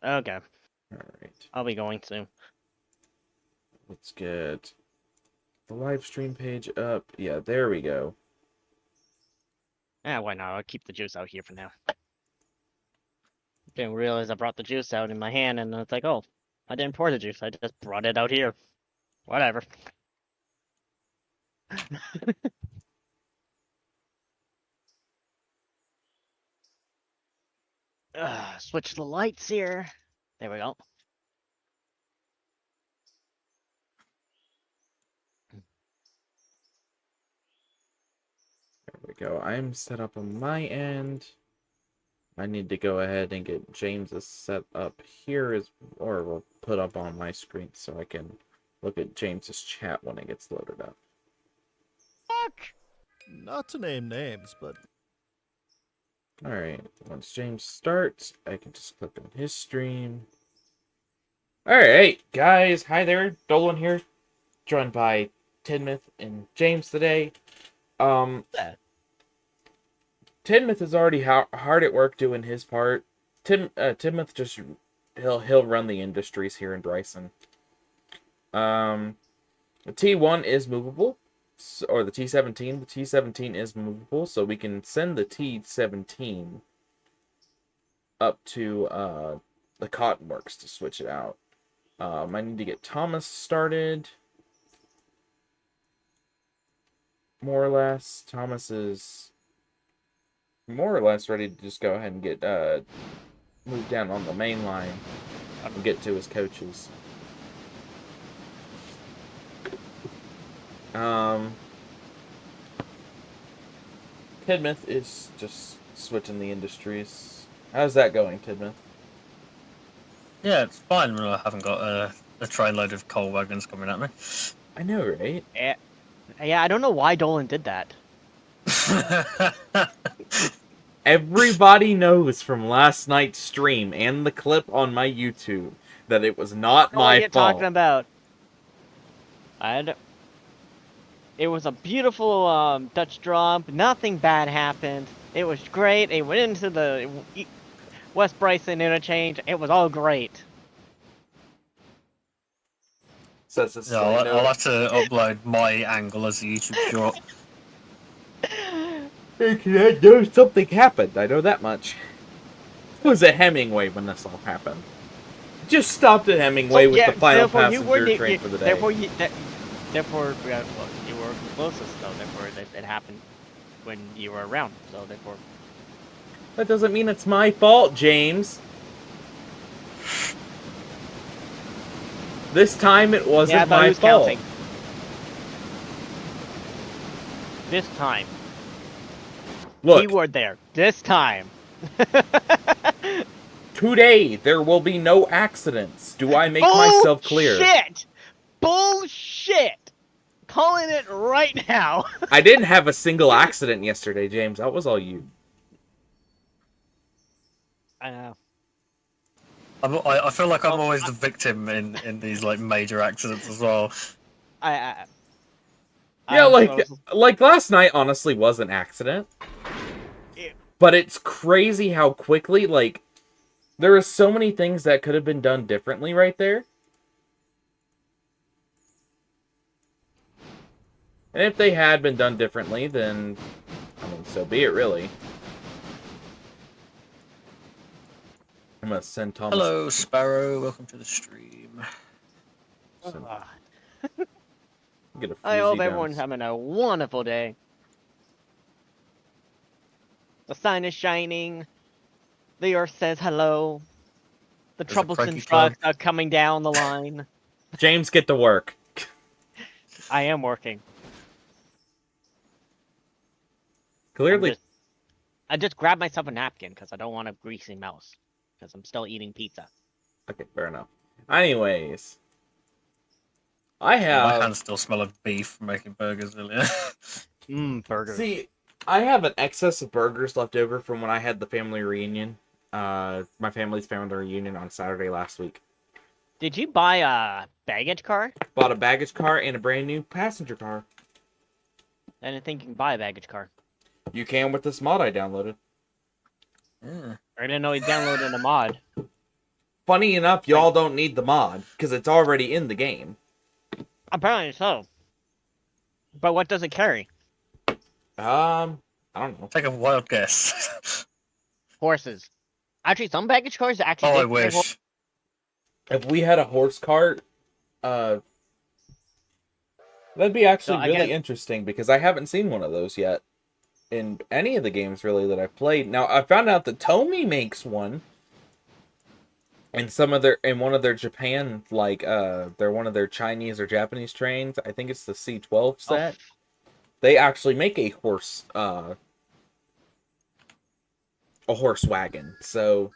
Okay. Alright. I'll be going soon. Let's get the live stream page up. Yeah, there we go. Why not? I'll keep the juice out here for now. Didn't realize I brought the juice out in my hand, and it's like, oh, I didn't pour the juice. I just brought it out here. Whatever. Switch the lights here. There we go. There we go. I'm set up on my end. I need to go ahead and get James's set up here, or we'll put up on my screen so I can look at James's chat when it gets loaded up. Fuck! Not to name names, but... Alright, once James starts, I can just click on his stream. Alright, guys, hi there, Dolan here, joined by Tidmouth and James today. Tidmouth is already hard at work doing his part. Tidmouth just, he'll run the industries here in Bryson. The T1 is movable. Or the T17. The T17 is movable, so we can send the T17 up to the Cotton Works to switch it out. I need to get Thomas started. More or less. Thomas is more or less ready to just go ahead and get moved down on the main line and get to his coaches. Tidmouth is just switching the industries. How's that going, Tidmouth? Yeah, it's fine when I haven't got a trainload of coal wagons coming at me. I know, right? Yeah, I don't know why Dolan did that. Everybody knows from last night's stream and the clip on my YouTube that it was not my fault. Talking about. It was a beautiful Dutch drop. Nothing bad happened. It was great. It went into the West Bryson interchange. It was all great. So I'll have to upload my angle as a YouTube short. I know something happened. I know that much. It was at Hemingway when this all happened. Just stopped at Hemingway with the final passenger train for the day. Therefore, you were closest, though. Therefore, it happened when you were around. So, therefore... That doesn't mean it's my fault, James. This time, it wasn't my fault. Counting. This time. Look. Keyword there. This time. Today, there will be no accidents. Do I make myself clear? Bullshit! Bullshit! Calling it right now. I didn't have a single accident yesterday, James. That was all you. I know. I feel like I'm always the victim in these like major accidents as well. Yeah, like last night honestly was an accident. Yeah. But it's crazy how quickly, like, there are so many things that could have been done differently right there. And if they had been done differently, then, I mean, so be it, really. I'm gonna send Thomas... Hello, Sparrow. Welcome to the stream. I hope everyone's having a wonderful day. The sun is shining. The earth says hello. The troublesome trucks are coming down the line. James, get to work. I am working. Clearly. I just grabbed myself a napkin because I don't want a greasy mouse. Because I'm still eating pizza. Okay, fair enough. Anyways. I have... My hands still smell of beef from making burgers earlier. Burgers. See, I have an excess of burgers left over from when I had the family reunion. My family's family reunion on Saturday last week. Did you buy a baggage car? Bought a baggage car and a brand new passenger car. I didn't think you can buy a baggage car. You can with this mod I downloaded. I didn't know you downloaded a mod. funny enough, y'all don't need the mod because it's already in the game. Apparently so. But what does it carry? I don't know. Take a wild guess. Horses. Actually, some baggage cars actually. Oh, I did carry wish. If we had a horse cart, that'd be actually So, I really guess- interesting because I haven't seen one of those yet in any of the games really that I've played. Now I found out that Tomy makes one in one of their Japan, like they're one of their Chinese or Japanese trains. I think it's the C12 set. They actually make a horse wagon. So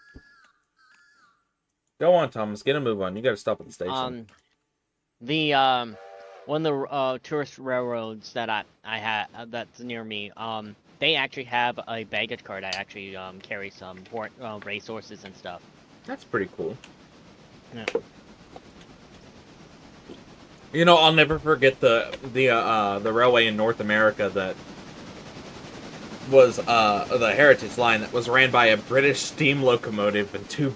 go on, Thomas, get a move on. You got to stop at the station. One of the tourist railroads that I had that's near me. They actually have a baggage cart that actually carries some racehorses and stuff. That's pretty cool. Yeah. You know, I'll never forget the railway in North America that was the Heritage Line that was ran by a British steam locomotive and two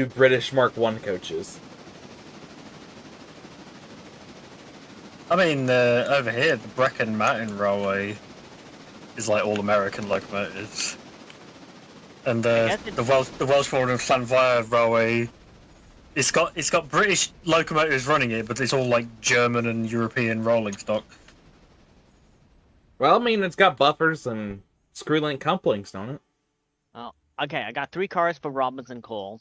British Mark I coaches. I mean, over here, the Brecon Mountain Railway is like all American locomotives. And the Welshbourne and Llanfair Railway, it's got British locomotives running it, but it's all like German and European rolling stock. Well, I mean, it's got buffers and screw-link couplings, don't it? Oh, okay. I got 3 cars for Robinson Coal.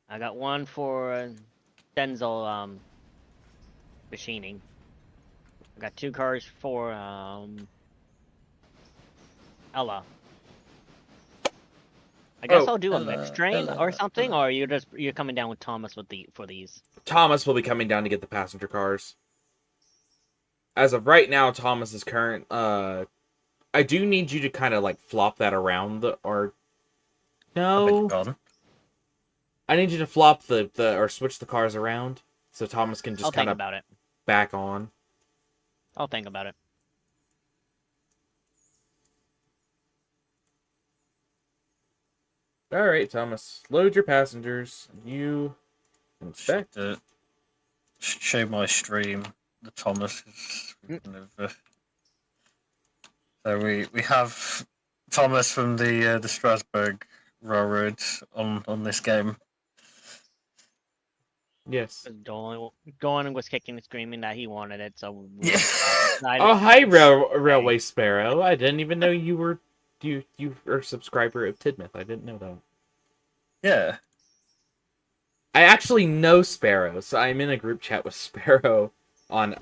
I got 1 for Denzel machining. I got 2 cars for Ella. I guess I'll do a mixed train or something, or you're coming down with Thomas for these. Thomas will be coming down to get the passenger cars. As of right now, Thomas is current. I do need you to kind of like flop that around, or no? I need you to flop or switch the cars around so Thomas can just kind of about it. back on. I'll think about it. All right, Thomas, load your passengers. You inspect. Show my stream. The Thomas is so we have Thomas from the Strasbourg Railroad on this game. Yes. Dolan was kicking and screaming that he wanted it, so Yeah. Oh, hi, Railway Sparrow. I didn't even know you were a subscriber of Tidmouth. I didn't know that. Yeah. I actually know Sparrow, so I'm in a group chat with Sparrow on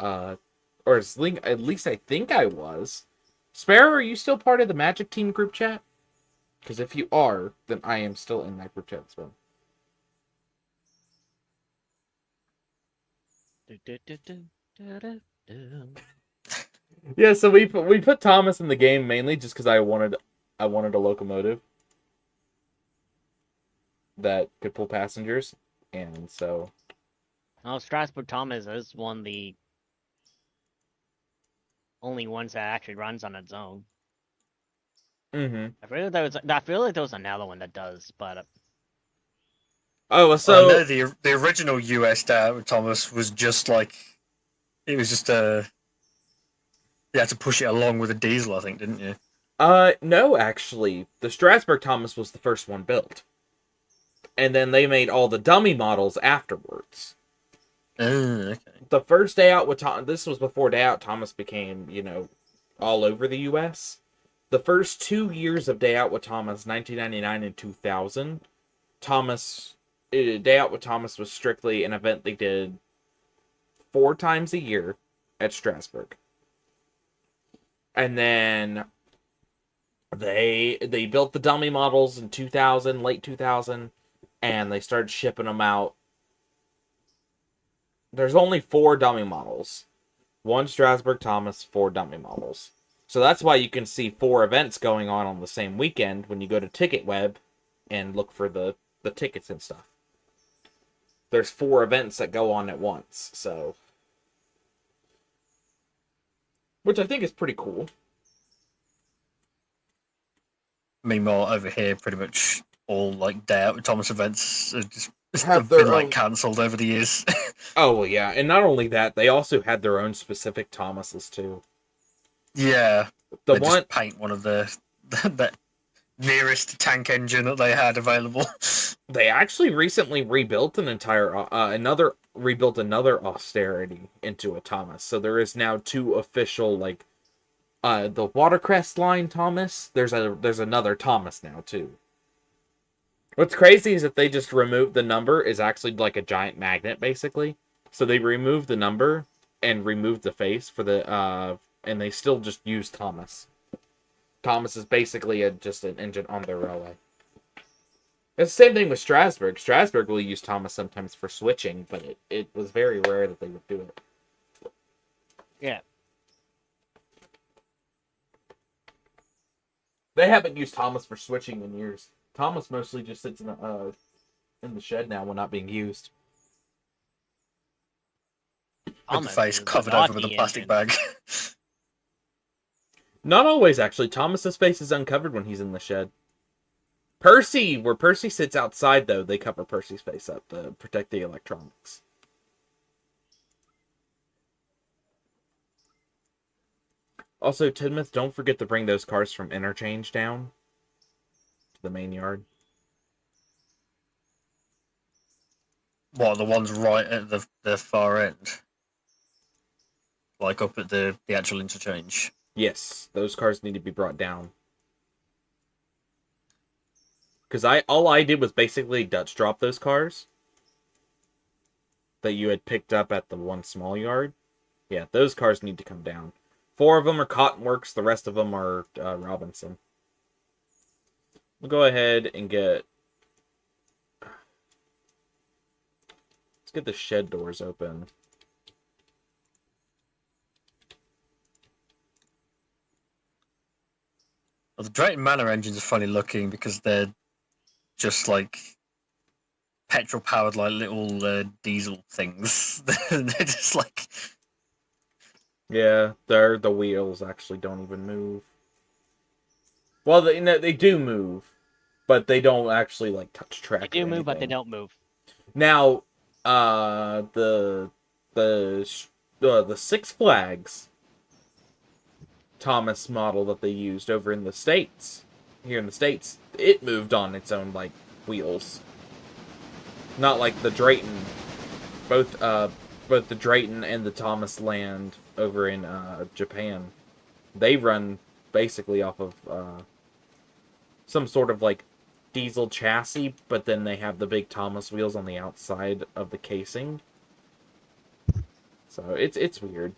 or at least I think I was. Sparrow, are you still part of the Magic Team group chat? Because if you are, then I am still in that group chat as well. Yeah, so we put Thomas in the game mainly just because I wanted a locomotive that could pull passengers, and so. Oh, Strasbourg Thomas is one of the only ones that actually runs on its own. Mm-hmm. I feel like there was another one that does, but. Oh, so no, the original US Thomas was just like, it was just you had to push it along with a diesel, I think, didn't you? No, actually, the Strasbourg Thomas was the first one built, and then they made all the dummy models afterwards. Okay. The first day out with this was before Day Out Thomas became, all over the U.S. The first 2 years of Day Out with Thomas, 1999 and 2000, Day Out with Thomas was strictly an event they did 4 times a year at Strasbourg. And then they built the dummy models in 2000, late 2000, and they started shipping them out. There's only 4 dummy models. 1 Strasbourg Thomas, 4 dummy models. So that's why you can see 4 events going on the same weekend when you go to TicketWeb and look for the tickets and stuff. There's 4 events that go on at once, so. Which I think is pretty cool. Meanwhile, over here, pretty much all like day out with Thomas events Have have their been like own- cancelled over the years. Oh, well, yeah. And not only that, they also had their own specific Thomases, too. Yeah, The they one... just paint one of the nearest tank engine that they had available. They actually recently rebuilt an entire... rebuilt another austerity into a Thomas. So there is now 2 official, like... the Watercrest line Thomas. There's another Thomas now, too. What's crazy is that they just removed the number is actually like a giant magnet, basically. So they removed the number and removed the face for the and they still just use Thomas. Thomas is basically just an engine on their railway. It's the same thing with Strasbourg. Strasbourg will use Thomas sometimes for switching, but it was very rare that they would do it. Yeah. They haven't used Thomas for switching in years. Thomas mostly just sits in the shed now when not being used. With the Thomas face is the covered over with a naughty plastic engine. bag. Not always, actually. Thomas's face is uncovered when he's in the shed. Percy, where Percy sits outside, though, they cover Percy's face up to protect the electronics. Also, Tidmouth, don't forget to bring those cars from Interchange down to the main yard. What, the ones right at the far end? Like up at the actual interchange? Yes, those cars need to be brought down. Because all I did was basically Dutch drop those cars that you had picked up at the one small yard. Yeah, those cars need to come down. 4 of them are Cottonworks, the rest of them are Robinson. We'll go ahead and get... Let's get the shed doors open. Well, the Drayton Manor engines are funny looking because they're just like petrol powered, like little diesel things. They're just like. Yeah, the wheels actually don't even move. Well, they do move, but they don't actually like touch track. They do move, but they don't move. Now, the Six Flags Thomas model that they used over in the States, here in the States, it moved on its own like wheels. Not like the Drayton, both the Drayton and the Thomas land over in Japan. They run basically off of some sort of like diesel chassis, but then they have the big Thomas wheels on the outside of the casing. So it's weird.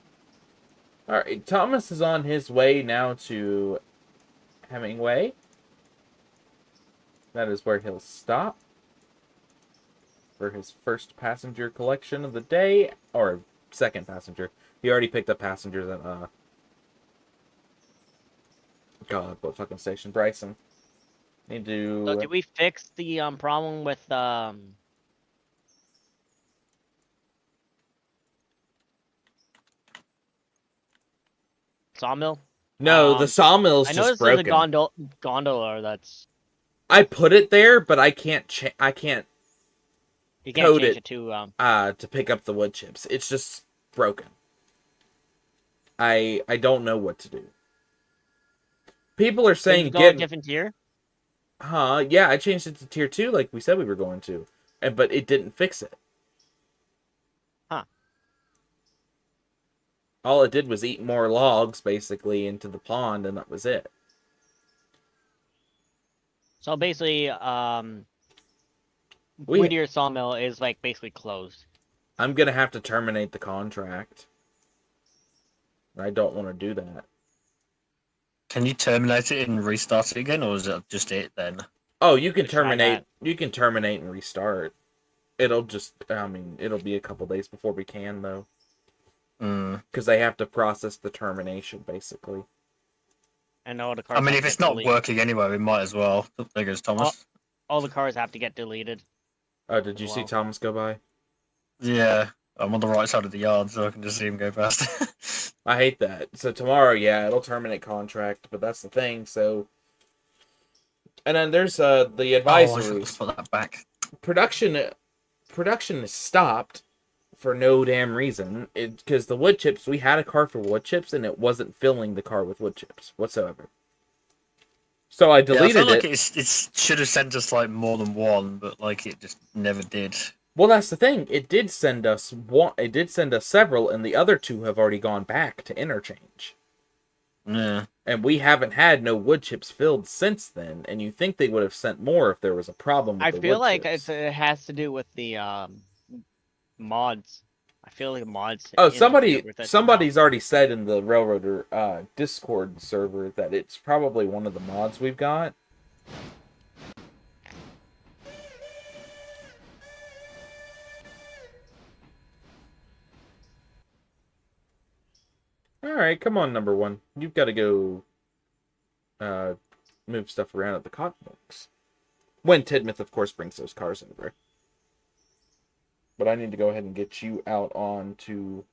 Alright, Thomas is on his way now to Hemingway. That is where he'll stop for his first passenger collection of the day, or second passenger. He already picked up passengers at God, what fucking station? Bryson. Need to. So did we fix the problem with Sawmill? No, the sawmill's I just noticed broken. there's a gondola that's I put it there, but I can't. I can't you can't code change it. to To pick up the wood chips. It's just broken. I don't know what to do. People are saying Did you go a different tier? Yeah, I changed it to tier 2 like we said we were going to. But it didn't fix it. Huh. All it did was eat more logs, basically, into the pond, and that was it. So basically, We- Whittier Sawmill is like basically closed. I'm gonna have to terminate the contract. I don't want to do that. Can you terminate it and restart it again, or is it just it then? Oh, you can Let's try terminate. that. You can terminate and restart. It'll just. I mean, it'll be a couple days before we can though, because they have to process the termination basically. And all the cars. I mean, have if to it's get not deleted. working anyway, we might as well. There goes Thomas. All the cars have to get deleted. Oh, did you see Wow. Thomas go by? Yeah, I'm on the right side of the yard, so I can just see him go past. I hate that. So tomorrow, yeah, it'll terminate contract, but that's the thing. So And then there's the Oh, I advisory. should put that back. Production is stopped for no damn reason. Because the wood chips, we had a car for wood chips, and it wasn't filling the car with wood chips whatsoever. So I deleted I feel like it. it should have sent us like more than one, but like it just never did. Well, that's the thing. It did send us one. It did send us several, and the other two have already gone back to interchange. Yeah. And we haven't had no wood chips filled since then. And you think they would have sent more if there was a problem with I the feel wood like chips. it has to do with the mods. I feel like the mods. Oh, interfere with it somebody's already said in the Railroader Discord server that it's probably one of the mods we've got. Alright, come on, number one. You've got to go move stuff around at the cotton works. When Tidmouth, of course, brings those cars over. But I need to go ahead and get you out on to...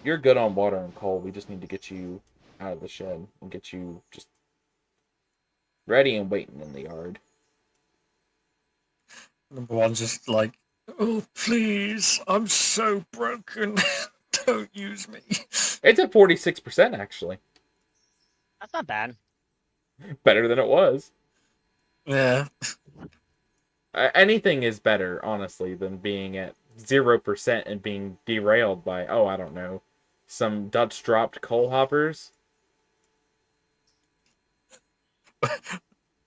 You're good on water and coal. We just need to get you out of the shed and get you just ready and waiting in the yard. Number one's just like, oh, please, I'm so broken. Don't use me. It's at 46%, actually. That's not bad. Better than it was. Yeah. Anything is better, honestly, than being at 0% and being derailed by, oh, I don't know, some Dutch dropped coal hoppers.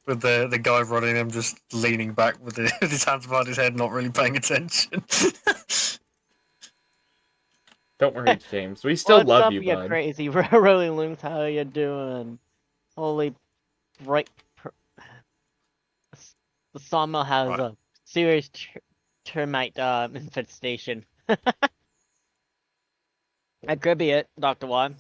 With the guy running him just leaning back with his hands behind his head, not really paying attention. Don't worry, James. We still What's love up, you, you bud. crazy Rolling Loons? How you doing? Holy bright. The Sawmill has Right. a serious termite infestation. That could be it, Dr. Wan.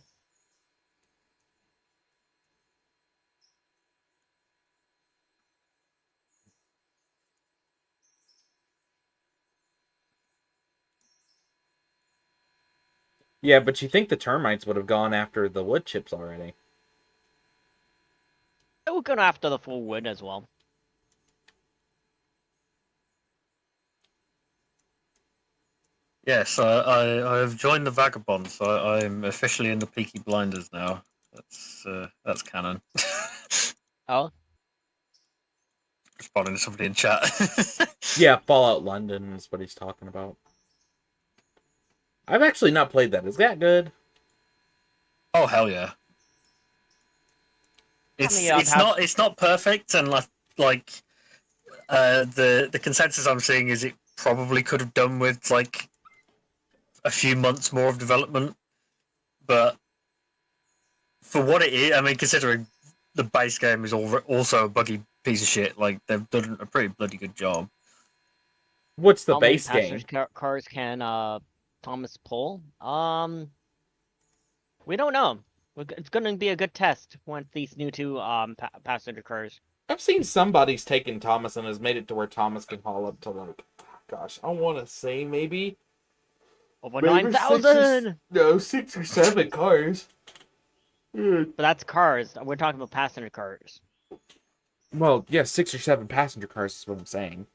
Yeah, but you think the termites would have gone after the wood chips already. It will go after the full wood as well. Yes, I have joined the Vagabonds. So I'm officially in the Peaky Blinders now. That's canon. Oh, Responding to somebody in chat. Yeah, Fallout London is what he's talking about. I've actually not played that. Is that good? Oh hell yeah! It's not perfect, and like the consensus I'm seeing is it probably could have done with like a few months more of development, but for what it is, I mean, considering the base game is also a buggy piece of shit, like they've done a pretty bloody good job. What's the how many base game? passenger cars can Thomas pull? We don't know. It's going to be a good test once these new two passenger cars. I've seen somebody's taken Thomas and has made it to where Thomas can haul up to like, gosh, I want to say maybe Over maybe 9,000! No, 6 or 7 cars. But that's cars. We're talking about passenger cars. Well, yeah, 6 or 7 passenger cars is what I'm saying.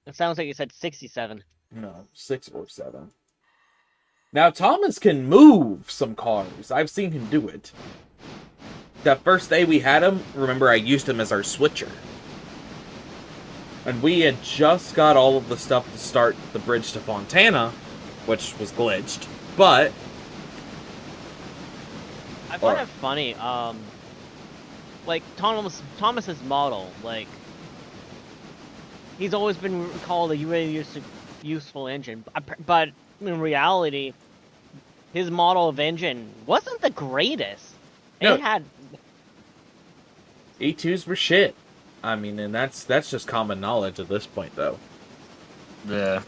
It sounds like you said 67. No, 6 or 7. Now, Thomas can move some cars. I've seen him do it. That first day we had him, remember I used him as our switcher. And we had just got all of the stuff to start the bridge to Fontana, which was glitched. But I find it funny, like, Thomas's model, like, he's always been called a really useful engine, but in reality, his model of engine wasn't the greatest. No. It had... E2s were shit. I mean, and that's just common knowledge at this point, though. Yeah.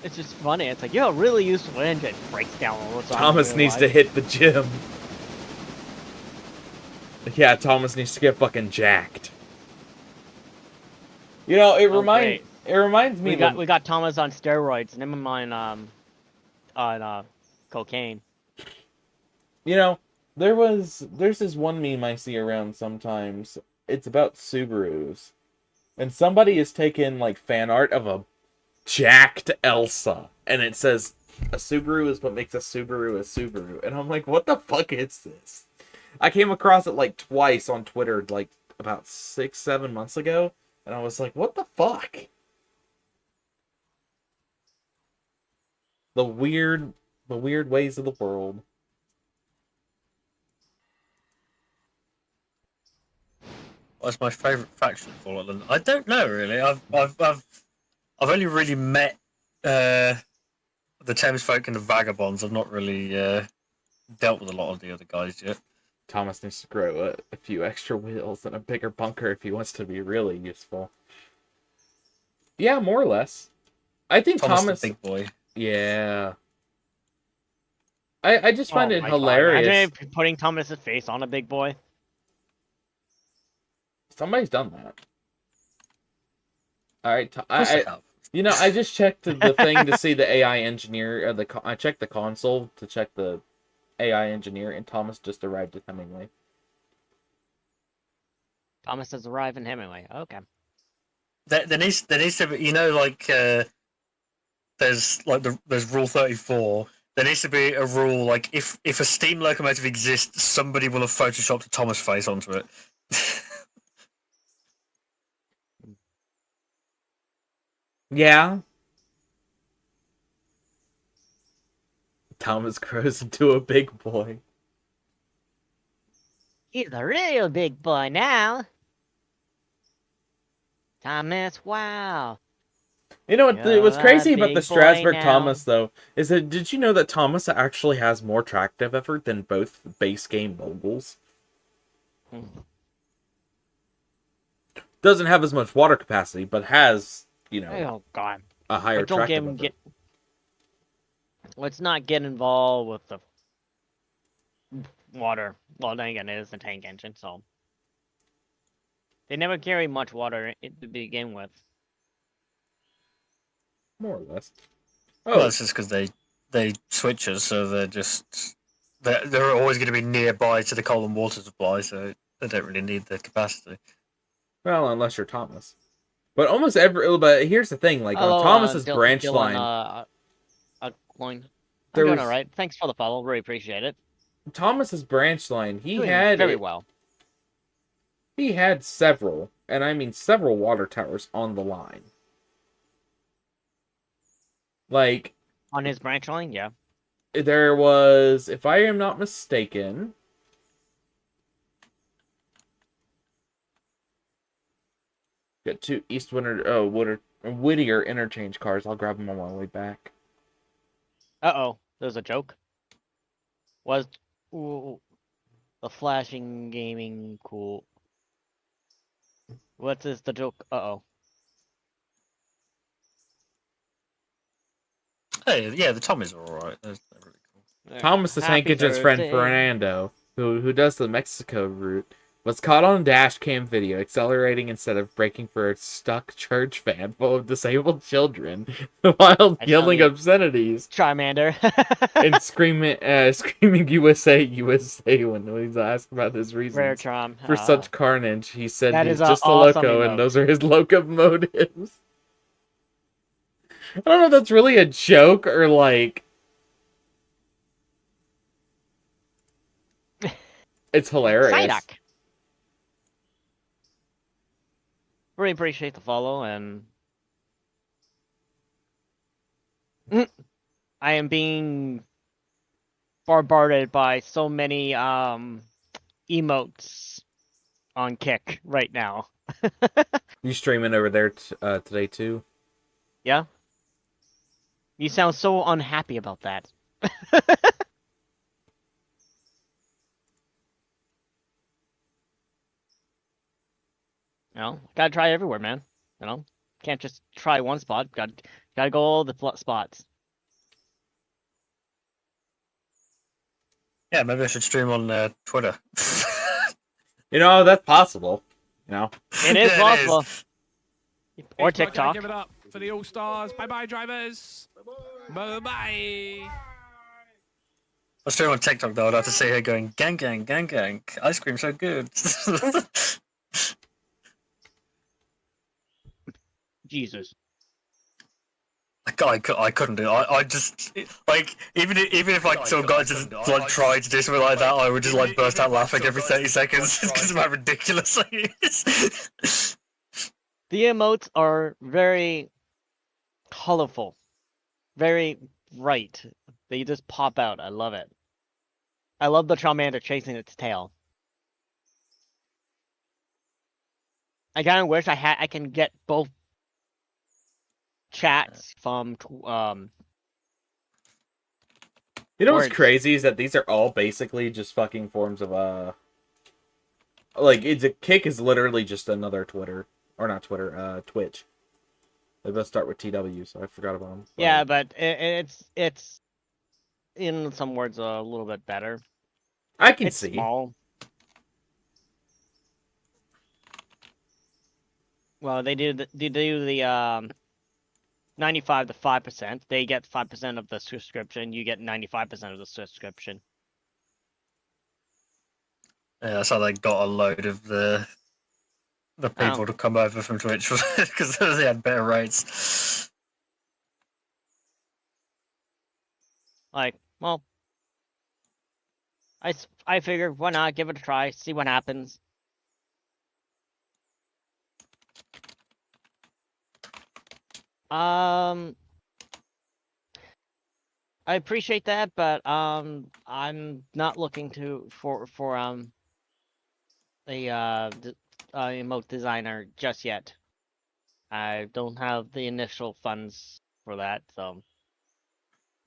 It's just funny. It's like, a really useful engine breaks down all the time. Thomas needs to hit the gym. Yeah, Thomas needs to get fucking jacked. You know, it reminds me. We got Thomas on steroids, never mind on cocaine. You know, There's this one meme I see around sometimes. It's about Subarus. And somebody has taken, like, fan art of a jacked Elsa. And it says, a Subaru is what makes a Subaru a Subaru. And I'm like, what the fuck is this? I came across it, like, twice on Twitter, like, about 6-7 months ago. And I was like, what the fuck? The weird ways of the world. What's my favourite faction of all of them? I don't know really. I've only really met the Thames folk and the vagabonds. I've not really dealt with a lot of the other guys yet. Thomas needs to grow a few extra wheels and a bigger bunker if he wants to be really useful. Yeah, more or less. I think Thomas the big boy. Yeah. I just find it my hilarious. God. Imagine putting Thomas's face on a big boy. Somebody's done that. All right, I I just checked the thing to see the AI engineer. I checked the console to check the AI engineer, and Thomas just arrived at Hemingway. Thomas has arrived in Hemingway. Okay. There needs to be, like there's Rule 34. There needs to be a rule like if a steam locomotive exists, somebody will have photoshopped a Thomas face onto it. Yeah. Thomas grows into a big boy. He's a real big boy now. Thomas, wow. You know what? What's crazy about the big boy Strasbourg now. Thomas, though, is that did you know that Thomas actually has more tractive effort than both base game moguls? Doesn't have as much water capacity, but has, Oh God. a higher Don't tractive effort. Let's not get involved with the water. Well, then again, it is a tank engine, so they never carry much water to begin with. More or less. Oh, that's just because they switchers, so they're always going to be nearby to the coal and water supply, so they don't really need the capacity. Well, unless you're Thomas. But almost but here's the thing, like on Thomas's branch line, I'm doing was- alright. Thanks for the follow, really appreciate it. Thomas's branch line, he Doing had very well. He had several, and I mean several water towers on the line. Like On his branch line, yeah. there was, if I am not mistaken, got two Whittier interchange cars. I'll grab them on my way back. Uh-oh, there's a joke. Was the flashing gaming cool? What is the joke? Uh-oh. Hey, yeah, the Tommies are alright. They're really cool. Thomas is Happy Hankin's friend Thursday. Fernando, who does the Mexico route, was caught on dash cam video accelerating instead of braking for a stuck church van full of disabled children while yelling obscenities Charmander. and screaming USA, USA when he's asked about his Rare reasons charm. for such carnage. He said That he's is a just a awesome loco emote. and those are his locomotives. I don't know if that's really a joke or like... It's hilarious. Psyduck. Really appreciate the follow, and I am being bombarded by so many emotes on Kick right now. You streaming over there today too? Yeah? You sound so unhappy about that. Gotta try everywhere, man. Can't just try one spot. Gotta go all the spots. Yeah, maybe I should stream on Twitter. That's possible. It is Yeah, possible. Or It's not gonna TikTok. Give it up for the All Stars. Bye bye, drivers. Bye bye. was streaming on TikTok though. I'd have to see her going gang gang gang gang. Ice cream so good. Jesus. I couldn't do it. I just like even if I sort of got to like try to do something like that, I would just like burst out laughing every 30 seconds because of how ridiculous it is. The emotes are very colorful, very bright. They just pop out. I love it. I love the Charmander chasing its tail. I kind of wish I can get both chats from You know what's words. crazy is that these are all basically just fucking forms of like it's a kick is literally just another Twitter or not Twitter, Twitch. They both start with TW, so I forgot about them. Yeah, but it's in some words a little bit better. I can It's see. small. Well, they do the 95 to 5%. They get 5% of the subscription. You get 95% of the subscription. Yeah, that's how they got a load of the people to come over from Twitch because they had better rates. Like, well, I figured why not give it a try, see what happens. I appreciate that, but I'm not looking for a emote designer just yet. I don't have the initial funds for that, so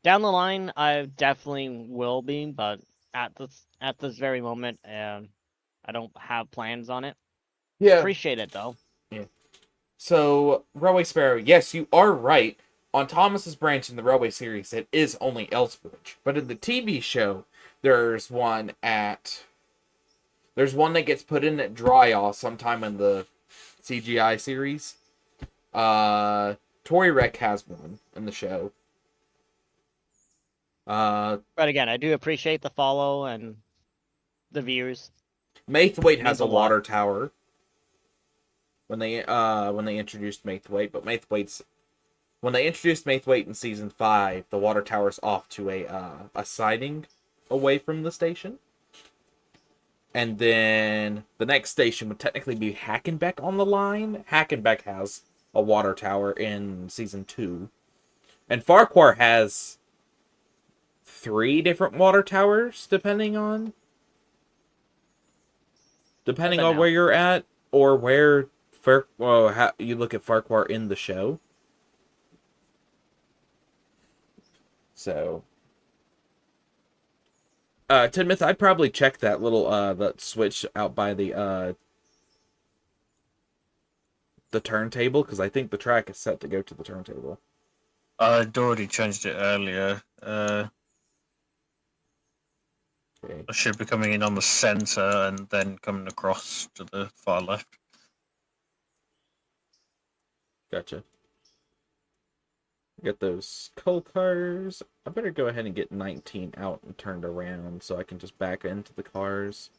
down the line I definitely will be, but at this very moment, I don't have plans on it. Yeah. Appreciate it though. Yeah. So, Railway Sparrow, yes, you are right. On Thomas's branch in the Railway series, it is only Elsbridge. But in the TV show, there's one that gets put in at Dryall sometime in the CGI series. Tory Rec has one in the show. But again, I do appreciate the follow and the views. Maithwaite has Means a a lot. water tower. When they introduced Maithwaite, but when they introduced Maithwaite in season 5, the water tower's off to a siding away from the station. And then the next station would technically be Hackenbeck on the line. Hackenbeck has a water tower in season 2. And Farquhar has 3 different water towers, depending on where you're at, or where how you look at Farquhar in the show. So, Tidmouth, I'd probably check that little that switch out by the turntable, because I think the track is set to go to the turntable. I'd already changed it earlier. Okay. I should be coming in on the center and then coming across to the far left. Gotcha. Get those coal cars. I better go ahead and get 19 out and turned around so I can just back into the cars.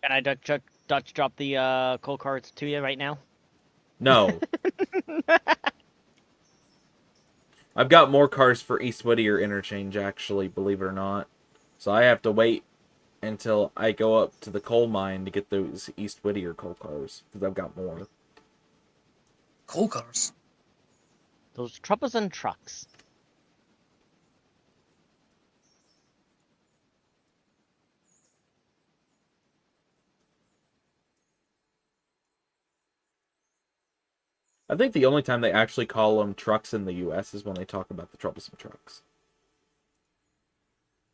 Can I Dutch drop the coal carts to you right now? No. I've got more cars for East Whittier interchange, actually, believe it or not. So I have to wait until I go up to the coal mine to get those East Whittier coal cars, because I've got more. Coal cars? Those troublesome trucks. I think the only time they actually call them trucks in the U.S. is when they talk about the troublesome trucks.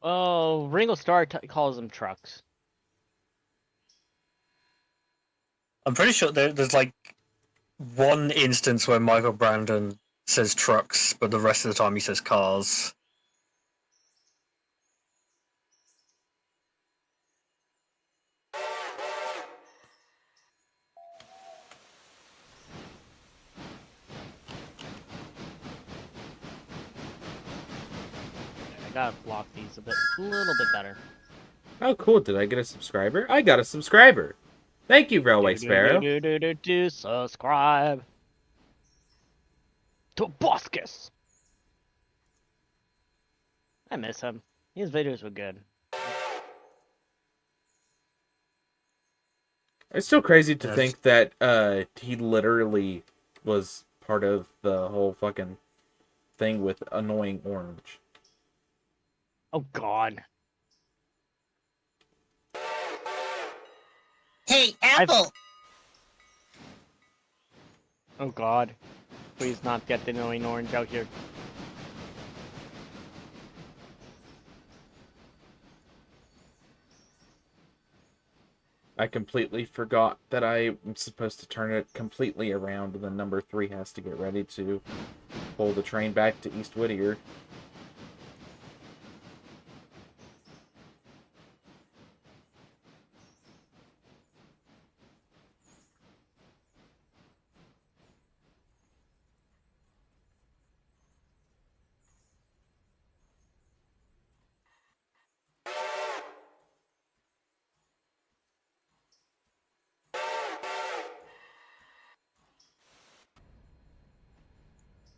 Oh, Ringo Starr calls them trucks. I'm pretty sure there's like one instance where Michael Brandon says trucks, but the rest of the time he says cars. gotta block these a little bit better. Oh, cool. Did I get a subscriber? I got a subscriber. Thank you, Railway Sparrow. Subscribe. To Boskus. I miss him. His videos were good. It's still crazy to think that he literally was part of the whole fucking thing with Annoying Orange. Oh god. Hey, Apple! Oh god. Please not get the Annoying Orange out here. I completely forgot that I'm supposed to turn it completely around, and then number 3 has to get ready to pull the train back to East Whittier.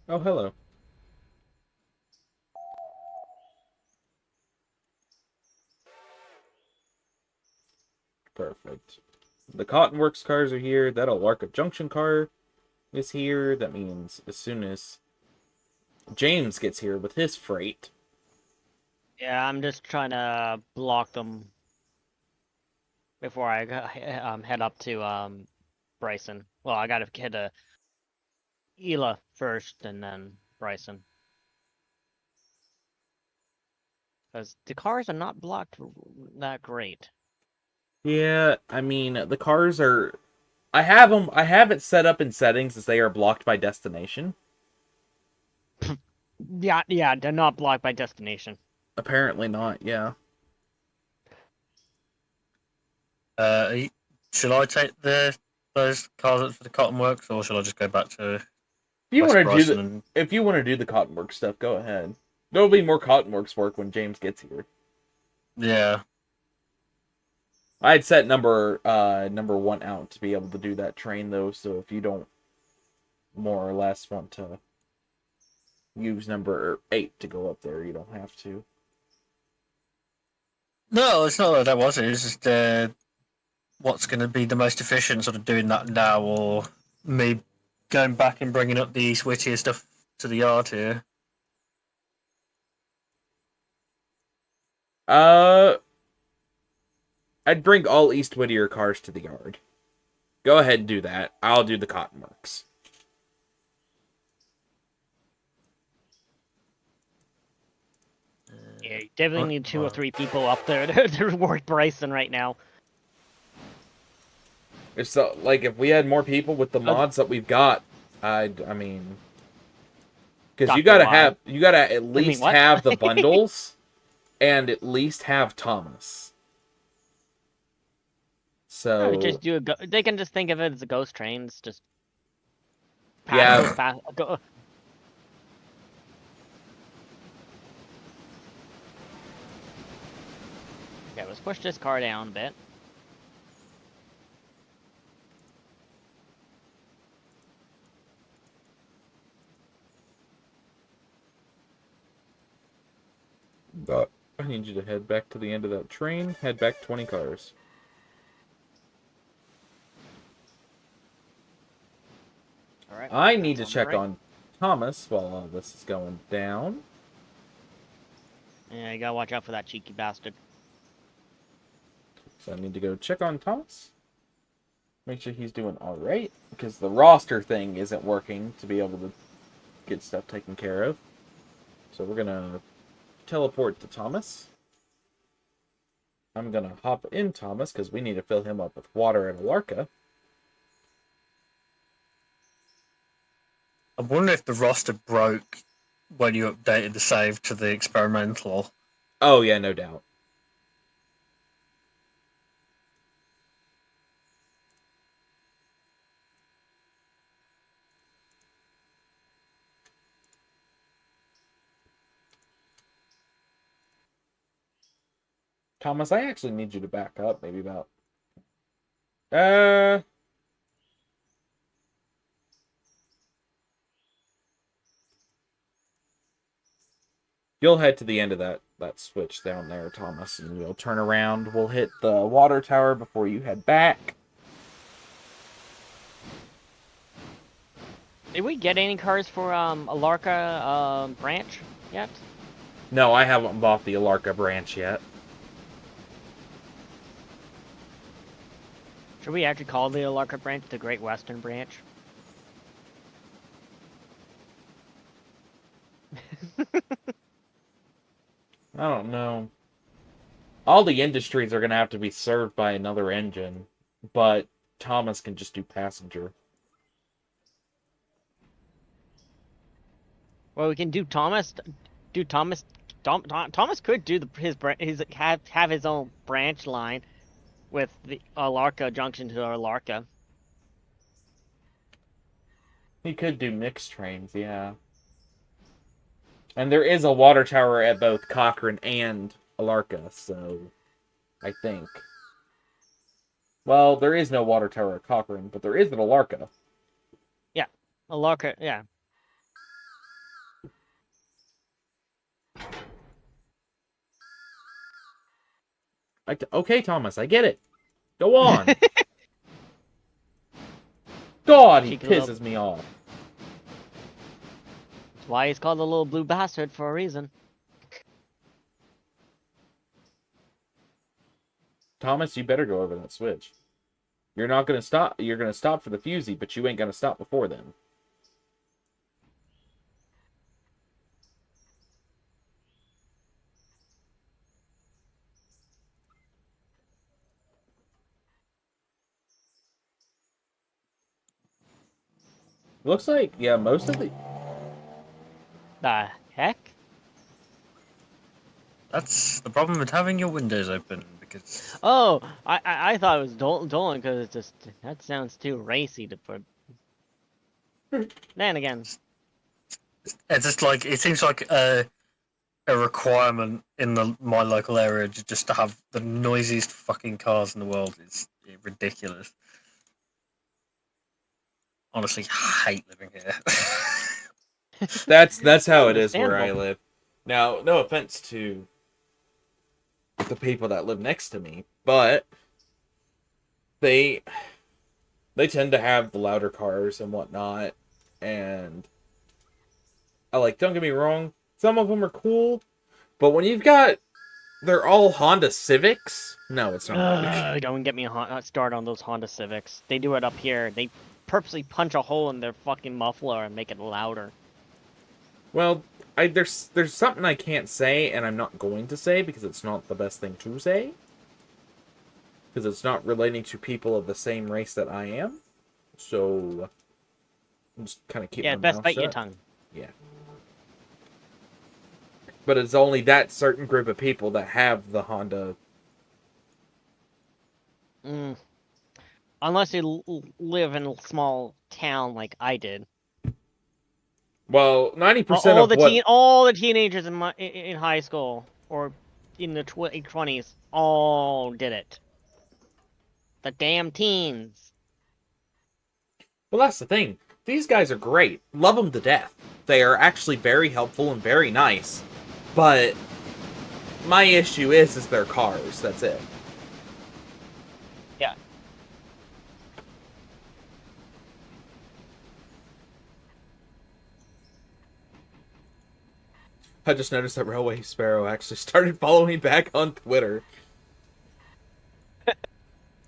Oh, hello. Perfect. The Cotton Works cars are here. That Alarka Junction car is here. That means as soon as James gets here with his freight. Yeah, I'm just trying to block them before I head up to Bryson. Well, I gotta hit a Ela first and then Bryson. Because the cars are not blocked that great. Yeah, I mean, the cars are... I have it set up in settings as they are blocked by destination. Yeah, they're not blocked by destination. Apparently not, yeah. Should I take those cars up for the Cotton Works, or should I just go back to If you West want to Bryson do and... if you want to do the Cotton Works stuff, go ahead. There'll be more Cotton Works work when James gets here. Yeah. I had set number 1 out to be able to do that train though, so if you don't more or less want to use number 8 to go up there, you don't have to. No, it's not that that was it. It's just what's going to be the most efficient, sort of doing that now, or me going back and bringing up the switchier stuff to the yard here. I'd bring all East Whittier cars to the yard. Go ahead and do that. I'll do the Cotton Works. Yeah, you definitely need 2 or 3 people up there to work Bryson right now. If so, like if we had more people with the mods that we've got, I mean, because you gotta at least have the bundles, and at least have Thomas. So No, just do they can just think of it as a ghost train. It's just yeah. Okay, let's push this car down a bit. I need you to head back to the end of that train. Head back 20 cars. All right. I need to check on Thomas while all this is going down. Yeah, you gotta watch out for that cheeky bastard. So I need to go check on Thomas. Make sure he's doing alright. Because the roster thing isn't working to be able to get stuff taken care of. So we're gonna teleport to Thomas. I'm gonna hop in Thomas because we need to fill him up with water and Alarka. I wonder if the roster broke when you updated the save to the experimental. Oh yeah, no doubt. Thomas, I actually need you to back up maybe about... You'll head to the end of that switch down there, Thomas, and we'll turn around. We'll hit the water tower before you head back. Did we get any cars for Alarka branch yet? No, I haven't bought the Alarka branch yet. Should we actually call the Alarka branch the Great Western branch? I don't know. All the industries are going to have to be served by another engine, but Thomas can just do passenger. Well, we can do Thomas. Thomas could do have his own branch line with the Alarka junction to Alarka. He could do mixed trains, yeah. And there is a water tower at both Cochrane and Alarka, so I think. Well, there is no water tower at Cochrane, but there is at Alarka. Yeah, Alarka, yeah. Okay, Thomas, I get it. Go on. God, he pisses me off. That's why he's called the little blue bastard for a reason. Thomas, you better go over that switch. You're not gonna stop. You're gonna stop for the fusee, but you ain't gonna stop before then. Looks like, yeah, most of the... The heck? That's the problem with having your windows open, because... Oh, I thought it was Dolan because it's just, that sounds too racy to put. Then again. It's just like, it seems like a requirement in my local area just to have the noisiest fucking cars in the world. It's ridiculous. Honestly, hate living here. That's how it is where I live. Now, no offense to the people that live next to me, but they tend to have the louder cars and whatnot, and don't get me wrong, some of them are cool, but when you've got, they're all Honda Civics. No, it's not. Don't get me started on those Honda Civics. They do it up here. They purposely punch a hole in their fucking muffler and make it louder. Well, there's something I can't say, and I'm not going to say because it's not the best thing to say. Because it's not relating to people of the same race that I am. So, I'm just kind of keep my mouth best bite shut. your tongue. Yeah. But it's only that certain group of people that have the Honda. Unless you live in a small town like I did. Well, 90% of all the teenagers in high school or in the 20s all did it. The damn teens. Well, that's the thing. These guys are great. Love them to death. They are actually very helpful and very nice. But my issue is their cars. That's it. Yeah. I just noticed that Railway Sparrow actually started following me back on Twitter.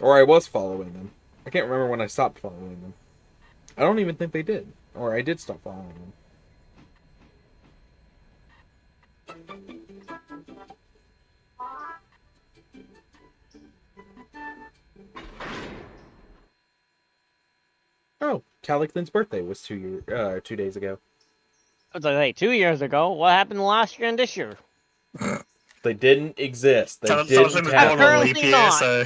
Or I was following them. I can't remember when I stopped following them. I don't even think they did. Or I did stop following them. Oh, Caliclin's birthday was 2 days ago. I was like, hey, 2 years ago? What happened last year and this year? They didn't exist. They didn't was born on a leap year, not. so...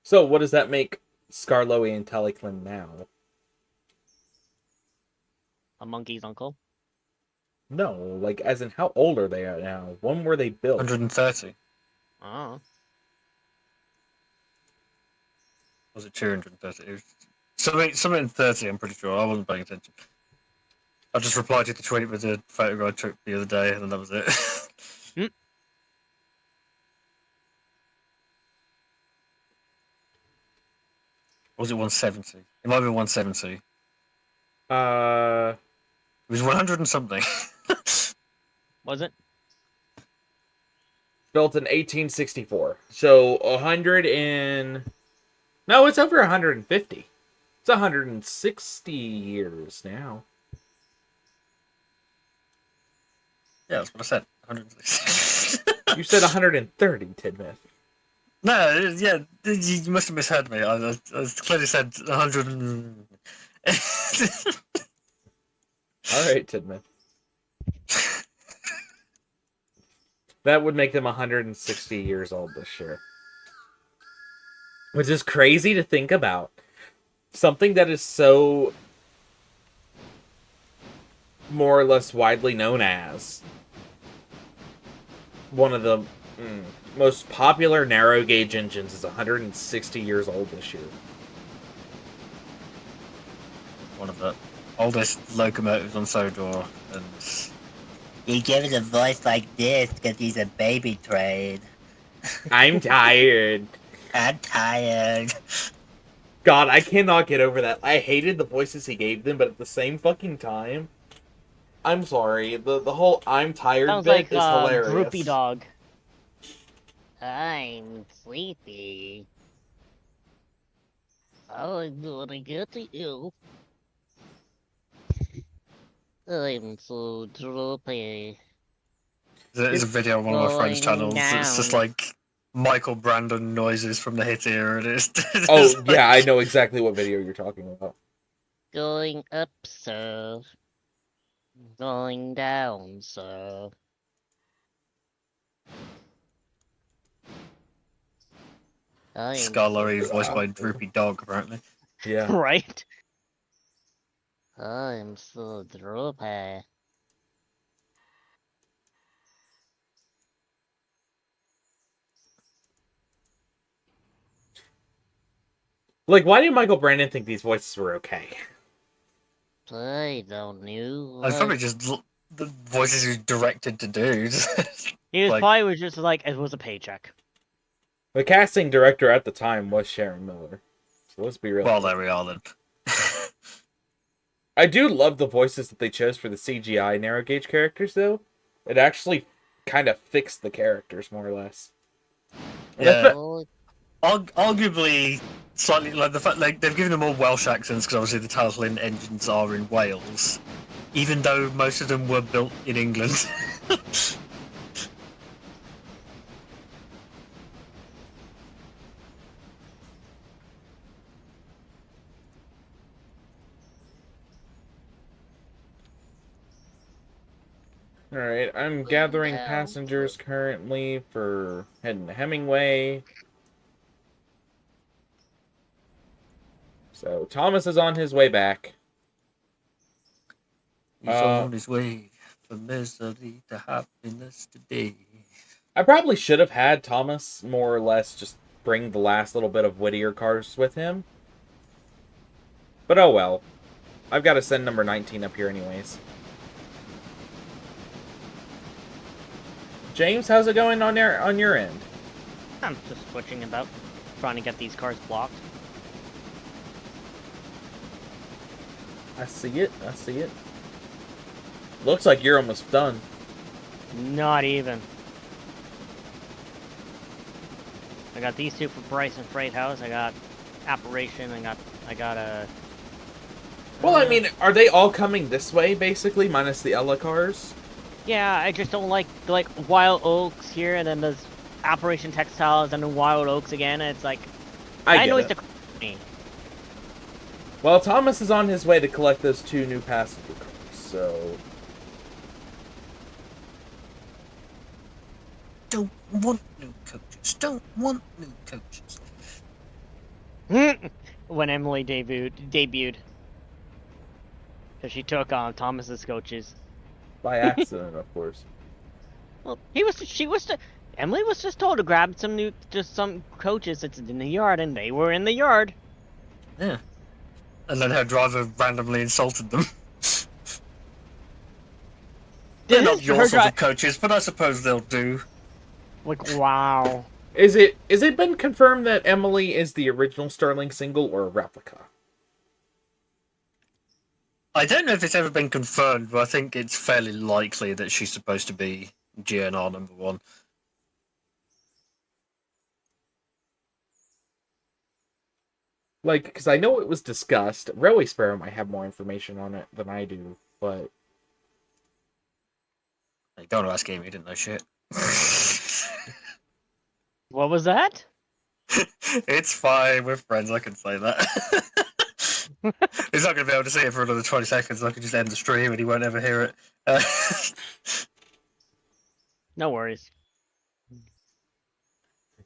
So, what does that make Skarloey and Taliclin now? A monkey's uncle. No, like, as in how old are they now? When were they built? 130. Oh. Was it 230? It was something 30, I'm pretty sure. I wasn't paying attention. I just replied to the tweet with the photo I took the other day, and then that was it. Or was it 170? It might be 170. It was 100 and something. Was it? Built in 1864. So 100 and... No, it's over 150. It's 160 years now. Yeah, that's what I said. 160. You said 130, Tidmouth. No, yeah, you must have misheard me. I clearly said 100 and... Alright, Tidmouth. That would make them 160 years old this year. Which is crazy to think about. Something that is so more or less widely known as one of the most popular narrow gauge engines is 160 years old this year. One of the oldest locomotives on Sodor, and He gives a voice like this because he's a baby train. I'm tired. I'm tired. God, I cannot get over that. I hated the voices he gave them, but at the same fucking time, I'm sorry. The whole "I'm tired" Sounds bit like is hilarious. Droopy Dog. I'm sleepy. I'm gonna get to you. I'm so droopy. there's a video on one of my friends' Going channels. It's just down. like Michael Brandon noises from the hit era, and it's Oh, just yeah, I like- know exactly what video you're talking about. Going up, sir. Going down, sir. I'm Scarlery voiced by Droopy Dog, apparently. Yeah. Right? I'm so droopy. Like, why did Michael Brandon think these voices were okay? I don't know. It's probably just the voices he was directed to do. He was Like- probably was just like, it was a paycheck. The casting director at the time was Sharon Miller. So let's be real. Well, there we are then. I do love the voices that they chose for the CGI narrow gauge characters, though. It actually kind of fixed the characters, more or less. And I Yeah. fe- Oh, Arguably, slightly like the fact like they've given them all Welsh accents because obviously the Taslin engines are in Wales, even though most of them were built in England. Alright, I'm gathering passengers currently for heading to Hemingway. So, Thomas is on his way back. He's on his way from misery to happiness today. I probably should have had Thomas more or less just bring the last little bit of Whittier cars with him. But oh well. I've got to send number 19 up here anyways. James, how's it going on your end? I'm just switching about, trying to get these cars blocked. I see it. I see it. Looks like you're almost done. Not even. I got these two for Bryson Freight House. I got Apparition. I got a. Well, I mean, are they all coming this way, basically, minus the Ella cars? Yeah, I just don't like Wild Oaks here, and then there's Apparition Textiles, and then Wild Oaks again. And it's like I know get it's it. the. Well, Thomas is on his way to collect those 2 new passenger cars, so... Don't want new coaches. Don't want new coaches. When Emily debuted, because she took Thomas's coaches. By accident, of course. Well, Emily was just told to grab some coaches that's in the yard, and they were in the yard. Yeah. And then her driver randomly insulted them. They're not your sort of coaches, but I suppose they'll do. Like, wow. Is it been confirmed that Emily is the original Sterling single or a replica? I don't know if it's ever been confirmed, but I think it's fairly likely that she's supposed to be GNR number 1. Like, because I know it was discussed. Railway Sparrow might have more information on it than I do, but... Hey, don't ask Amy, he didn't know shit. What was that? It's fine, we're friends, I can say that. He's not going to be able to see it for another 20 seconds, I can just end the stream and he won't ever hear it. No worries.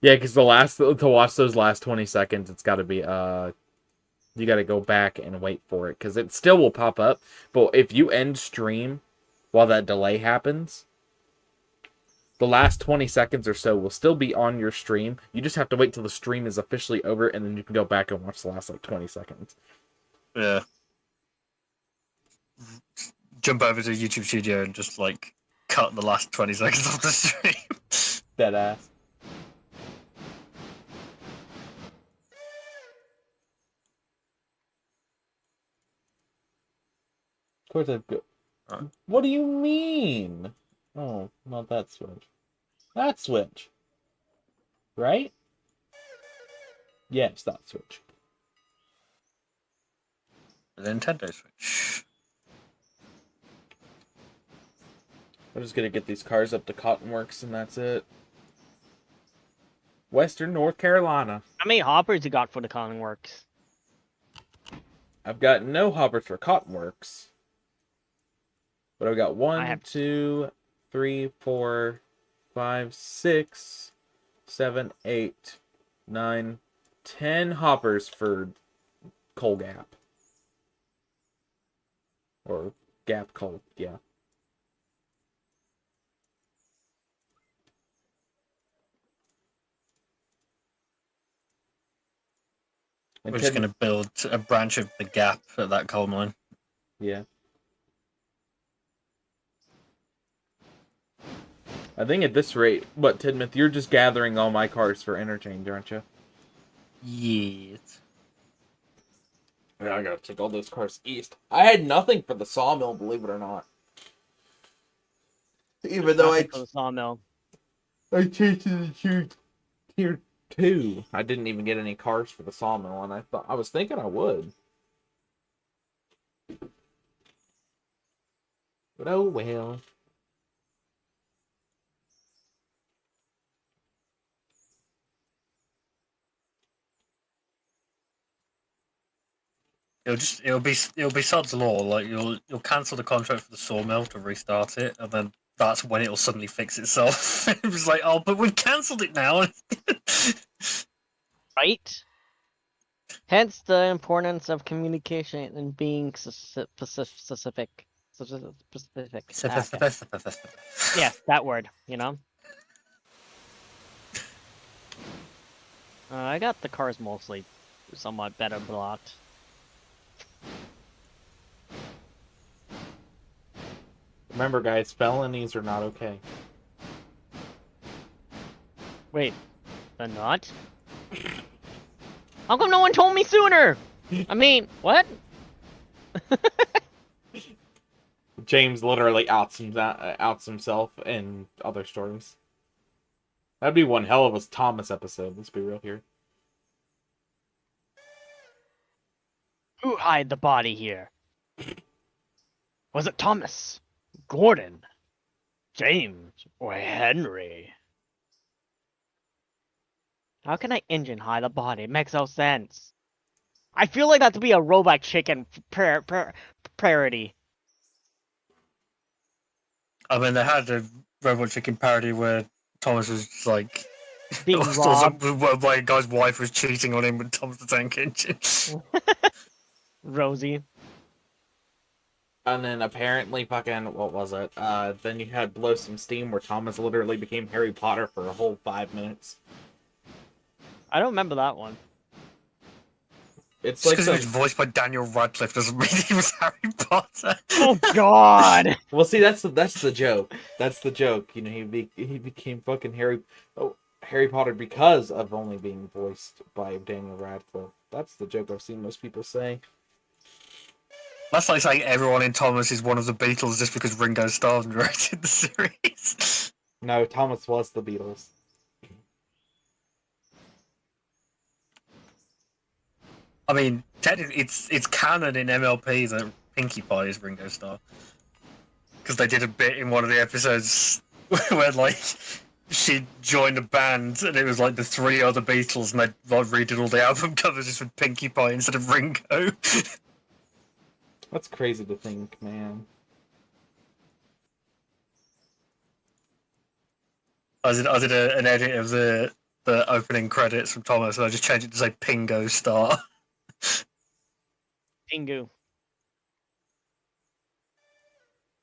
Yeah, because to watch those last 20 seconds, it's got to be, you got to go back and wait for it, because it still will pop up, but if you end stream while that delay happens, the last 20 seconds or so will still be on your stream. You just have to wait till the stream is officially over, and then you can go back and watch the last, 20 seconds. Yeah. Jump over to YouTube Studio and just, cut the last 20 seconds off the stream. Dead ass. Of course I've got... What do you mean? Oh, not that switch. That switch. Right? Yes, that switch. The Nintendo Switch. I'm just gonna get these cars up to Cottonworks and that's it. Western North Carolina. How many hoppers you got for the Cotton Works? I've got no hoppers for Cottonworks. But I've got 1, 2, 3, 4, 5, 6, 7, 8, 9, 10 hoppers for Coal Gap. Or Gap Coal, yeah. We're just going to build a branch of the Gap at that coal mine. Yeah. I think at this rate, Tidmouth, you're just gathering all my cars for interchange, aren't you? Yes. Yeah, I gotta take all those cars east. I had nothing for the Sawmill, believe it or not. Even though For the Sawmill. I changed it to tier 2. I didn't even get any cars for the Sawmill, and I was thinking I would. But oh well. It'll be sod's law. Like you'll cancel the contract for the sawmill to restart it, and then that's when it'll suddenly fix itself. It was like, oh, but we've cancelled it now. Right? Hence the importance of communication and being specific. Specific. Yes, that word, you know? I got the cars mostly somewhat better blocked. Remember, guys, felonies are not okay. Wait, they're not? How come no one told me sooner? I mean, what? James literally outs himself in other stories. That'd be one hell of a Thomas episode, let's be real here. Who hid the body here? Was it Thomas, Gordon, James, or Henry? How can I engine hide a body? It makes no sense. I feel like that to be a robot chicken parody. I mean, they had a Robot Chicken parody where Thomas was like being robbed. Why a guy's wife was cheating on him with Thomas the Tank Engine. Rosie. And then apparently fucking, what was it? Then you had Blow Some Steam where Thomas literally became Harry Potter for a whole 5 minutes. I don't remember that one. It's Just like because he was voiced by Daniel Radcliffe doesn't mean he was Harry Potter. Oh God! Well, see, that's the joke. That's the joke. You know, he became fucking Harry Potter because of only being voiced by Daniel Radcliffe. That's the joke I've seen most people say. That's like saying everyone in Thomas is one of the Beatles just because Ringo Starr directed the series. No, Thomas was the Beatles. I mean, technically, it's canon in MLP that Pinkie Pie is Ringo Starr. Because they did a bit in one of the episodes where, like, she joined a band and it was like the 3 other Beatles and they like, redid all the album covers just with Pinkie Pie instead of Ringo. That's crazy to think, man. I did an edit of the opening credits from Thomas and I just changed it to say Pingo Star. Pingu.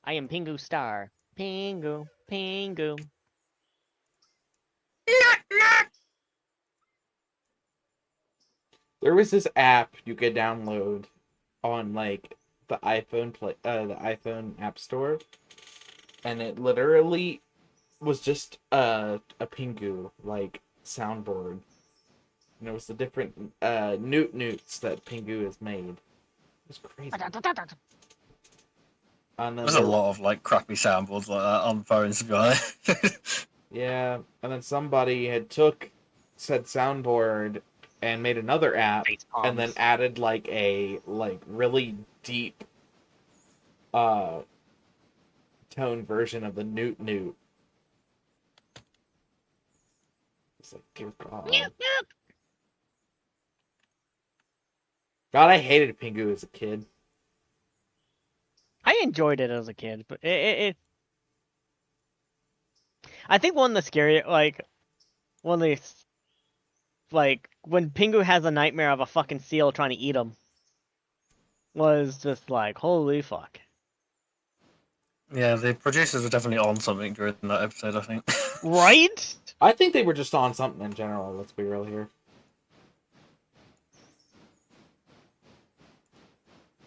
I am Pingu Star. Pingu, Pingu. There was this app you could download on like the iPhone App Store, and it literally was just a Pingu like soundboard. And it was the different newts that Pingu has made. It was crazy. And then There's a lot of like crappy soundboards like that on phones, to be honest. Yeah, and then somebody had said soundboard and made another app, and then added like a really deep tone version of the newt. It's like, dear God. God, I hated Pingu as a kid. I enjoyed it as a kid, but it I think one of the scary, like, one of the, like, when Pingu has a nightmare of a fucking seal trying to eat him, was just like, holy fuck. Yeah, the producers were definitely on something during that episode, I think. Right? I think they were just on something in general, let's be real here.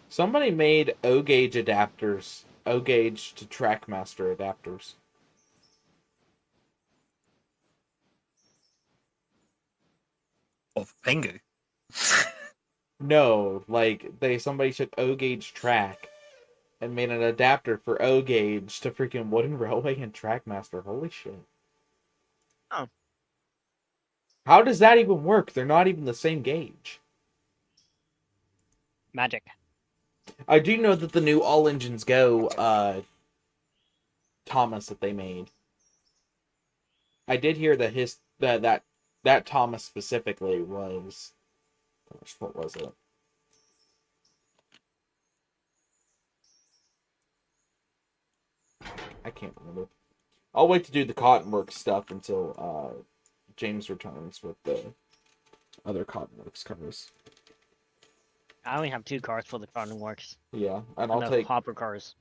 Somebody made O-gauge adapters, O-gauge to Trackmaster adapters. Of Pingu? No, like somebody took O-gauge track and made an adapter for O-gauge to freaking Wooden Railway and Trackmaster. Holy shit. Oh. How does that even work? They're not even the same gauge. Magic. I do know that the new All Engines Go Thomas that they made. I did hear that that Thomas specifically was, what was it? I can't remember. I'll wait to do the Cottonworks stuff until James returns with the other Cottonworks covers. I only have 2 cars for the Cotton Works. Yeah, and I'll I'll take hopper cars.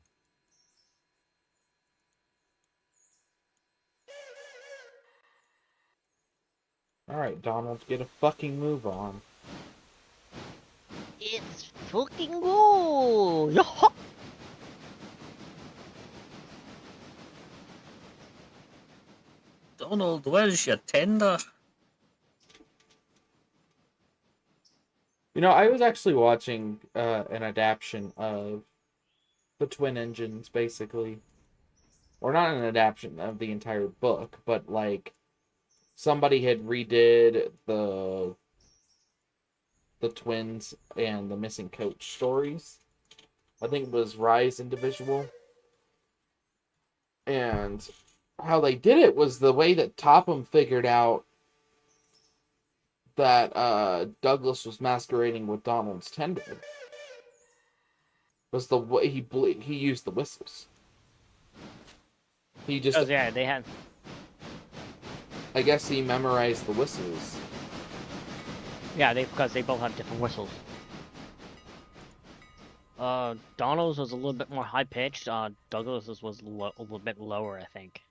Alright, Donald, get a fucking move on. It's fucking go! Yo-ho! Donald, where's your tender? You know, I was actually watching an adaptation of the twin engines, basically. Or not an adaptation of the entire book, but like somebody had redid the twins and the missing coach stories. I think it was Rise Individual. And how they did it was the way that Topham figured out that Douglas was masquerading with Donald's tender was the way he used the whistles. He just, Oh yeah, they had. I guess he memorized the whistles. Yeah, because they both have different whistles. Donald's was a little bit more high pitched. Douglas's was a little bit lower, I think.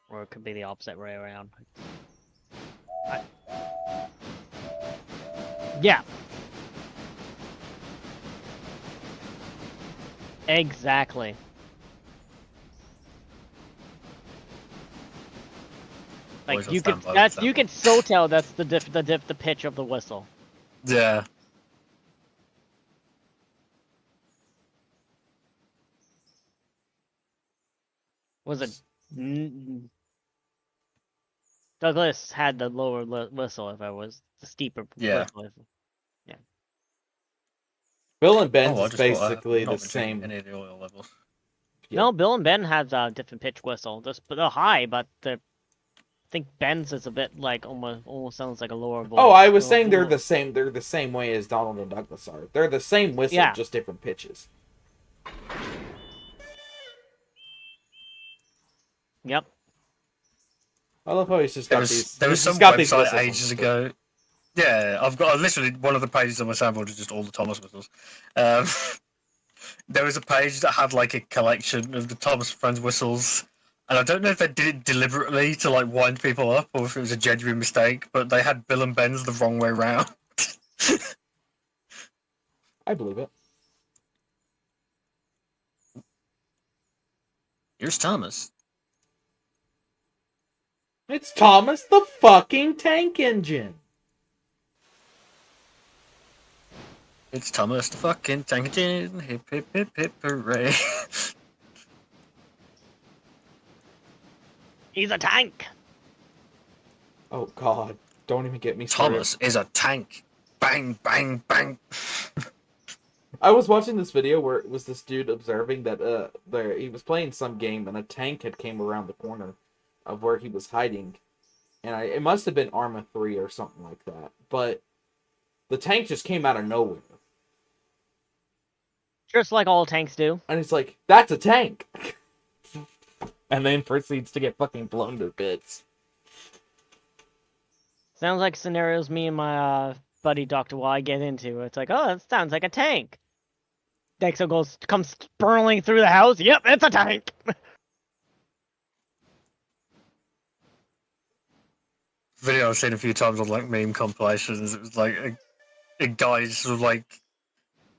Or it could be the opposite way around. Yeah. Exactly. Like you can so tell that's the pitch of the whistle. Yeah. Was it? Douglas had the lower whistle if I was the steeper whistle. Yeah. Bill and Ben's is basically the same. Any of the oil levels. Yeah. No, Bill and Ben has a different pitch whistle. They're high, but I think Ben's is a bit like almost sounds like a lower voice. Oh, I was saying they're the same. They're the same way as Donald and Douglas are. They're the same whistle, just different pitches. Yep. I love how he's just got these. There was some website ages ago. Yeah, I've got literally one of the pages on my soundboard is just all the Thomas whistles. There was a page that had like a collection of the Thomas Friends whistles, and I don't know if they did it deliberately to like wind people up or if it was a genuine mistake, but they had Bill and Ben's the wrong way round. I believe it. Here's Thomas. It's Thomas the fucking tank engine. It's Thomas the fucking tank engine. Hip hip hip hip hooray. He's a tank. Oh god, don't even get me started. Thomas is a tank. Bang bang bang. I was watching this video where it was this dude observing that he was playing some game and a tank had came around the corner of where he was hiding, and it must have been Arma 3 or something like that, but the tank just came out of nowhere. Just like all tanks do. And it's like, that's a tank! And then proceeds to get fucking blown to bits. Sounds like scenarios me and my buddy Dr. Y get into. It's like, oh, that sounds like a tank. Dexo comes spurling through the house. Yep, it's a tank! Video I've seen a few times on like meme compilations. It was like a guy sort of like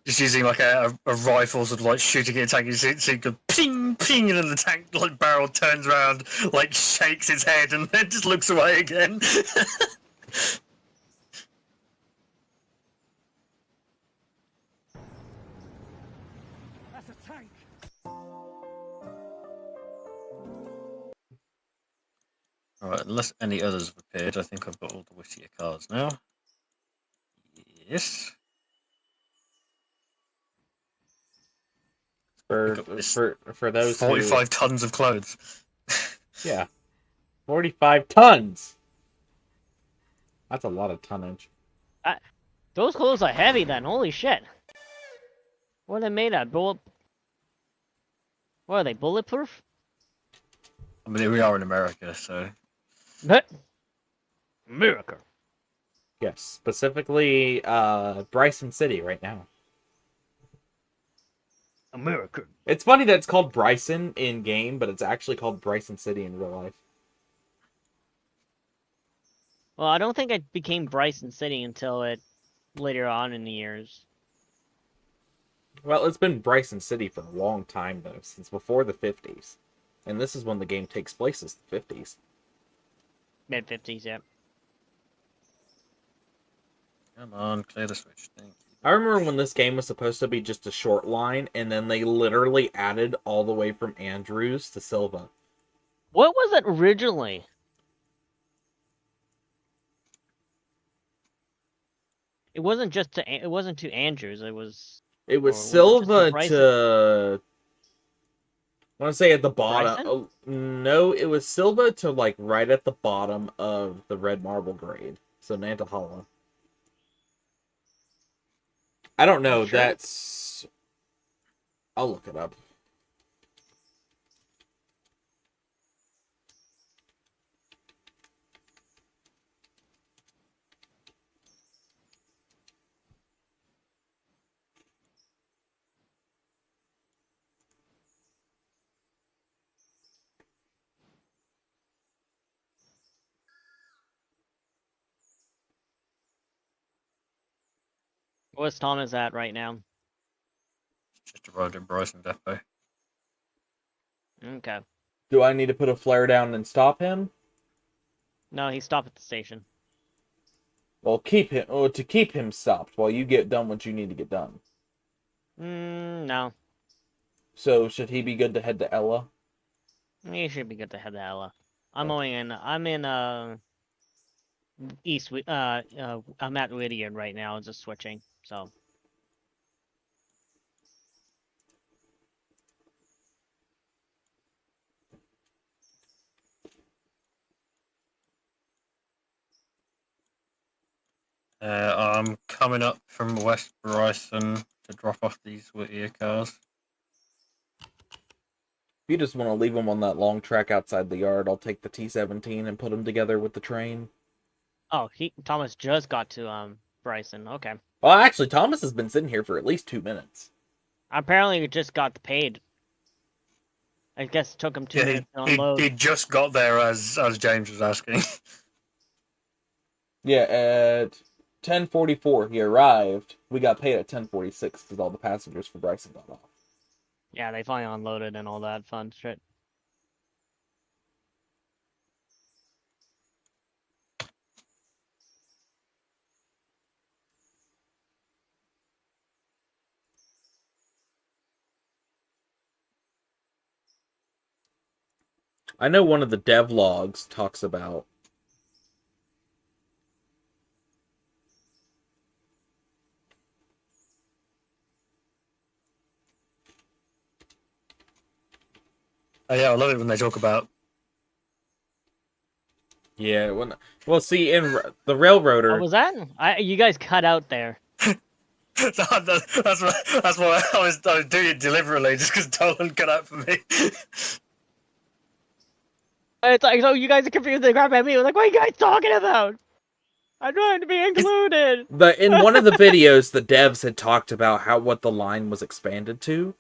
just using like a rifle, sort of like shooting at a tank. You see it go ping ping, and then the tank like barrel turns around, like shakes its head, and then just looks away again. That's a tank. Alright, unless any others have appeared, I think I've got all the wittier cards now. Yes. For those 45 tons of clothes. Yeah. 45 tons! That's a lot of tonnage. Those clothes are heavy then, holy shit. What are they made of? What are they, bulletproof? I mean, we are in America, so... But America. Yes, specifically Bryson City right now. America. It's funny that it's called Bryson in game, but it's actually called Bryson City in real life. Well, I don't think it became Bryson City until later on in the years. Well, it's been Bryson City for a long time, though, since before the 50s. And this is when the game takes place, is the 50s. Mid-50s, yeah. Come on, clear the switch. Thank you. I remember when this game was supposed to be just a short line, and then they literally added all the way from Andrews to Silva. What was it originally? It wasn't just to. It wasn't to Andrews. It was. It was Silva to. I want to say at the bottom. No, it was Silva to like right at the bottom of the red marble grade. So Nantahala. I don't know. Sure. That's. I'll look it up. Where's Thomas at right now? Just arrived in Bryson Depot. Okay. Do I need to put a flare down and stop him? No, he stopped at the station. Well, to keep him stopped while you get done what you need to get done. No. So should he be good to head to Ella? He should be good to head to Ella. I'm in I'm at Whittier right now, just switching, so. I'm coming up from West Bryson to drop off these Whittier cars. If you just want to leave them on that long track outside the yard, I'll take the T17 and put them together with the train. Oh, Thomas just got to Bryson. Okay. Well, actually, Thomas has been sitting here for at least 2 minutes. Apparently, he just got paid. I guess it took him 2 minutes to unload. He just got there as James was asking. Yeah, at 10:44 he arrived. We got paid at 10:46 because all the passengers for Bryson got off. Yeah, they finally unloaded and all that fun shit. I know one of the devlogs talks about Oh yeah, I love it when they talk about. Yeah, well, see, in the Railroader. What was that? You guys cut out there. That's why I was doing it deliberately, just because Dolan cut out for me. It's like, so you guys are confused. They grab at me. Like, what are you guys talking about? I'm trying to be included. In one of the videos, the devs had talked about what the line was expanded to,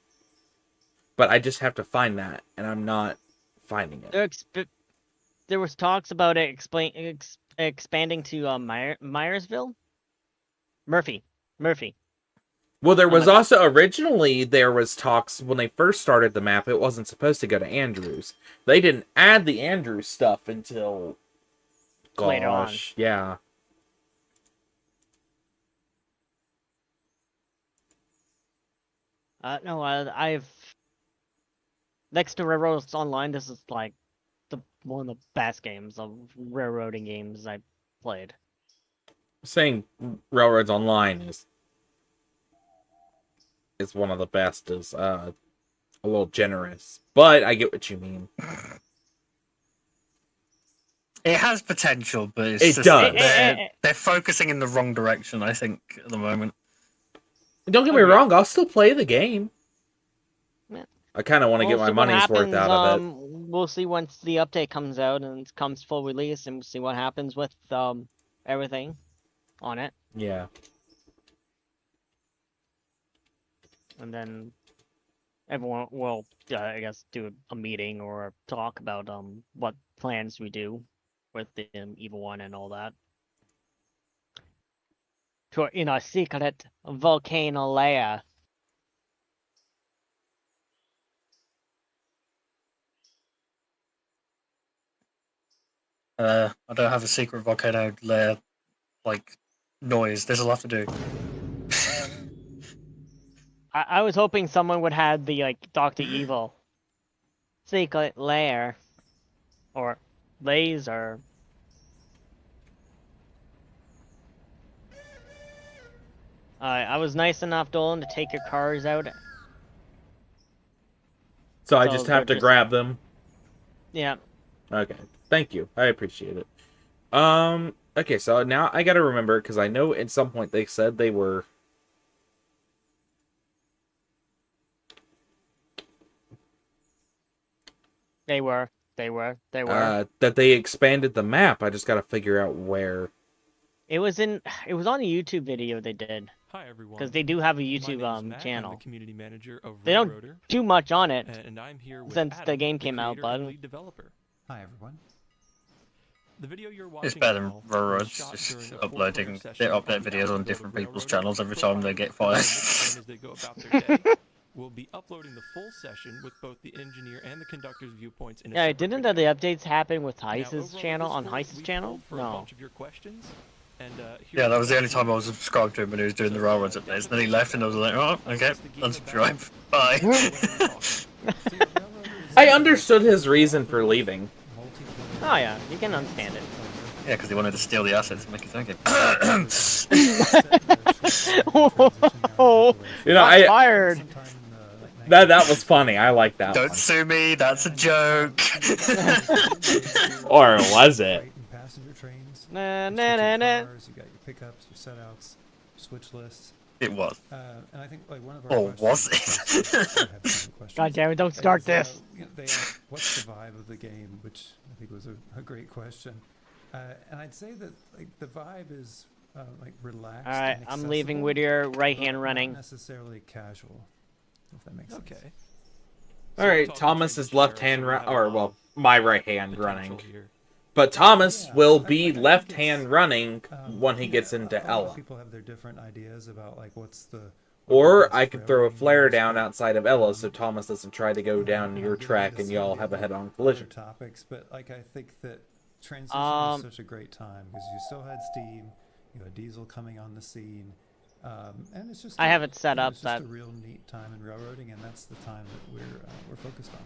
but I just have to find that, and I'm not finding it. There was talks about it expanding to Myersville? Murphy. Well, there was also originally there was talks when they first started the map. It wasn't supposed to go to Andrews. They didn't add the Andrews stuff until later on. Yeah. No, I've next to Railroads Online. This is like one of the best games of railroading games I played. Saying Railroads Online is one of the best is a little generous, but I get what you mean. It has potential, but it does. They're focusing in the wrong direction, I think, at the moment. Don't get me wrong, I'll still play the game. Yeah. I kind of want to get my money's worth out of it. We'll see once the update comes out and it comes full release, and we'll see what happens with everything on it. Yeah. And then everyone will, I guess, do a meeting or talk about what plans we do with the Evil One and all that. In our secret volcano lair. I don't have a secret volcano lair, like, noise. There's a lot to do. I was hoping someone would have the, like, Dr. Evil secret lair. Or laser. I was nice enough, Dolan, to take your cars out. So I just have to grab them? Yeah. Okay. Thank you. I appreciate it. Okay, so now I gotta remember, because I know at some point they said they were... They were. That they expanded the map. I just gotta figure out where. It was on a YouTube video they did. Hi everyone. Because they do have a YouTube channel. I'm the community manager of they don't do much on it and I'm here with since Adam, the game came out, but lead developer. Hi everyone. The video you're It's watching better than now was railroads shot just during a uploading. four-hour They session update with videos on the different people's railroad channels every time they get profiling fired. as they go about their day. We'll be uploading the full session with both the engineer and the conductor's viewpoints in a Yeah, separate didn't video. the updates happen with Now, Heiss's over channel on Discord, Heiss's we channel? pulled for a No. bunch of your questions, and, Yeah, that was the only time I was subscribed to him when he was doing the railroads updates. Then he left and I was like, oh, okay, unsubscribe. Bye. I understood his reason for leaving. Oh yeah, you can understand it. Yeah, because he wanted to steal the assets and make his own game. You know, I fired. that was funny. I like that Don't one. sue me, that's a joke. Or was it? Passenger trains. Na, You na, switch na, your na. cars, you got your pickups, your setouts, switch lists. It was. And I think like one of our Or was questions- God damn it! Don't start this. You know, they asked, what's the vibe of the game, which I think was a great question. And I'd say that like the vibe is like relaxed. All right, and I'm leaving accessible, Whittier right but hand not running. necessarily casual, if that makes sense. Okay. All right, Thomas is left hand or well, my right hand running. But Thomas Yeah, will I be think left it's, hand running when he yeah, gets a into lot of Ella. People have their different ideas about like what's the. Or I could throw a flare down outside of Ella so Thomas doesn't try to go down your track and y'all have a head-on collision. Topics, but like I think that transition was such a great time because you still had steam, you had diesel coming on the scene, and it's just. I have it set up It's just that- a real neat time in railroading, and that's the time that we're focused on.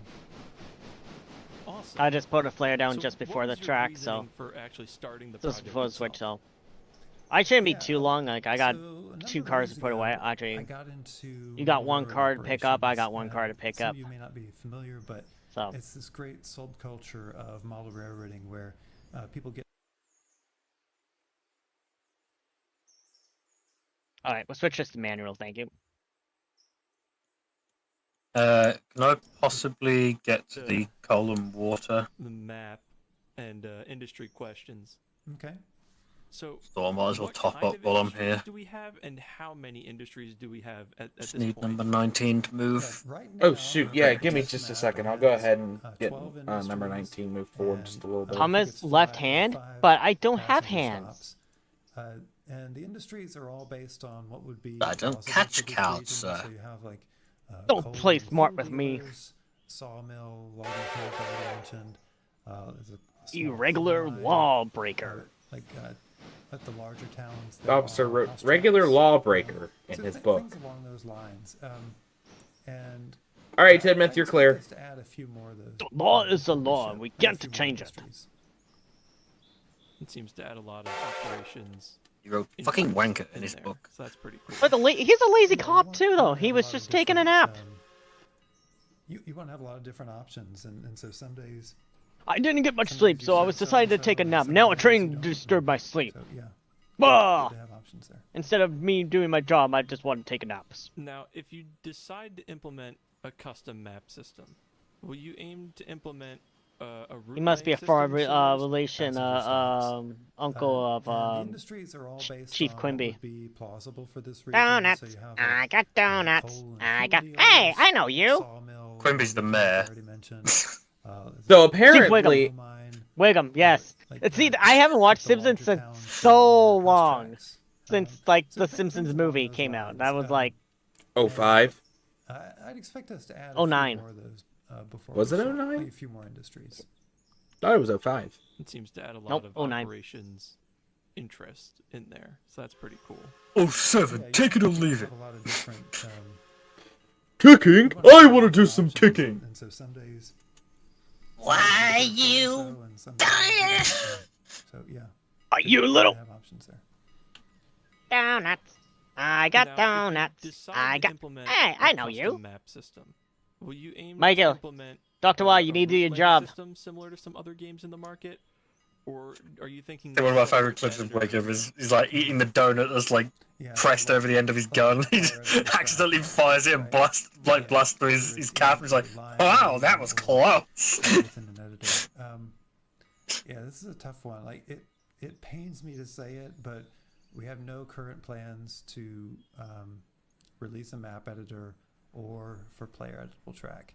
Awesome. I just put a flare down So just what before the was your track, so reasoning for actually starting the just project before the switch. itself? So I shouldn't be Yeah, too long. Like I got So, a two number of cars years to put ago, away. I Actually, got into you got one railroad car to pick up. I got operations, one car to pick some up. of you may not be familiar, but So it's this great subculture of model railroading where people get. all right, we'll switch this to manual. Thank you. Can I possibly get to the column water? The map and industry questions. Okay. So, So I might as well what top kind up of while I'm industries here. Do we have, and how many industries do we have at Just this need point? number 19 to move. Right Oh now, shoot, our yeah, give me test just a map second. I'll go has, ahead and get 12 number industries 19 moved forward and, just a little bit. I think Thomas it's left five- hand, five but I don't have passenger hands. stops. And the industries are all based on what would be. I don't plausible catch for this cows, region. sir. So you have like. Don't coal play and smart fuel with me. dealers, Sawmill, logging coal that I mentioned. There's a small Irregular coal mine, lawbreaker. Like at the larger towns. The there officer are wrote house regular tracks. lawbreaker in So his things book. along those lines. And All right, I Tidmouth, you're expect clear. us to add a few more of those, The law is the before law, show, and we and a got to few more change it. industries. It seems to add a lot of operations. He wrote fucking wanker in in his there, book. So that's pretty cool. But he's a lazy Yeah, cop you too, want though. to He have was lot just of taking a different, nap. You want to have a lot of different options, and so some days. I didn't get much some sleep, days so I you was serve decided to so-and-so, take a and nap. some Now a days train you don't. disturbed my sleep. So yeah, Bah! good to have options there. Instead of me doing my job, I just want to take a nap. Now, if you decide to implement a custom map system, will you aim to implement a route He must be a laying far system similar to relation, passenger stops. uncle And the of industries are all based Chief on Quimby. what would be plausible for this region. Donuts. So you have, I like, got donuts. coal and I fuel got. dealers, Hey, I know you. Sawmill, Quimby's the logging mayor. I already mentioned. So Wiggum. apparently, coal mine, Wiggum, yes. like, See, I haven't watched the larger Simpsons in towns that so are house long. tracks. Since, So the things Simpsons along movie those came out. lines. That was like, 05. I'd expect us to add a 09. few more of those before. Was we it show, 09? like, a few more industries. Thought it was 05. It seems to add a lot Nope, of 09. operations interest in there, so that's pretty cool. Oh, 7, Yeah, take you it or have leave it. a lot of different, Kicking? I want to do some options, kicking. And so some days. Why some days you so, and some days dying? So yeah. are you good to little have options there. donuts? I got Now, if you donuts. decide I to got. implement Hey, a I know custom you. map system, will you aim Michael, to implement Dr. a- Y, you a need to do your route job. laying system similar to some other games in the market, or are you thinking? One of my more favourite clips of competitor- Waker is he's like eating the donut that's like Yeah, pressed over the end of his gun. He just accidentally fires it and blasts through his cap. He's like, wow, that was close. Within an editor. Yeah, this is a tough one. Like it pains me to say it, but we have no current plans to release a map editor or for player editable track.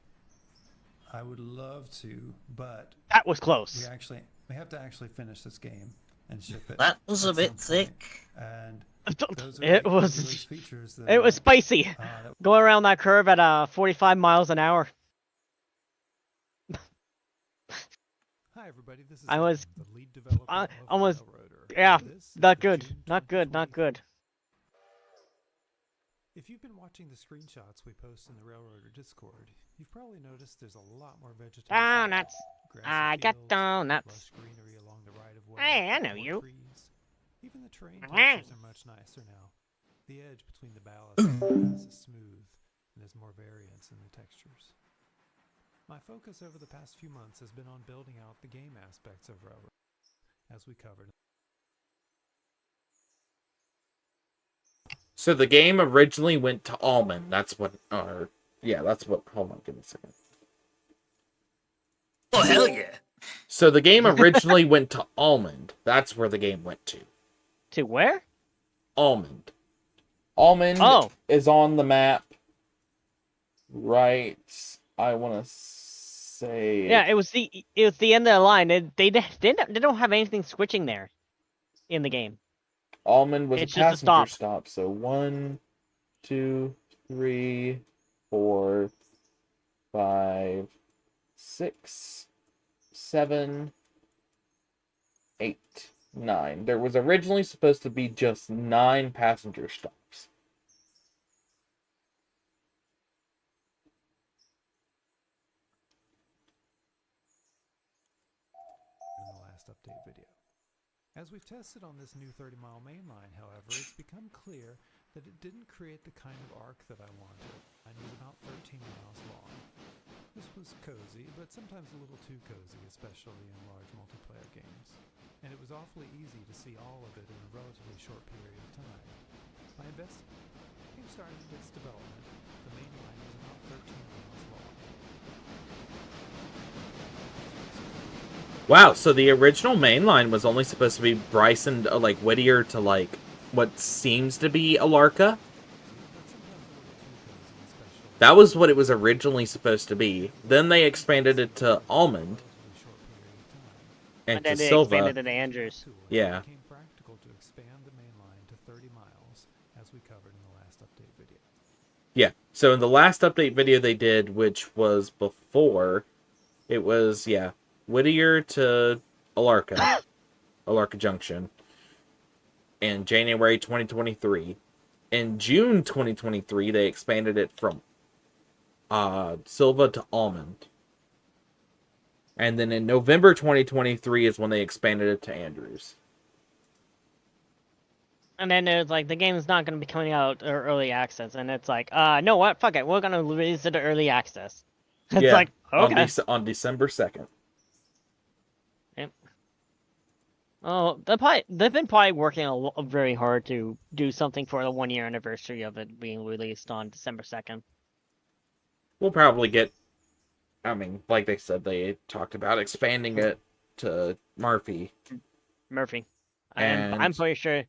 I would love to, but That was we close. actually We have to actually finish this game and ship it. That was a at bit some point. thick. And those are It the was. newest features that, It was spicy. that Going around that curve at 45 miles an hour. Hi everybody, this is I was- the lead developer of almost- Railroader. yeah, This is not the good. June Not good. Not 2023 good. If you've been watching the screenshots we post in the Railroader Discord, you've probably noticed there's a lot more vegetation. Donuts. Grassy I got fields, donuts. lush greenery along the right of way. Hey, I know more you. trees. Even the terrain Mhm. textures are much nicer now. The edge between the ballast and the grass is smooth, and there's more variance in the textures. My focus over the past few months has been on building out the game aspects of Railroad, as we covered. So the game originally went to Almond. That's what, that's what, hold on, give me a second. Oh, hell yeah. So the game originally went to Almond. That's where the game went to. To where? Almond. Almond Oh. is on the map. Right. I want to say. Yeah, it was the end of the line. They don't have anything switching there in the game. Almond was It's a just a passenger stop. stop. So 1, 2, 3, 4, 5, 6, 7, 8, 9. There was originally supposed to be just 9 passenger stops. In the last update video. As we've tested on this new 30-mile main line, however, it's become clear that it didn't create the kind of arc that I wanted. It was about 13 miles long. This was cozy, but sometimes a little too cozy, especially in large multiplayer games. And it was awfully easy to see all of it in a relatively short period of time. By investing, the game started its development. The main line was about 13 miles long. Wow, so the original main line was only supposed to be Bryson, Whittier to, what seems to be Alarka? That was what it was originally supposed to be. Then they expanded it to Almond. And And to then they Silva. expanded it to Andrews. Yeah. It became practical to expand the main line to 30 miles, as we covered in the last update video. Yeah. So in the last update video they did, which was before, it was, Whittier to Alarka. Alarka Junction. In January 2023. In June 2023, they expanded it from Silva to Almond. And then in November 2023 is when they expanded it to Andrews. And then there's the game's not going to be coming out early access, and it's no, what? Fuck it, we're going to release it to early access. It's Yeah, okay. on December 2nd. Oh, they've been probably working very hard to do something for the 1-year anniversary of it being released on December 2nd. We'll probably get, like they said, they talked about expanding it to Murphy. And I'm And- pretty sure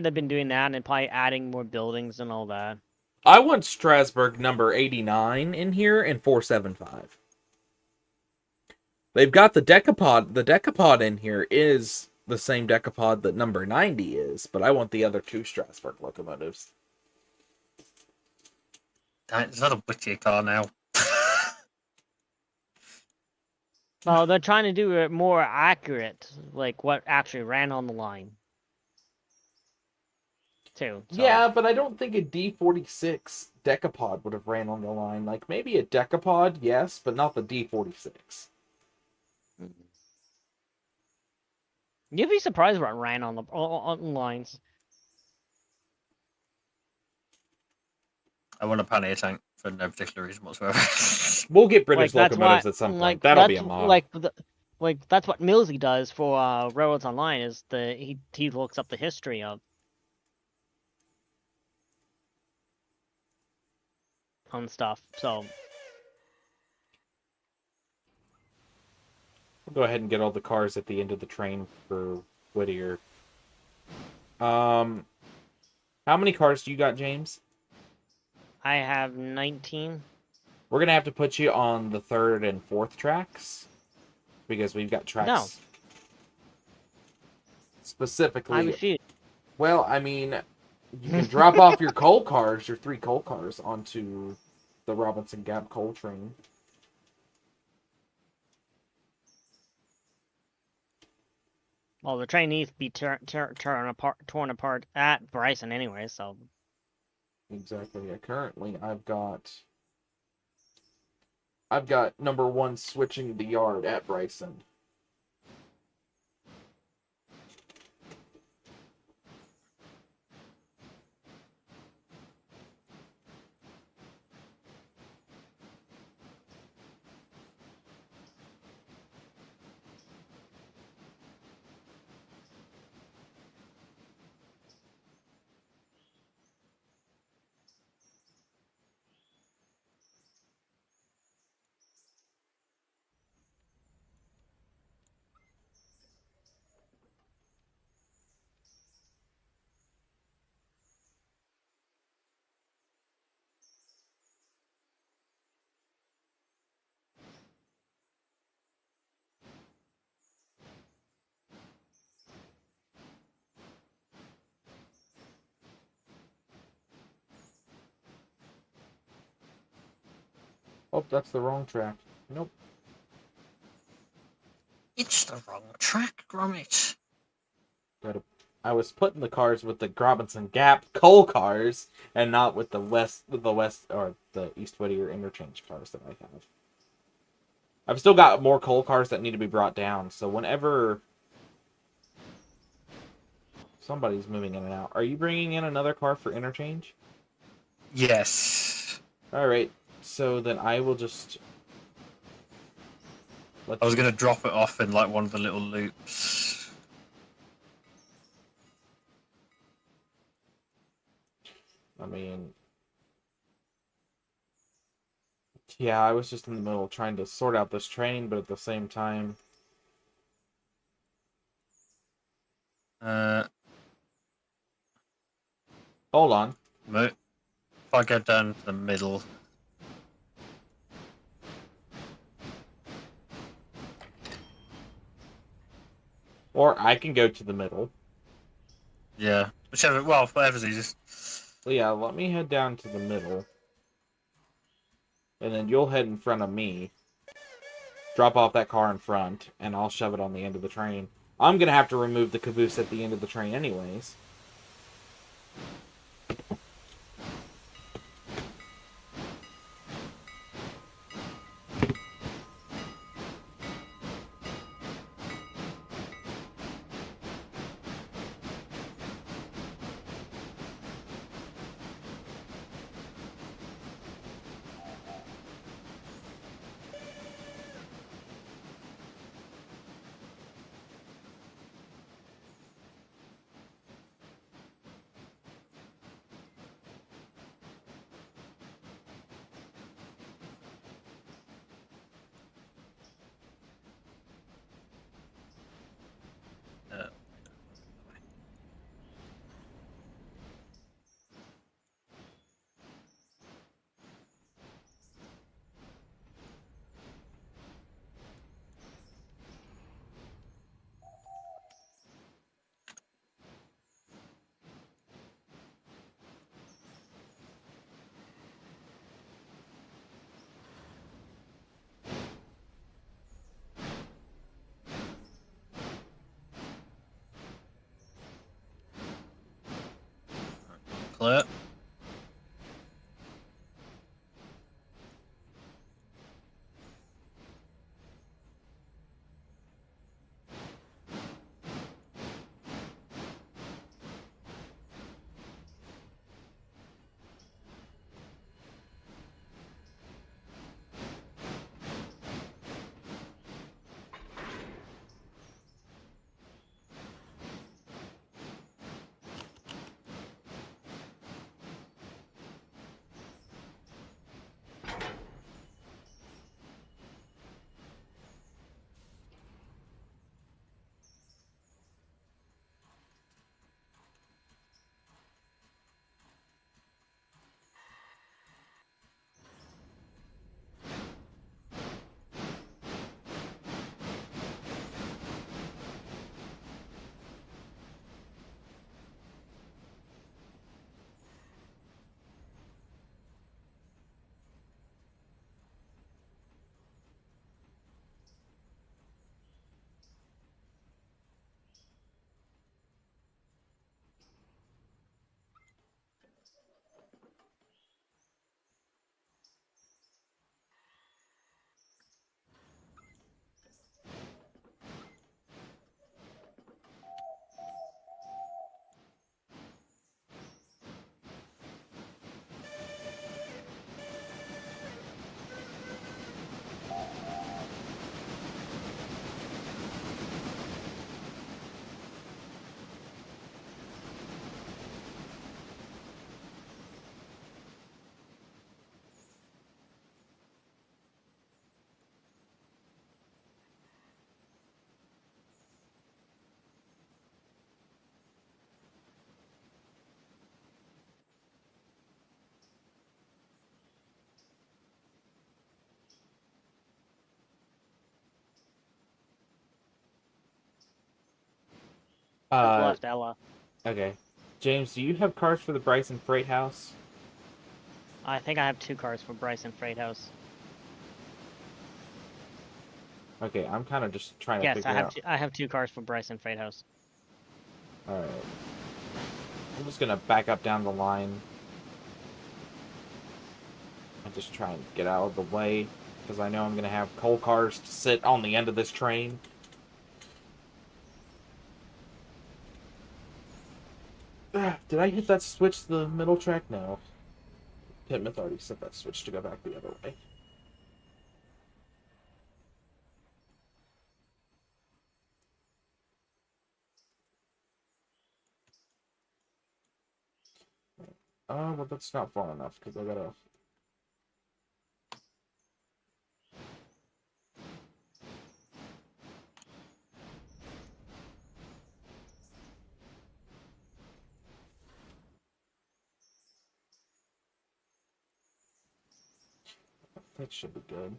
they've been doing that and probably adding more buildings and all that. I want Strasbourg number 89 in here and 475. They've got the decapod. The decapod in here is the same decapod that number 90 is, but I want the other 2 Strasbourg locomotives. It's not a Whittier car now. Well, they're trying to do it more accurate, like what actually ran on the line. Too. So. Yeah, but I don't think a D46 decapod would have ran on the line. Maybe a decapod, yes, but not the D46. You'd be surprised what ran on the lines. I want a pannier tank for no particular reason whatsoever. We'll get British That's locomotives why- at some point. like, That'll be a that's- mod. That's what Millsy does for Railroads Online. Is he looks up the history of on stuff. So We'll go ahead and get all the cars at the end of the train for Whittier. How many cars do you got, James? I have 19. We're going to have to put you on the 3rd and 4th tracks. because we've got tracks No. specifically. I refuse. Well, I mean, you can drop off your coal cars, your 3 coal cars, onto the Robinson Gap coal train. Well, the train needs to be torn apart at Bryson anyway, so... Exactly. Yeah, currently, I've got number 1 switching the yard at Bryson. Oh, that's the wrong track. Nope. It's the wrong track, Gromit. I was putting the cars with the Robinson Gap coal cars, and not with the west or the East Whittier interchange cars that I have. I've still got more coal cars that need to be brought down. So whenever somebody's moving in and out, are you bringing in another car for interchange? Yes. All right. So then I will just. I was going to drop it off in like one of the little loops. I mean, yeah, I was just in the middle of trying to sort out this train, but at the same time, hold on. If I go down to the middle. Or I can go to the middle. Yeah. Whichever, well, whatever's easiest. So yeah, let me head down to the middle. And then you'll head in front of me. Drop off that car in front, and I'll shove it on the end of the train. I'm going to have to remove the caboose at the end of the train anyways. Clear. I've left Ella. Okay. James, do you have cars for the Bryson Freight House? I think I have 2 cars for Bryson Freight House. Okay, I'm kind of just trying to Yes, figure out. I have 2 cars for Bryson Freight House. Alright. I'm just gonna back up down the line. And just try and get out of the way. Because I know I'm gonna have coal cars to sit on the end of this train. Did I hit that switch to the middle track? No. Pitmouth already set that switch to go back the other way. Well, that's not far enough, because I gotta... That should be good.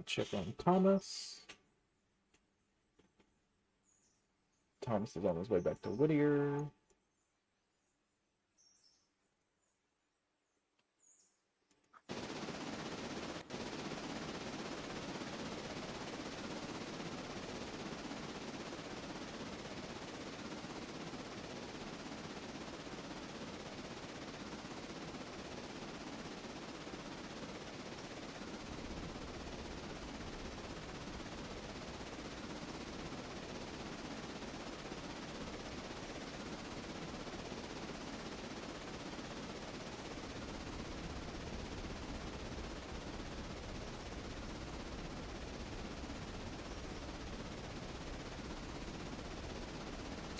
Check on Thomas. Thomas is on his way back to Whittier.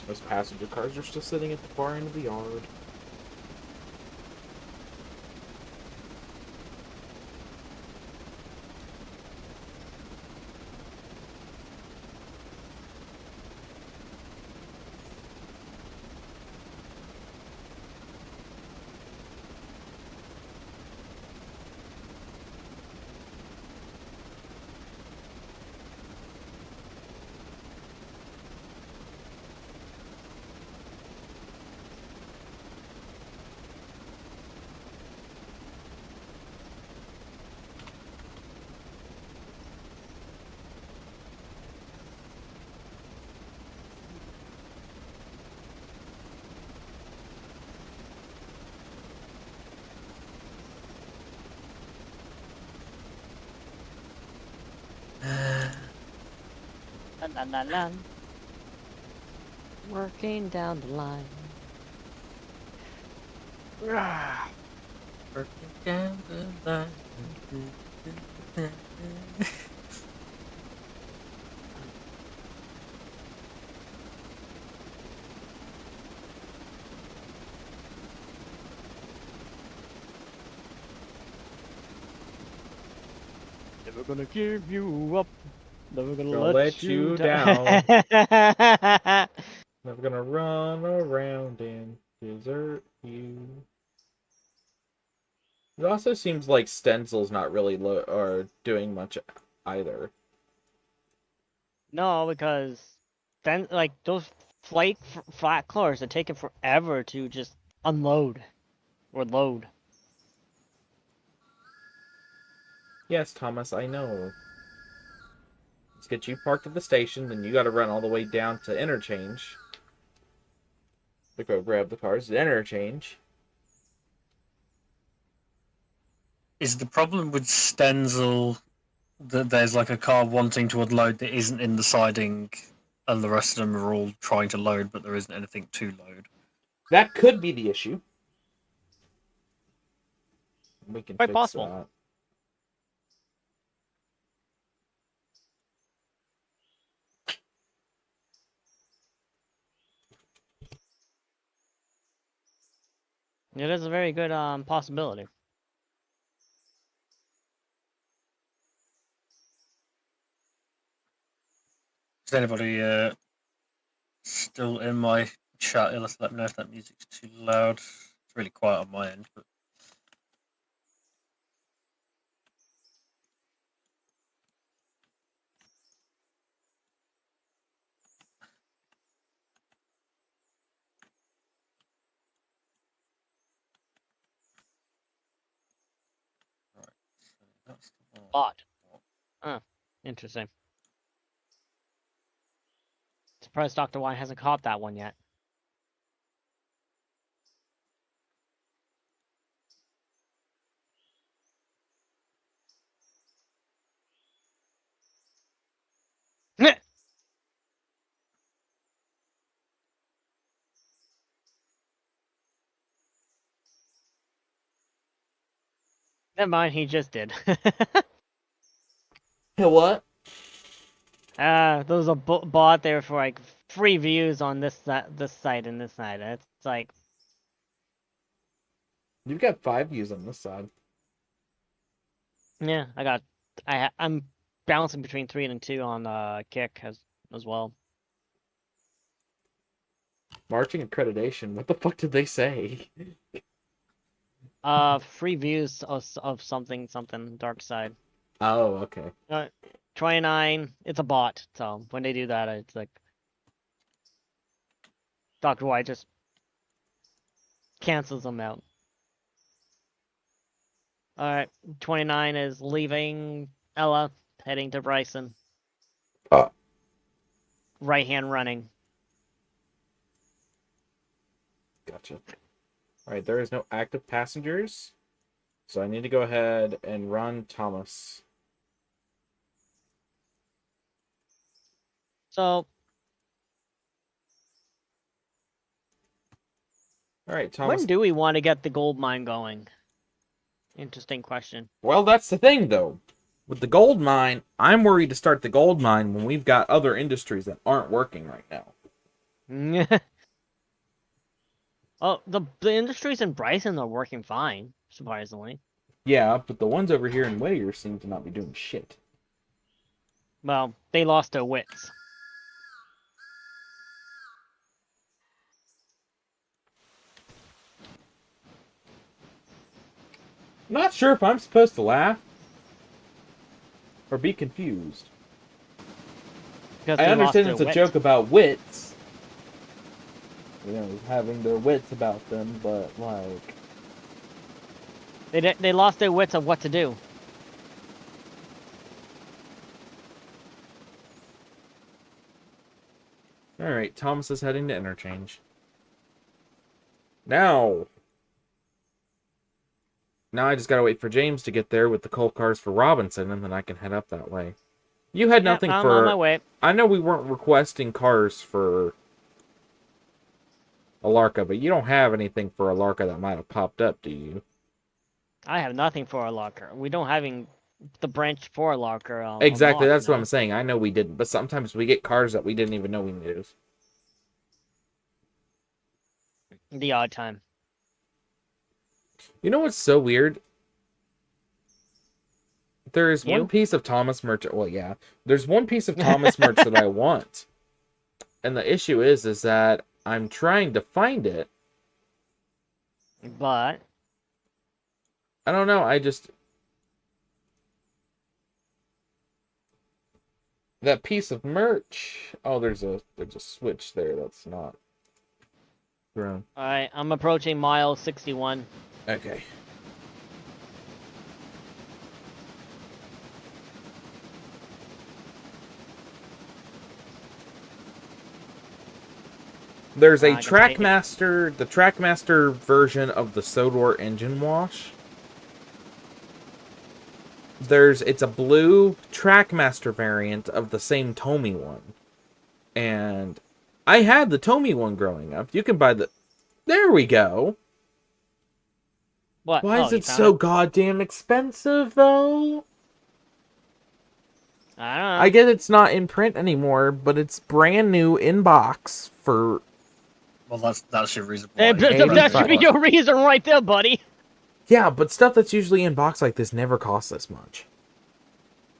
Those passenger cars are still sitting at the far end of the yard. La la la. Working down the line. Working down the line. Never gonna give you up. Never gonna Gonna let you down. down. Never gonna run around and desert you. It also seems like Stenzel's not really or doing much either. No, because then like those flat cars are taking forever to just unload or load. Yes, Thomas, I know. Let's get you parked at the station, then you gotta run all the way down to interchange. To go grab the cars at interchange. Is the problem with Stenzel that there's like a car wanting to unload that isn't in the siding, and the rest of them are all trying to load, but there isn't anything to load? That could be the issue. We can Quite fix possible. that. It is a very good possibility. Is anybody still in my chat? You'll have to let me know if that music's too loud. It's really quiet on my end, but That's the one. Bot. Oh, interesting. Surprised Dr. Y hasn't caught that one yet. Never mind, he just did. What? There was a bot there for like free views on this site and this side. It's like You've got 5 views on this side. yeah, I'm bouncing between 3 and 2 on Kick as well. Marching accreditation. What the fuck did they say? Free views of something dark side. Oh, okay. 29. It's a bot, so when they do that, it's like Dr. Y just cancels them out. All right, 29 is leaving Ella, heading to Bryson. Right hand running. Gotcha. Alright, there is no active passengers. So I need to go ahead and run Thomas. So Alright, Thomas. when do we want to get the gold mine going? Interesting question. Well, that's the thing, though. With the gold mine, I'm worried to start the gold mine when we've got other industries that aren't working right now. Oh, the industries in Bryson are working fine, surprisingly. Yeah, but the ones over here in Whittier seem to not be doing shit. Well, they lost their wits. Not sure if I'm supposed to laugh or be confused. Because I they lost understand their it's a wits. joke about wits. You know, having their wits about them, but like... They lost their wits of what to do. Alright, Thomas is heading to interchange. Now I just gotta wait for James to get there with the coal cars for Robinson, and then I can head up that way. You had nothing I'm for... on my way. I know we weren't requesting cars for Alarka, but you don't have anything for Alarka that might have popped up, do you? I have nothing for a locker. We don't having the branch for a locker. Exactly, unlocked, that's what I'm saying. I know we didn't, but sometimes we get cars that we didn't even know we needed. The odd time. You know what's so weird? There's You? one piece of Thomas merch. Well, yeah. There's one piece of Thomas merch that I want. And the issue is that I'm trying to find it. But I don't know. I just... That piece of merch. Oh, there's a switch there that's not thrown. alright, I'm approaching mile 61. Okay. There's a I can take it. Trackmaster, the Trackmaster version of the Sodor engine wash. It's a blue Trackmaster variant of the same Tomy one. And I had the Tomy one growing up. You can buy the... There we go. What? Why Oh, is you it found so goddamn expensive, though? I don't know. I get it's not in print anymore, but it's brand new in box for... Well, that's your reason why. That should be your reason right there, buddy. Yeah, but stuff that's usually in box like this never costs this much.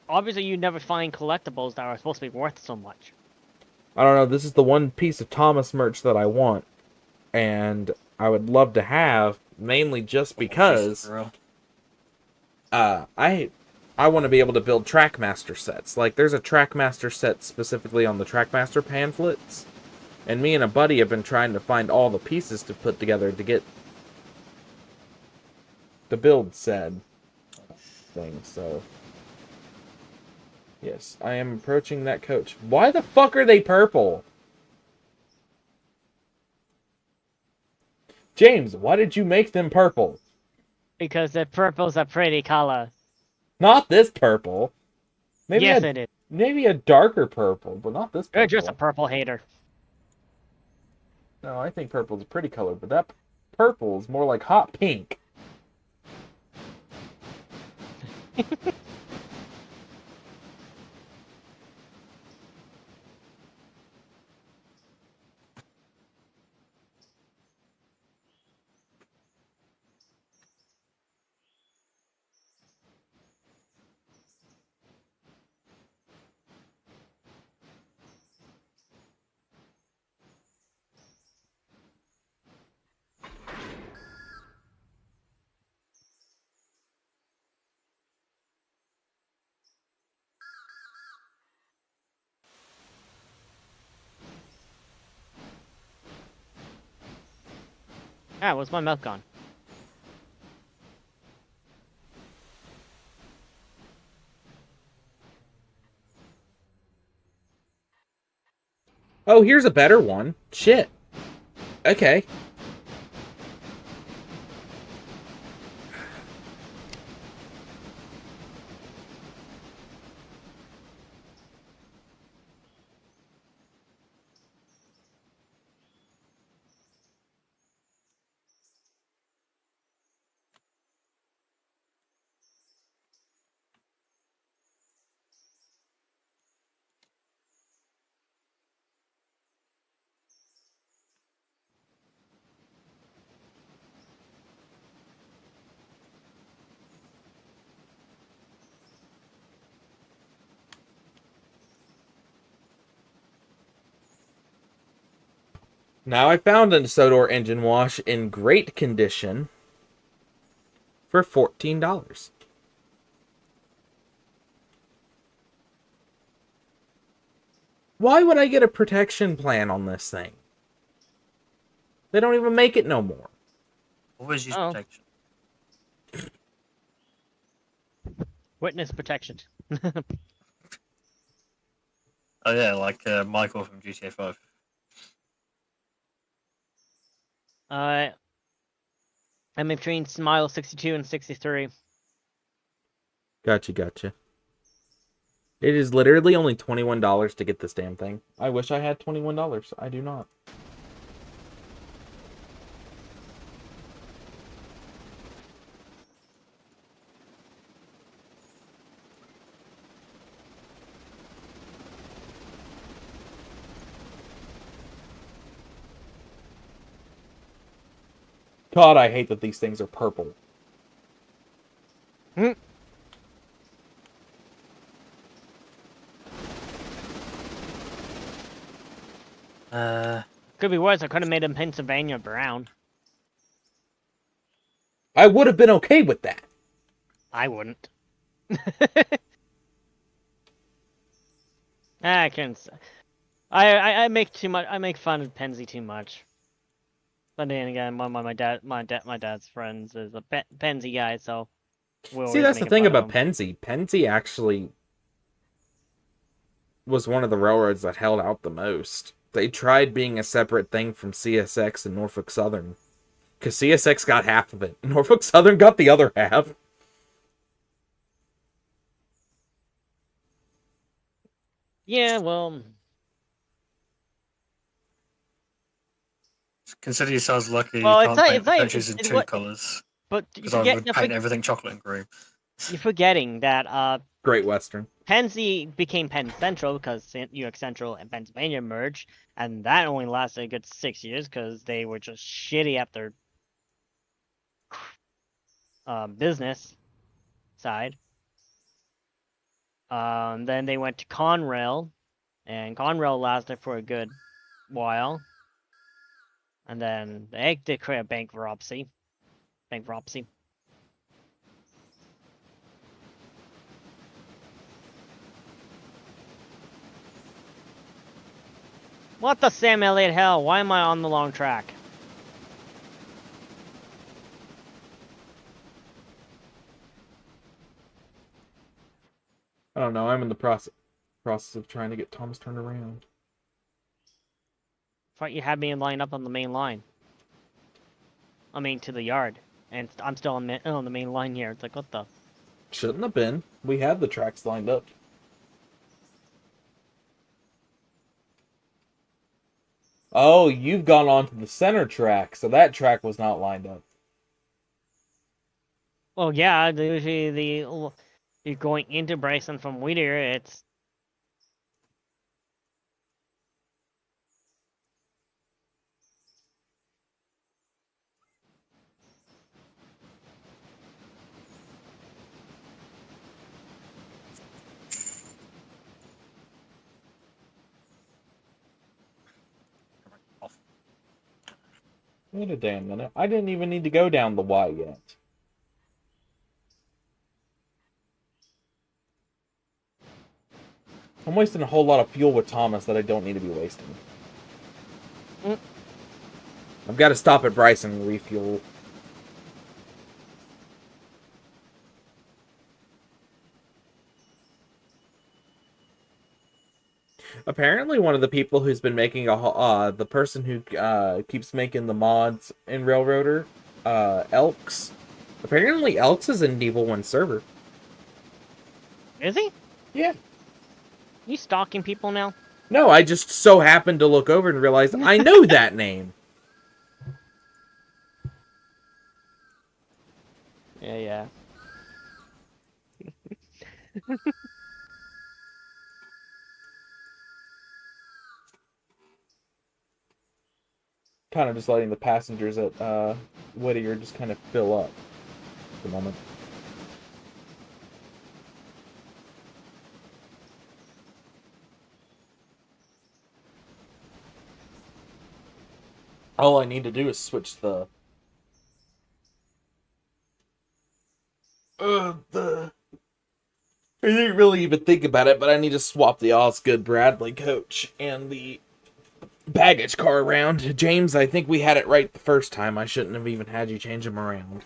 Obviously, you never find collectibles that are supposed to be worth so much. I don't know, this is the one piece of Thomas merch that I want. And I would love to have, mainly just because... I want to be able to build Trackmaster sets. Like, there's a Trackmaster set specifically on the Trackmaster pamphlets. And me and a buddy have been trying to find all the pieces to put together to get the build said. thing, so... Yes, I am approaching that coach. Why the fuck are they purple? James, why did you make them purple? Because the purple's a pretty color. Not this purple. Maybe Yes, it is. Maybe a darker purple, but not this purple. You're just a purple hater. No, I think purple's a pretty color, but that purple is more like hot pink. Ah, where's my milk gone? Oh, here's a better one. Shit. Okay. Now I found a Sodor engine wash in great condition for $14. Why would I get a protection plan on this thing? They don't even make it no more. Always use Oh. protection. Witness protection. Oh yeah, like Michael from GTA 5. I'm between Smile 62 and 63. Gotcha. It is literally only $21 to get this damn thing. I wish I had $21. I do not. God, I hate that these things are purple. Could be worse. I could have made him Pennsylvania brown. I would have been okay with that. I wouldn't. I can't. I make too much. I make fun of Penzi too much. But then again, my dad's friends is a Penzi guy, so. See, that's the thing about Penzi. Penzi actually was one of the railroads that held out the most. They tried being a separate thing from CSX and Norfolk Southern. Because CSX got half of it. Norfolk Southern got the other half. Yeah, well... Consider yourselves lucky Well, you it's can't not- paint it's not- adventures in it's two what- colours. But you Because I would paint forget, everything chocolate and green. you're forgetting that Great Western. Penzi became Penn Central because New York Central and Pennsylvania merged, and that only lasted a good 6 years because they were just shitty at their business side. Then they went to Conrail, and Conrail lasted for a good while. And then they declared bankruptcy. What the Sam Elliott hell? Why am I on the long track? don't know. I'm in the process of trying to get Thomas turned around. Thought you had me lined up on the main line. I mean, to the yard. And I'm still on the main line here. It's like, what the? Shouldn't have been. We had the tracks lined up. Oh, you've gone on to the center track, so that track was not lined up. Well, yeah, usually you're going into Bryson from Whittier, it's... Wait a damn minute. I didn't even need to go down the Y yet. I'm wasting a whole lot of fuel with Thomas that I don't need to be wasting. I've got to stop at Bryson and refuel. Apparently, one of the people who's been making the person who keeps making the mods in Railroader, Elks. Apparently, Elks is in Evil 1 server. Is he? Yeah. You stalking people now? No, I just so happened to look over and realize I know that name. Yeah. Kind of just letting the passengers at Whittier just kind of fill up at the moment. All I need to do is switch I didn't really even think about it, but I need to swap the Osgood Bradley coach and the baggage car around. James, I think we had it right the first time. I shouldn't have even had you change them around.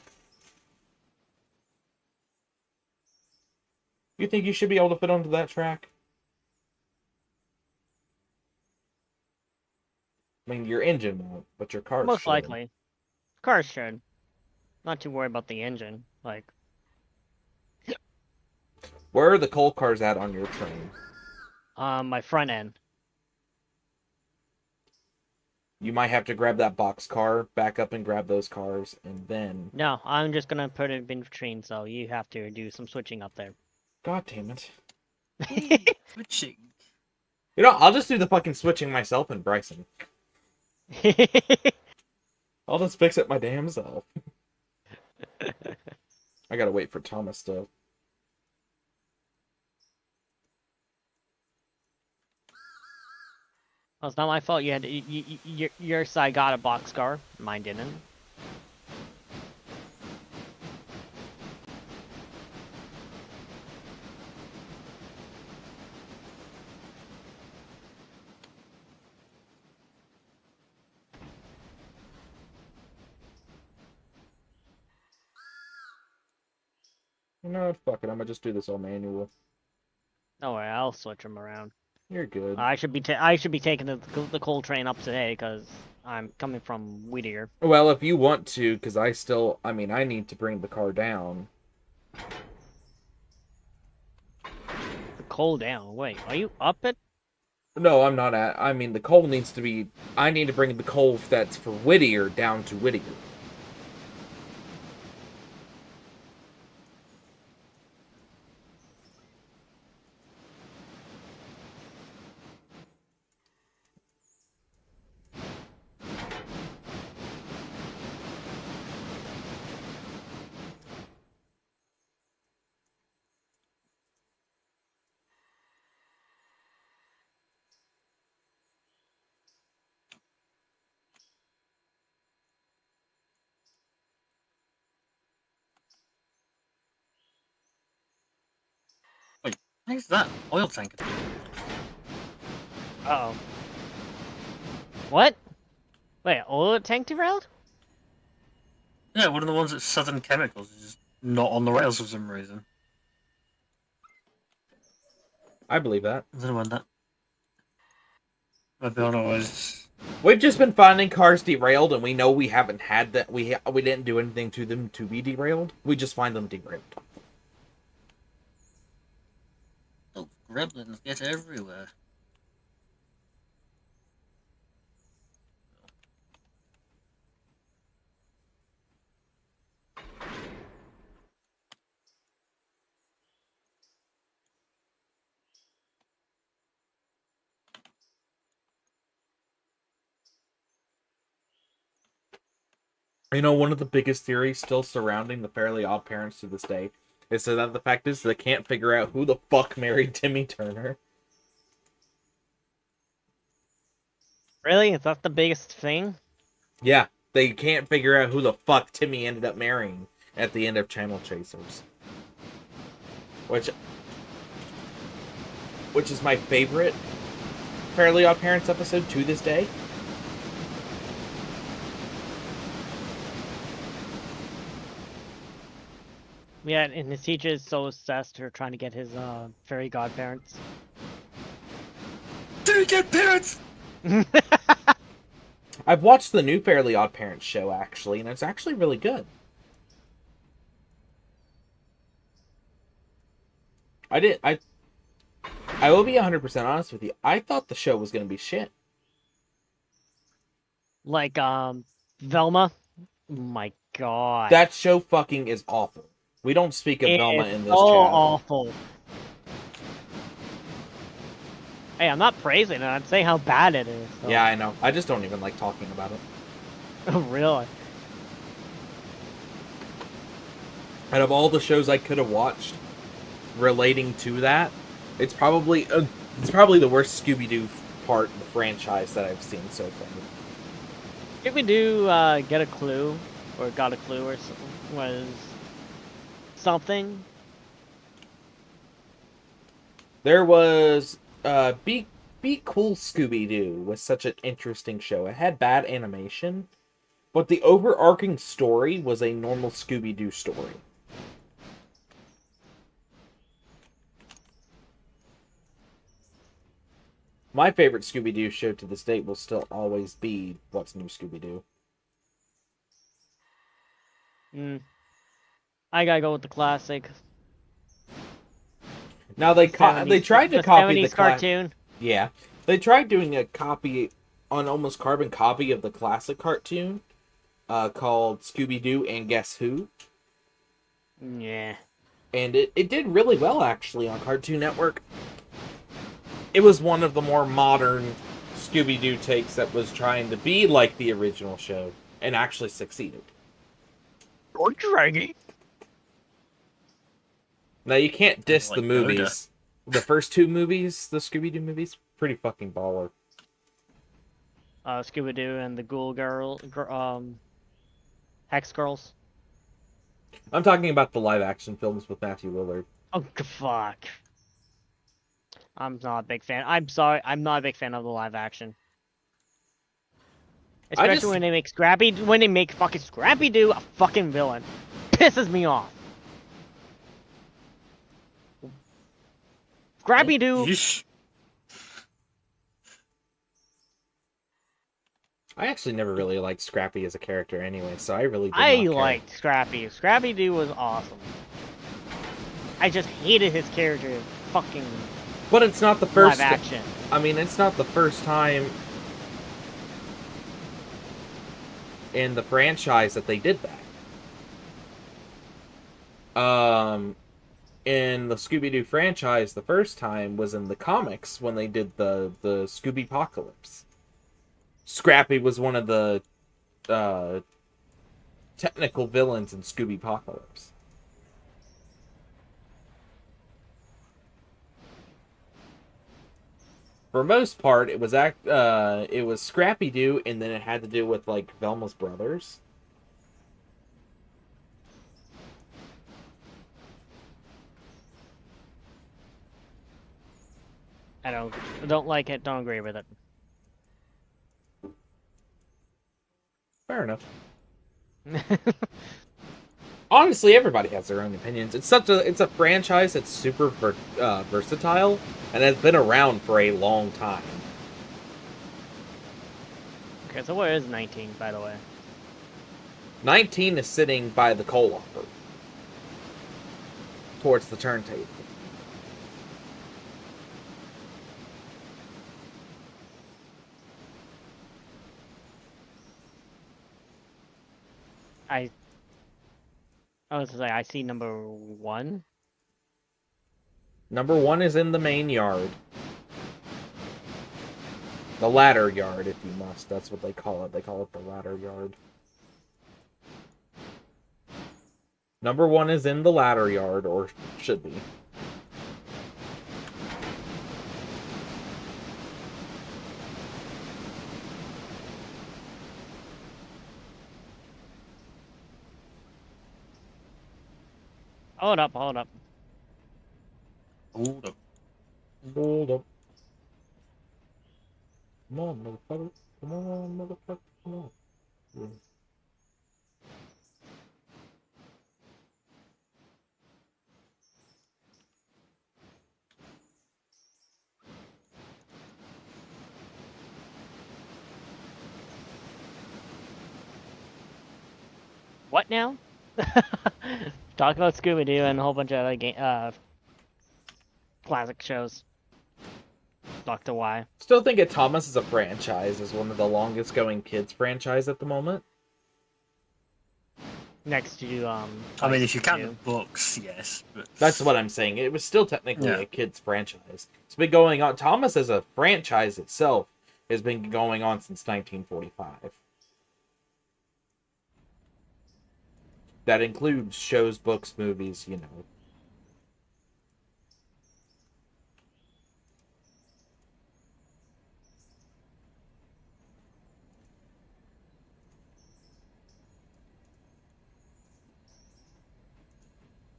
You think you should be able to fit onto that track? I mean, your engine won't, but your car Most should. likely. Cars should. Not too worried about the engine. Like, where are the coal cars at on your train? my front end. You might have to grab that box car, back up and grab those cars, and then... No, I'm just gonna put it in between, so you have to do some switching up there. God damn it. Switching. You know, I'll just do the fucking switching myself in Bryson. I'll just fix it my damn self. I gotta wait for Thomas to... Well, it's not my fault. You had your side got a boxcar. Mine didn't. No, fuck it. I'm gonna just do this all manual. Don't worry, I'll switch them around. You're good. I should be taking the coal train up today because I'm coming from Whittier. Well, if you want to, because I need to bring the car down. The coal down. Wait, are you up it? No, I'm not at... I mean, the coal needs to be... I need to bring the coal that's for Whittier down to Whittier. What's that? Oil tanker. Uh-oh. What? Wait, oil tank derailed? Yeah, one of the ones at Southern Chemicals is just not on the rails for some reason. I believe that. I don't know when that. Maybe I was. We've just been finding cars derailed, and we know we haven't had that. We didn't do anything to them to be derailed. We just find them derailed. Oh, gremlins get everywhere. You know, one of the biggest theories still surrounding the Fairly Odd Parents to this day is that the fact is they can't figure out who the fuck married Timmy Turner. Really? Is that the biggest thing? Yeah, they can't figure out who the fuck Timmy ended up marrying at the end of Channel Chasers. Which is my favorite Fairly Odd Parents episode to this day. Yeah, and his teacher is so obsessed with trying to get his fairy godparents. Did he get parents? I've watched the new Fairly Odd Parents show, actually, and it's actually really good. I will be 100% honest with you. I thought the show was going to be shit. Like, Velma? Oh my god. That show fucking is awful. We don't speak of Velma in this so chat. awful. Hey, I'm not praising it. I'm saying how bad it is. So. Yeah, I know. I just don't even like talking about it. Oh, really? Out of all the shows I could have watched relating to that, it's probably the worst Scooby-Doo part of the franchise that I've seen so far. Did we do Get a Clue? Or Got a Clue or something? Was something? There was Be Cool Scooby-Doo was such an interesting show. It had bad animation, but the overarching story was a normal Scooby-Doo story. My favorite Scooby-Doo show to this date will still always be What's New Scooby-Doo. I gotta go with the classic. Now they tried to copy the 70s cartoon. Yeah, they tried doing a copy, an almost carbon copy of the classic cartoon, called Scooby-Doo and Guess Who. Yeah. And it did really well actually on Cartoon Network. It was one of the more modern Scooby-Doo takes that was trying to be like the original show and actually succeeded. Or draggy. Now you can't diss Like the movies. Yoda. The first two movies, the Scooby-Doo movies, pretty fucking baller. Scooby-Doo and the Ghoul Girl, Hex Girls. I'm talking about the live-action films with Matthew Lillard. Oh, fuck. I'm not a big fan. I'm sorry, I'm not a big fan of the live action. Especially when they make fucking Scrappy-Doo a fucking villain. Pisses me off. Scrappy-Doo. I actually never really liked Scrappy as a character anyway, so I really did not I care. liked Scrappy. Scrappy-Doo was awesome. I just hated his character. Fucking But it's not the first live action. I mean, it's not the first time in the franchise that they did that. In the Scooby-Doo franchise, the first time was in the comics when they did the Scooby-Pocalypse. Scrappy was one of the technical villains in Scooby-Pocalypse. For most part, it was Scrappy-Doo, and then it had to do with like Velma's brothers. I don't like it. Don't agree with it. Fair enough. Honestly, everybody has their own opinions. It's a franchise that's super versatile and has been around for a long time. Okay, so where is 19, by the way? 19 is sitting by the coal hopper, towards the turntable. I was to say, I see number 1. Number 1 is in the main yard. The ladder yard, if you must. That's what they call it. They call it the ladder yard. Number 1 is in the ladder yard, or should be. Hold up, hold up. Hold up. Hold up. Come on, motherfucker. Come on, motherfucker. Come on. Yeah. What now? Talk about Scooby-Doo and a whole bunch of other classic shows. Dr. Y. Still think it Thomas is a franchise, is one of the longest going kids franchise at the moment. Next to I mean, if you count the books, yes. But... That's what I'm saying. It was still technically a kids franchise. It's been going on. Thomas as a franchise itself has been going on since 1945. That includes shows, books, movies, you know.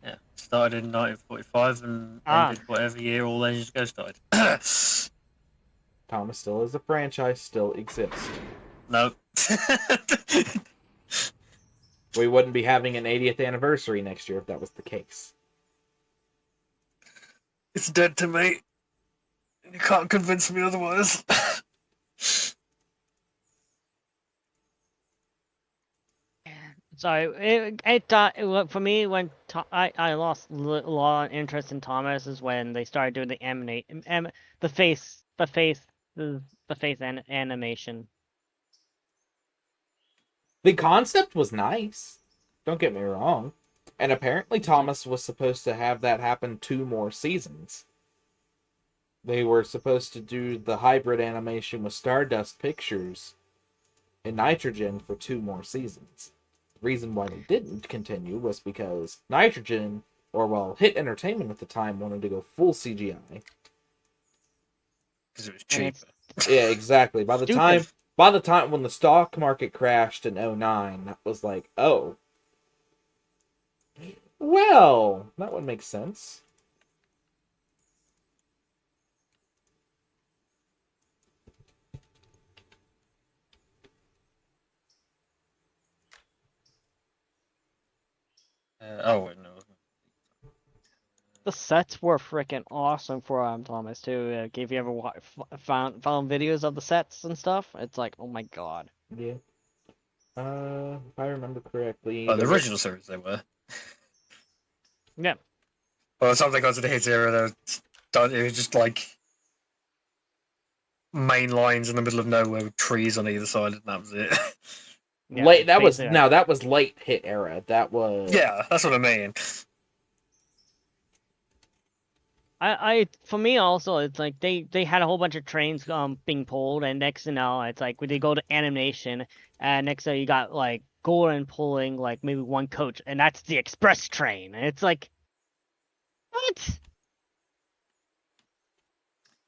Yeah, started in 1945 and ended whatever year All Engines Go started. Thomas still is a franchise, still exists. No. We wouldn't be having an 80th anniversary next year if that was the case. It's dead to me. You can't convince me otherwise. Sorry, for me, when I lost a lot of interest in Thomas is when they started doing the animation. The concept was nice. Don't get me wrong. And apparently Thomas was supposed to have that happen 2 more seasons. They were supposed to do the hybrid animation with Stardust Pictures and Nitrogen for 2 more seasons. The reason why they didn't continue was because Nitrogen, or well, Hit Entertainment at the time, wanted to go full CGI. Because it was cheaper. Yeah, exactly. By the time when the stock market crashed in 2009, that was like, oh. Well, that would make sense. Oh, no. The sets were freaking awesome for Thomas too. If you ever found videos of the sets and stuff, it's like, oh my god. Yeah. If I remember correctly. Oh, the original series they were. Yeah. By the time they got to the hit era, it was just like main lines in the middle of nowhere with trees on either side, and that was it. Yeah, that was late hit era. That was that's what I mean. For me also, it's like they had a whole bunch of trains being pulled, and next thing now it's like when they go to animation, and next thing you got like Goran pulling like maybe one coach, and that's the express train, and it's like, what?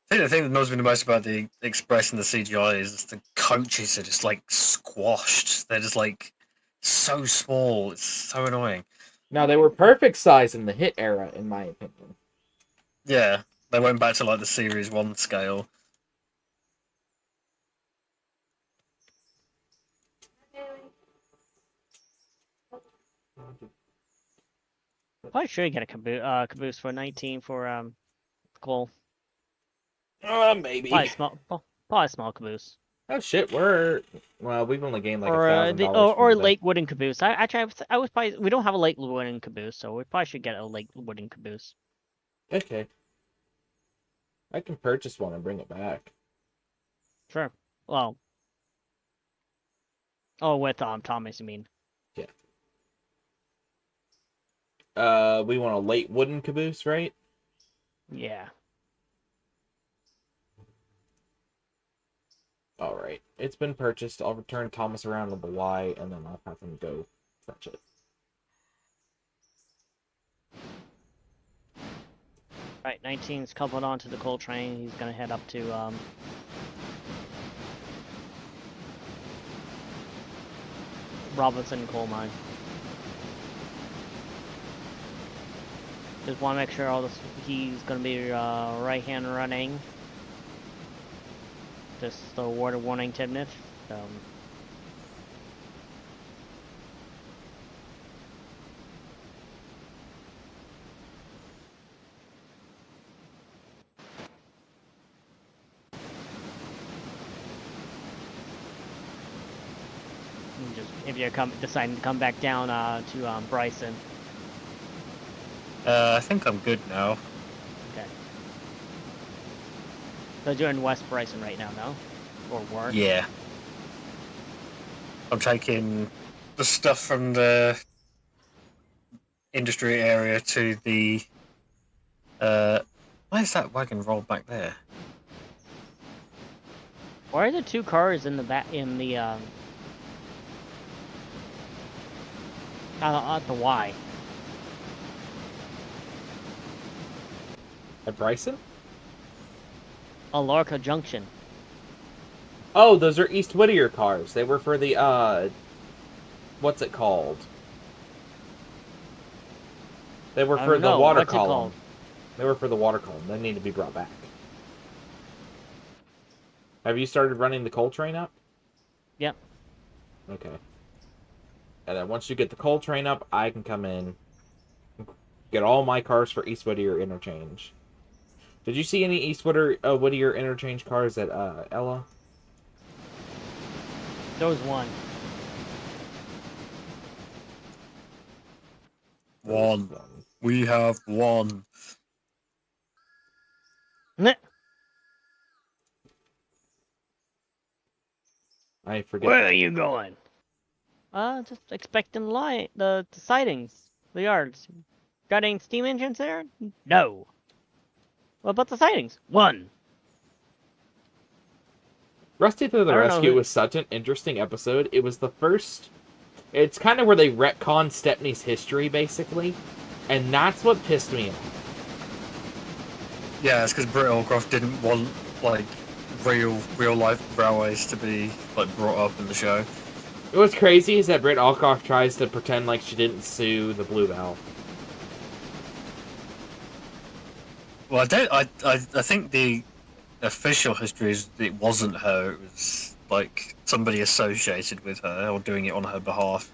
I think the thing that annoys me the most about the express and the CGI is the coaches are just like squashed. They're just like so small. It's so annoying. Now they were perfect size in the hit era, in my opinion. Yeah, they went back to like the Series 1 scale. Probably should get a caboose for 19 for coal. Maybe. Probably a small caboose. Oh shit, we've only gained like Or $1,000. or late wooden caboose. I was probably we don't have a late wooden caboose, so we probably should get a late wooden caboose. Okay. I can purchase one and bring it back. Sure. Well. Oh, with Thomas, you mean? Yeah. We want a late wooden caboose, right? Yeah. Alright. It's been purchased. I'll return Thomas around on the Y, and then I'll have him go fetch it. Right, 19's coupled onto the coal train. He's gonna head up to Robinson coal mine. Just want to make sure all this. He's gonna be right hand running. Just the word of warning, Timnith. Just if you're deciding to come back down to Bryson. I think I'm good now. Okay. So you're in West Bryson right now, no? Or were? Yeah. I'm taking the stuff from the industry area to the... why is that wagon rolled back there? Why are there two cars in the back at the Y? At Bryson? Alorca Junction. Oh, those are East Whittier cars. They were for the, what's it called? They were for the water column. They were for the water column. They need to be brought back. Have you started running the coal train up? Yep. Okay. And then once you get the coal train up, I can come in, get all my cars for East Whittier interchange. Did you see any East Whittier interchange cars at Ella? There was one. One. We have one. Meh. I forget. Where are you going? Just expecting the sightings, the yards. Got any steam engines there? No. What about the sightings? One. Rusty to the Rescue was such an interesting episode. It was the first... It's kind of where they retcon Stepney's history, basically. And that's what pissed me off. Yeah, it's because Britt Allcroft didn't want, like, real-life railways to be, like, brought up in the show. What's crazy is that Britt Allcroft tries to pretend like she didn't sue the Blue Bell. Well, I think the official history is it wasn't her. It was like somebody associated with her or doing it on her behalf.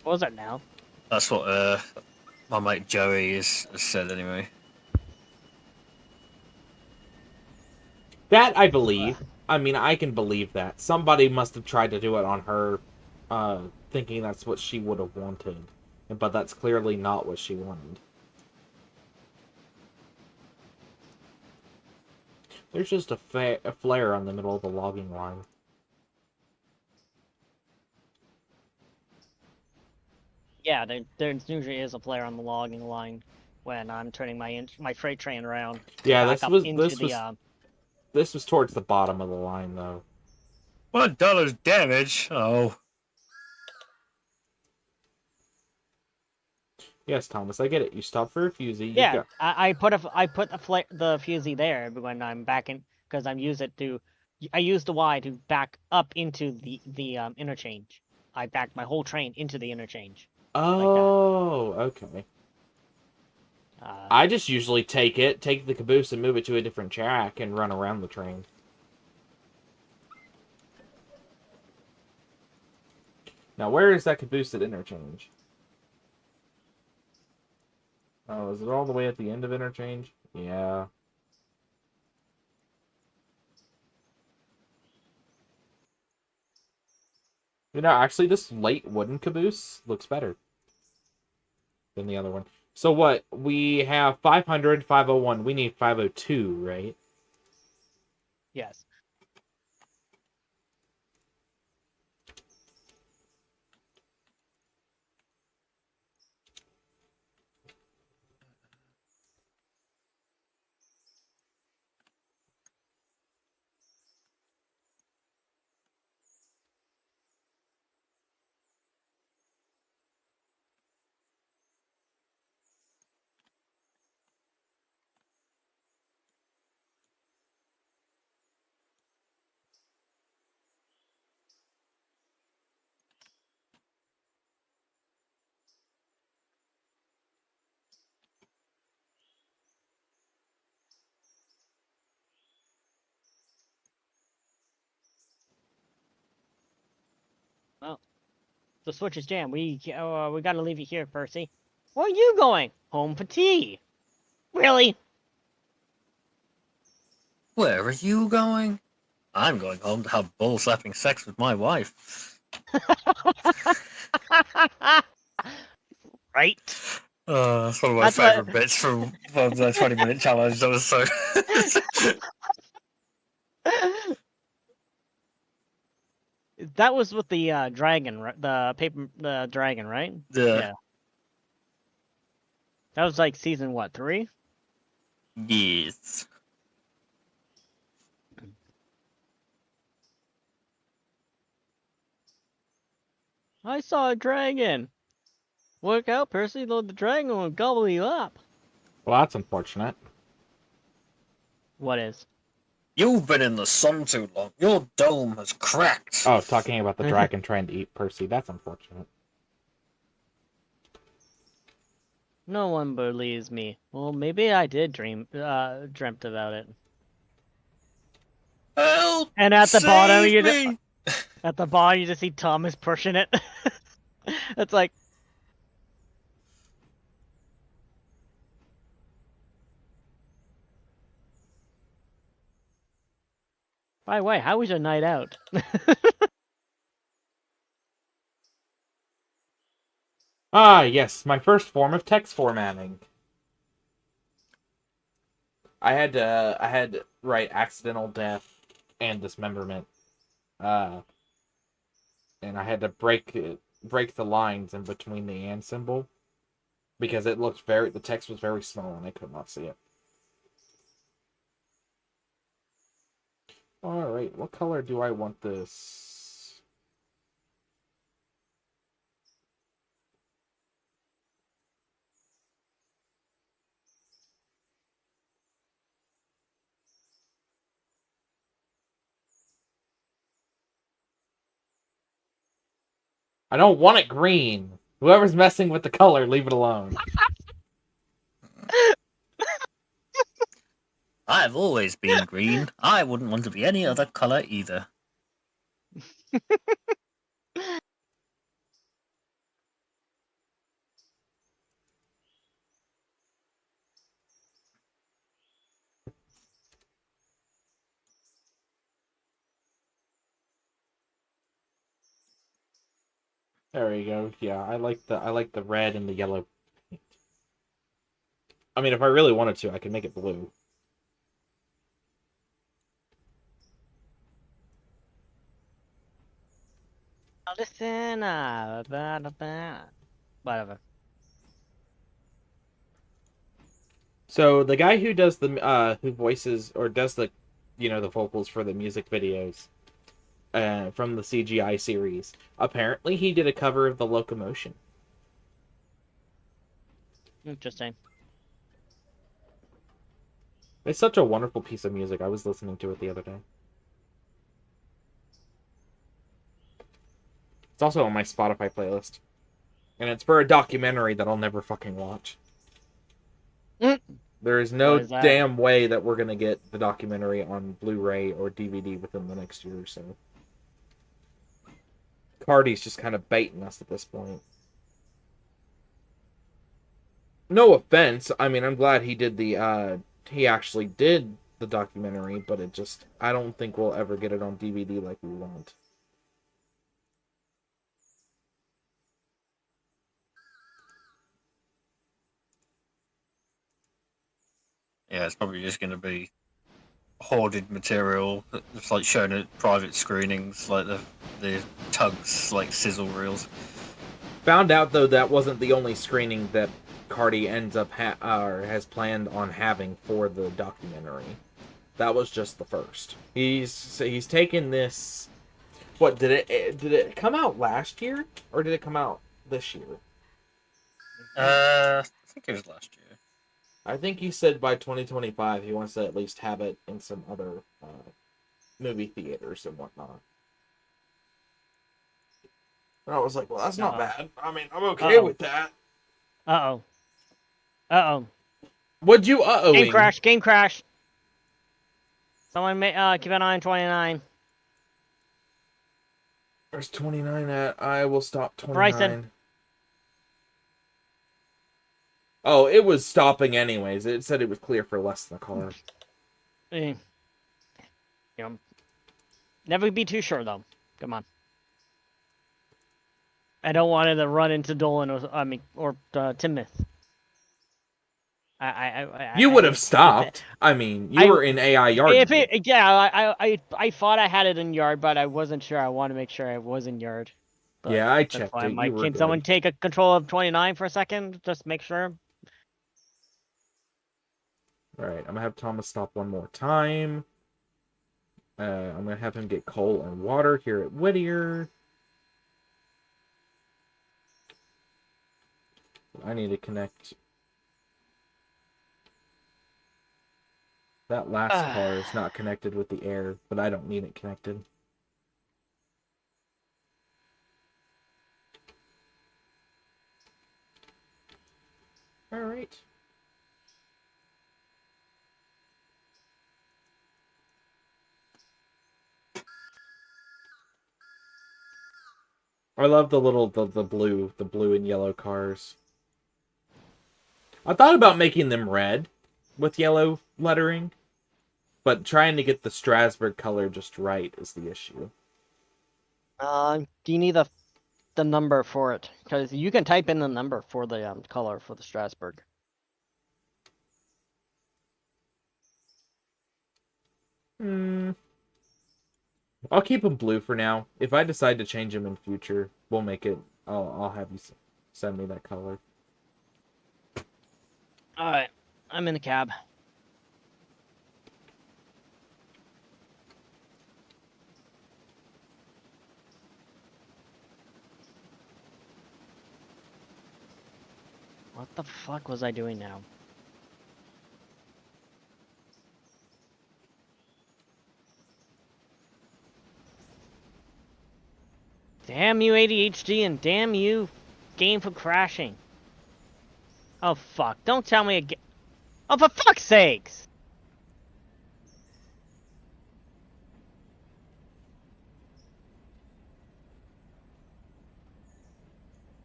What was that now? That's what my mate Joey has said anyway. That I believe. I mean, I can believe that. Somebody must have tried to do it on her, thinking that's what she would have wanted. But that's clearly not what she wanted. There's just a flare on the middle of the logging line. Yeah, there usually is a flare on the logging line when I'm turning my freight train around. Yeah, this was towards the bottom of the line, though. $1 damage. Oh. Yes, Thomas, I get it. You stop for a fusee. Yeah, I put the fusee there when I'm back in because I use the Y to back up into the interchange. I backed my whole train into the interchange. Oh, like okay. I just usually take the caboose and move it to a different track and run around the train. Now, where is that caboose at interchange? Oh, is it all the way at the end of interchange? Yeah. You know, actually, this late wooden caboose looks better than the other one. So what? We have 500, 501. We need 502, right? Yes. Well, the switch is jammed. We gotta leave you here, Percy. Where are you going? Home for tea. Really? Where are you going? I'm going home to have bull-slapping sex with my wife. Right? That's one of my That's favourite what- bits from the 20-minute challenge. That was so... That was with the dragon, the dragon, right? yeah. That was like season what, 3? Yes. I saw a dragon. Look out, Percy! The dragon will gobble you up. Well, that's unfortunate. What is? You've been in the sun too long. Your dome has cracked. Oh, talking about the dragon trying to eat Percy. That's unfortunate. No one believes me. Well, maybe I did dreamt about it. Help! And at the bottom, Save you me! at the bottom you just see Thomas pushing it. It's like. By the way, how was your night out? Ah, yes, my first form of text formatting. I had to write accidental death and dismemberment. And I had to break the lines in between the and symbol because the text was very small and I could not see it. All right, what color do I want this? I don't want it green. Whoever's messing with the color, leave it alone. I've always been green. I wouldn't want to be any other colour either. There we go. Yeah, I like the red and the yellow paint. I mean, if I really wanted to, I could make it blue. Listen, whatever. So the guy who does the who voices or does the the vocals for the music videos from the CGI series, apparently he did a cover of the Locomotion. Interesting. It's such a wonderful piece of music. I was listening to it the other day. It's also on my Spotify playlist. And it's for a documentary that I'll never fucking watch. There is no damn way that we're going to get the documentary on Blu-ray or DVD within the next year or so. Cardi's just kind of baiting us at this point. No offense. I mean, I'm glad he did he actually did the documentary, but I don't think we'll ever get it on DVD like we want. Yeah, it's probably just going to be hoarded material. It's like shown at private screenings, like the tugs, like sizzle reels. Found out though that wasn't the only screening that Cardi ends up or has planned on having for the documentary. That was just the first. He's taken this. What did it come out last year or did it come out this year? I think it was last year. I think he said by 2025 he wants to at least have it in some other movie theaters and whatnot. And I was like, well, that's not bad. I mean, I'm okay with that. Uh-oh. What'd you Game crash. Someone keep an eye on 29. Where's 29 at? I will stop 29. Bryson. Oh, it was stopping anyways. It said it was clear for less than a car. Never be too sure, though. Come on. I don't want it to run into Dolan or Timoth. You would have stopped. I mean, you were in AI yard. I thought I had it in yard, but I wasn't sure. I want to make sure I was in yard. But yeah, I checked it. Can someone take a control of 29 for a second? Just make sure. All right, I'm gonna have Thomas stop one more time. I'm gonna have him get coal and water here at Whittier. I need to connect. That last car is not connected with the air, but I don't need it connected. All right. I love the blue and yellow cars. I thought about making them red with yellow lettering, but trying to get the Strasbourg color just right is the issue. Do you need the number for it? Because you can type in the number for the color for the Strasbourg. I'll keep them blue for now. If I decide to change them in future, we'll make it. I'll have you send me that color. All right, I'm in the cab. What the fuck was I doing now? Damn you ADHD and damn you game for crashing. Oh fuck, don't tell me again. Oh, for fuck's sakes!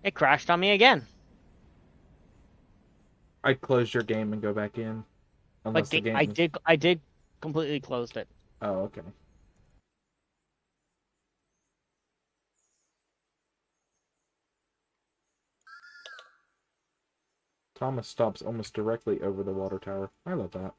It crashed on me again. I'd close your game and go back in. Unless the game I did completely closed it. Oh, okay. Thomas stops almost directly over the water tower. I love that.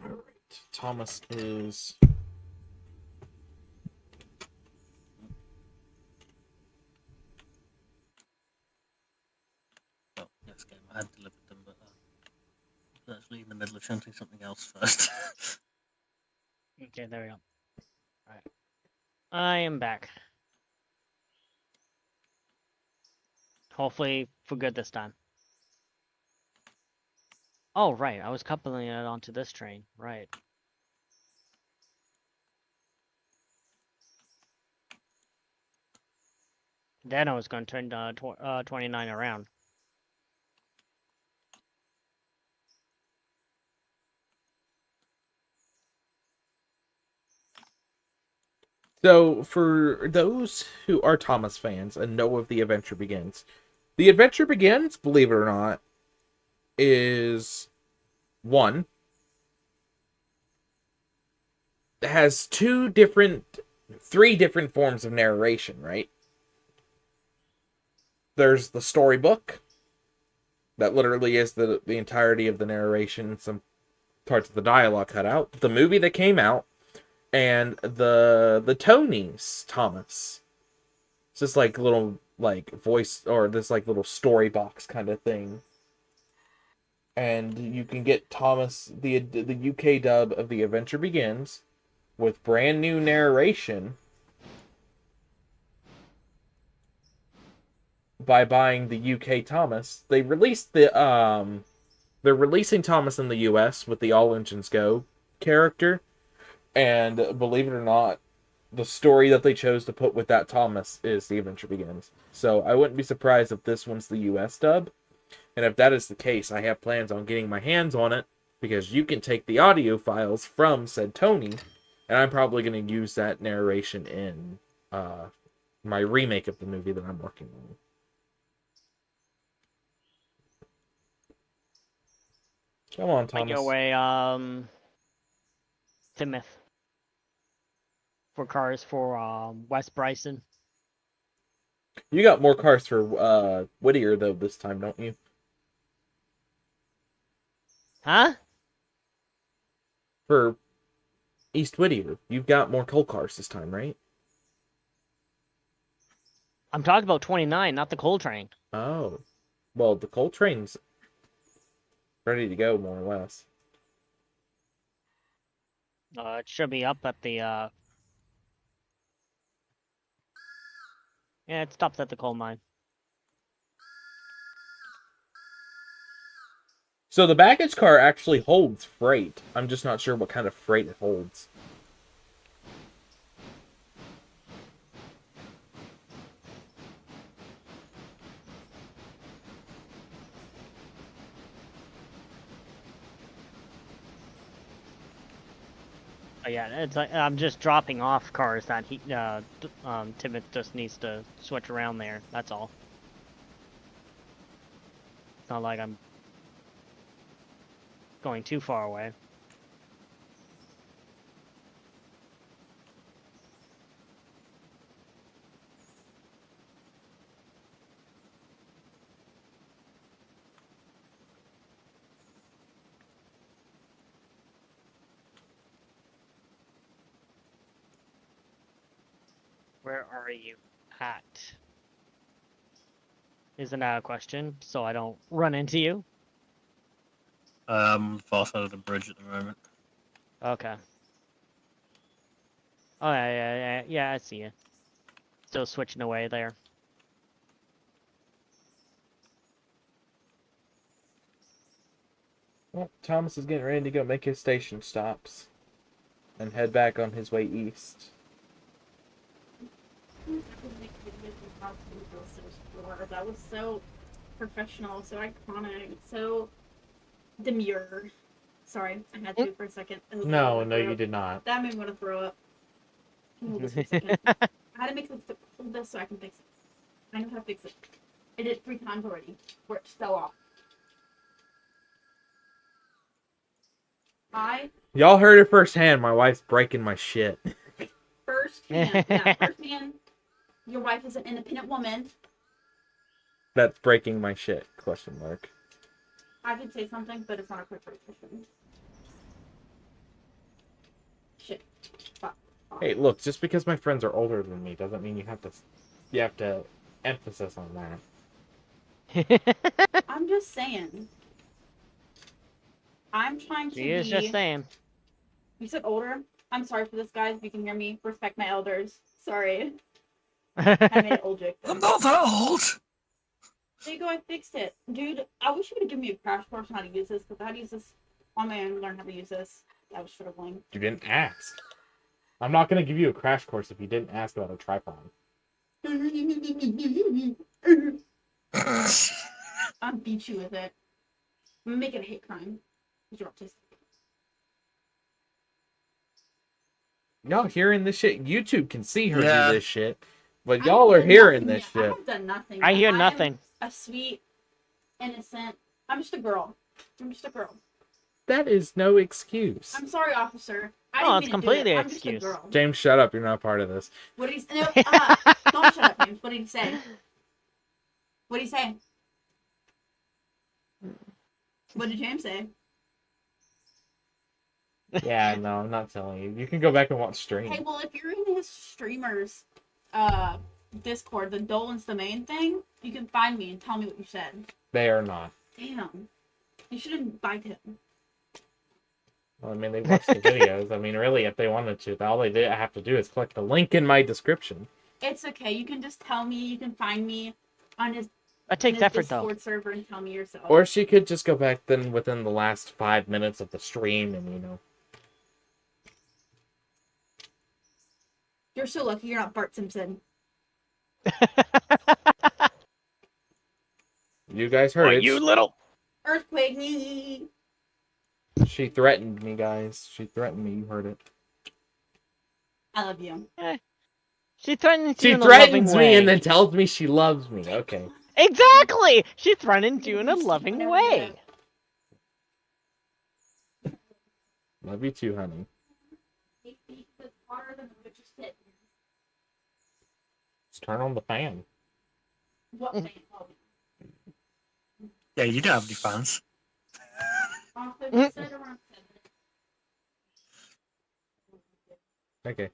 Alright, Thomas is... Oh, yes, game I had delivered them, but I was actually in the middle of chanting something else first. Okay, there we go. Alright. I am back. Hopefully for good this time. Oh, right. I was coupling it onto this train. Right. Then I was going to turn 29 around. So, for those who are Thomas fans and know of The Adventure Begins, The Adventure Begins, believe it or not, is one. It has three different forms of narration, right? There's the storybook. That literally is the entirety of the narration, some parts of the dialogue cut out. The movie that came out, and the Tony's Thomas. It's just like little like voice or this like little story box kind of thing. And you can get Thomas the UK dub of The Adventure Begins with brand new narration by buying the UK Thomas. They released they're releasing Thomas in the US with the All Engines Go character. And believe it or not, the story that they chose to put with that Thomas is The Adventure Begins. So I wouldn't be surprised if this one's the US dub. And if that is the case, I have plans on getting my hands on it, because you can take the audio files from said Tony, and I'm probably going to use that narration in my remake of the movie that I'm working on. Come on, Thomas. Make your way, Timoth. For cars for West Bryson. You got more cars for Whittier though this time, don't you? Huh? For East Whittier, you've got more toll cars this time, right? I'm talking about 29, not the coal train. Oh. Well, the coal train's ready to go, more or less. It should be up at the, Yeah, it stops at the coal mine. So the baggage car actually holds freight. I'm just not sure what kind of freight it holds. Oh, yeah, it's like, I'm just dropping off cars that Timoth just needs to switch around there. That's all. It's not like I'm going too far away. Where are you at? Isn't that a question? So I don't run into you? Far side of the bridge at the moment. Okay. Oh, yeah, I see you. Still switching away there. Well, Thomas is getting ready to go make his station stops and head back on his way east. That was so professional, so iconic, so demure. Sorry, I had to for a second. No, you did not. That made me want to throw up. Hold this for a second. I had to make hold this so I can fix it. I know how to fix it. I did it 3 times already. Where it fell off. Y'all heard it firsthand. My wife's breaking my shit. Firsthand. Your wife is an independent woman. That's breaking my shit, question mark. I could say something, but it's not a quick repetition. Shit. Fuck. Hey, look, just because my friends are older than me doesn't mean you have to emphasis on I'm just saying. I'm trying to She is be... just saying. You said older? I'm sorry for this, guys. If you can hear me, respect my elders. Sorry. I made it old joke. I'm not that old. There you go, I fixed it. Dude, I wish you would have given me a crash course on how to use this, because I had to use this on my own to learn how to use this. That was struggling. You didn't ask. I'm not going to give you a crash course if you didn't ask about a tripod. I'll beat you with it. I'm gonna make it a hate crime. Because you're autistic. Y'all hearing this shit? YouTube can see her Yeah. do this shit. But y'all are hearing this I shit. have done nothing. I hear am nothing. A sweet, innocent... I'm just a girl. I'm just a girl. That is no excuse. I'm sorry, officer. I Oh, didn't it's mean to do completely it. an I'm just a excuse. girl. James, shut up. You're not part of this. What did he say? No, don't shut up, James. What did he say? What did he say? What did James say? Yeah, no, I'm not telling you. You can go back and watch stream. Hey, well, if you're in his streamer's Discord, then Dolan's the main thing, you can find me and tell me what you said. They are not. Damn. You should invite him. Well, I mean, they watch the videos. I mean, really, if they wanted to, all they have to do is click the link in my description. It's okay. You can just tell me. You can find me on his, That takes effort, though. Discord server and tell me yourself. Or she could just go back then within the last 5 minutes of the stream and, you know. You're so lucky you're not Bart Simpson. You guys heard it. You little. Earthquake. She threatened me, guys. She threatened me. You heard it. I love you. She threatens She you in a loving threatens me way. and then tells me she loves me. Okay. Exactly! She threatens you in a loving Whatever way. Love you too, honey. Let's turn on the fan. What fan? Oh, Yeah, you don't have any fans. also, you said around 7. Okay.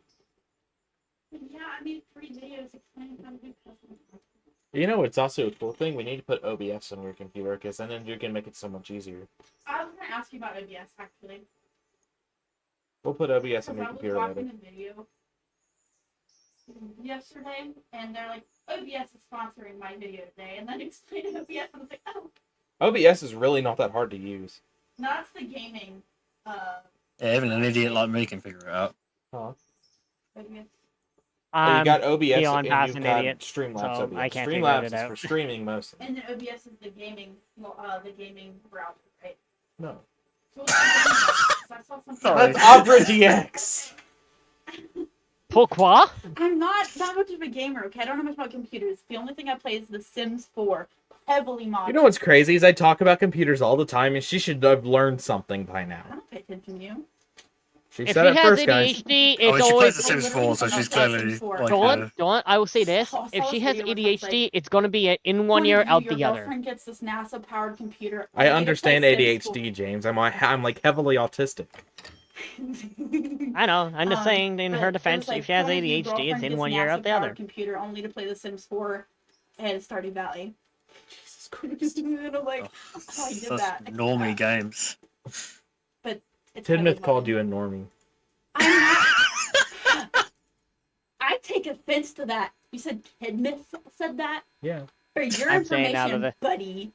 Yeah, I made 3 videos explaining how to do custom. You know, it's also a cool thing. We need to put OBS on your computer, because then you can make it so much easier. I was gonna ask you about OBS actually. We'll put OBS Because on your I was computer watching later. a video yesterday, and they're like, OBS is sponsoring my video today, and then explained OBS, and I was like, oh, OBS is really not that hard to use. no, that's the gaming. Yeah, even an idiot like me can figure it out. Huh? OBS. But you got OBS beyond and past you've an got idiot, Streamlabs so OBS. I can't figure Streamlabs it is out. for streaming mostly. And then OBS is the gaming browser, right? No. So what's the gaming browser? So I saw something. Sorry. That's Opera GX! Pourquoi? I'm not that much of a gamer, okay? I don't know much about computers. The only thing I play is The Sims 4, heavily modded. You know what's crazy is I talk about computers all the time, and she should have learned something by I now. don't pay attention to you. She If said she it has first, guys. ADHD, Oh, it's she plays always... The Sims 4, so she's clearly like Dolan, I will say this. I If saw she this has video where it's like, ADHD, it's going to be in one Point ear, of view, out your the other. girlfriend gets this NASA-powered computer. I only to understand play Sims 4. ADHD, James. I'm like heavily autistic. I know. I'm just saying, in but her it was defense, like, if she has point of view, ADHD, it's girlfriend in gets one ear, out the NASA-powered other. computer only to play The Sims 4 and Stardew Valley. Jesus Christ. And I'm like, oh, I did that. That's normie games. But it's Tidmouth called you a normie. I'm not. I take offense to that. You said Tidmouth said that? Yeah. For your I'm staying out of information, it. buddy.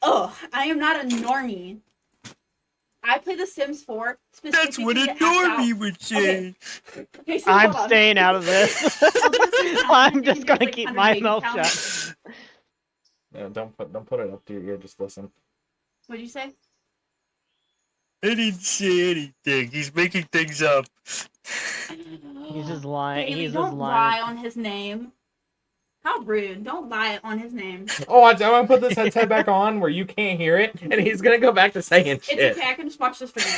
Oh, I am not a normie. I play The Sims 4 specifically That's what a to act out. normie would say. Okay, so I'm hold on. staying out of this. I'm just going to keep my mouth shut. No, don't put it up to your ear. Just listen. What'd you say? I didn't say anything. He's making things up. He's just lying. Bailey, He's don't just lie lying. on his name. How rude. Don't lie on his name. Oh, I'm gonna put this headset back on where you can't hear it, and he's gonna go back to saying shit. It's okay, I can just watch this video.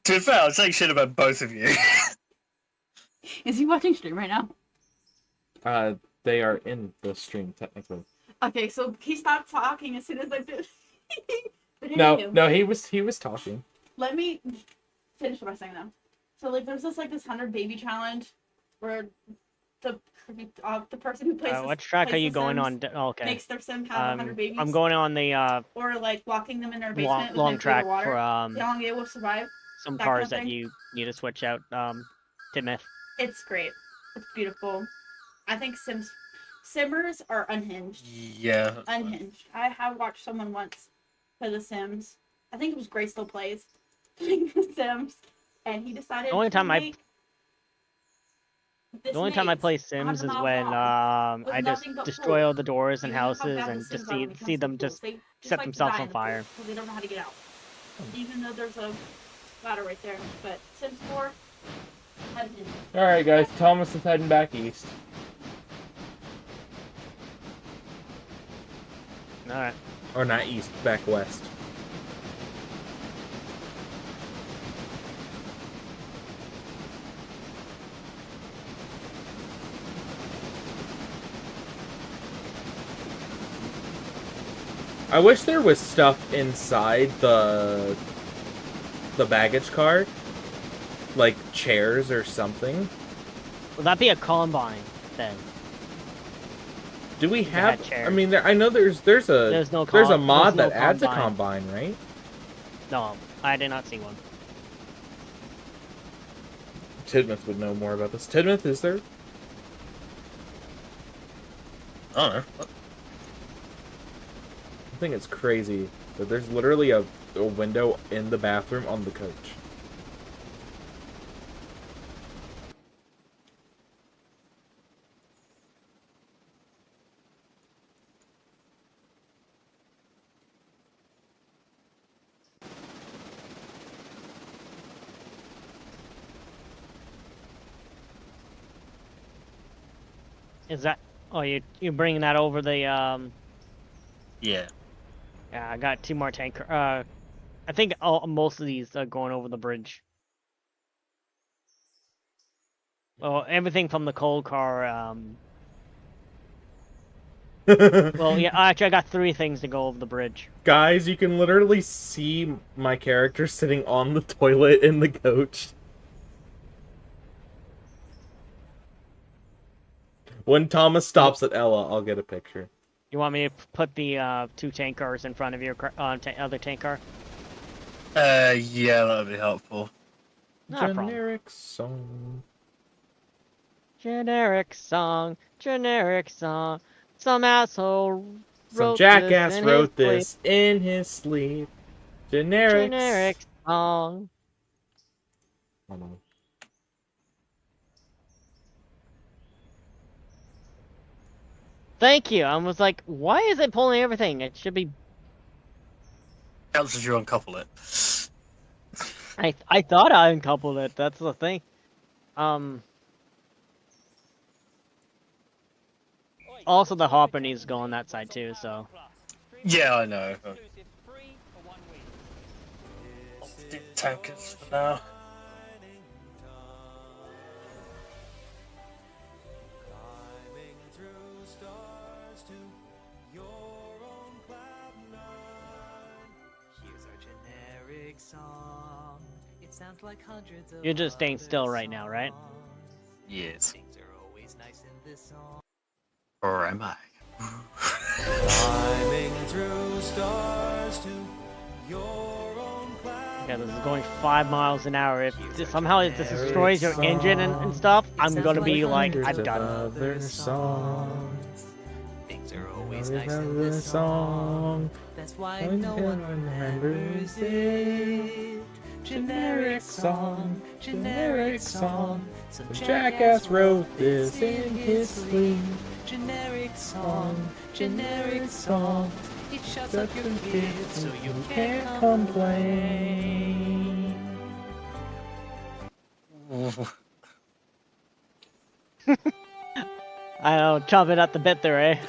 To be fair, I'm saying shit about both of you. Is he watching stream right now? They are in the stream technically. Okay, so he stopped talking as soon as I did. But No, anywho, no, he was talking. let me finish what I was saying though. So like there's this 100 baby challenge where the person who plays What track are you the going Sims on? Oh, okay. makes their sim have 100 babies. I'm going on the or like locking them in their basement long with track water. for How long it will survive. some that kind cars of that thing. you need to switch out. Timoth. It's great. It's beautiful. I think Simmers are unhinged. Yeah. Unhinged. I have watched someone once play The Sims. I think it was Gray Still Plays playing The Sims, and he decided. The only time I play maze Sims is 100 miles when long, with I just nothing but destroy holes. all the doors and You know how houses bad and The just Sims are when it see comes to them pools. just They set like to themselves die on in the fire. pool because they don't know how to get out. Even though there's a ladder right there, but Sims 4. Alright guys, Thomas is heading back east. Alright. Or not east, back west. I wish there was stuff inside the baggage car. Like chairs or something. Will that be a combine then? Do we have? chairs. I mean, I know there's a no there's a com- mod there's that no adds a combine. combine, right? No, I did not see one. Tidmouth would know more about this. Tidmouth, is there? I don't know. I think it's crazy that there's literally a window in the bathroom on the coach. Is that? Oh, you're bringing that over the Yeah. Yeah, I got 2 more tanker. I think most of these are going over the bridge. Well, everything from the coal car. Well, yeah. Actually, I got 3 things to go over the bridge. Guys, you can literally see my character sitting on the toilet in the coach. When Thomas stops at Ella, I'll get a picture. You want me to put the 2 tank cars in front of your other tank car? Yeah, that would be helpful. Not a problem. Generic song. Generic song. Generic song. Some asshole wrote Some jackass this wrote this in his sleep. Generic. Generic song. Hold on. Thank you. I was like, why is it pulling everything? It should be. Counts as you uncouple it. I thought I uncoupled it. That's the thing. Also, the hopper needs to go on that side too. So. Yeah, I know. I'll do tankers for now. You're just staying still right now, right? Yes. Or am I? Yeah, this is going 5 miles an hour. If somehow it destroys your engine and stuff, I'm gonna be like, I'm done. Other songs. Things are always nice in this song. That's why no one remembers it. Generic song, generic song. Some jackass wrote this in his sleep. Generic song, generic song. It shuts up your kids so you can't complain. I know, chomping at the bit there, eh?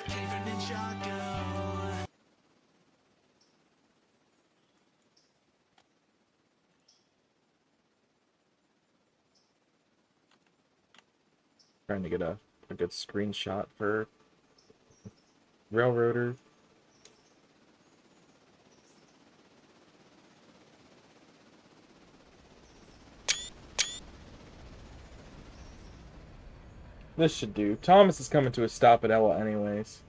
Trying to get a good screenshot for Railroader. This should do. Thomas is coming to a stop at Ella anyways.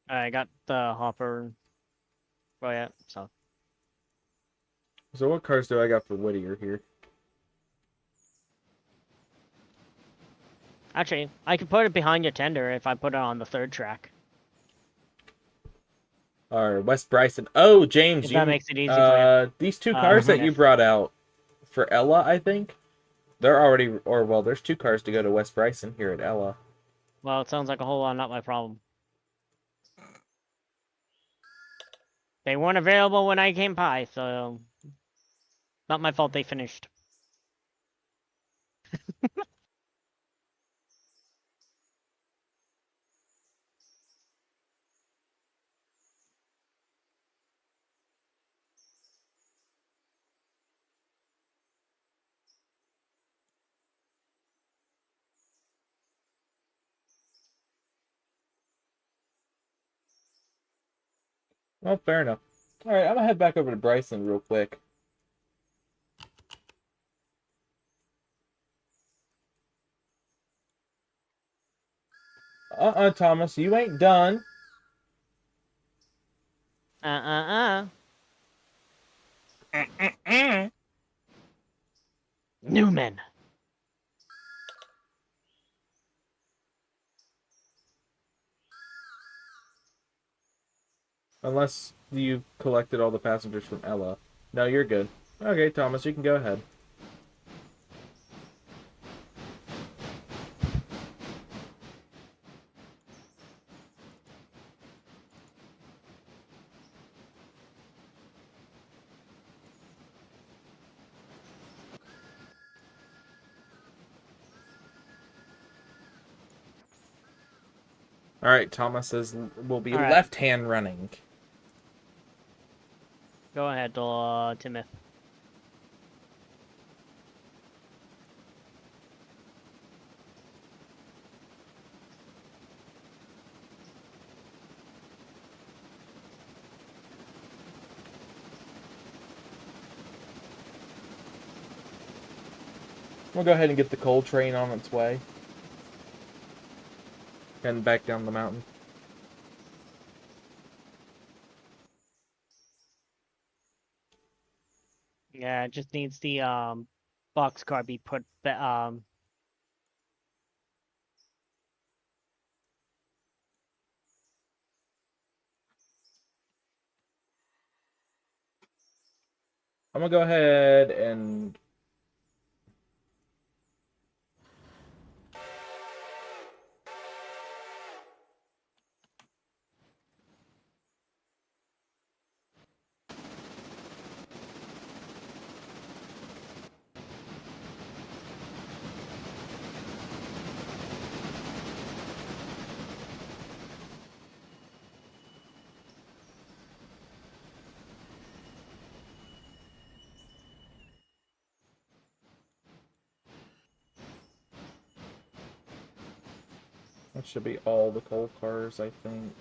I got the hopper. Oh yeah, so. So what cars do I got for Whittier here? Actually, I could put it behind your tender if I put it on the third track. Or West Bryson. Oh, James, If that makes it easy for these two cars that you if- brought out for Ella, I think, they're already, or well, there's 2 cars to go to West Bryson here at Ella. Well, it sounds like a whole lot not my problem. They weren't available when I came by, so not my fault they finished. Well, fair enough. Alright, I'm gonna head back over to Bryson real quick. Thomas, you ain't done. Newman. Unless you collected all the passengers from Ella. No, you're good. Okay, Thomas, you can go ahead. Alright, Thomas says we'll be Alright. left-hand running. Go ahead, Timothy. We'll go ahead and get the coal train on its way. Heading back down the mountain. Yeah, it just needs the boxcar be put I'm gonna go ahead and that should be all the coal cars, I think.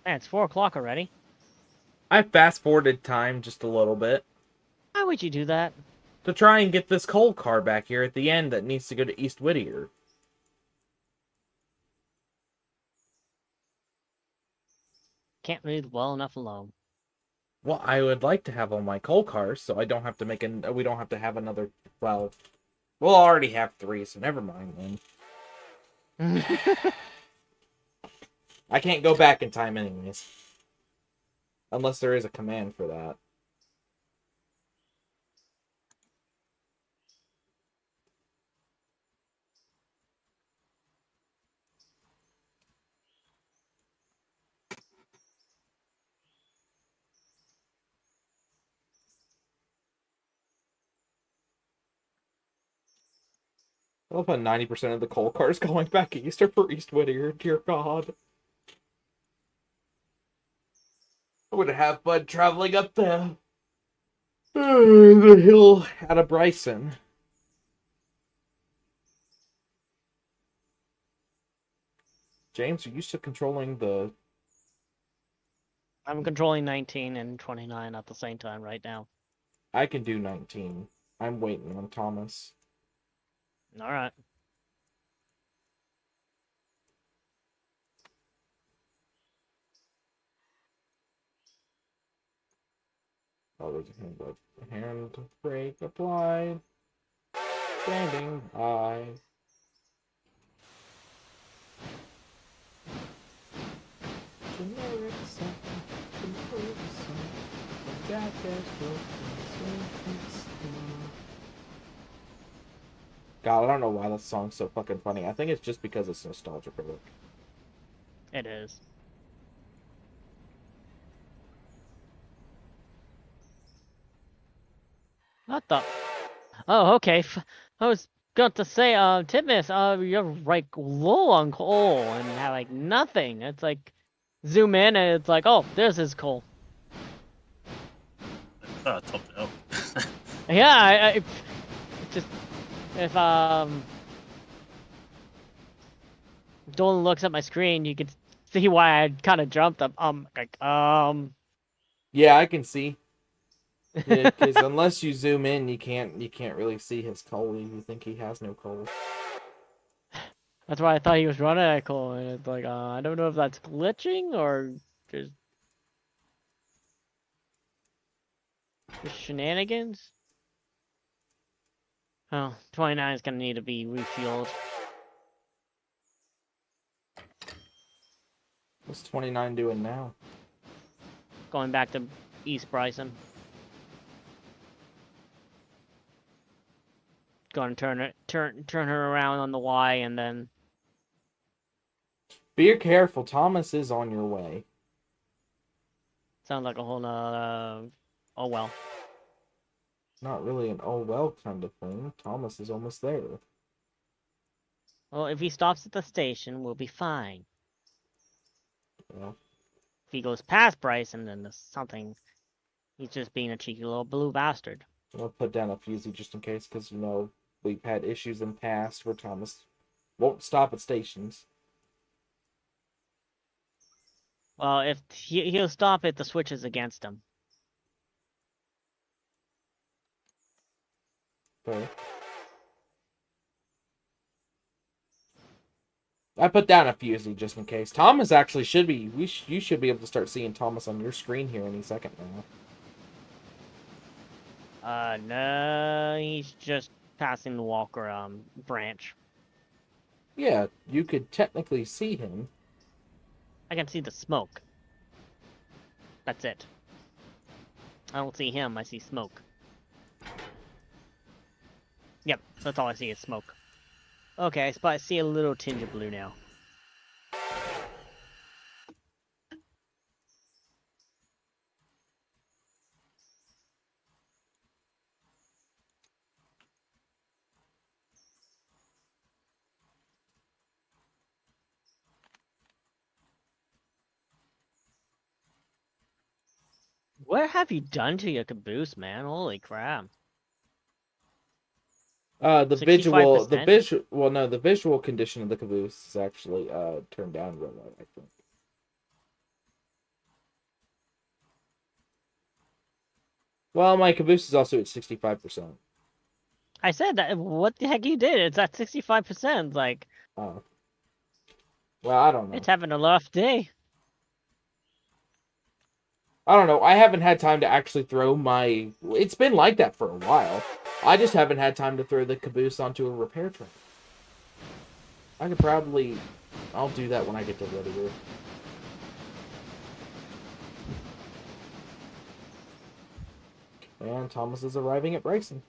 Man, it's 4 o'clock already. I fast-forwarded time just a little bit Why would you do that? to try and get this coal car back here at the end that needs to go to East Whittier. Can't read well enough alone. Well, I would like to have all my coal cars, so I don't have to we don't have to have another, well, we'll already have 3, so never mind then. I can't go back in time anyways. Unless there is a command for that. I love how 90% of the coal cars going back east are for East Whittier. Dear God. I would have fun traveling up the hill out of Bryson. James, are you still controlling the... I'm controlling 19 and 29 at the same time right now. I can do 19. I'm waiting on Thomas. Alright. Oh, there's a hand brake applied. Standing by. Generic sound, generic sound. Jackass broken. God, I don't know why that song's so fucking funny. I think it's just because it's nostalgia provoking. It is. What the? Oh, okay. I was going to say, Titmus, you're like low on coal and have like nothing. It's like zoom in and it's like, oh, there's his coal. I topped it up. Yeah, I just if Dolan looks at my screen, you can see why I kind of jumped up. Yeah, I can see. Yeah, because unless you zoom in, you can't really see his coal. You think he has no coal. That's why I thought he was running at coal, and it's like, I don't know if that's glitching or just shenanigans. Oh, 29 is gonna need to be refueled. What's 29 doing now? Going back to East Bryson. Going to turn her around on the Y and then. Be careful, Thomas is on your way. Sounds like a whole oh well. Not really an oh well kind of thing. Thomas is almost there. Well, if he stops at the station, we'll be fine. Yeah. If he goes past Bryson, then there's something. He's just being a cheeky little blue bastard. I'll put down a fusee just in case, because, you know, we've had issues in the past where Thomas won't stop at stations. Well, if he'll stop if the switch is against him. Okay. I put down a fusee just in case. Thomas actually should be... you should be able to start seeing Thomas on your screen here any second now. No, he's just passing the Walker branch. Yeah, you could technically see him. I can see the smoke. That's it. I don't see him, I see smoke. Yep, that's all I see is smoke. Okay, I see a little tinge of blue now. What have you done to your caboose, man? Holy crap. The 65%? visual condition of the caboose is actually turned down real low, I think. Well, my caboose is also at 65%. I said that. What the heck you did? It's at 65%. Like. Oh. Well, I don't know. It's having a rough day. I don't know. I haven't had time to actually throw my... It's been like that for a while. I just haven't had time to throw the caboose onto a repair truck. I could probably... I'll do that when I get to Whittier. And Thomas is arriving at Bryson.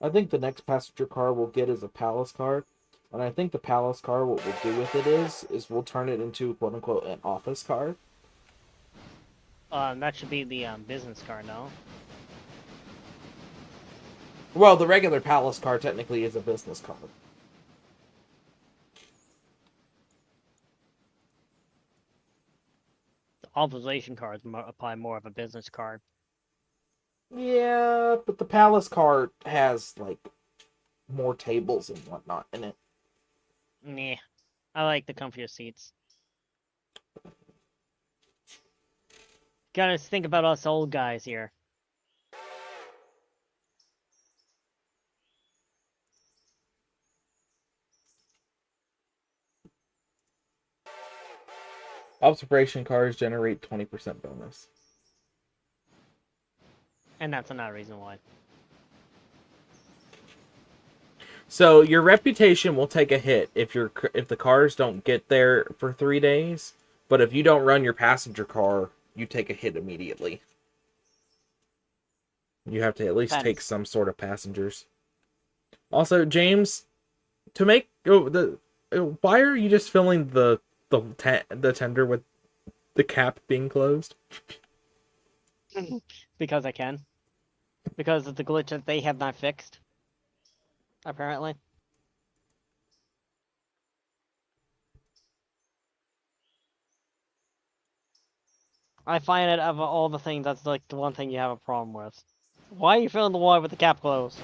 I think the next passenger car we'll get is a palace car. And I think the palace car, what we'll do with it is we'll turn it into, quote-unquote, an office car. That should be the business car, no? Well, the regular palace car technically is a business car. The authorization cars apply more of a business card. Yeah, but the palace car has, like, more tables and whatnot in it. Nah. I like the comfier seats. Gotta think about us old guys here. Observation cars generate 20% bonus. And that's another reason why. So your reputation will take a hit if the cars don't get there for 3 days. But if you don't run your passenger car, you take a hit immediately. You have to at least take some sort of passengers. Also, James, to make why are you just filling the tender with the cap being closed? Because I can. Because of the glitch that they have not fixed. Apparently. I find it, of all the things, that's like the one thing you have a problem with. Why are you filling the water with the cap closed?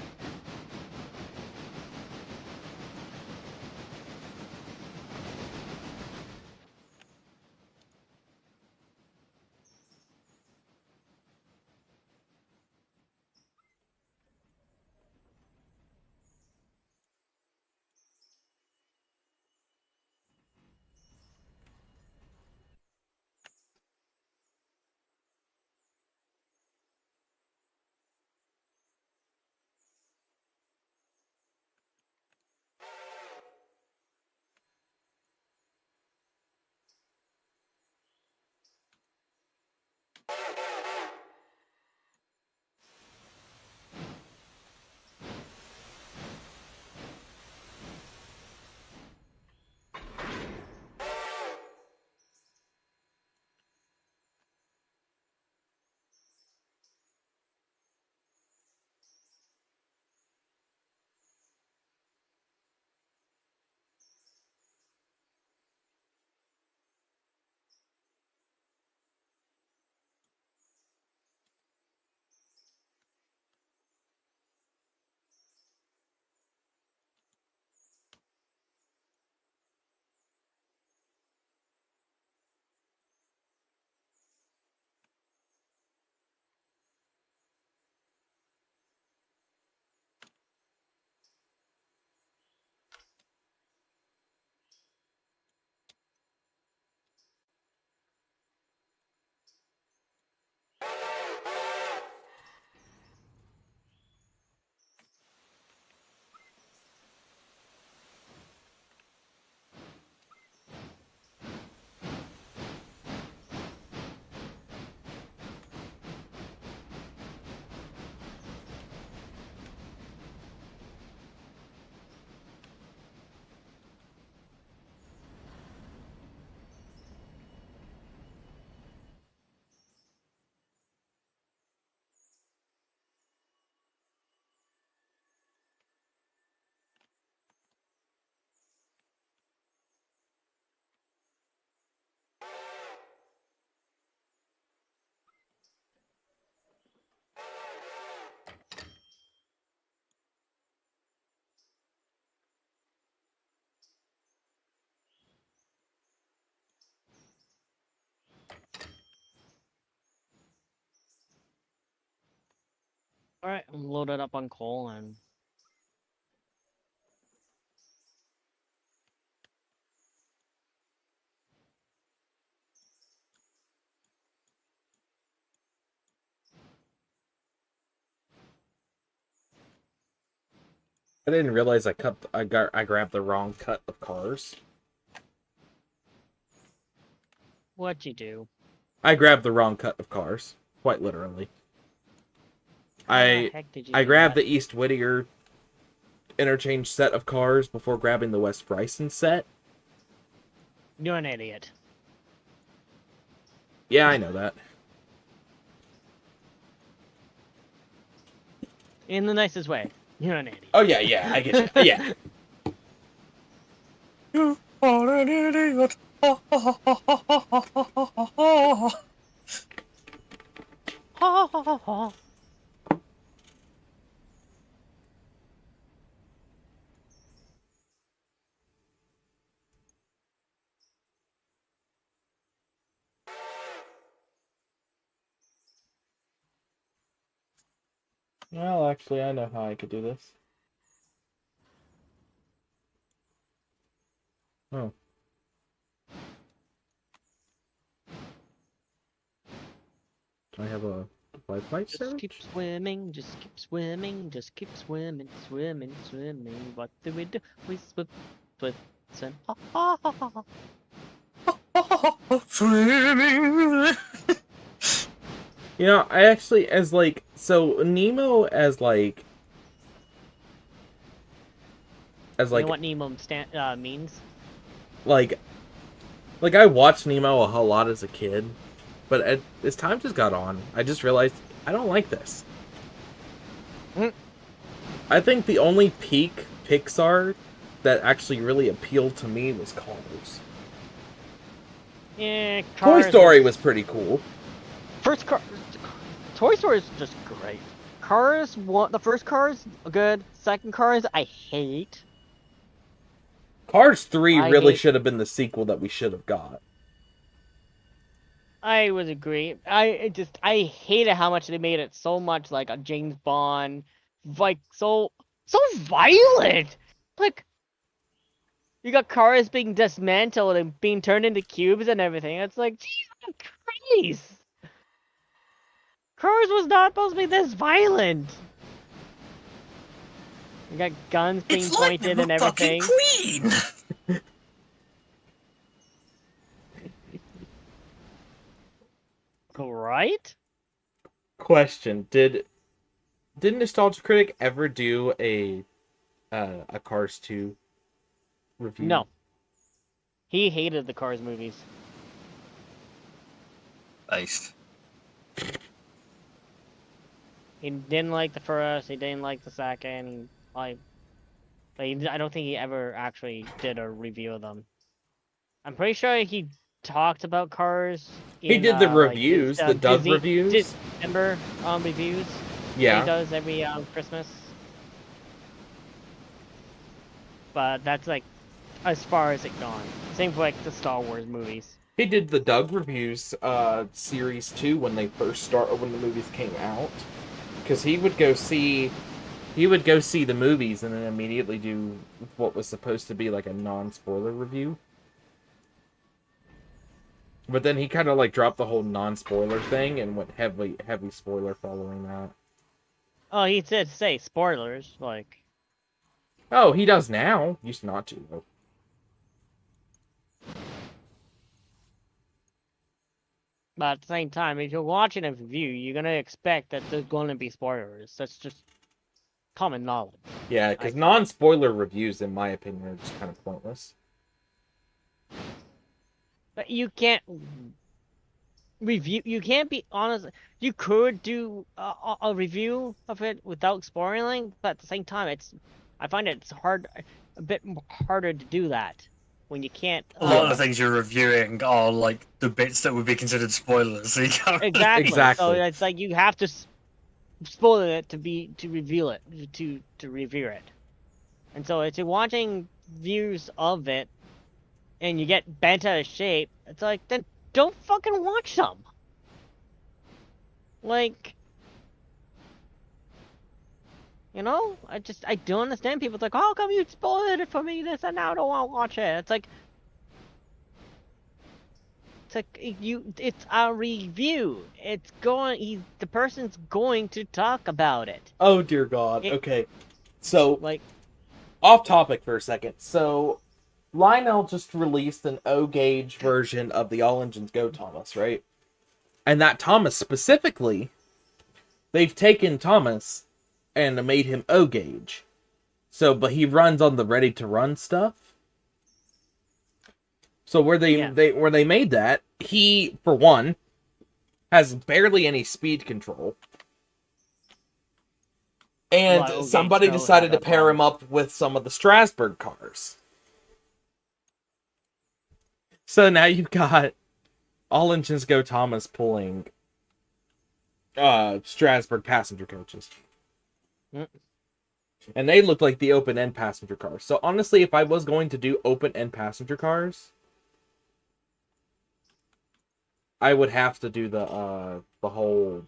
Alright, I'm loaded up on coal and... I didn't realize I grabbed the wrong cut of cars. What'd you do? I grabbed the wrong cut of cars, quite literally. How the heck did you I do grabbed that? the East Whittier interchange set of cars before grabbing the West Bryson set. You're an idiot. Yeah, I know that. In the nicest way. You're an idiot. Oh yeah, I get you. Yeah. You are an idiot. Ha ha ha ha. Well, actually, I know how I could do this. Oh. Do I have a Wi-Fi Just surge? keep swimming, just keep swimming, just keep swimming, swimming, swimming. What do? We swim, swim. Ha ha ha ha. Swimming. You know, I actually, as like, so Nemo as like, You know what Nemo means? like I watched Nemo a whole lot as a kid, but as time just got on, I just realized I don't like this. I think the only peak Pixar that actually really appealed to me was Cars. Yeah, Toy Cars Story is- was pretty cool. First car, Toy Story is just great. Cars, the first Cars, good. Second Cars, I hate. Cars 3 I really hate- should have been the sequel that we should have got. I would agree. I hated how much they made it so much like a James Bond, like so violent. Like you got cars being dismantled and being turned into cubes and everything. It's like Jesus Christ. Cars was not supposed to be this violent. You got guns being It's like pointed the and everything. fucking Queen. Right? Question: Did Nostalgia Critic ever do a Cars 2 review? No. He hated the Cars movies. Based. He didn't like the first, he didn't like the second, I don't think he ever actually did a review of them. I'm pretty sure he talked about Cars He in, did the like, reviews, his, the Doug Disney- reviews. December reviews. He Yeah. does every Christmas. But that's like as far as it gone. Same for like the Star Wars movies. He did the Doug reviews series 2 when they first started, when the movies came out. Because he would go see the movies and then immediately do what was supposed to be like a non-spoiler review. But then he kind of like dropped the whole non-spoiler thing and went heavy spoiler following that. Oh, he did say spoilers, like Oh, he does now. Used not to though. but at the same time, if you're watching a review, you're gonna expect that there's gonna be spoilers. That's just common knowledge. Yeah, because non-spoiler reviews, in my opinion, are just kind of pointless. But you can't review. You can't be honest. You could do a review of it without spoiling, but at the same time, I find it's a bit harder to do that when you can't. A lot of the things you're reviewing are like the bits that would be considered spoilers. So you can't Exactly. Exactly. So it's like you have to spoil it to reveal it to review it. And so if you're watching views of it and you get bent out of shape, it's like then don't fucking watch them. Like You know, I don't understand people. It's like, how come you spoiled it for me? This and now I don't want to watch it. It's like it's a review. The person's going to talk about it. Oh dear God. Okay, so Like, off topic for a second. So Lionel just released an O gauge version of the All Engines Go Thomas, right? And that Thomas specifically, they've taken Thomas and made him O gauge. So, but he runs on the ready to run stuff. So where they made that, he, for one, has barely any speed control. And somebody decided to pair him up with some of the Strasbourg cars. So now you've got All Engines Go Thomas pulling Strasbourg passenger coaches. Mm. And they look like the open-end passenger cars. So honestly, if I was going to do open-end passenger cars, I would have to do the whole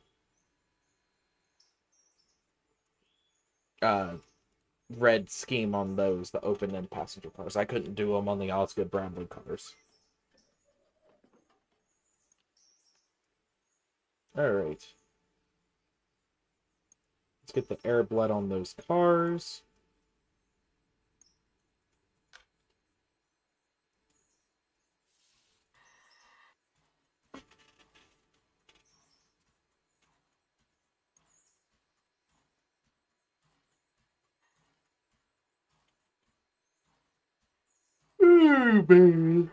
red scheme on those, the open-end passenger cars. I couldn't do them on the Osgood Bramble cars. Alright. Let's get the air blood on those cars. Oh, baby.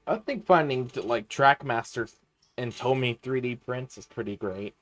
I think finding like Trackmaster and Tomy 3D prints is pretty great.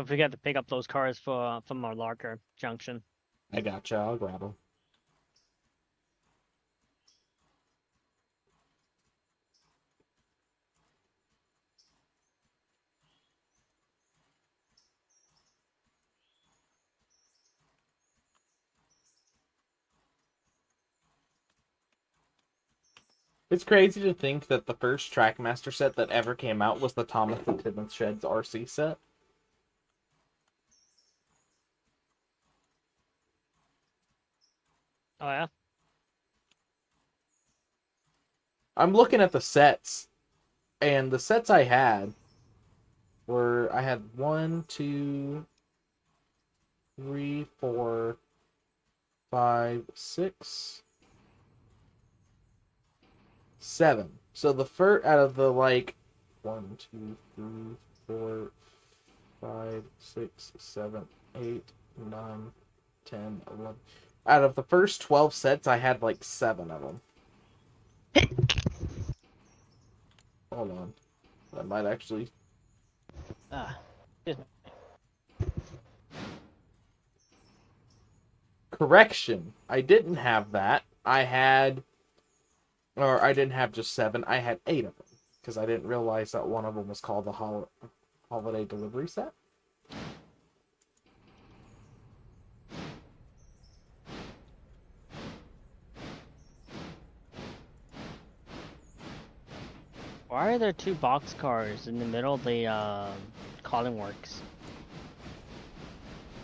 don't forget to pick up those cars from our Larker Junction. I gotcha, I'll grab them. It's crazy to think that the first Trackmaster set that ever came out was the Thomas and Timmons Sheds RC set. Oh yeah. I'm looking at the sets, and the sets I had I had 1, 2, 3, 4, 5, 6, 7. So the first out of the 1, 2, 3, 4, 5, 6, 7, 8, 9, 10, 11. Out of the first 12 sets, I had 7 of them. Hold on. That might actually... Correction. I didn't have that. I didn't have just 7. I had 8 of them. Because I didn't realize that one of them was called the Holiday Delivery Set. Why are there 2 boxcars in the middle of the calling works?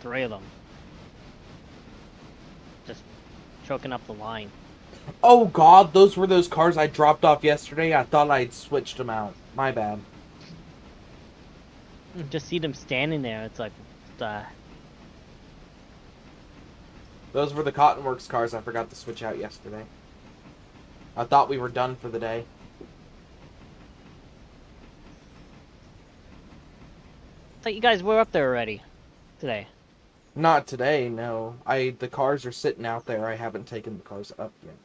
3 of them. Just choking up the line. Oh god, those were those cars I dropped off yesterday. I thought I'd switched them out. My bad. Just see them standing there. It's like, Those were the Cottonworks cars I forgot to switch out yesterday. I thought we were done for the day. thought you guys were up there already today. Not today, no. The cars are sitting out there. I haven't taken the cars up yet.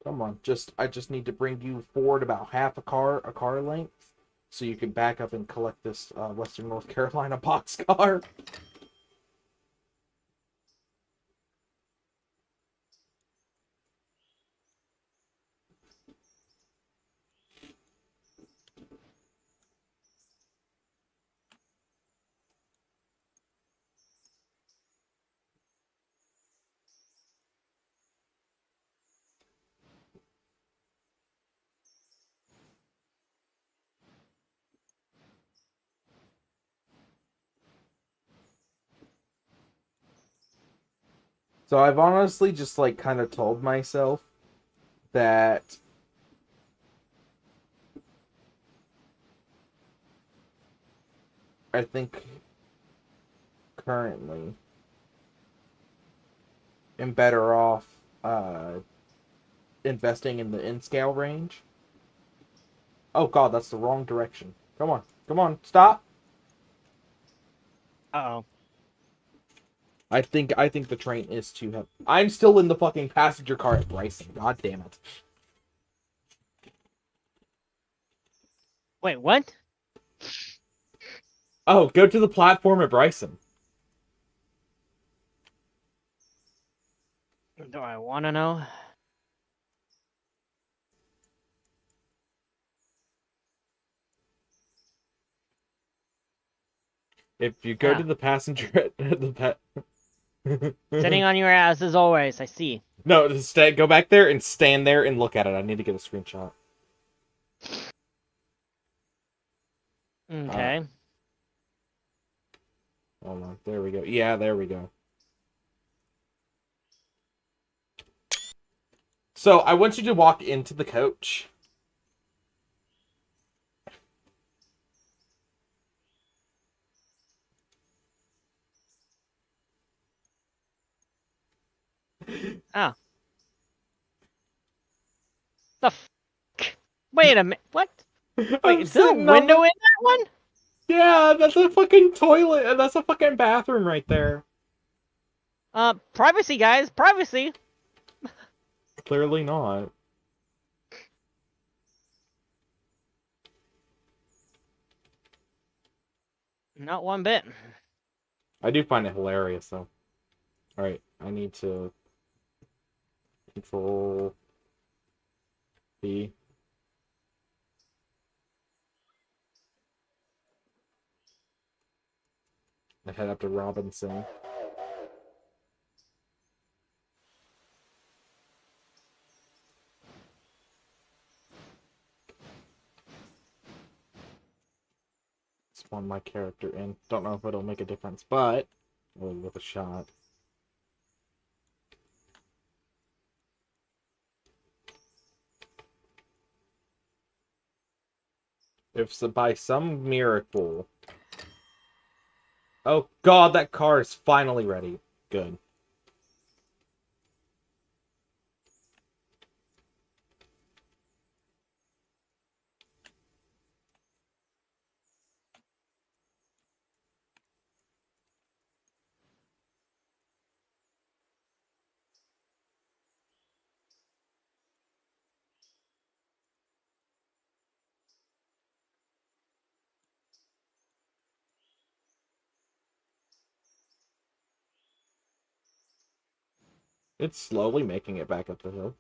Come on, I just need to bring you forward about half a car length, so you can back up and collect this Western North Carolina boxcar. So I've honestly just like kind of told myself that I think currently am better off investing in the in-scale range. Oh god, that's the wrong direction. Come on, stop! Uh-oh. I think the train is too heavy. I'm still in the fucking passenger car at Bryson. God damn it. Wait, what? Oh, go to the platform at Bryson. Do I want to know? If you go to the passenger at the Sitting on your ass as always, I see. No, just go back there and stand there and look at it. I need to get a screenshot. Okay. Hold on. There we go. Yeah, there we go. So, I want you to walk into the coach. Oh. The f***? Wait a minute. What? Wait, is there a window in that one? Yeah, that's a fucking toilet, and that's a fucking bathroom right there. Privacy, guys. Privacy. Clearly not. Not one bit. I do find it hilarious, though. Alright, I need to control P. I head up to Robinson. Spawn my character in. Don't know if it'll make a difference, but we'll give it a shot. If by some miracle... Oh god, that car is finally ready. Good. It's slowly making it back up the hill.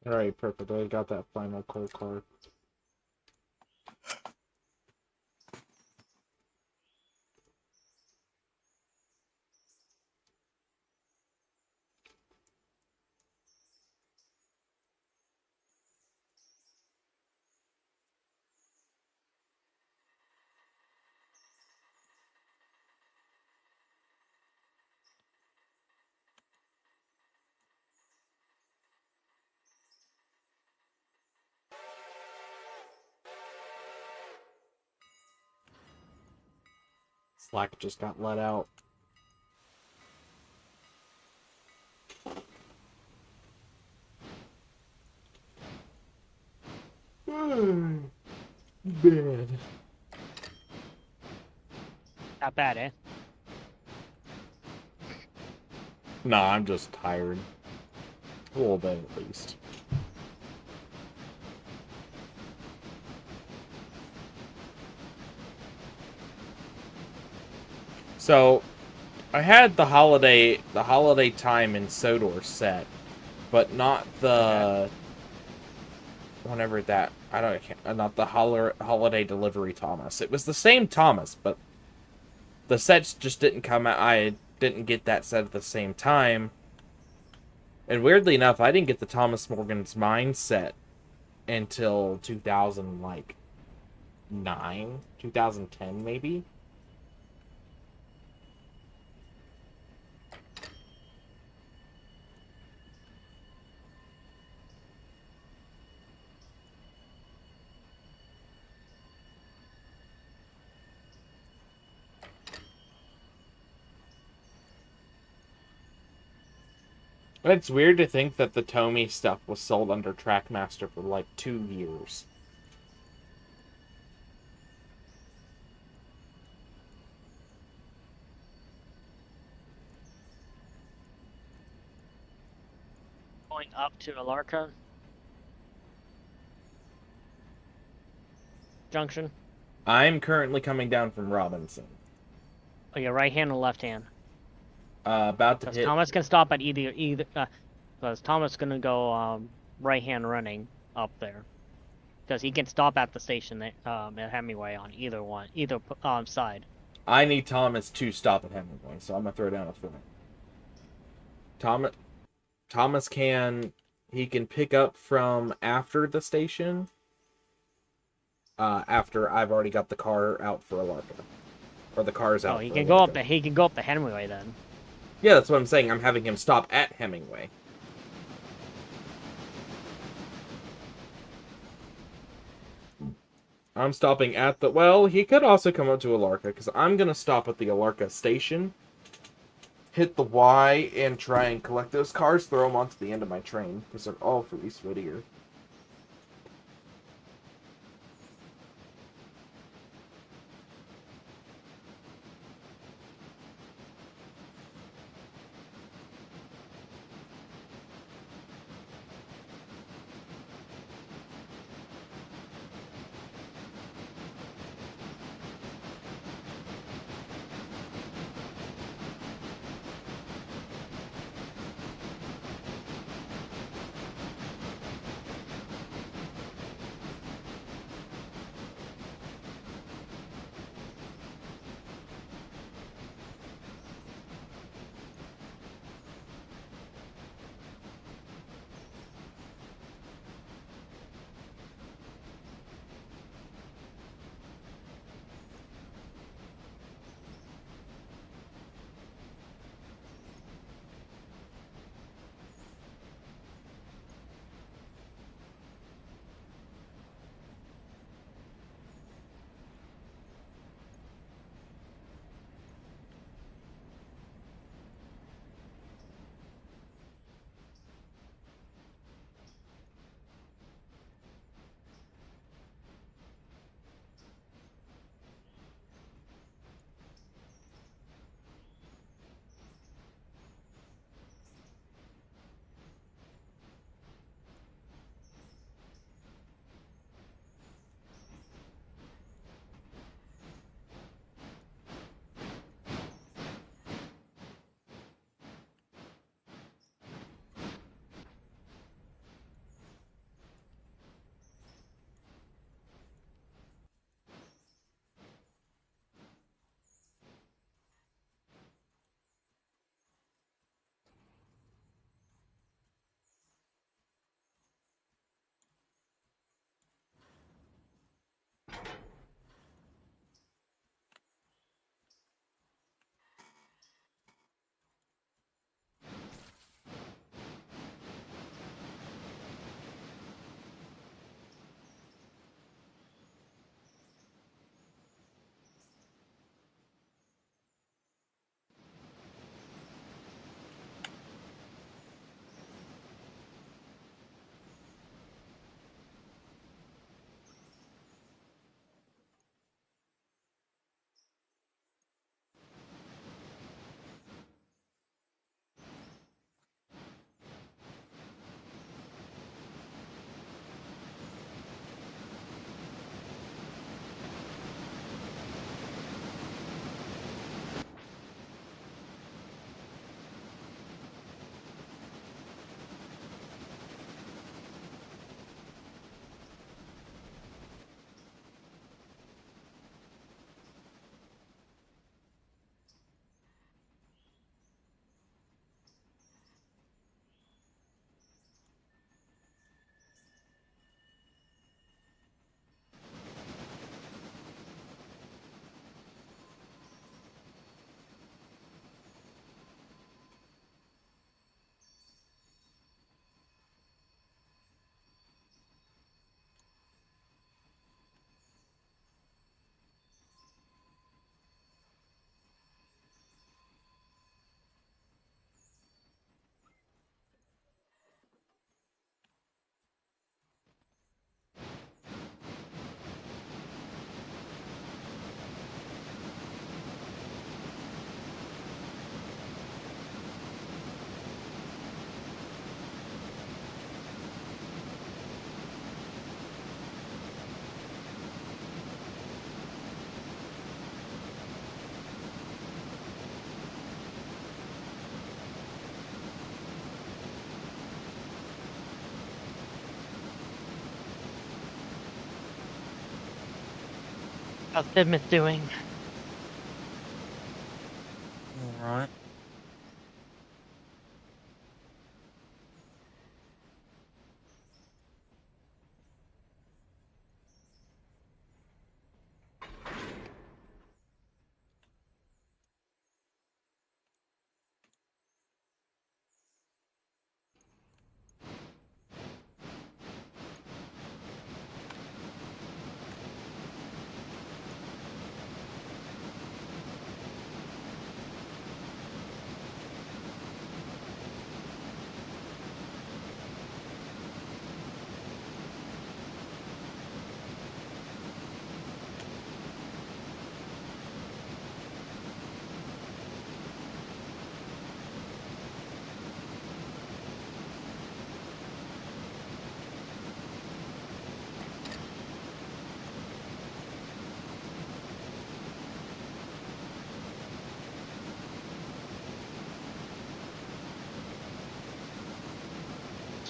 Alright, perfect. I got that final coal car. Slack just got let out. Bad. Not bad, eh? Nah, I'm just tired. A little bit at least. So, I had the holiday time in Sodor set, but not the whenever that not the holiday delivery Thomas. It was the same Thomas, but the sets just didn't come out. I didn't get that set at the same time, and weirdly enough, I didn't get the Thomas Morgan's Mine set until 2009, 2010 maybe. It's weird to think that the Tomy stuff was sold under Trackmaster for like 2 years. Going up to Alarka Junction. I'm currently coming down from Robinson. Oh, yeah, right hand or left hand? About to hit. Thomas can stop at either. Because Thomas gonna go right hand running up there. Because he can stop at the station at Hemingway on either side. I need Thomas to stop at Hemingway, so I'm gonna throw down a foot. Thomas can pick up from after the station. After I've already got the car out for Alarka, or the car's out. Oh, he for can Alarka. go up the Hemingway then. Yeah, that's what I'm saying. I'm having him stop at Hemingway. I'm stopping at the... Well, he could also come up to Alarka, because I'm going to stop at the Alarka station, hit the Y, and try and collect those cars, throw them onto the end of my train, because they're all for East Whittier. How's Tidmouth doing? Alright.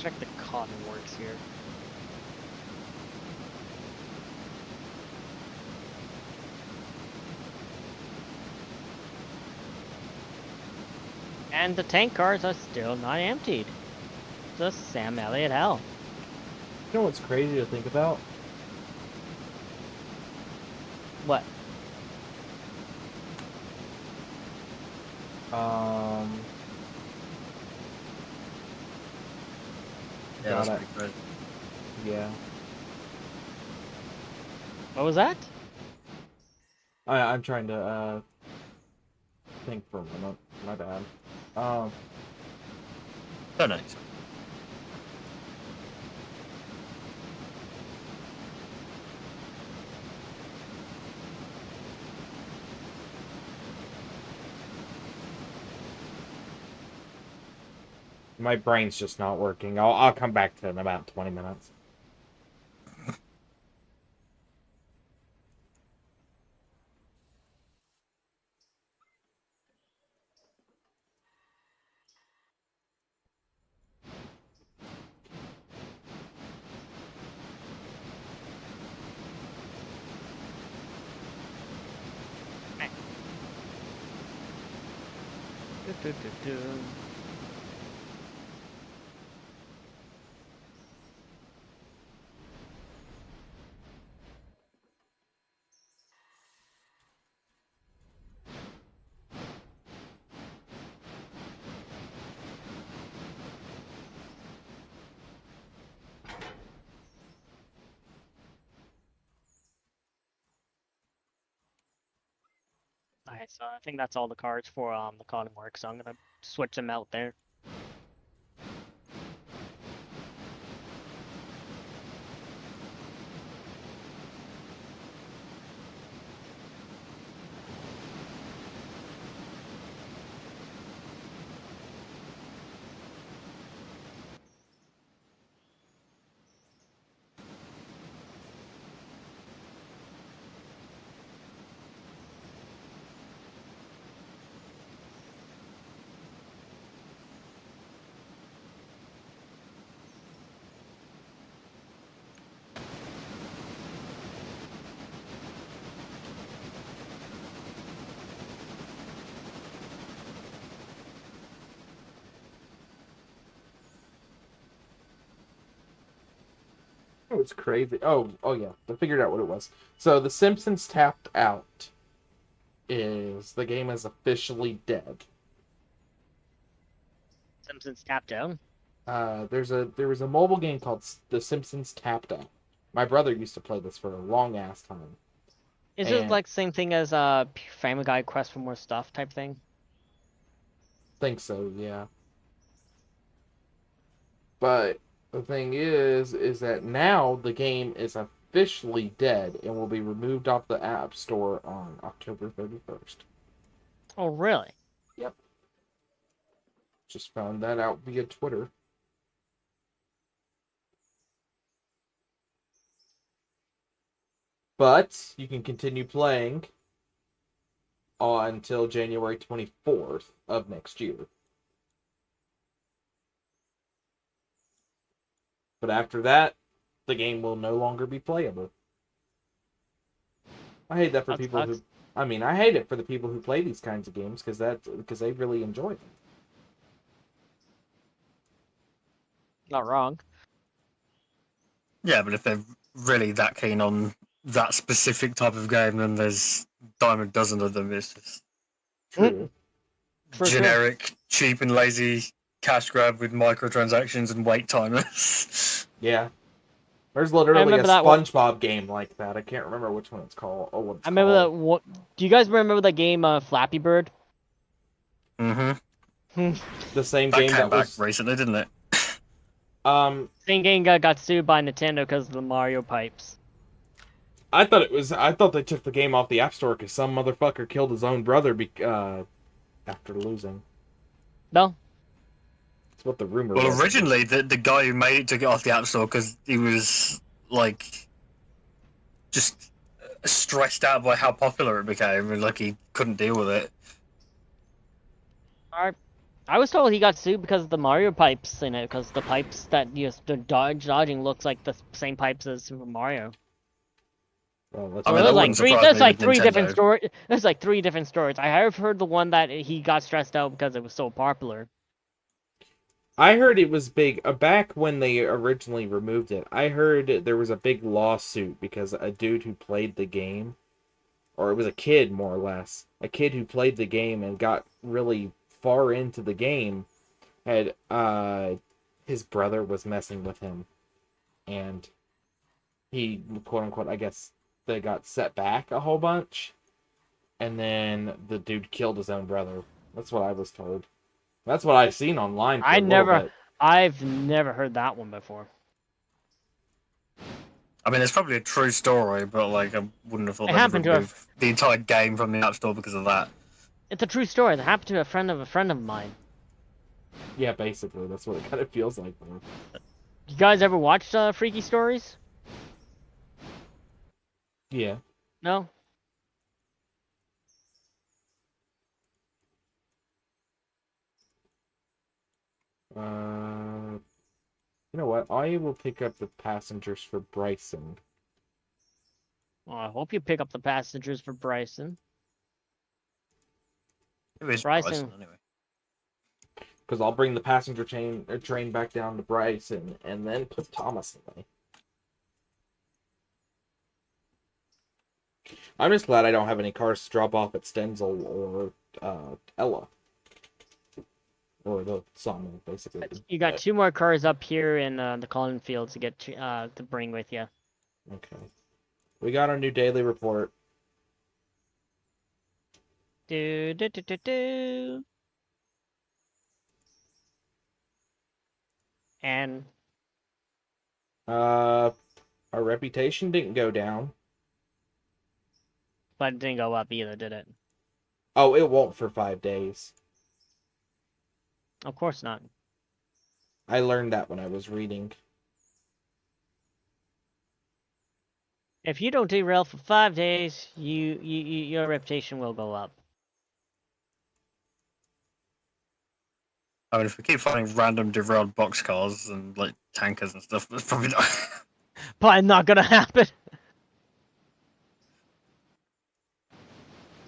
Check the cotton works here. And the tank cars are still not emptied. Just Sam Elliott hell. You know what's crazy to think about? What? Yeah, that's Got pretty crazy. Yeah. What was that? I'm trying to think for a minute. My bad. So nice. My brain's just not working. I'll come back to it in about 20 minutes. Alright, so I think that's all the cards for the cotton work, so I'm gonna switch them out there. Oh, it's crazy. Oh yeah. I figured out what it was. So The Simpsons Tapped Out is the game is officially dead. Simpsons tapped out. There was a mobile game called The Simpsons Tapped Out. My brother used to play this for a long ass time. Is it And- like same thing as Family Guy Quest for More Stuff type thing? Think so, yeah. But the thing is that now the game is officially dead and will be removed off the App Store on October 31st. Oh, really? Yep. Just found that out via Twitter. But you can continue playing until January 24th of next year. But after that, the game will no longer be playable. I hate that for That people sucks. who. I mean, I hate it for the people who play these kinds of games because they really enjoy them. Not wrong. Yeah, but if they're really that keen on that specific type of game, then there's dime a dozen of them. It's just True. For sure. generic, cheap and lazy cash grab with microtransactions and wait timers. Yeah. There's literally a remember that one. SpongeBob game like that. I can't remember which one it's called. Oh, what it's I remember that. called. What? Do you guys remember that game, Flappy Bird? Mm-hmm. The same That game came that back was. recently, didn't it? Same game got sued by Nintendo because of the Mario pipes. I thought they took the game off the App Store because some motherfucker killed his own brother after losing. No. That's what the rumor Well, was. originally, the guy who made it took it off the App Store because he was, like, just stressed out by how popular it became, and, like, he couldn't deal with it. I was told he got sued because of the Mario pipes in it, because the pipes that the dodging looks like the same pipes as Super Mario. Well, that's I mean, There's that like wouldn't three. surprise There's me like with three different Nintendo. stories. There's like three different stories. I have heard the one that he got stressed out because it was so popular. I heard it was big back when they originally removed it. I heard there was a big lawsuit because a dude who played the game, or it was a kid more or less, a kid who played the game and got really far into the game, had his brother was messing with him, and he, quote unquote, I guess they got set back a whole bunch, and then the dude killed his own brother. That's what I was told. That's what I've seen online. For I've never heard that one before. I mean, it's probably a true story, but, like, I wouldn't have thought It they'd happened to remove the entire game from the App Store because of that. It's a true story that happened to a friend of mine. Yeah, basically, that's what it kind of feels like. You guys ever watched Freaky Stories? Yeah. No. You know what? I will pick up the passengers for Bryson. Well, I hope you pick up the passengers for Bryson. Who is Bryson. Bryson, anyway? Because I'll bring the passenger train back down to Bryson and then put Thomas away. I'm just glad I don't have any cars to drop off at Stenzel or Ella. Or the Sawmill, basically. You got two more cars up here in the Colin Field to get to bring with you. Okay. We got our new daily report. Do do do do do. And Our reputation didn't go down. but it didn't go up either, did it? Oh, it won't for 5 days. Of course not. I learned that when I was reading. If you don't derail for 5 days, your reputation will go up. I mean, if we keep finding random derailed boxcars and, like, tankers and stuff, that's probably not... Probably not gonna happen.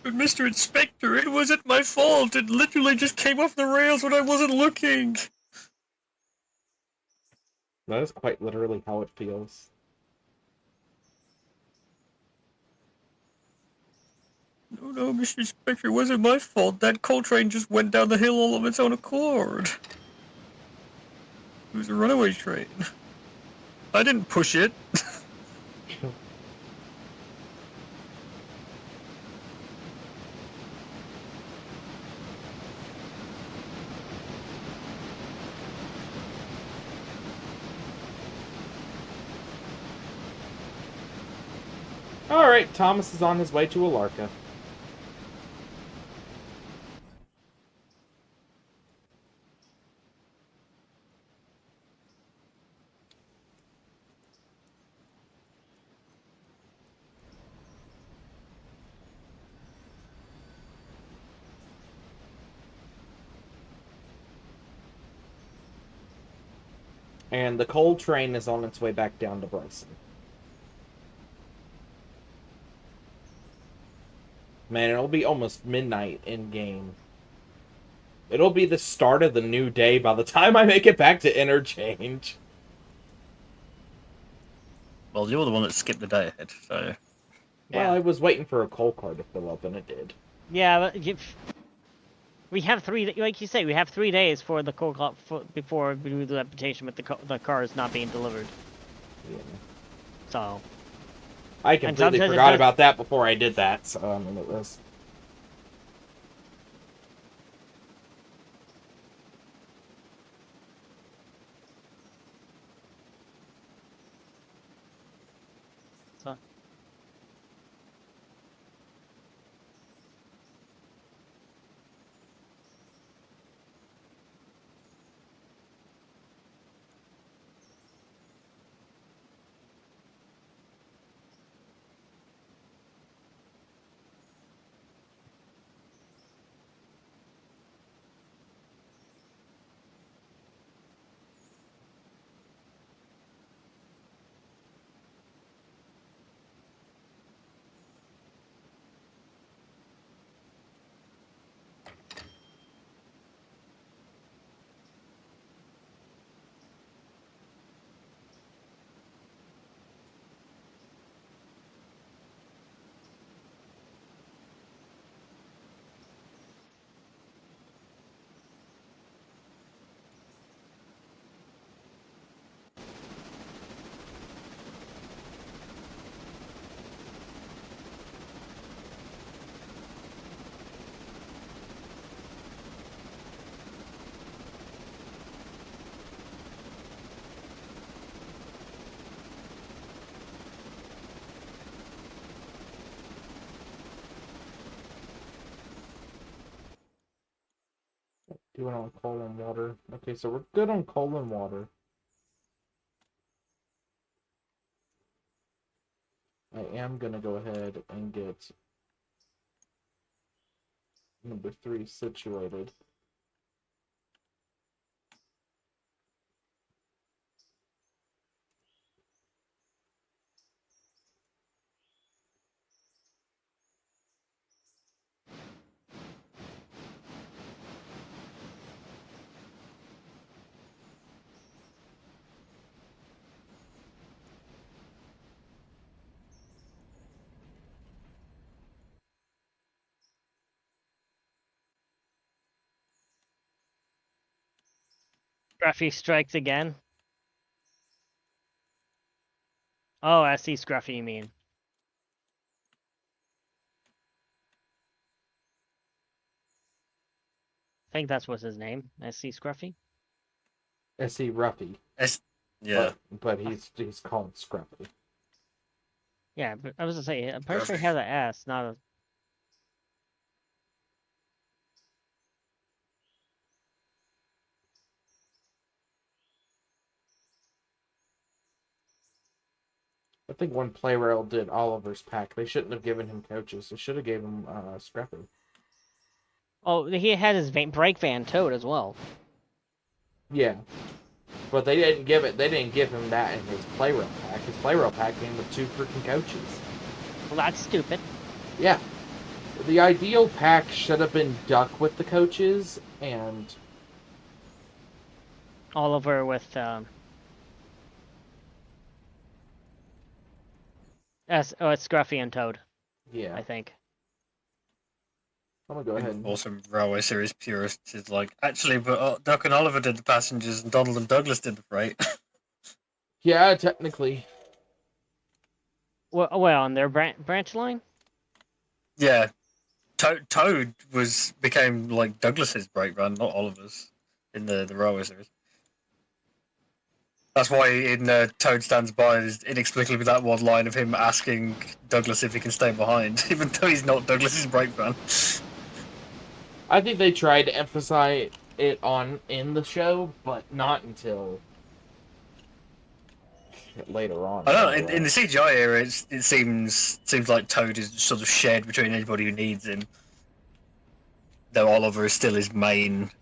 But Mr. Inspector, it wasn't my fault. It literally just came off the rails when I wasn't looking. That is quite literally how it feels. No, Mr. Inspector, it wasn't my fault. That coal train just went down the hill all of its own accord. It was a runaway train. I didn't push it. Alright, Thomas is on his way to Alarka. And the coal train is on its way back down to Bryson. Man, it'll be almost midnight in game. It'll be the start of the new day by the time I make it back to interchange. Well, you're the one that skipped the day ahead, so... Well, I was waiting for a coal car to fill up, and it did. Yeah, but we have like you say, we have 3 days for the coal car before we do the reputation with the cars not being delivered. Yeah. So. I completely forgot about that before I did that, so I mean, it was... Doing on coal and water. Okay, so we're good on coal and water. I am gonna go ahead and get number 3 situated. Scruffy strikes again. Oh, I see Scruffy, you mean. I think that's what's his name. SC Scruffy? SC Ruffy. Yeah. But he's called Scruffy. Yeah, but I was gonna say, I'm pretty sure he has an S, not a... I think when Playrail did Oliver's pack, they shouldn't have given him coaches. They should have gave him Scruffy. Oh, he had his brake van towed as well. Yeah. But they didn't give him that in his Playrail pack. His Playrail pack came with 2 freaking coaches. Well, that's stupid. Yeah. The ideal pack should have been Duck with the coaches and Oliver with it's Scruffy and Toad. Yeah. I think. I'm gonna go ahead and... Awesome Railway Series purist is like, actually, but Duck and Oliver did the passengers and Donald and Douglas did the freight. Yeah, technically. Well, on their branch line? Yeah. Toad became like Douglas's brake van, not Oliver's, in the Railway Series. That's why in Toad Stands By, there's inexplicably that one line of him asking Douglas if he can stay behind, even though he's not Douglas's brake van. I think they tried to emphasize it in the show, but not until later on. I don't know, in the CGI era, it seems like Toad is sort of shared between anybody who needs him. Though Oliver is still his main,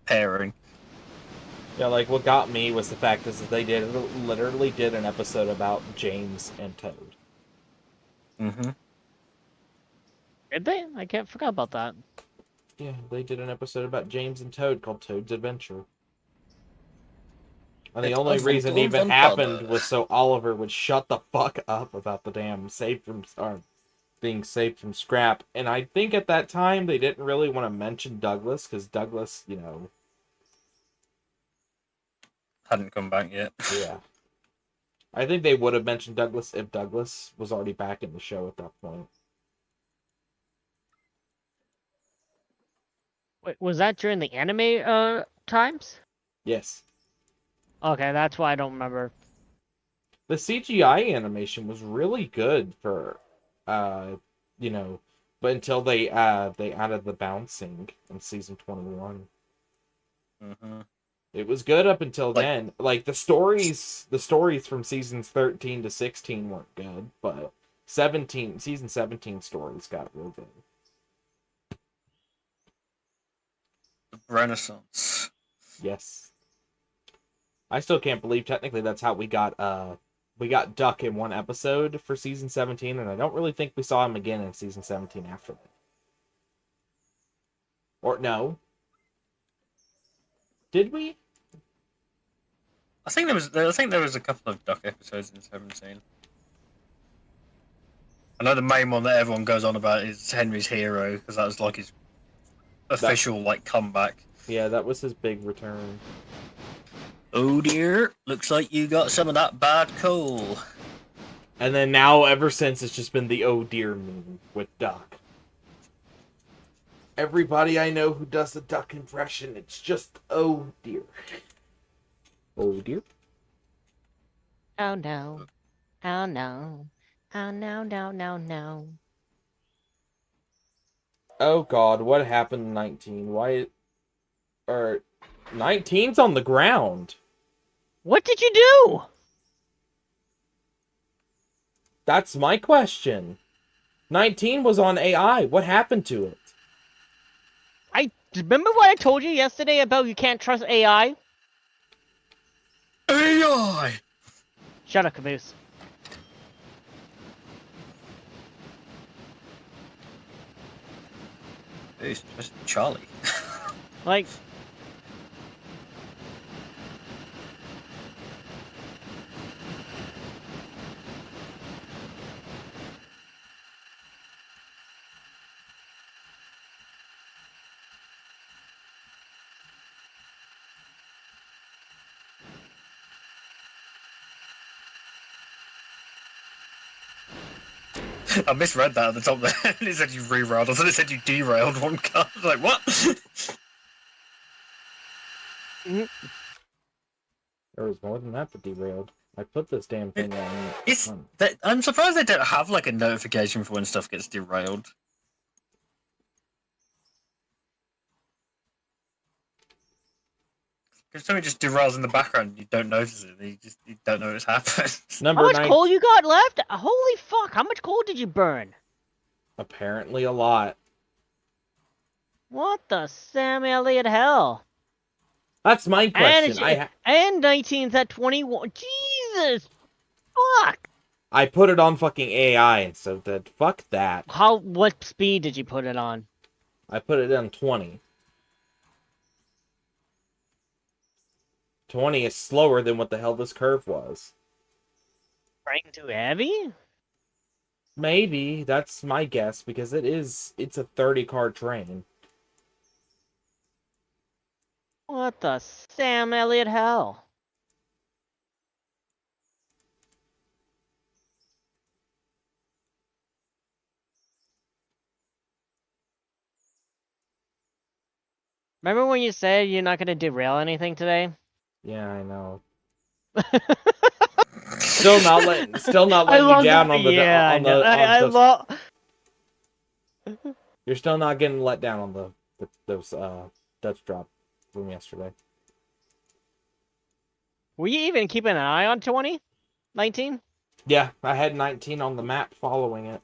pairing. Yeah, what got me was the fact is that they literally did an episode about James and Toad. Mm-hmm. Did they? I can't forget about that. Yeah, they did an episode about James and Toad called Toad's Adventure. And the only reason it even happened was so Oliver would shut the fuck up about the damn being saved from scrap. And I think at that time they didn't really want to mention Douglas, because Douglas, you know... hadn't come back yet. Yeah. I think they would have mentioned Douglas if Douglas was already back in the show at that point. Wait, was that during the anime times? Yes. Okay, that's why I don't remember. The CGI animation was really good for, you know, but until they added the bouncing in season 21. Mm-hmm. It was good up until then. Like the stories from seasons 13 to 16 weren't good, but season 17 stories got real good. Renaissance. Yes. I still can't believe technically that's how we got Duck in one episode for season 17, and I don't really think we saw him again in season 17 after that. Or no. Did we? I think there was a couple of Duck episodes in 17. I know the main one that everyone goes on about is Henry's Hero, because that was like his official comeback. Yeah, that was his big return. Oh dear, looks like you got some of that bad coal. And then now, ever since, it's just been the oh dear meme with Duck. Everybody I know who does the Duck impression, it's just oh dear. Oh dear. Oh no. Oh no. Oh no, no, no, no. Oh god, what happened to 19? Why... 19's on the ground. What did you do? That's my question. 19 was on AI. What happened to it? Remember what I told you yesterday about you can't trust AI? AI! Shut up, Caboose. It's just Charlie. Like... I misread that at the top there. It said you rerailed. I thought it said you derailed one car. I was like, what? There was more than that that derailed. I put this damn thing on. I'm surprised they don't have like a notification for when stuff gets derailed. Because something just derails in the background, you don't notice it. You don't know it's happened. How much coal you got left? Holy fuck! How much coal did you burn? Apparently a lot. What the Sam Elliott hell? That's my question. And 19's at 21. Jesus! Fuck! I put it on fucking AI instead of that. Fuck that. What speed did you put it on? I put it on 20. 20 is slower than what the hell this curve was. Crank too heavy? Maybe. That's my guess, because it's a 30-car train. What the Sam Elliott hell? Remember when you said you're not going to derail anything today? Yeah, I know. Still not letting you down on the... Yeah, I love... You're still not getting let down on those Dutch drop from yesterday. Were you even keeping an eye on 20? 19? Yeah, I had 19 on the map following it.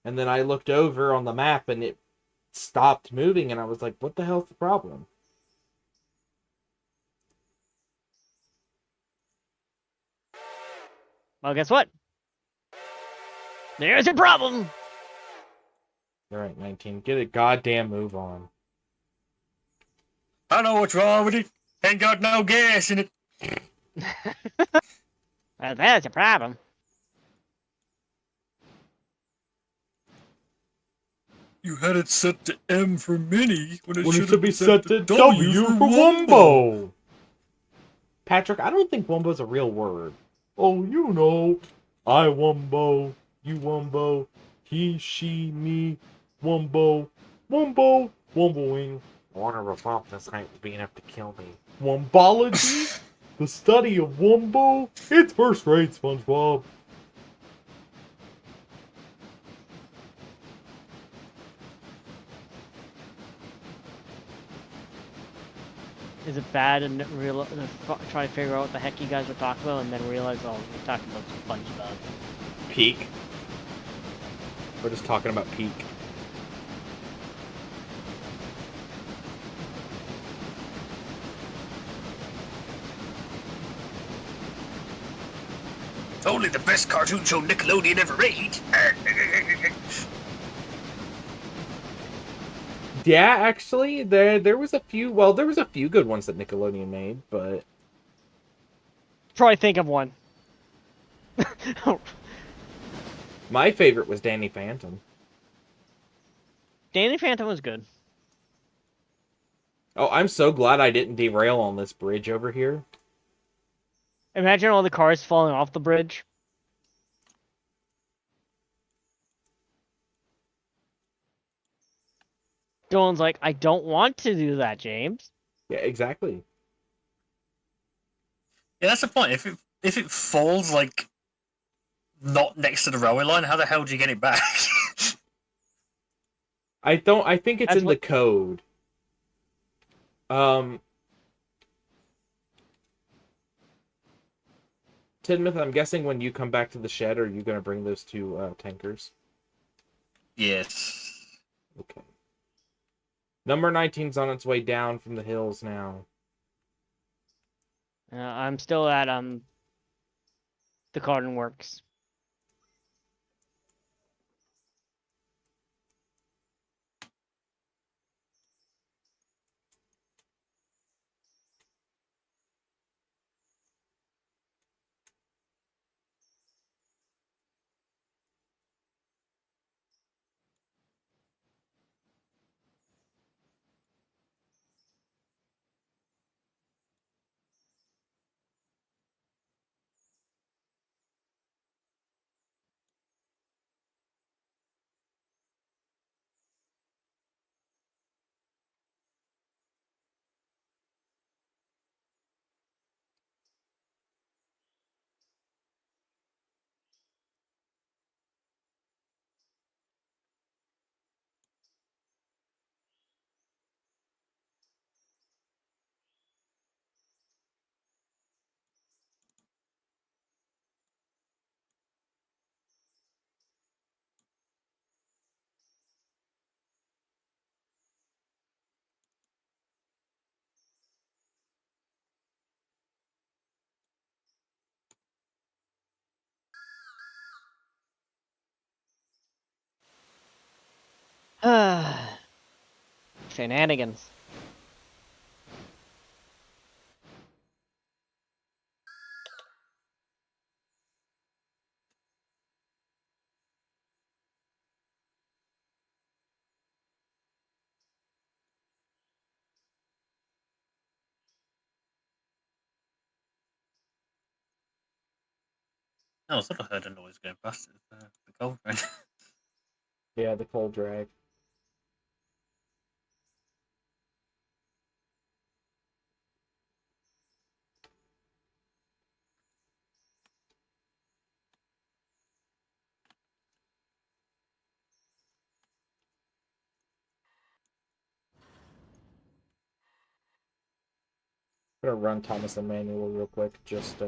And then I looked over on the map and it stopped moving and I was like, what the hell's the problem? Well, guess what? There's your problem! Alright, 19. Get a goddamn move on. I know what's wrong with it. Ain't got no gas in it. Well, that's a problem. You had it set to M for mini when it When it should should be set to W for Wumbo. Patrick, I don't think Wumbo's a real word. Oh, you know. I Wumbo, you Wumbo, he, she, me, Wumbo, Wumbo, Wumboing. I wonder if this night will be enough to kill me. Wumbology? The study of Wumbo? It's first rate, SpongeBob. Is it bad to try to figure out what the heck you guys were talking about and then realize, oh, we're talking about SpongeBob? Peak. We're just talking about peak. Only the best cartoon show Nickelodeon ever made. Yeah, actually, there was a few. Well, there was a few good ones that Nickelodeon made, but Probably think of one. my favorite was Danny Phantom. Danny Phantom was good. Oh, I'm so glad I didn't derail on this bridge over here. Imagine all the cars falling off the bridge. Dolan's like, I don't want to do that, James. Yeah, exactly. Yeah, that's the point. If it falls like not next to the railway line, how the hell do you get it back? I think it's That's in what- the code. Tidmouth, I'm guessing when you come back to the shed, are you going to bring those two tankers? Yes. Okay. Number 19's on its way down from the hills now. I'm still at the Carton Works. Shenanigans. No, I thought I heard a noise going past it. The coal train. Yeah, the coal drag. I'm gonna run Thomas and manual real quick, just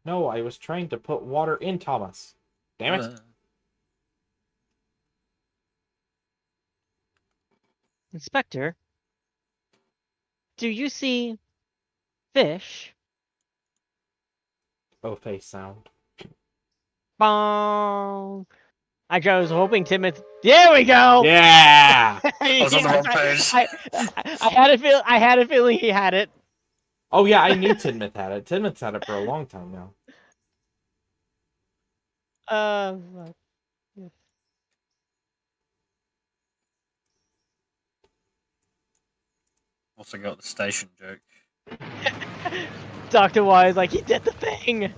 No, I was trying to put water in Thomas. Damn it. Inspector, do you see fish? Oh, face sound. Bong. Actually, I was hoping Timothy. There we go. Yeah. I was on the wrong page. I had a feeling he had it. Oh yeah, I knew Tinmouth had it. Tinmouth's had it for a long time now. Fuck. Also got the station joke. Dr. Y is like, he did the thing.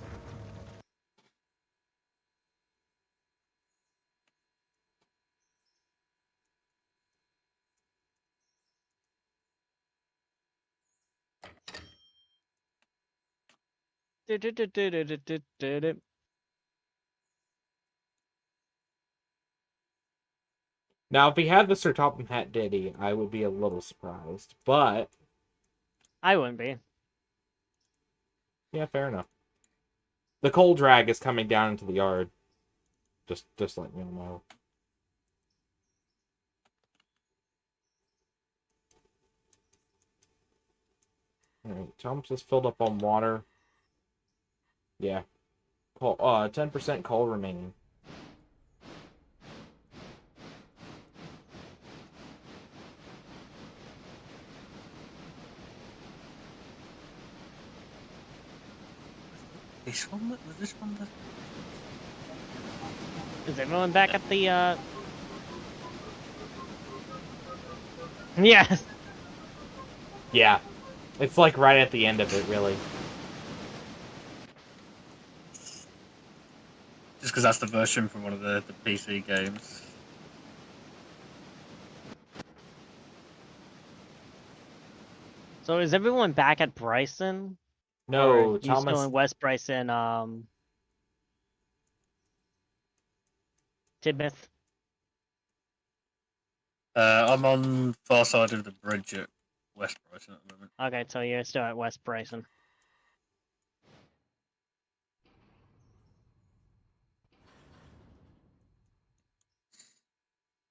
Now, if he had the Sir Topham Hatt ditty, I would be a little surprised. But I wouldn't be. yeah, fair enough. The coal drag is coming down into the yard. Just letting you know. Alright, Thomas is filled up on water. Yeah. 10% coal remaining. This one? Was this one the... Is everyone back at the, Yes! Yeah. It's like right at the end of it, really. Just because that's the version from one of the PC games. So is everyone back at Bryson? No, Or you Thomas. still in West Bryson, Tidmouth? I'm on far side of the bridge at West Brighton at the moment. Okay, so you're still at West Bryson.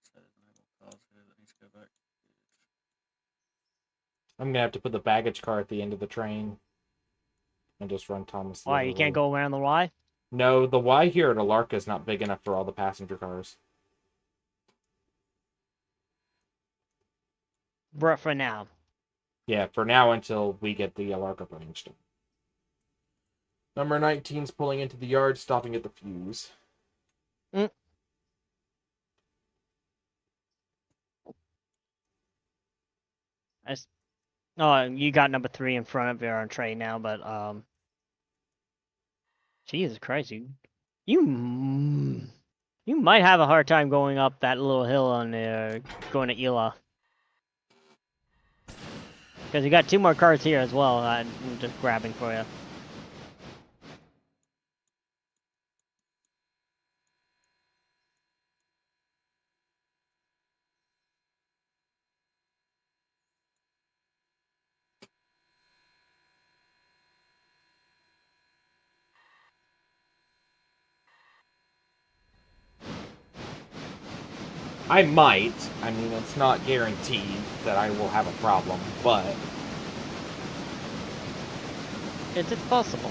So there's no more cars here that need to go back. I'm gonna have to put the baggage car at the end of the train. And just run Thomas. the Why, other you can't way. go around the Y? No, the Y here at Alarka is not big enough for all the passenger cars. But for now. Yeah, for now until we get the Alarka branch done. Number 19's pulling into the yard, stopping at the fuse. Oh, you got number 3 in front of you on train now, but Jesus Christ, you might have a hard time going up that little hill on there, going to Ela. Because you got 2 more cars here as well. I'm just grabbing for you. I might. I mean, it's not guaranteed that I will have a problem, but... It's possible.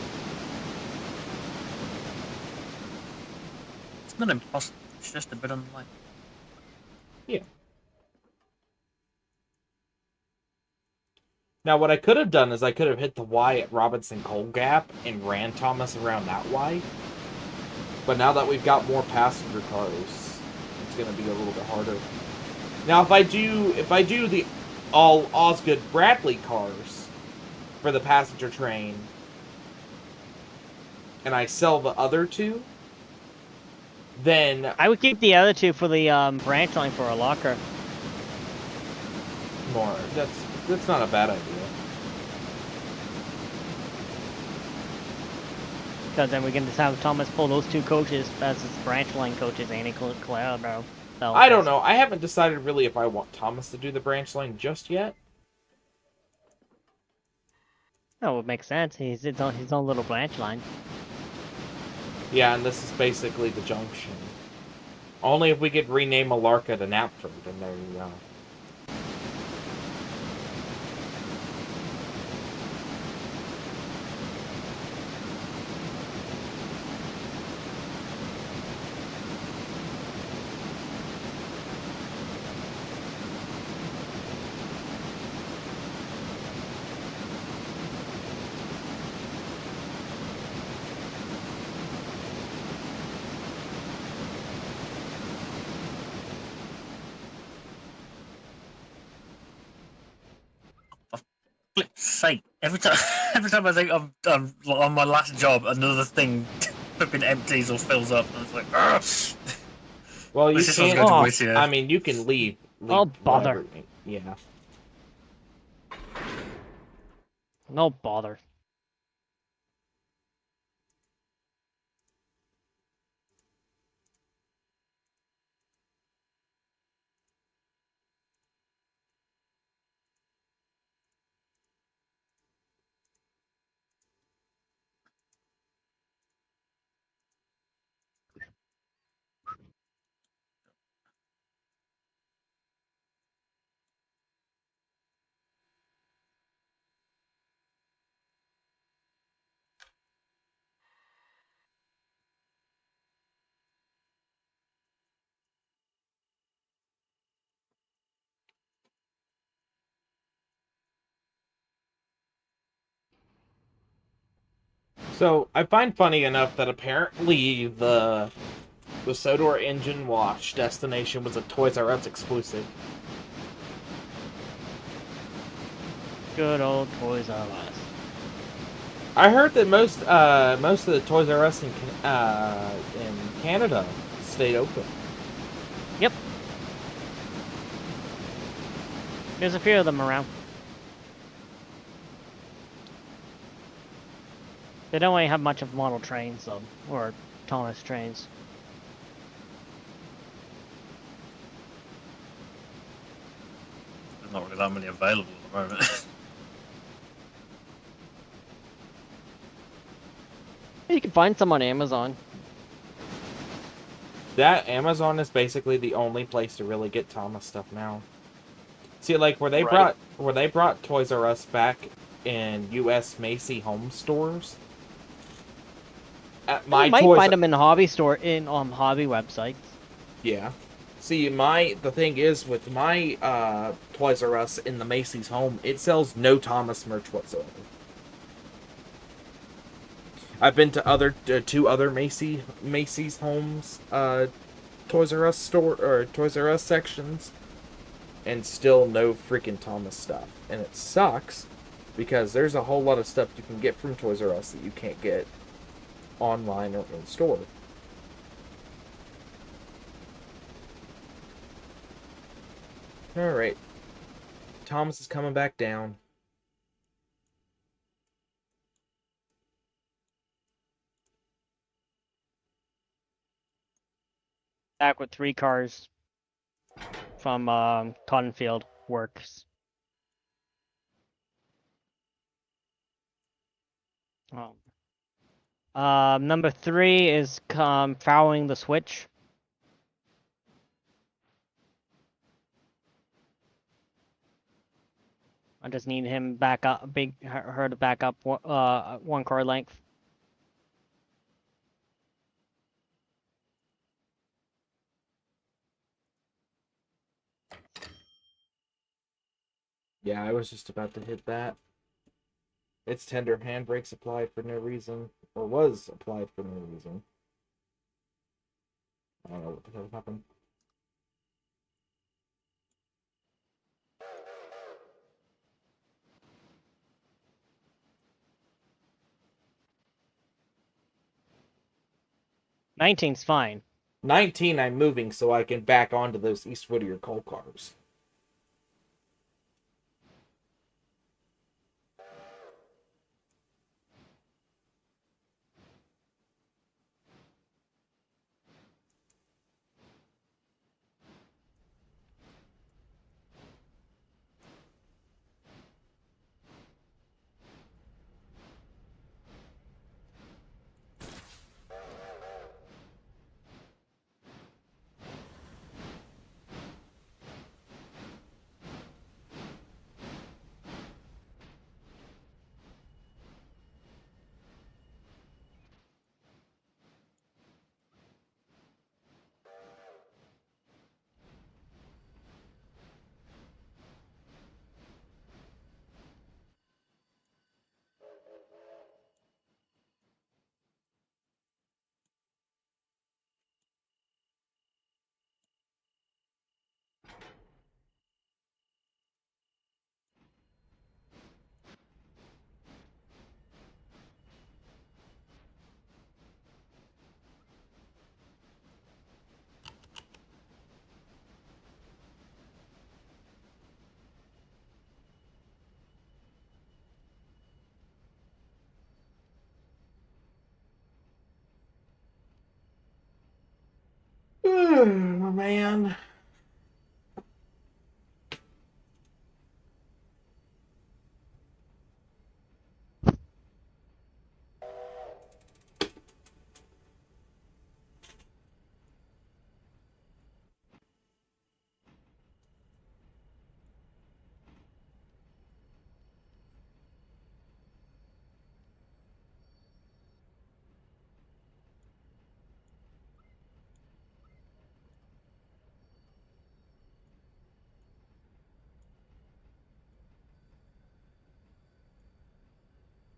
It's not impossible, it's just a bit unlikely. Yeah. Now, what I could have done is I could have hit the Y at Robinson Coal Gap and ran Thomas around that Y. But now that we've got more passenger cars, it's going to be a little bit harder. Now, if I do the all Osgood Bradley cars for the passenger train, and I sell the other 2, then I would keep the other 2 for the branch line for a locker. more. That's not a bad idea. Because then we can just have Thomas pull those 2 coaches as his branch line coaches, and Claire, bro. So, I don't know. I haven't decided really if I want Thomas to do the branch line just yet. That would make sense. He's his own little branch line. Yeah, and this is basically the junction. Only if we could rename Alarka to Knapford, and there you go. sake! Every time, every time I think I'm on my last job, another thing flipping empties or fills up, and it's like, ugh! Well, you This is what's can't. going to waste here. I mean, you can leave. Oh, bother. whatever. Yeah. No bother. So I find funny enough that apparently the Sodor engine wash destination was a Toys R Us exclusive. Good old Toys R Us. I heard that most of the Toys R Us in Canada stayed open. Yep. There's a few of them around. They don't really have much of model trains, though, or Thomas trains. There's not really that many available at the moment. You can find some on Amazon. That Amazon is basically the only place to really get Thomas stuff now. See, like where they brought Toys R Us back in U.S. Macy home stores. At my You might Toys find them in hobby store hobby websites. Yeah. See, the thing is with my Toys R Us in the Macy's home, it sells no Thomas merch whatsoever. I've been to two other Macy's homes Toys R Us store or Toys R Us sections, and still no freaking Thomas stuff. And it sucks because there's a whole lot of stuff you can get from Toys R Us that you can't get online or in store. Alright. Thomas is coming back down. Back with 3 cars from Cottonfield Works. Number 3 is fouling the switch. I just need him back up, her to back up 1 car length. Yeah, I was just about to hit that. Its tender handbrakes applied for no reason, or was applied for no reason. I don't know what the hell happened. Nineteen's fine. 19, I'm moving so I can back onto those East Whittier coal cars. Man.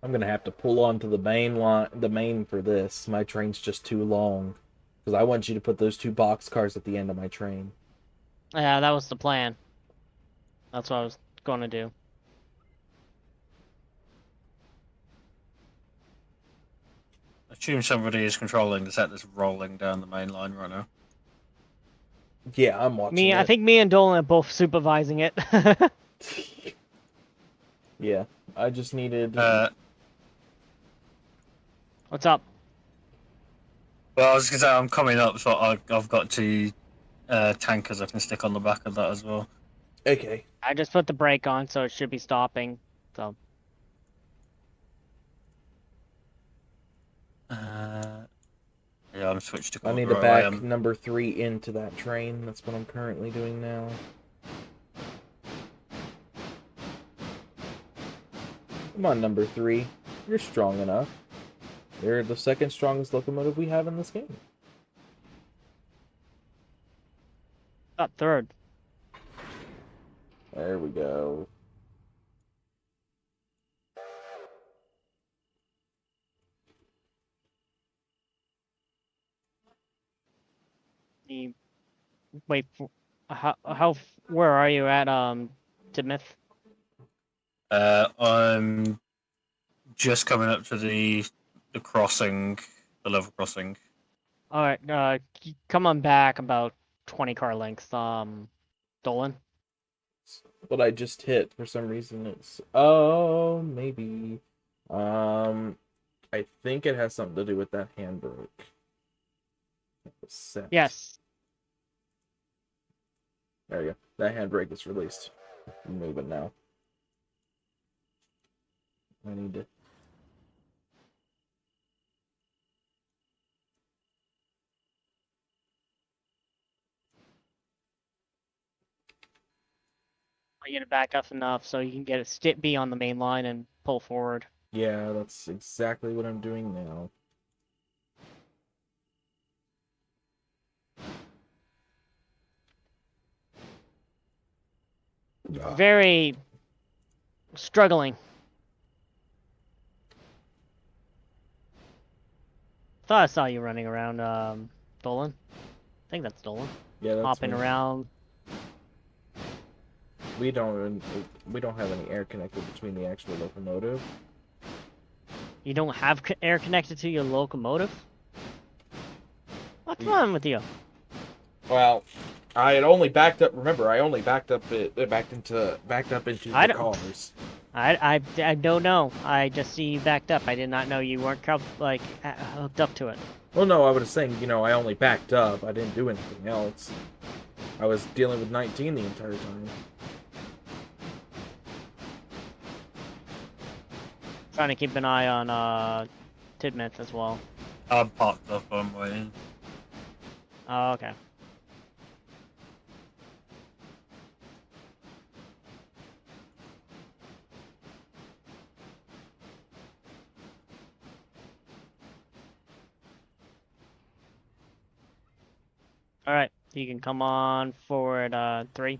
I'm gonna have to pull onto the main line, the main for this. My train's just too long, because I want you to put those 2 boxcars at the end of my train. Yeah, that was the plan. That's what I was going to do. Assume somebody is controlling the set that's rolling down the main line right now. Yeah, I'm watching it. I think me and Dolan are both supervising it. Yeah, I just needed... What's up? Well, I was gonna say I'm coming up, so I've got 2 tankers I can stick on the back of that as well. Okay. I just put the brake on, so it should be stopping. So. Yeah, I'm switched to. I need to back number 3 into that train. That's what I'm currently doing now. Come on, number 3. You're strong enough. You're the 2nd strongest locomotive we have in this game. Up 3rd. There we go. Wait, where are you at, Timoth? I'm just coming up to the crossing, the level crossing. Alright, come on back about 20 car lengths, Dolan. What I just hit, for some reason it's... Oh, maybe. I think it has something to do with that handbrake. Yes. There you go. That handbrake is released. I'm moving now. I need to... I get it back up enough so you can get it be on the main line and pull forward. Yeah, that's exactly what I'm doing now. Very struggling. Thought I saw you running around, Dolan. I think that's Dolan. Yeah, that's hopping me. around. We don't have any air connected between the actual locomotive. You don't have air connected to your locomotive? What's wrong with you? Well, I had only backed up. Remember, I only backed up into the cars. I don't know. I just see you backed up. I did not know you weren't hooked up to it. Well, no, I was saying, I only backed up. I didn't do anything else. I was dealing with 19 the entire time. Trying to keep an eye on Tidmouth as well. I'm parked up, I'm waiting. Oh, okay. Alright, you can come on forward 3.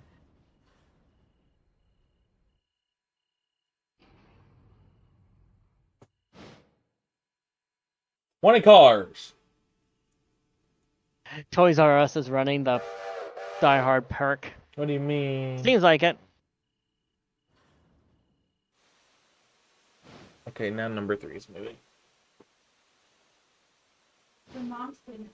20 cars! Toys R Us is running the Die Hard perk. What do you mean? Seems like it. Okay, now number 3 is moving. Your mom's been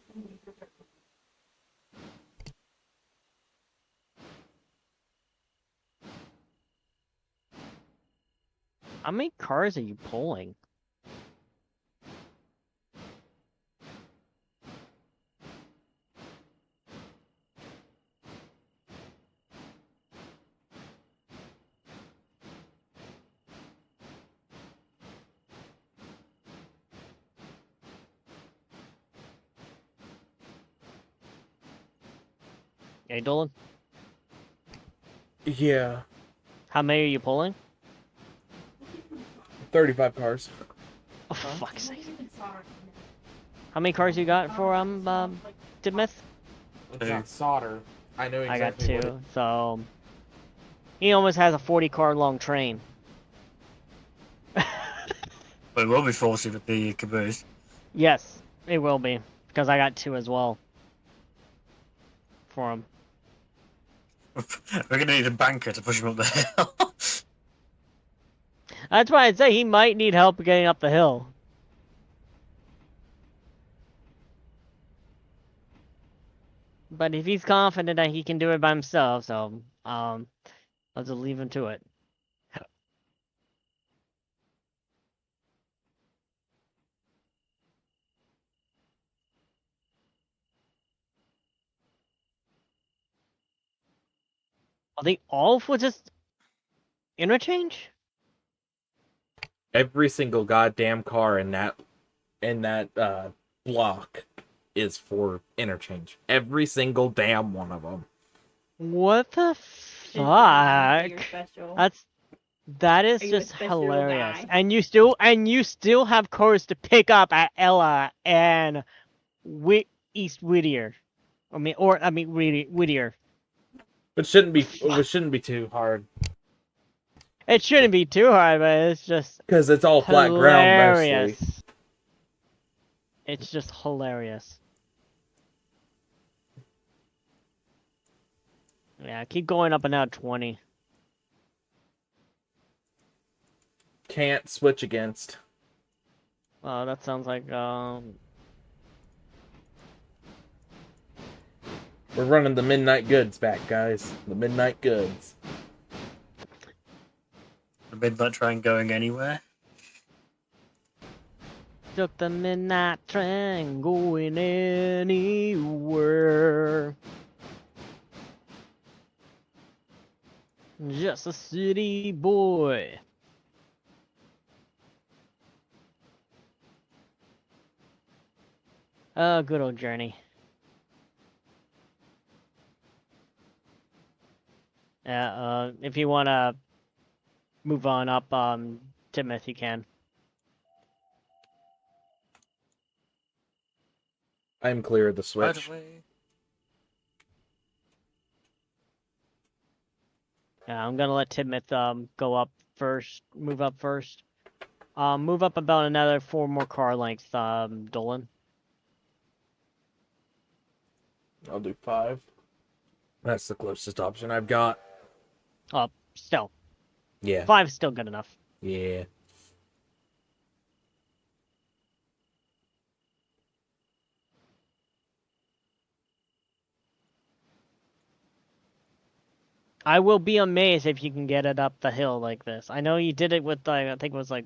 How many cars are you pulling? Okay, Dolan. Yeah, How many are you pulling? 35 cars. Oh, fuck's sake. How many cars you got for Timoth? It's not solder. I know I got exactly what two, so he almost has a 40-car long train. But it will be 40 with the caboose. Yes, it will be, because I got two as well for him. We're gonna need a banker to push him up the hill. That's why I'd say he might need help getting up the hill. But if he's confident that he can do it by himself, so I'll just leave him to it. Are they all for just interchange? every single goddamn car in that block is for interchange. Every single damn one of them. What the Are you fuck? special? That is Are you a just special hilarious. guy? And you still have cars to pick up at Ella and East Whittier. Whittier. It shouldn't be too hard It shouldn't be too hard, but it's just because it's all flat ground mostly. hilarious. It's just hilarious. Yeah, keep going up and out 20. Can't switch against. Oh, that sounds like We're running the midnight goods back, guys. The midnight goods. The midnight train going anywhere. took the midnight train going anywhere. Just a city boy. Oh, good old journey. Yeah, if you want to move on up, Timoth, you can. I'm clear of the Right switch. away. Yeah, I'm gonna let Timoth go up first, move up first. Move up about another 4 more car lengths, Dolan. I'll do 5. That's the closest option I've got. Still. Yeah. 5 is still good enough. Yeah. I will be amazed if you can get it up the hill like this. I know you did it with, I think it was like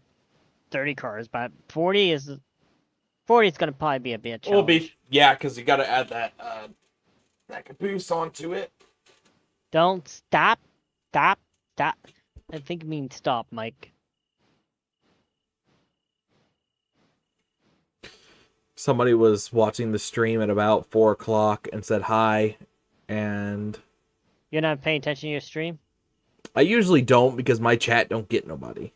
30 cars, but 40 is gonna probably be a bit challenge. Yeah, because you got to add that caboose onto it. Don't stop. I think it means stop, Mike. Somebody was watching the stream at about 4 o'clock and said hi, and You're not paying attention to your stream? I usually don't because my chat don't get nobody.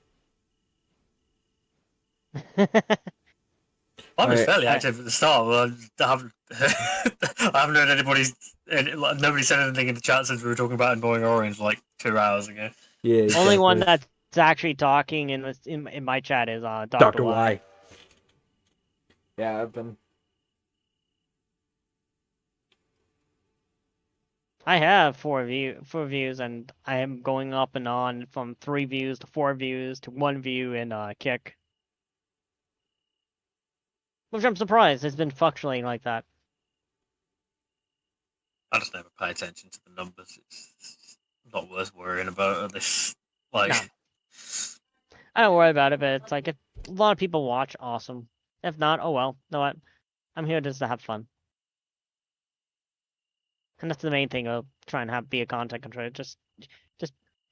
I was Alright. fairly active at the start. Well, I haven't heard nobody said anything in the chat since we were talking about Annoying Orange like 2 hours ago. Yeah. Exactly. Only one that's actually talking in my chat is Dr. Dr. Y. Y. Yeah, I've been. I have 4 views, and I am going up and on from 3 views to 4 views to 1 view in Kick. Which I'm surprised it's been fluctuating like that. I just never pay attention to the numbers. It's not worth worrying about at this. Like, No. I don't worry about it, but it's like if a lot of people watch, awesome. If not, oh well. You know what? I'm here just to have fun. And that's the main thing of trying to be a content controller. Just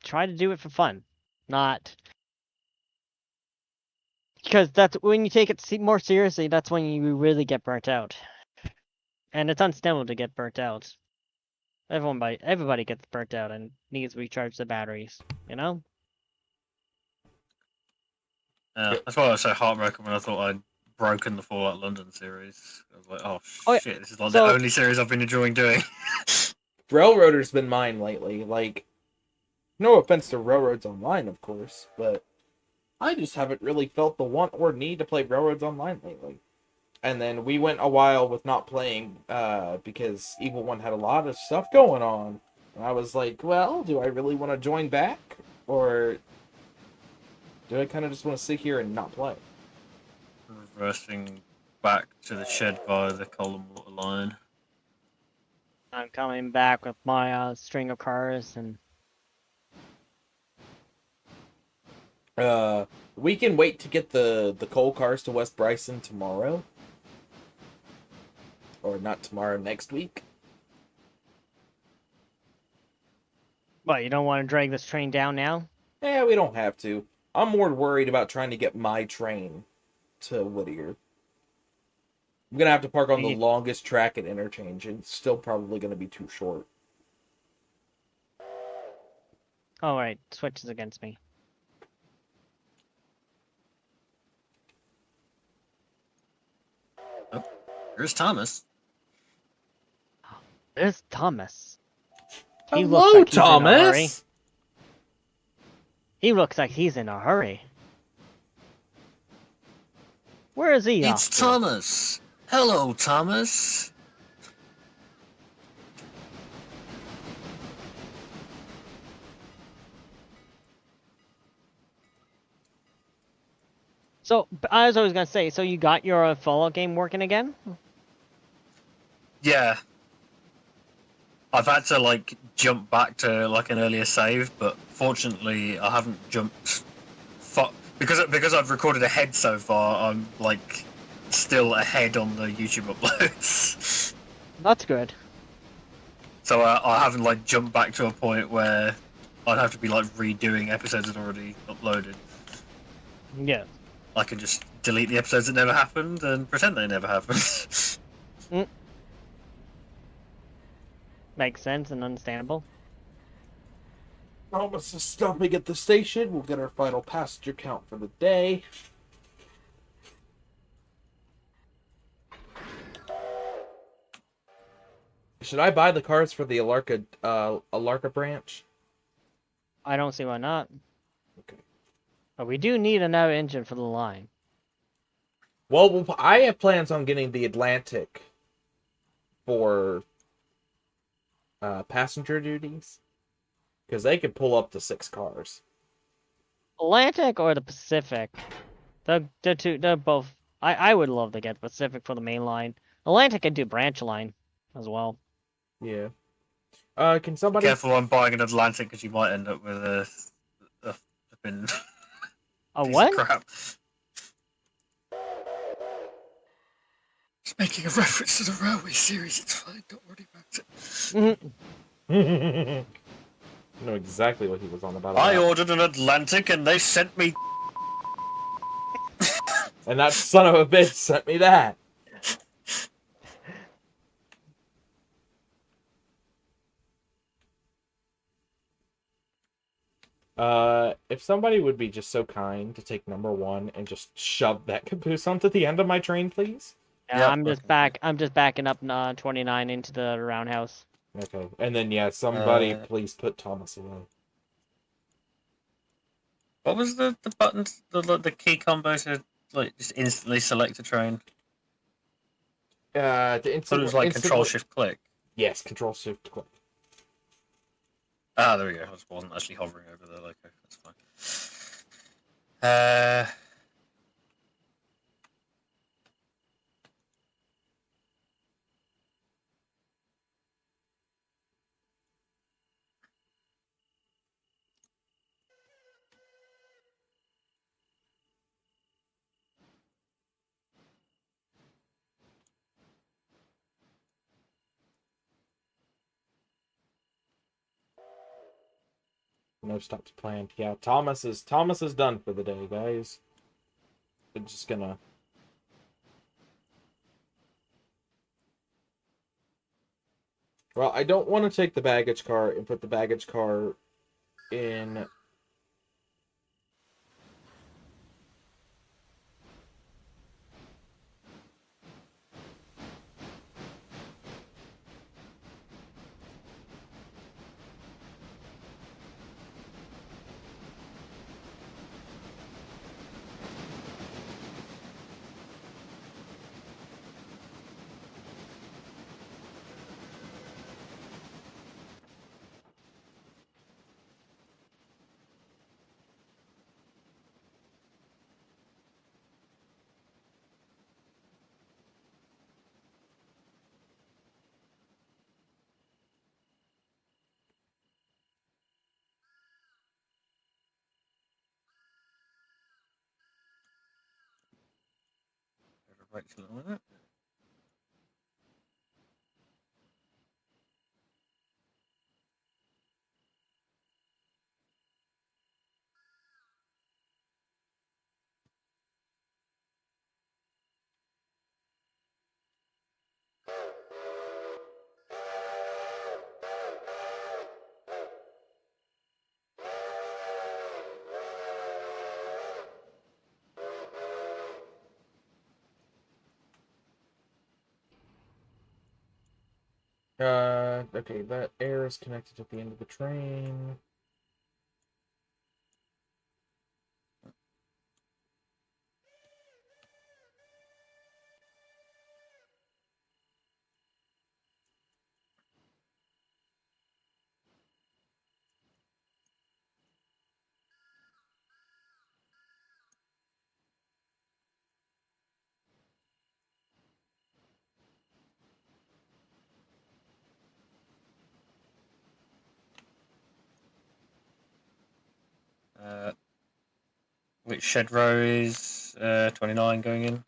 try to do it for fun, not because that's when you take it more seriously. That's when you really get burnt out, and it's understandable to get burnt out. Everybody gets burnt out and needs to recharge the batteries. You know. Yeah, that's why I was so heartbroken when I thought I'd broken the Fallout London series. I was like, oh Oh, shit, this is like so- the only series I've been enjoying doing. Railroader's been mine lately. Like, no offense to Railroads Online, of course, but I just haven't really felt the want or need to play Railroads Online lately. And then we went a while with not playing because Evil One had a lot of stuff going on. And I was like, well, do I really want to join back? Or do I kind of just want to sit here and not play? Reversing back to the shed via the coal and water line. I'm coming back with my string of cars and. We can wait to get the coal cars to West Bryson tomorrow. Or not tomorrow, next week. What, you don't want to drag this train down now? Yeah, we don't have to. I'm more worried about trying to get my train to Whittier. I'm gonna have to park on the longest track at interchange, and it's still probably gonna be too short. Oh, right. Switches against me. Oh, here's Thomas. There's Thomas. Hello, Thomas! He looks like he's in a hurry. Where is he It's off to? Thomas. Hello, Thomas. So, I was always gonna say, so you got your Fallout game working again? Yeah. I've had to like jump back to like an earlier save, but fortunately I haven't jumped because I've recorded ahead so far. I'm like still ahead on the YouTube uploads. That's good. So I haven't like jumped back to a point where I'd have to be like redoing episodes that already uploaded. Yeah. I can just delete the episodes that never happened and pretend they never happened. Makes sense and understandable. Thomas is stopping at the station. We'll get our final passenger count for the day. Should I buy the cars for the Alarka branch? I don't see why not. Okay. But we do need another engine for the line. Well, I have plans on getting the Atlantic for passenger duties, because they could pull up to 6 cars. Atlantic or the Pacific? They're both. I would love to get Pacific for the main line. Atlantic could do branch line as well. Yeah. Can somebody... Careful on buying an Atlantic because you might end up with a piece of what? crap. Just making a reference to the railway series. It's fine. Don't worry about it. I know exactly what he was on about. I ordered an Atlantic and they sent me. And that son of a bitch sent me that. If somebody would be just so kind to take number 1 and just shove that caboose onto the end of my train, please. Yeah, Yep. I'm just backing up 29 into the roundhouse. Okay, and then yeah, somebody please put Thomas away. What was the buttons, the key combo to like just instantly select a train? To So it was like Control Shift Click. Yes, Control Shift Click. Ah, there we go. I just wasn't actually hovering over the loco. That's fine. No stops planned. Yeah, Thomas is done for the day, guys. We're just gonna... Well, I don't want to take the baggage car and put the baggage car in... Excellent, wasn't it? Okay, that air is connected at the end of the train. Which shed row is 29 going in?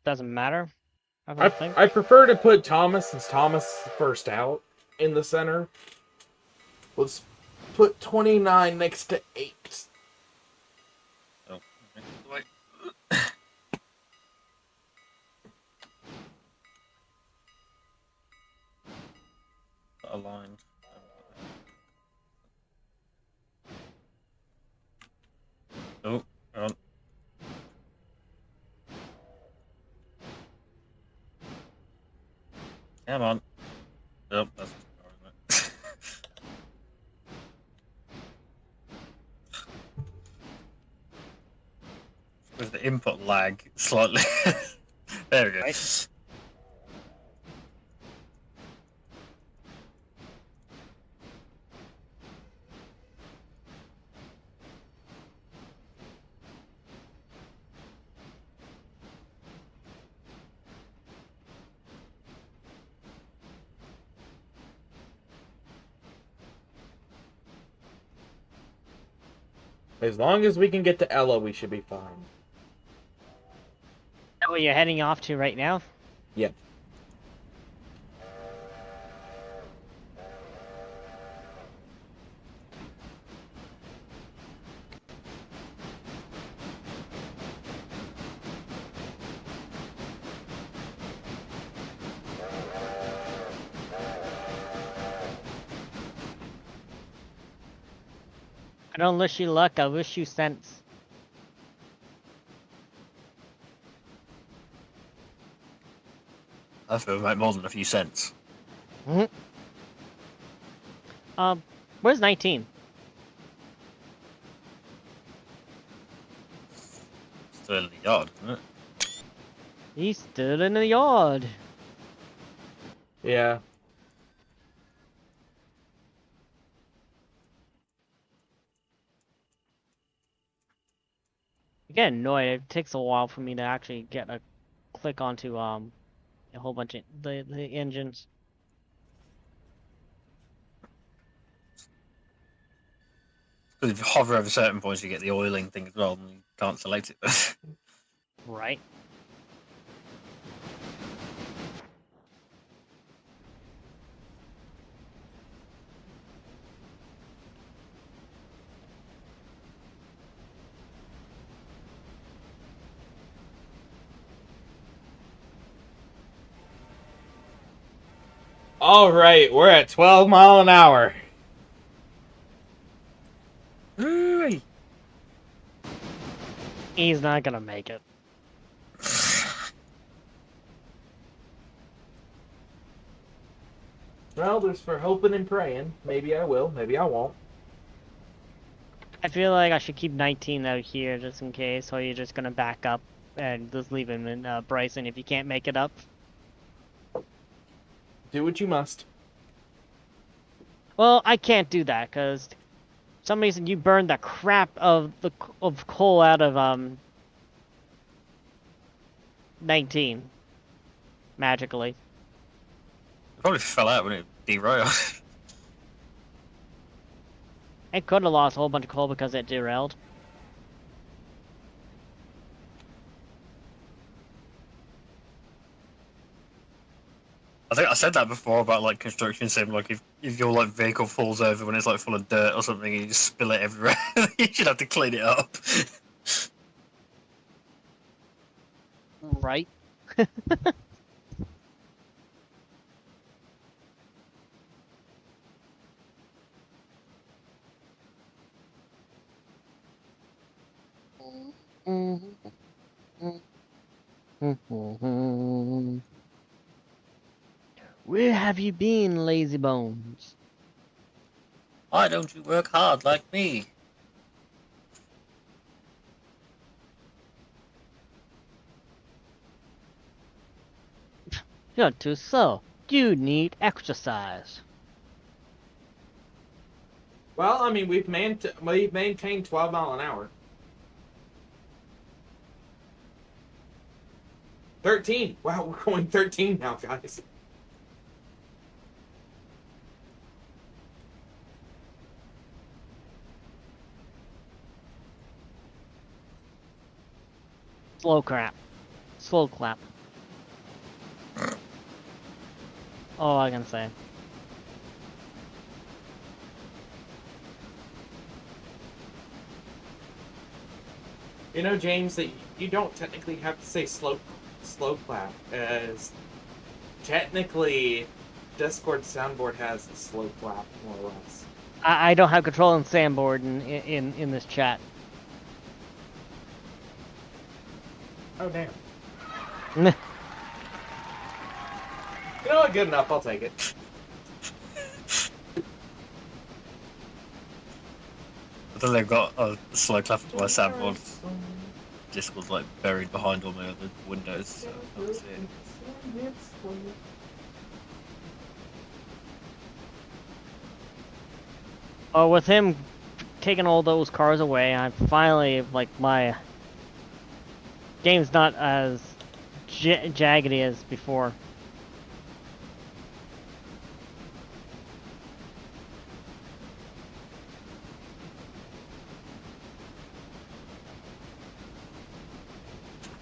Doesn't matter. I don't think. I prefer to put Thomas, since Thomas is first out, in the center. Let's put 29 next to 8. Oh, wait. Aligned. Oh, hang on. Come on. Nope, that's isn't it? With the input lag slightly. There we go. Right. As long as we can get to Ella, we should be fine. Is that what you're heading off to right now? Yep. I don't wish you luck, I wish you sense. I feel make more than a few cents. Where's 19? Still in the yard, isn't it? He's still in the yard. Yeah. Again, annoyed. It takes a while for me to actually get a click onto a whole bunch of the engines. Because if you hover over certain points, you get the oiling thing as well, and you can't select it. Right. All right, we're at 12 mile an hour. Ooh. He's not gonna make it. Well, there's for hoping and praying. Maybe I will, maybe I won't. I feel like I should keep 19 out here just in case, or you're just gonna back up and just leave him in Bryson if you can't make it up. Do what you must. Well, I can't do that because for some reason you burned the crap of coal out of 19 magically. It probably fell out when it derailed. I could have lost a whole bunch of coal because it derailed. I think I said that before about like construction sim. Like if your like vehicle falls over when it's like full of dirt or something, and you just spill it everywhere, you should have to clean it up. Right. Where have you been, lazy bones? Why don't you work hard like me? You're too slow. You need exercise. Well, I mean, we've maintained 12 mile an hour. 13. Wow, we're going 13 now, guys. Slow crap. Slow clap. All I can say. You know, James, that you don't technically have to say slow clap, as technically Discord soundboard has a slow clap, more or less. I don't have control on Sandboard in this chat. Oh, damn. You know what? Good enough. I'll take it. I think they've got a slow clap to my soundboard. Discord's like buried behind all my other windows, so I can't see it. Oh, with him taking all those cars away, I finally, like, my game's not as jaggedy as before.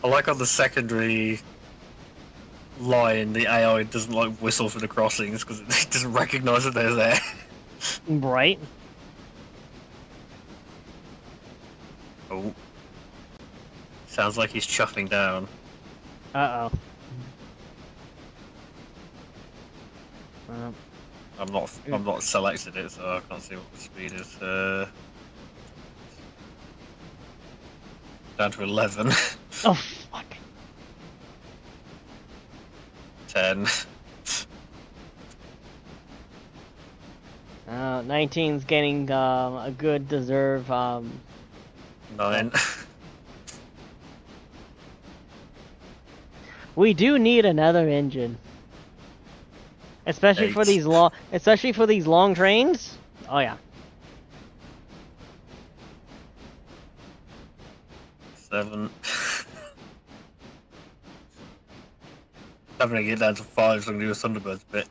I like on the secondary line, the AI doesn't like whistle for the crossings because it doesn't recognise that they're there. Right? Oh. Sounds like he's chuffing down. Uh-oh. I'm not selected it, so I can't see what the speed is. Down to 11. Oh, fuck. 10. 19's getting a good deserve. 9. We do need another engine, especially for 8. these long trains. Oh yeah. 7. I'm gonna get down to 5, so I'm gonna do a Thunderbirds bit.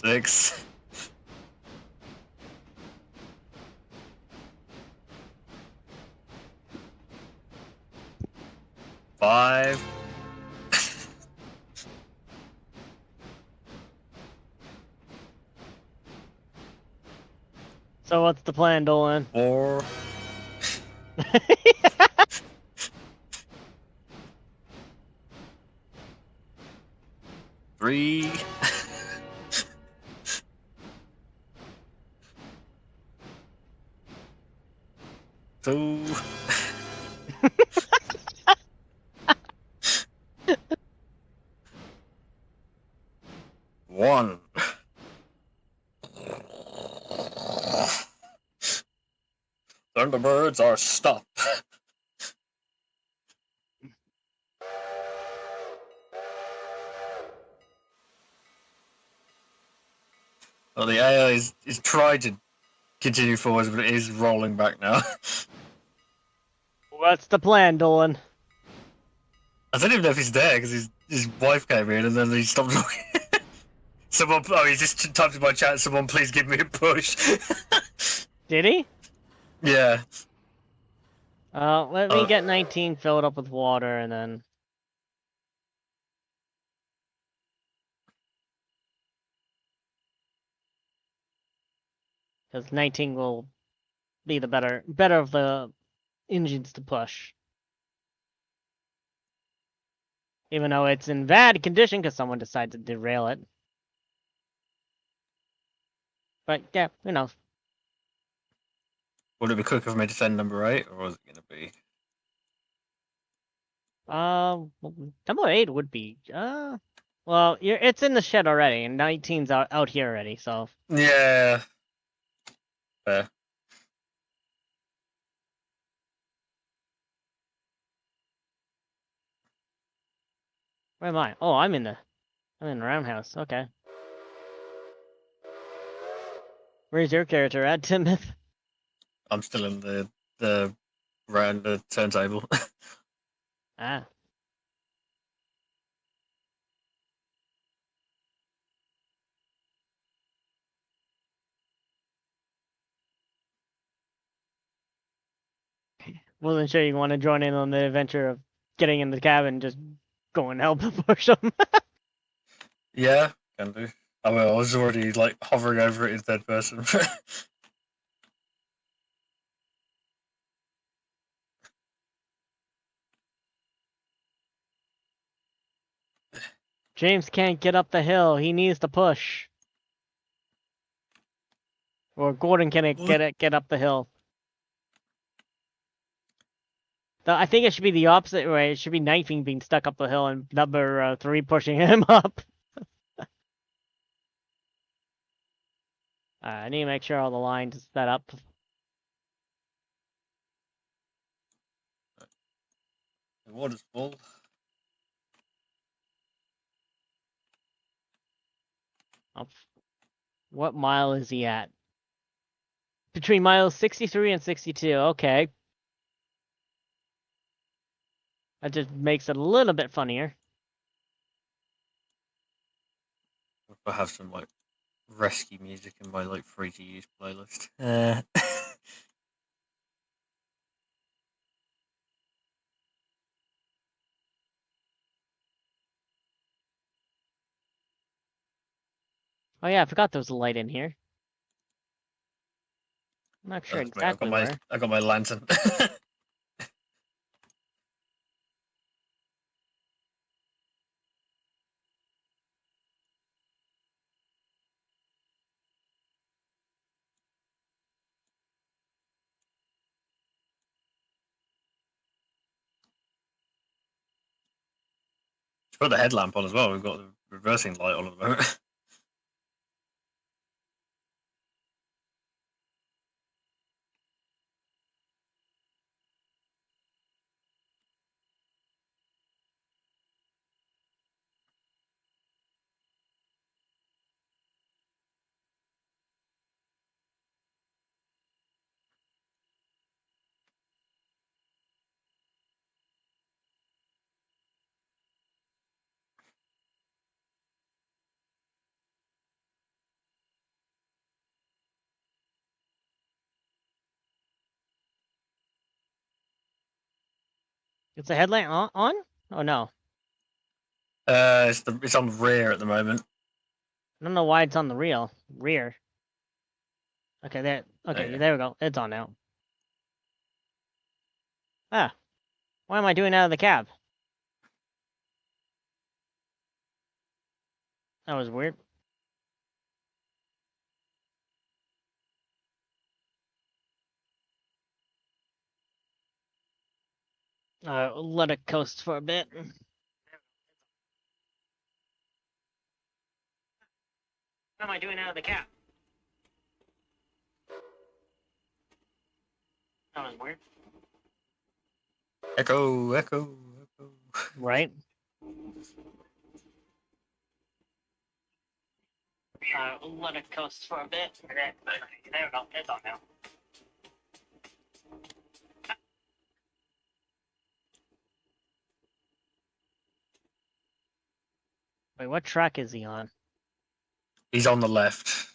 6. 5. So what's the plan, Dolan? 4. 3. 3. 2. 1. Thunderbirds are stopped. Well, the AI is trying to continue forwards, but it is rolling back now. What's the plan, Dolan? I don't even know if he's there because his wife came in and then he stopped talking. He just typed in my chat, someone please give me a push. Did he? Yeah. Let me get 19 filled up with water and then... Because 19 will be the better of the engines to push. Even though it's in bad condition because someone decided to derail it. But yeah, who knows? Would it be quicker for me to send number 8, or was it going to be? Number 8 would be, well, it's in the shed already, and 19's out here already, so... Yeah. Fair. Where am I? Oh, I'm in the roundhouse, okay. Where's your character at, Timoth? I'm still in the round the turntable. Ah. Wasn't sure you want to join in on the adventure of getting in the cabin and just go and help push them. Yeah, can do. I mean, I was already like hovering over it in third person. James can't get up the hill. He needs to push. Or Gordon can't get up the hill. I think it should be the opposite way. It should be Knifing being stuck up the hill and number 3 pushing him up. I need to make sure all the lines are set up. The water's full. What mile is he at? Between miles 63 and 62. Okay. That just makes it a little bit funnier. I have some like rescue music in my like free to use playlist. Oh yeah, I forgot there was a light in here. I'm not sure exactly where. I got my lantern. Put the headlamp on as well. We've got the reversing light on at the moment. Is the headlamp on? Oh no. It's on the rear at the moment. I don't know why it's on the rear. Okay, there. Okay, yeah. there we go. It's on now. Ah, what am I doing out of the cab? That was weird. Let it coast for a bit. What am I doing out of the cap? That was weird. Echo, echo, echo. Right? Let it coast for a bit. There we go. It's on now. Wait, what track is he on? He's on the left.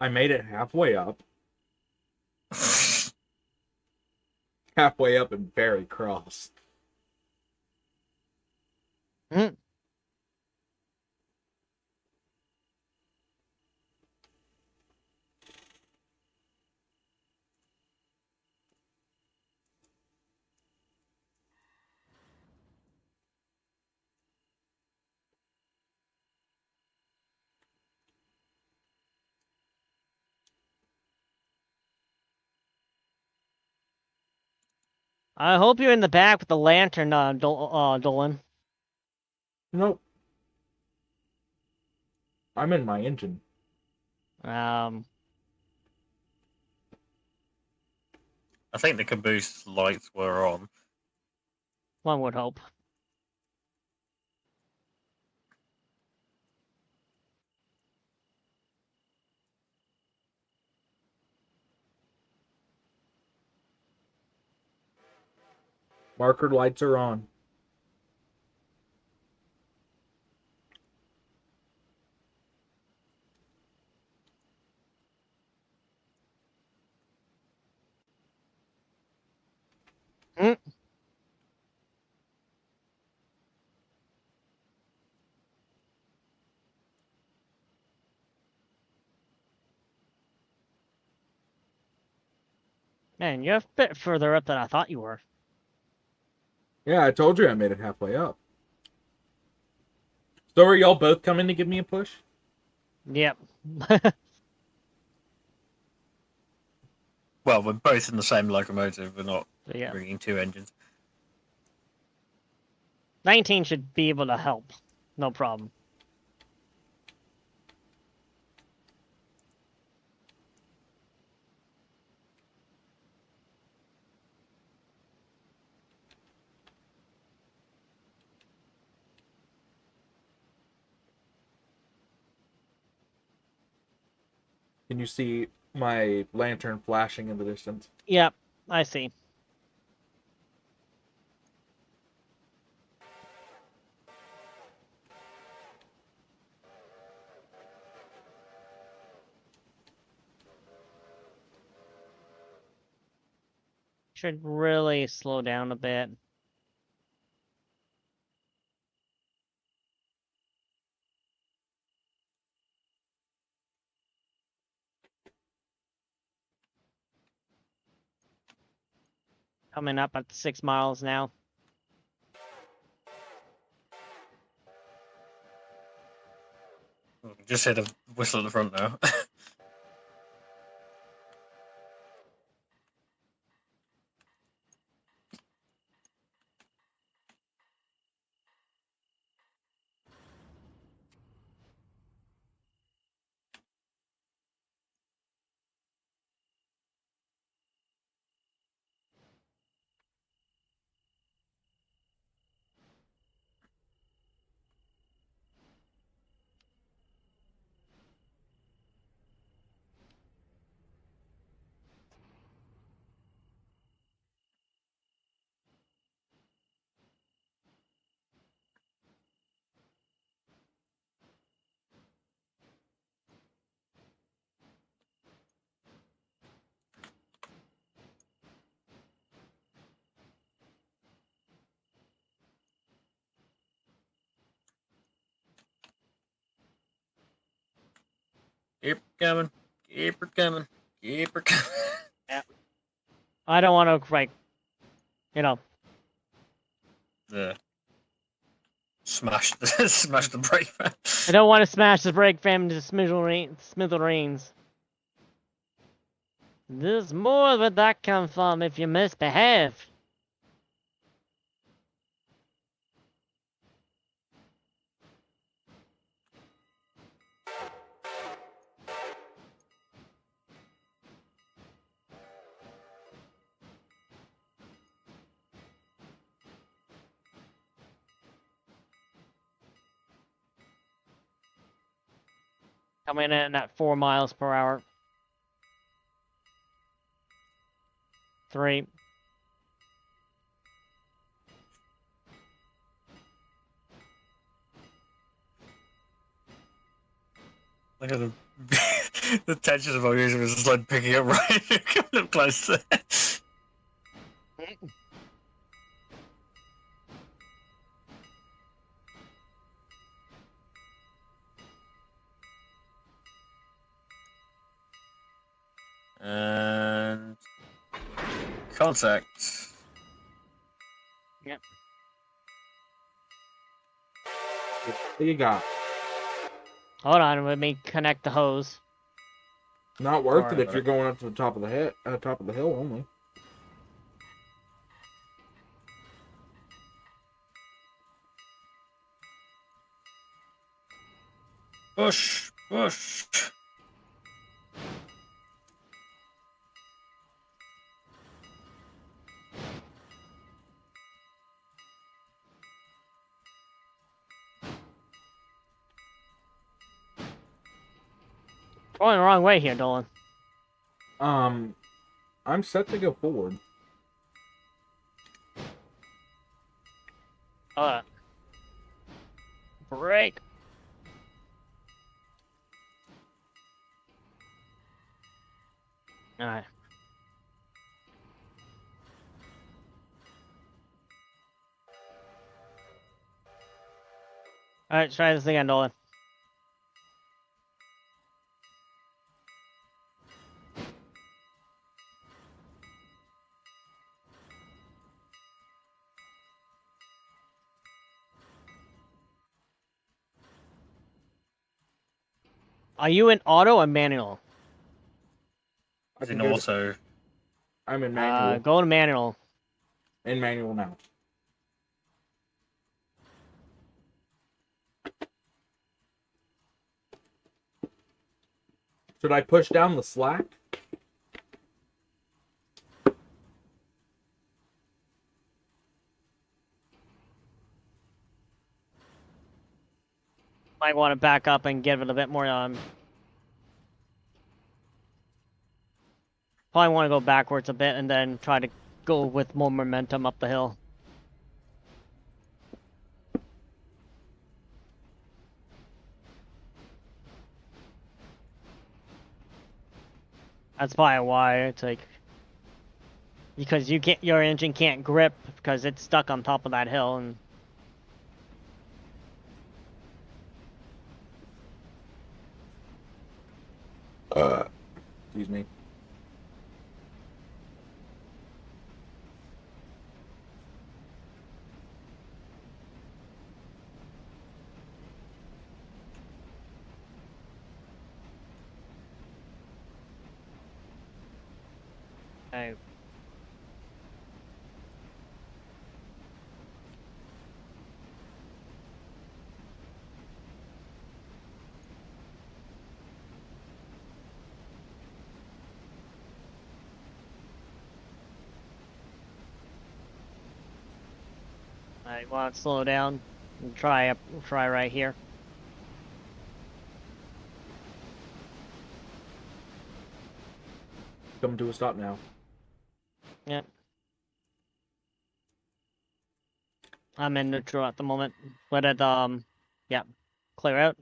I made it halfway up. Halfway up and very cross. Hmm. I hope you're in the back with the lantern, Dolan. Nope. I'm in my engine. I think the caboose lights were on. One would hope. Marker lights are on. Hmm. Man, you're a bit further up than I thought you were. Yeah, I told you I made it halfway up. So are y'all both coming to give me a push? Yep. Well, we're both in the same locomotive. We're not Yeah. bringing two engines. 19 should be able to help. No problem. Can you see my lantern flashing in the distance? Yep, I see. Should really slow down a bit. Coming up at 6 miles now. Just hear the whistle at the front now. Keep her coming. Keep her coming. Keep her coming. I don't want to, like, you know. Yeah. Smash the brake van. I don't want to smash the brake van into smithereens. There's more where that come from if you misbehave. Coming in at 4 miles per hour. 3. Look at the tension of our user was just like picking up right coming up close there. And contact. Yep. What you got? Hold on, let me connect the hose. Not worth it Alright, if you're going up to the top of the hill only. Push, push. Going the wrong way here, Dolan. I'm set to go forward. Brake. Alright. Alright, try this again, Dolan. Are you in auto or manual? I In can go auto. I'm in manual. Go to manual. In manual now. Should I push down the slack? Might want to back up and give it a bit more, probably want to go backwards a bit and then try to go with more momentum up the hill. That's probably why it's like, because your engine can't grip because it's stuck on top of that hill. And excuse me. I want to slow down and try right here. Coming to a stop now. Yep. I'm in neutral at the moment. Let it yeah, clear out.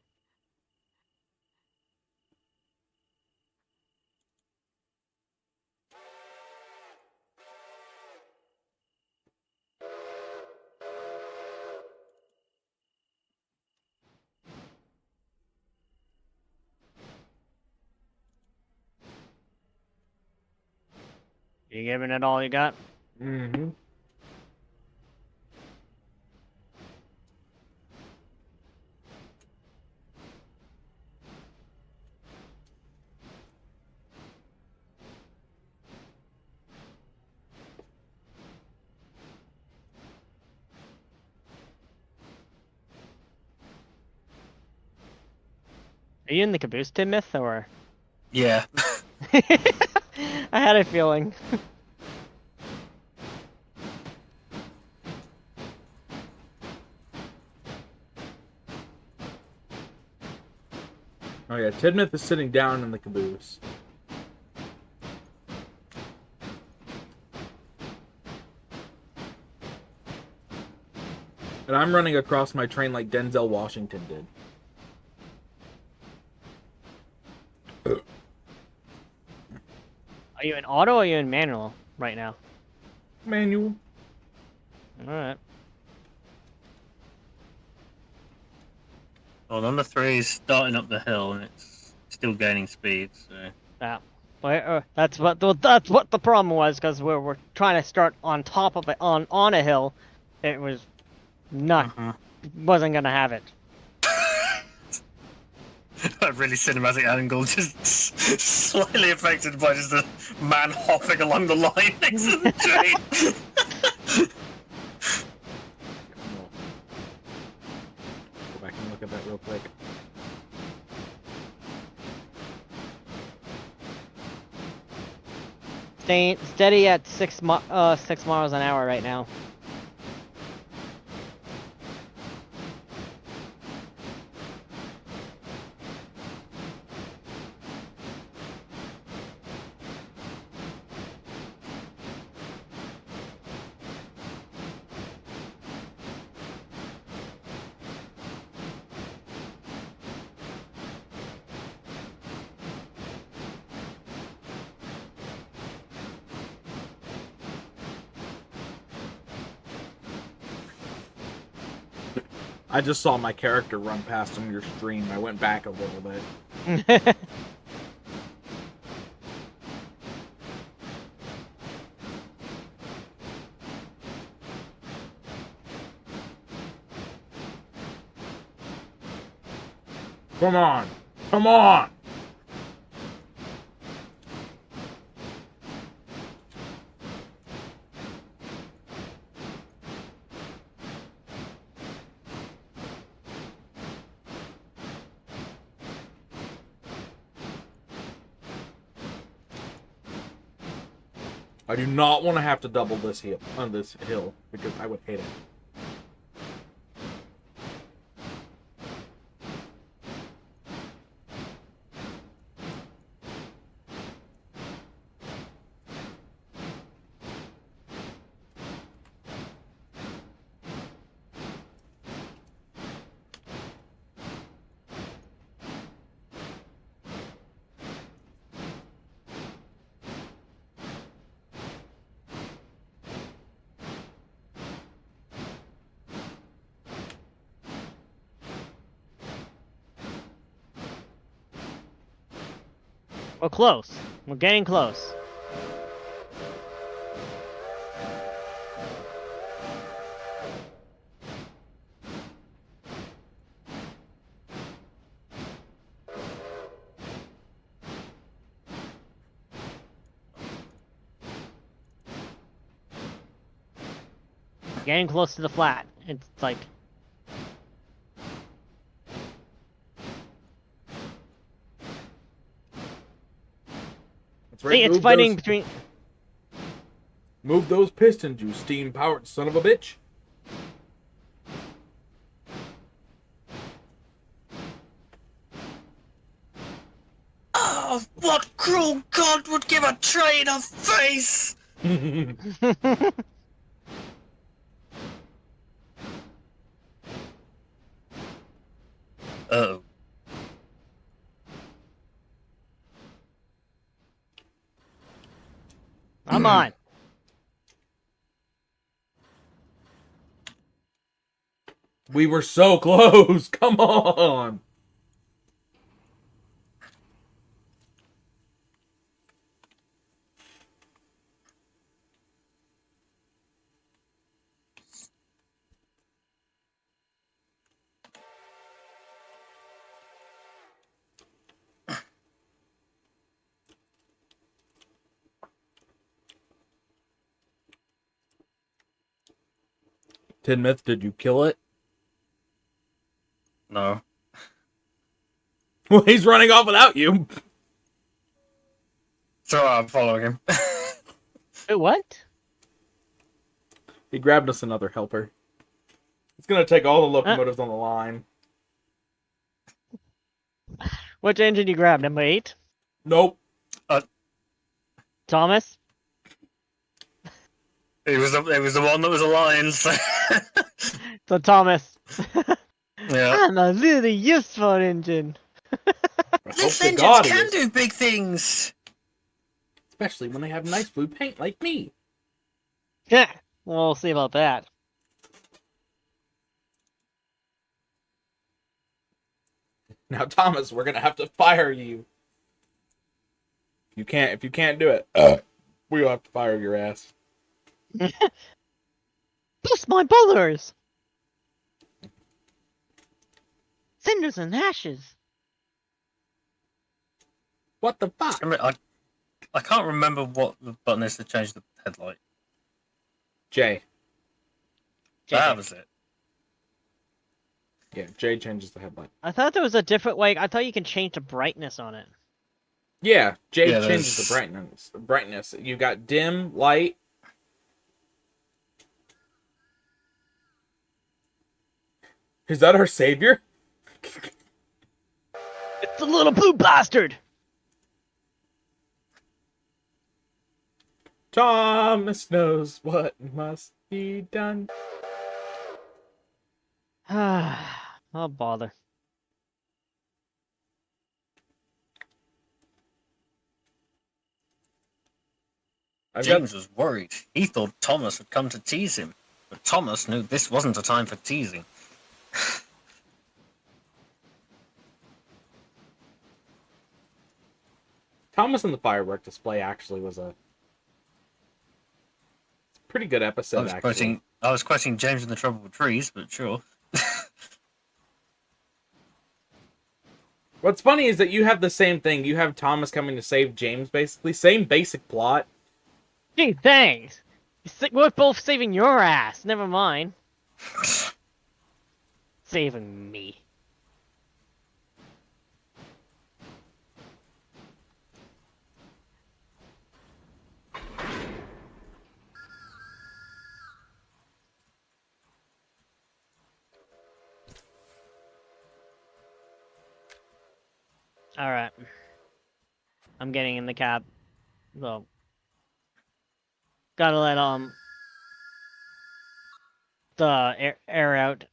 You giving it all you got? Mm-hmm. Are you in the caboose, Myth, or? Yeah. I had a feeling. Oh yeah, Tidmouth is sitting down in the caboose. And I'm running across my train like Denzel Washington did. Are you in auto or are you in manual right now? Manual. Alright. Well, number 3 is starting up the hill and it's still gaining speed. So Yeah. Well, that's what the problem was, because we're trying to start on top of it on a hill. It was not wasn't gonna have it. a really cinematic angle, just slightly affected by just a man hopping along the line next to the train. Go back and look at that real quick. Staying steady at 6 miles an hour right now. I just saw my character run past on your stream. I went back a little bit. Come on! Come on! I do not want to have to double this hill on this hill because I would hate it. We're close. We're getting close. Getting close to the flat. It's like... That's right, See, it's move fighting those- between... Move those pistons, you steam-powered son of a bitch. Oh, what cruel god would give a train a face? Uh-oh. Come on. We were so close. Come on. Tinmouth, did you kill it? No. Well, he's running off without you. So I'm following him. Wait, what? He grabbed us another helper. It's gonna take all the locomotives on the line. Which engine you grabbed? Number 8? Nope. Thomas? It was the one that was aligned. So, So Thomas. yeah. I'm a really useful engine. This to engine God it can is. do big things. Especially when they have nice blue paint like me. Yeah. We'll see about that. Now, Thomas, we're gonna have to fire you. If you can't do it, we'll have to fire your ass. Bless my bullers! Cinders and ashes. What the fuck? I mean, I can't remember what the button is to change the headlight. J. That was it. Yeah, J changes the headlight. I thought there was a different way. I thought you can change the brightness on it. Yeah, J Yeah, changes the brightness. You got dim, light. Is that our savior? It's the little blue bastard! Thomas knows what must be done. Oh, bother. James was worried. He thought Thomas had come to tease him, but Thomas knew this wasn't a time for teasing. Thomas and the firework display actually was a pretty good episode. I was quoting James in the Trouble with Trees, but sure. What's funny is that you have the same thing. You have Thomas coming to save James, basically. Same basic plot. Gee, thanks! We're both saving your ass. Never mind. Saving me. Alright. I'm getting in the cab. So. Gotta let, the air out.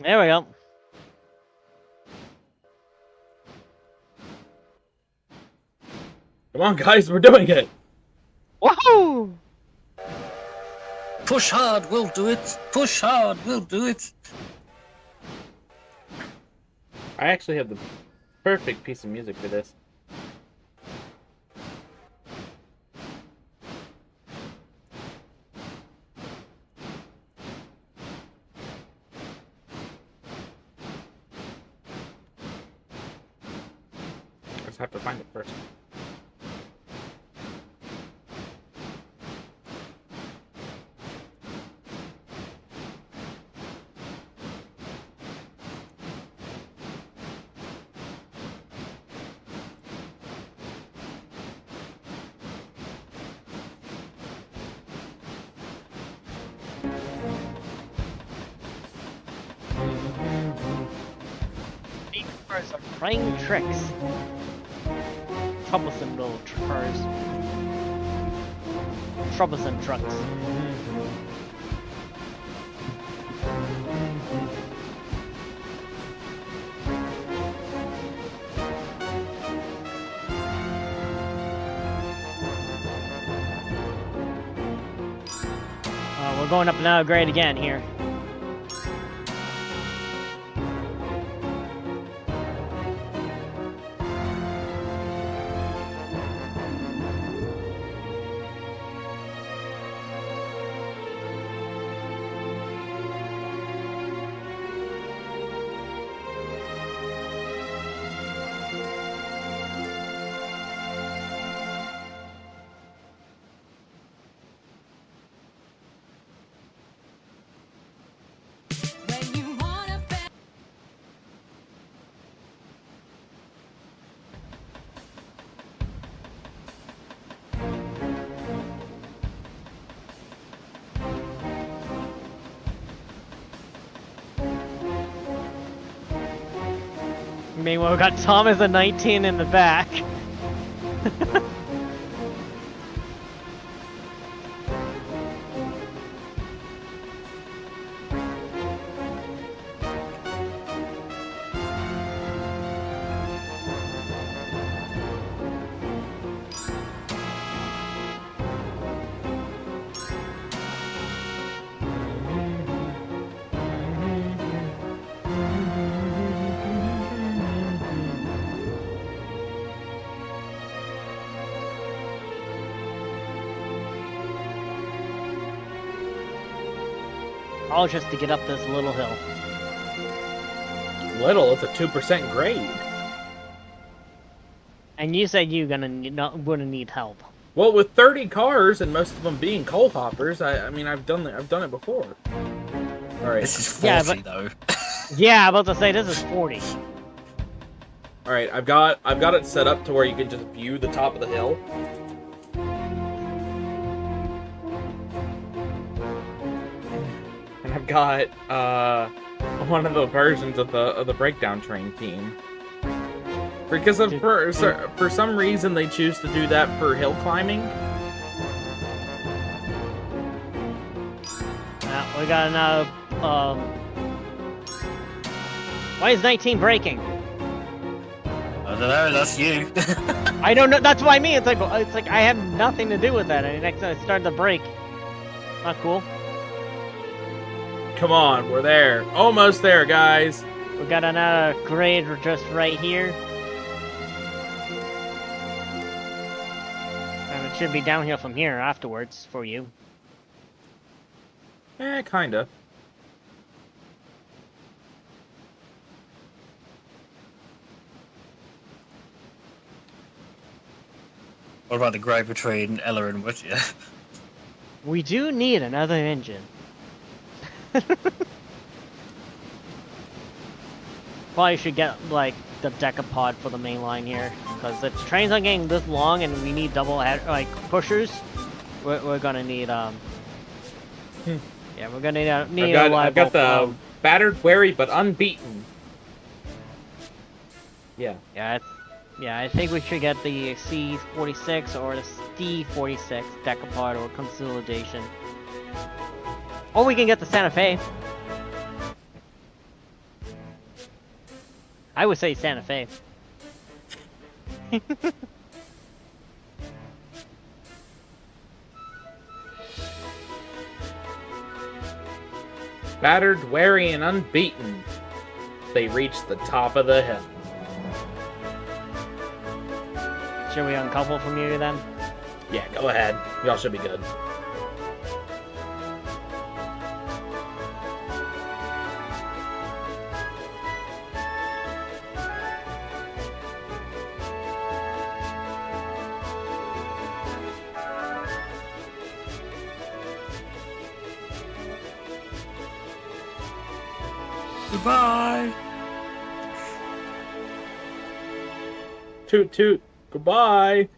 There we go. Come on, guys, we're doing it. Woohoo! Push hard, we'll do it. Push hard, we'll do it. I actually have the perfect piece of music for this. I just have to find it first. These cars are playing tricks. Troublesome little cars. Troublesome trucks. We're going up another grade again here. Meanwhile, we got Thomas at 19 in the back. All just to get up this little hill. Little, it's a 2% grade. And you said you're gonna need help. Well, with 30 cars and most of them being coal hoppers, I mean, I've done it before. All right. This is 40 Yeah, but- though. Yeah, I'm about to say this is 40. All right, I've got it set up to where you can just view the top of the hill. And I've got one of the versions of the breakdown train theme. Because for some reason they choose to do that for hill climbing. We got another. Why is 19 braking? I don't know, that's you. I don't know. That's what I mean. It's like I have nothing to do with that. And next time I started to brake. Not cool. Come on, we're there. Almost there, guys. We got another grade just right here. And it should be downhill from here afterwards for you. Kinda. What about the grade between Ella and Whittier? We do need another engine. Probably should get like the decapod for the main line here, because if trains aren't getting this long and we need double like pushers, we're gonna need yeah, we're gonna need I've got the battered, wary, but unbeaten. Yeah. Yeah, I think we should get the C46 or the D46 decapod or consolidation. Or we can get the Santa Fe. I would say Santa Fe. Battered, wary, and unbeaten. They reach the top of the hill. Should we uncouple from you then? Yeah, go ahead. Y'all should be good. Goodbye! Toot toot. Goodbye.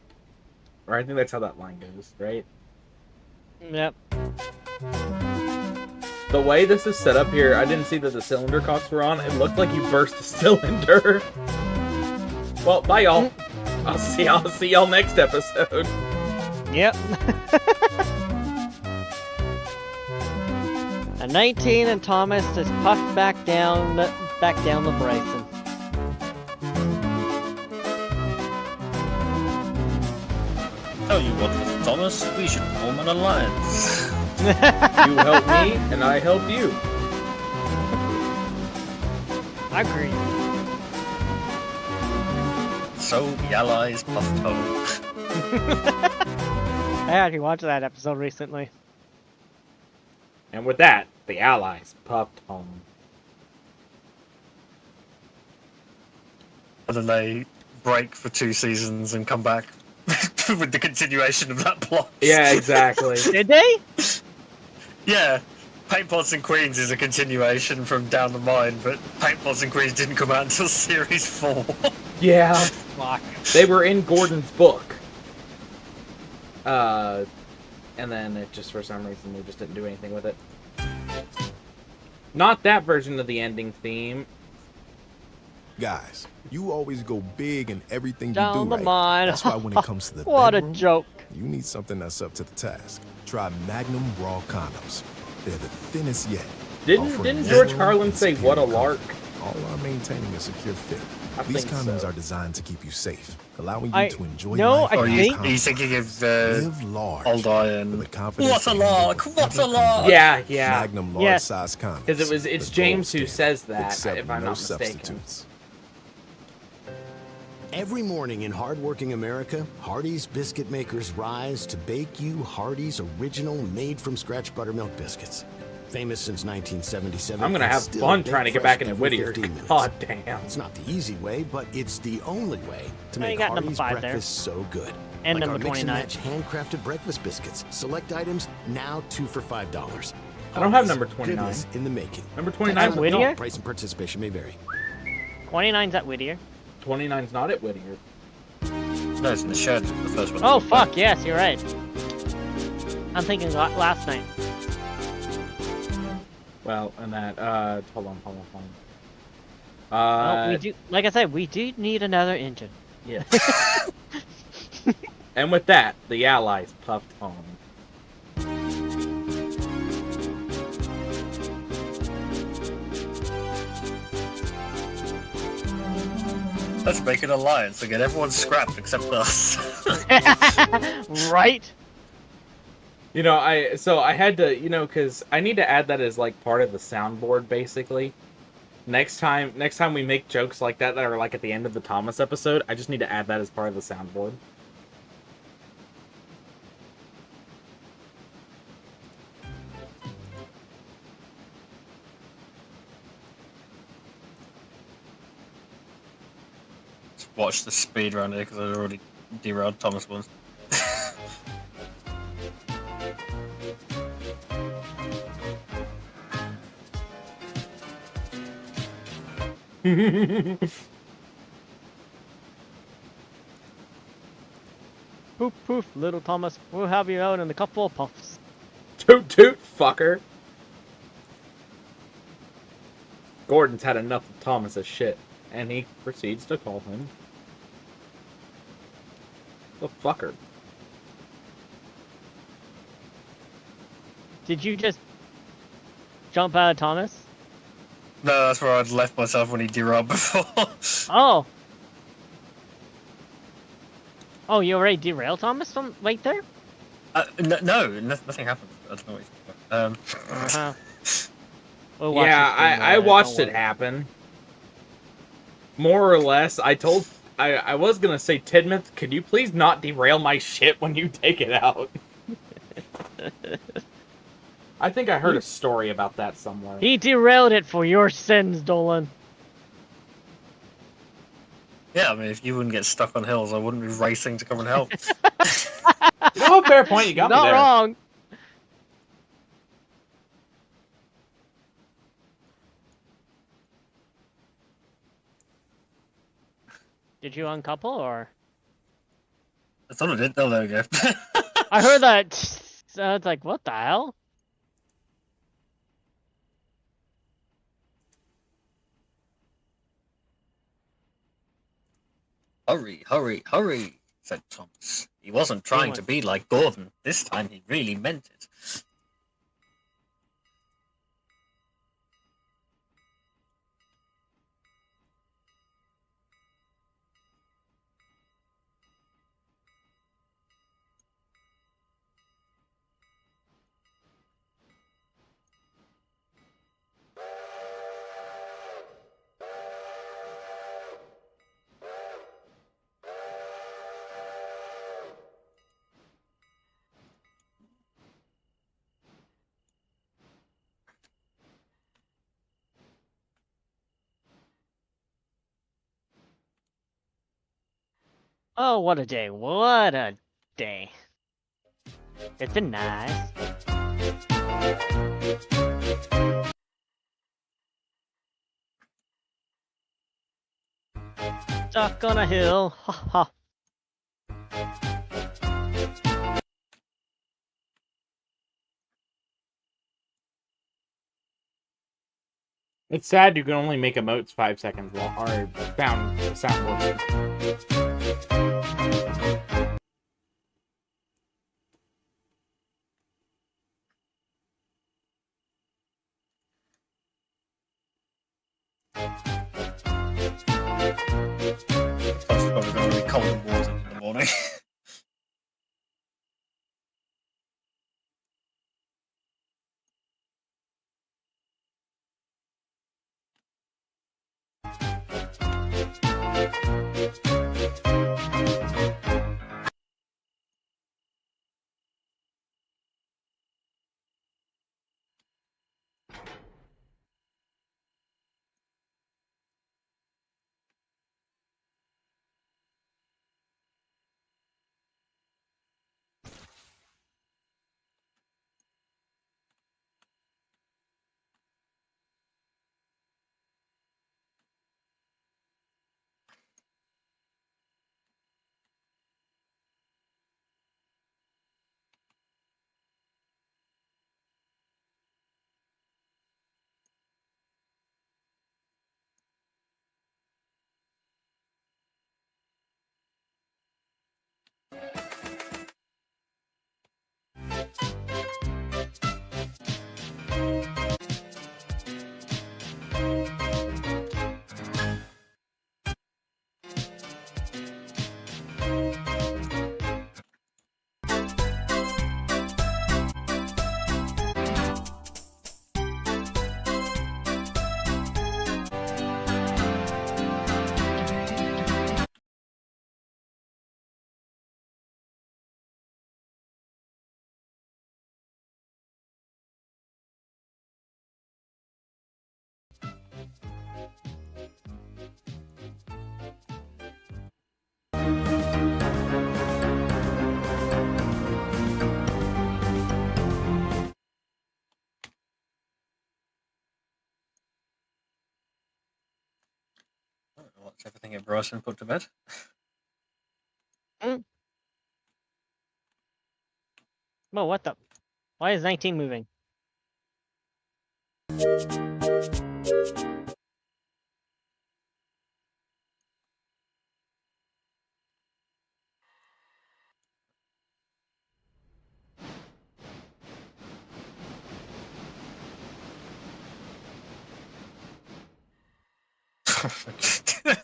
Or I think that's how that line goes, right? Yep. The way this is set up here, I didn't see that the cylinder cocks were on. It looked like you burst a cylinder. Well, bye y'all. I'll see y'all next episode. Yep. A 19 and Thomas just puffed back down the Bryson. Tell you what, Mr. Thomas, we should form an alliance. You help me, and I help you. Agreed. So the allies puffed home. I actually watched that episode recently. And with that, the Allies puffed home. And then they break for 2 seasons and come back with the continuation of that plot. Yeah, exactly. Did they? Yeah, Paint Pots and Queens is a continuation from Down the Mine, but Paint Pots and Queens didn't come out until Series 4. Yeah. Fuck. They were in Gordon's book. And then it just, for some reason, they just didn't do anything with it. Not that version of the ending theme. Guys, you always go big in everything you Down do, the right? mine. That's why when it comes to the What a bedroom, joke. you need something that's up to the task. Try Magnum Raw condoms. They're the thinnest yet. Didn't George Carlin say what a lark? All while maintaining a secure fit. These think condoms so. are designed to keep you safe, allowing you to enjoy no, life. I Or think- you thinking of Live large. Old Iron? with the confidence What's a that lark? you will What's a never lark? come Yeah, back. yeah. Magnum large Yes. size condoms. Because it's the James gold who standard. says that, Accept if I'm no not mistaken. substitutes. Every morning in hardworking America, Hardee's biscuit makers rise to bake you Hardee's original made-from-scratch buttermilk biscuits. Famous since 1977. I'm gonna and have still fun baked trying to get fresh back into every Whittier. 15 minutes. God damn. It's not the easy way, but it's the only way to Oh, you make got number Hardee's 5 there. breakfast so good. And like number our mix and 29. match handcrafted breakfast biscuits. Select items now 2 for $5. I don't have Hardee's, number 29. goodness in the making. Number 29 's at Whittier? Whittier? Price and participation may vary. 29's at Whittier. 29's not at Whittier. No, it's in the shed. The first one. Oh, fuck, yes, you're right. I'm thinking last night. Well, and that, hold on. Well, we do, like I said, we do need another engine. Yeah. And with that, the Allies puffed on. Let's make an alliance and get everyone scrapped except us. Right? You know, I had to, you know, because I need to add that as like part of the soundboard, basically. Next time we make jokes like that are like at the end of the Thomas episode, I just need to add that as part of the soundboard. Just watch the speed around here because I already derailed Thomas once. Poof, poof, little Thomas. We'll have you out in a couple of puffs. Toot toot, fucker. Gordon's had enough of Thomas's shit, and he proceeds to call him the fucker. Did you just jump out of Thomas? No, that's where I'd left myself when he derailed before. Oh. Oh, you already derailed Thomas from right there? No, nothing happened. I don't know what you're talking about. Uh-huh. We'll watch Yeah, this thing, I don't watched it worry. happen. More or less, I was gonna say, Tidmouth, could you please not derail my shit when you take it out? I think I heard a story about that somewhere. He derailed it for your sins, Dolan. Yeah, I mean, if you wouldn't get stuck on hills, I wouldn't be racing to come and help. You know, a fair point, you got me Not there. wrong. Did you uncouple or? I thought I did. Oh, there we go. I heard that. So it's like, what the hell? Hurry, hurry, hurry, said Thomas. He wasn't trying to be like Gordon. This time he really meant it. Oh, what a day. What a day. It's been nice. Stuck on a hill. Ha ha. It's sad you can only make emotes 5 seconds long, or sound working. Plus, we're probably going to be cold and water in the morning. Watch everything at Bryson put to bed. Well, what the? Why is 19 moving?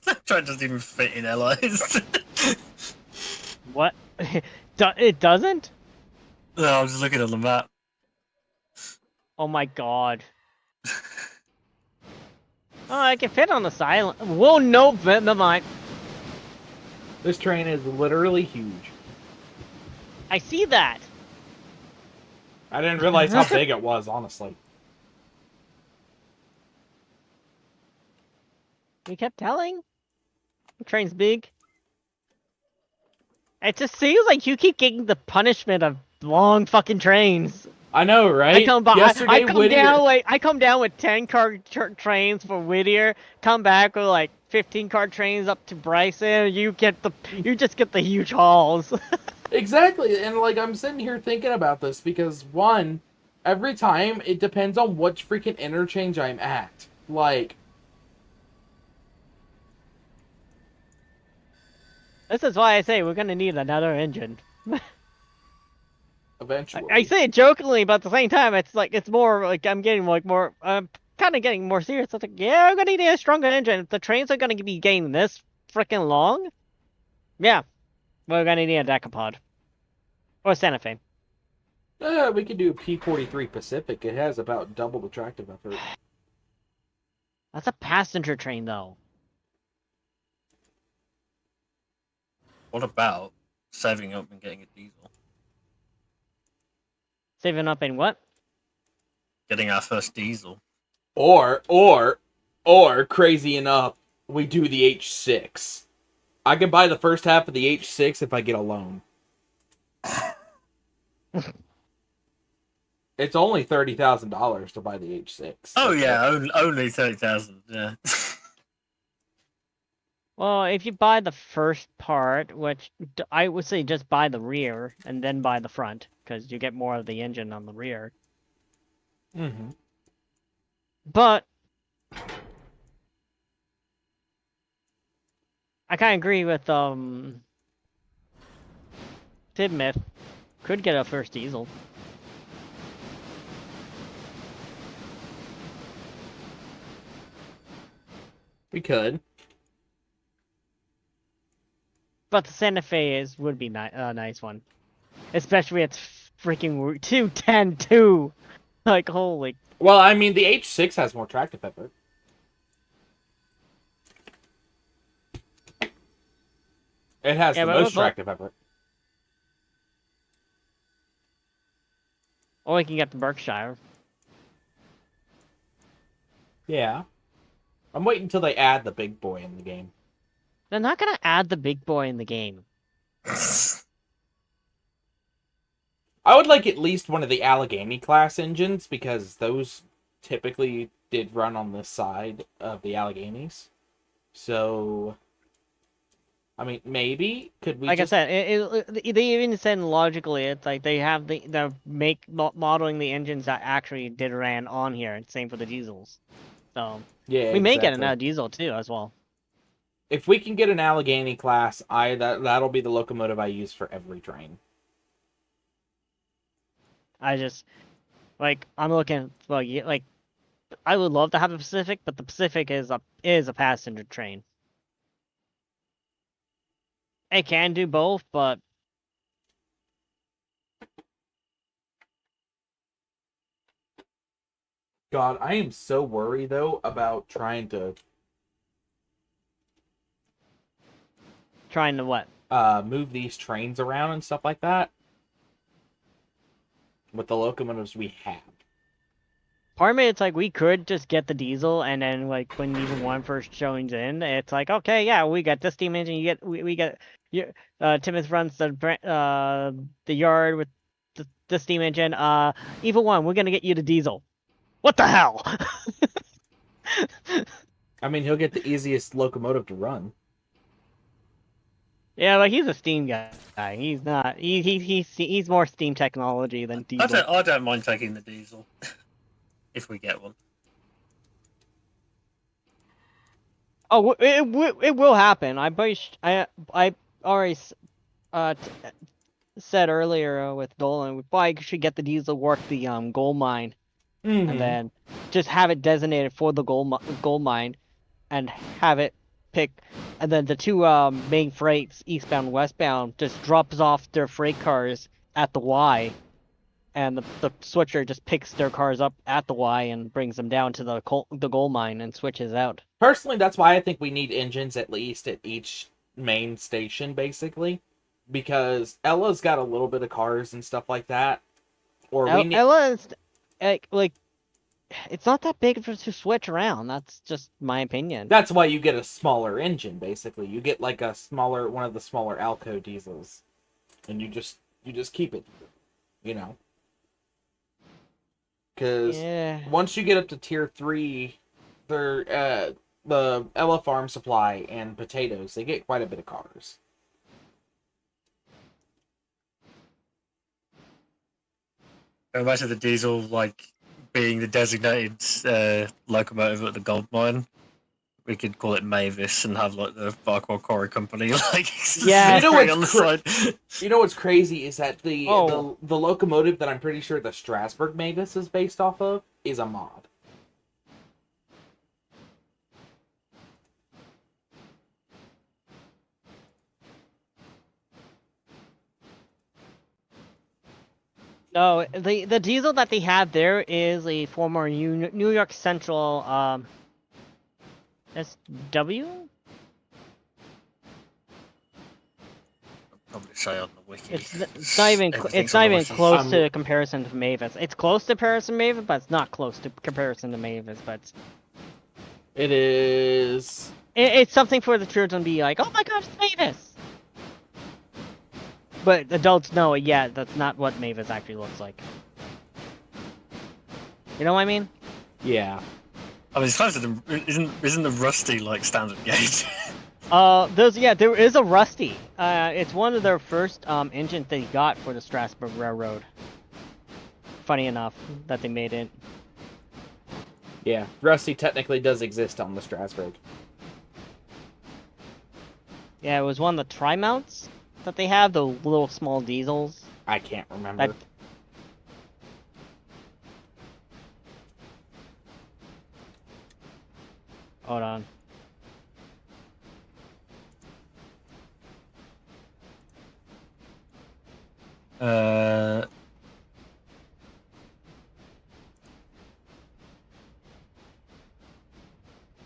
That train doesn't even fit in allies. What? It doesn't? No, I'm just looking at the map. Oh my god. Oh, I can fit on the silent. Whoa, no, never mind. This train is literally huge. I see that. I didn't realize how big it was, honestly. We kept telling. The train's big. It just seems like you keep getting the punishment of long fucking trains. I know, right? I come Yesterday, I come down with 10-car trains for Whittier. Come back with like 15-car trains up to Bryson. You just get the huge hauls. Exactly, and like I'm sitting here thinking about this because one, every time it depends on which freaking interchange I'm at. Like, this is why I say we're gonna need another engine. eventually. I say it jokingly, but at the same time, it's like it's more like I'm getting like more. I'm kind of getting more serious. It's like, yeah, we're gonna need a stronger engine. If the trains are gonna be getting this freaking long, yeah, we're gonna need a decapod or Santa Fe. We could do P43 Pacific. It has about double the tractive effort. That's a passenger train, though. What about saving up and getting a diesel? Saving up in what? Getting our first diesel. Or crazy enough, we do the H6. I can buy the first half of the H6 if I get a loan. It's only $30,000 to buy the H6. Oh yeah, only 30,000. Yeah. Well, if you buy the first part, which I would say just buy the rear and then buy the front, because you get more of the engine on the rear. Mm-hmm. But I kind of agree with Tidmouth. Could get a first diesel. We could. But the Santa Fe would be a nice one. Especially it's freaking 210-2. Like, holy. Well, I mean, the H6 has more tractive effort. It has the most tractive effort. Or we can get the Berkshire. Yeah. I'm waiting until they add the big boy in the game. They're not gonna add the big boy in the game. I would like at least one of the Allegheny class engines, because those typically did run on the side of the Alleghenies. So, I mean, maybe could we? Like I said, they even said logically, it's like they have the modeling the engines that actually did ran on here. Same for the diesels. So yeah, we may get another diesel too as well. If we can get an Allegheny class, that'll be the locomotive I use for every train. I just, like, I'm looking, well, like, I would love to have the Pacific, but the Pacific is a passenger train. It can do both, but God, I am so worried though about trying to what? Move these trains around and stuff like that with the locomotives we have. Part of me, it's like we could just get the diesel, and then like when even one first joins in, it's like, okay, yeah, we got this steam engine. We get Timothy runs the yard with the steam engine. Evil One, we're gonna get you the diesel. What the hell? I mean, he'll get the easiest locomotive to run. Yeah, like he's a steam guy. He's not. He's more steam technology than diesel. I don't mind taking the diesel if we get one. Oh, it will happen. I already said earlier with Dolan, we probably should get the diesel work the gold mine, and then just have it designated for the gold mine, and have it pick, and then the two main freights, eastbound and westbound, just drops off their freight cars at the Y, and the switcher just picks their cars up at the Y and brings them down to the gold mine and switches out. Personally, that's why I think we need engines at least at each main station, basically, because Ella's got a little bit of cars and stuff like that. Or Ella's like it's not that big to switch around. That's just my opinion. That's why you get a smaller engine, basically. You get like one of the smaller Alco diesels, and you just keep it, you know. Because once you get up to tier 3, they're the Ella Farm Supply and Potatoes, they get quite a bit of cars. Imagine the diesel like being the designated locomotive at the gold mine. We could call it Mavis and have like the Barkwell Quarry Company like yeah. on the side. You know what's crazy is that the locomotive that I'm pretty sure the Strasbourg Mavis is based off of is a mod. No, the diesel that they have there is a former New York Central SW? Probably say on the wiki. It's not even close to comparison to Mavis. It's close to comparison to Mavis, but it's not close to comparison to Mavis. But it is. It's something for the children to be like, oh my gosh, it's Mavis. But adults know, yeah, that's not what Mavis actually looks like. You know what I mean? Yeah. I mean, it's closer to isn't the Rusty like standard gauge? There is a Rusty. It's one of their first engines they got for the Strasbourg Railroad. Funny enough that they made it. Yeah, Rusty technically does exist on the Strasbourg. Yeah, it was one of the tri-mounts that they have, the little small diesels. I can't remember. Hold on.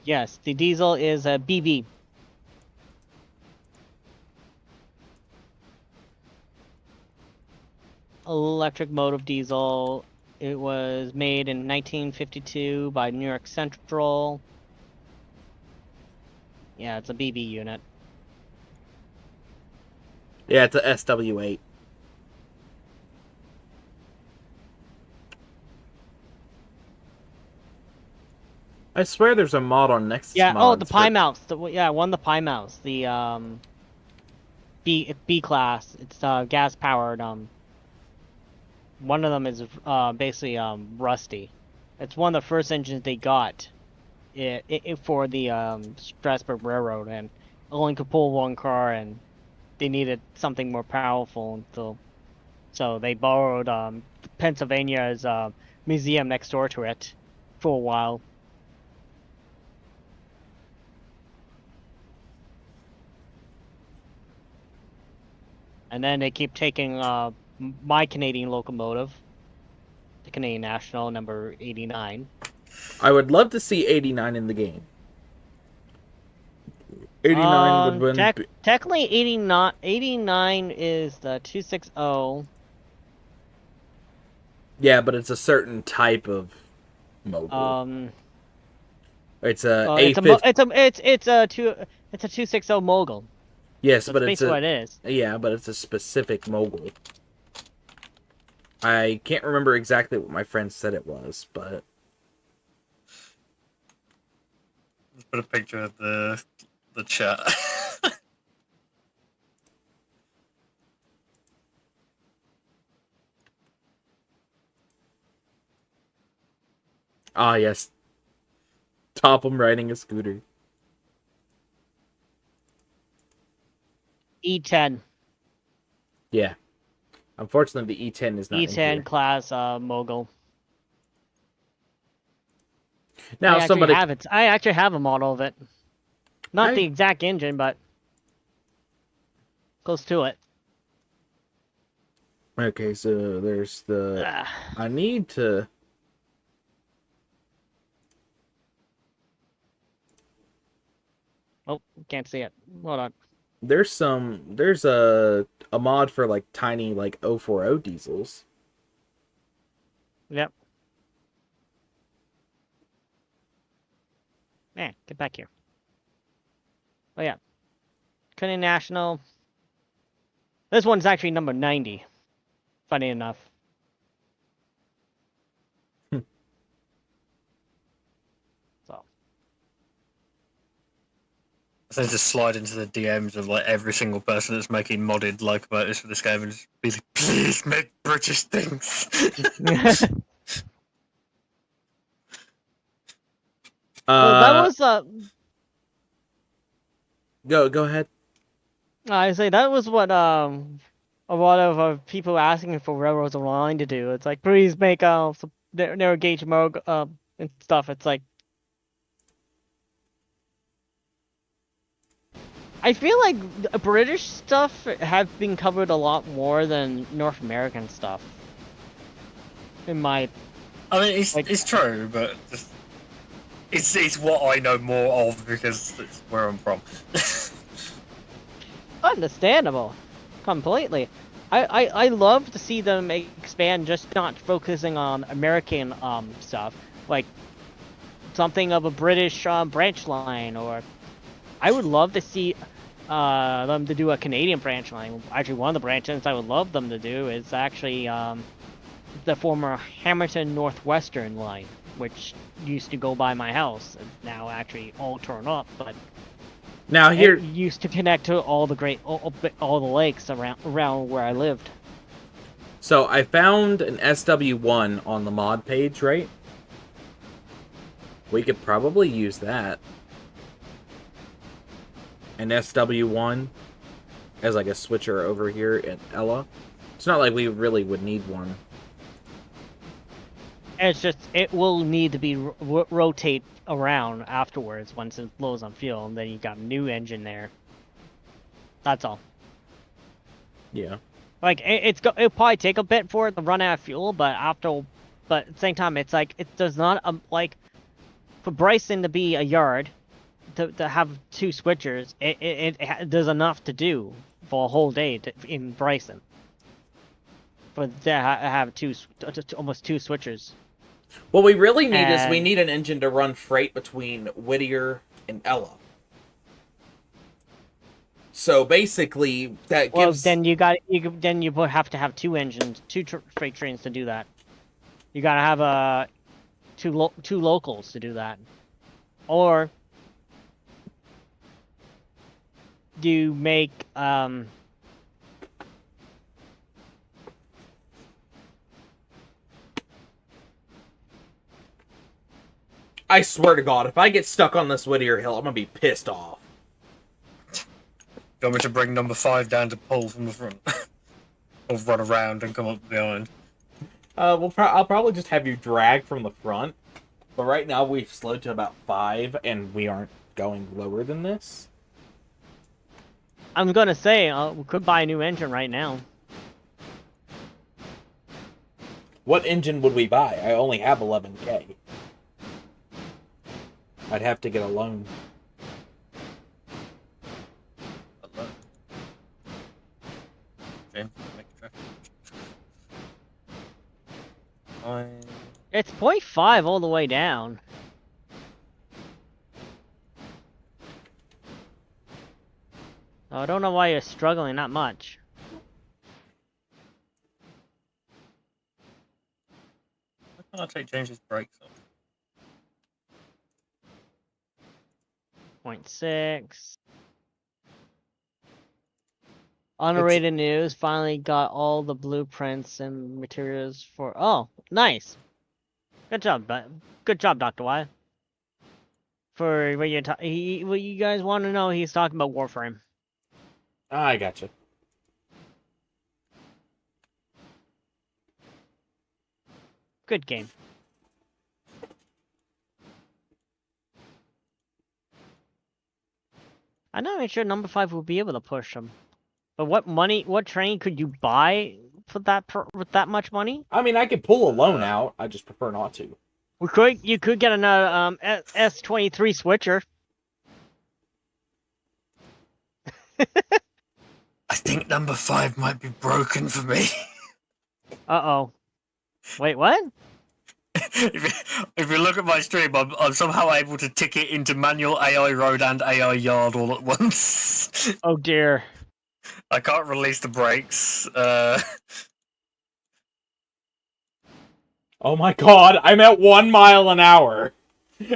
Yes, the diesel is a BB. Electric motive diesel. It was made in 1952 by New York Central. Yeah, it's a BB unit. Yeah, it's a SW8. I swear there's a mod on Nexus. Yeah, mods oh, the Pi Mouse. One of the Pi Mouse. The B class. It's gas powered. One of them is basically rusty. It's one of the first engines they got for the Strasbourg Railroad, and only could pull one car, and they needed something more powerful. So they borrowed Pennsylvania's museum next door to it for a while. And then they keep taking my Canadian locomotive, the Canadian National, number 89. I would love to see 89 in the game. 89 would win. Technically, 89 is the 260. Yeah, but it's a certain type of mogul. It's a it's a 260 mogul. Yes, That's but it's what it is. Yeah, but it's a specific mogul. I can't remember exactly what my friend said it was, but let's put a picture of the chat. Ah, yes. Topham riding a scooter. E10. Yeah. Unfortunately, the E10 is not in here. E10 class mogul. Now, I actually have a model of it. Not the exact engine, but close to it. Okay, so there's the... I need to... Oh, can't see it. Hold on. There's a mod for like tiny like 040 diesels. Yep. Man, get back here. Oh yeah. Canadian National. This one's actually number 90. Funny enough. So just slide into the DMs of like every single person that's making modded locomotives for this game and just be like, please make British things. That was Go ahead. I say that was what a lot of people asking for Railroads Online to do. It's like, please make some narrow gauge mode and stuff. It's like, I feel like British stuff have been covered a lot more than North American stuff. In my, I mean, it's true, but it's what I know more of because it's where I'm from. Understandable, completely. I love to see them expand, just not focusing on American stuff, like something of a British branch line, or I would love to see them to do a Canadian branch line. Actually, one of the branches I would love them to do is actually the former Hamilton Northwestern line, which used to go by my house. It's now actually all torn up, but now here it used to connect to all the lakes around where I lived. So I found an SW1 on the mod page, right? We could probably use that. an SW1 as like a switcher over here in Ella. It's not like we really would need one. It's just, it will need to be rotate around afterwards once it blows on fuel, and then you got a new engine there. That's all. Yeah. Like, it'll probably take a bit for it to run out of fuel, but at the same time, it's like, it does not, like, for Bryson to be a yard, to have 2 switchers, it does enough to do for a whole day in Bryson. For to have almost 2 switchers. What we really need is we need an engine to run freight between Whittier and Ella. So basically, that gives. Well, then you would have to have 2 engines, 2 freight trains to do that. You gotta have two locals to do that, or do you make I swear to God, if I get stuck on this Whittier Hill, I'm gonna be pissed off. Do you want me to bring number 5 down to pull from the front? Or run around and come up behind? I'll probably just have you drag from the front. But right now we've slowed to about 5, and we aren't going lower than this. I'm gonna say we could buy a new engine right now. What engine would we buy? I only have 11K. I'd have to get a loan. It's 0.5 all the way down. So I don't know why you're struggling that much. Why can't I change his brakes on? 0.6. Unrated news, finally got all the blueprints and materials for... Oh, nice. Good job, Dr. Y. For what you guys want to know, he's talking about Warframe. I gotcha. Good game. I'm not even sure number 5 will be able to push him. But what train could you buy for that with that much money? I mean, I could pull a loan out. I just prefer not to. You could get another S23 switcher. I think number 5 might be broken for me. Uh-oh. Wait, what? If you look at my stream, I'm somehow able to tick it into manual AI road and AI yard all at once. Oh dear. I can't release the brakes. Oh my God, I'm at 1 mile an hour.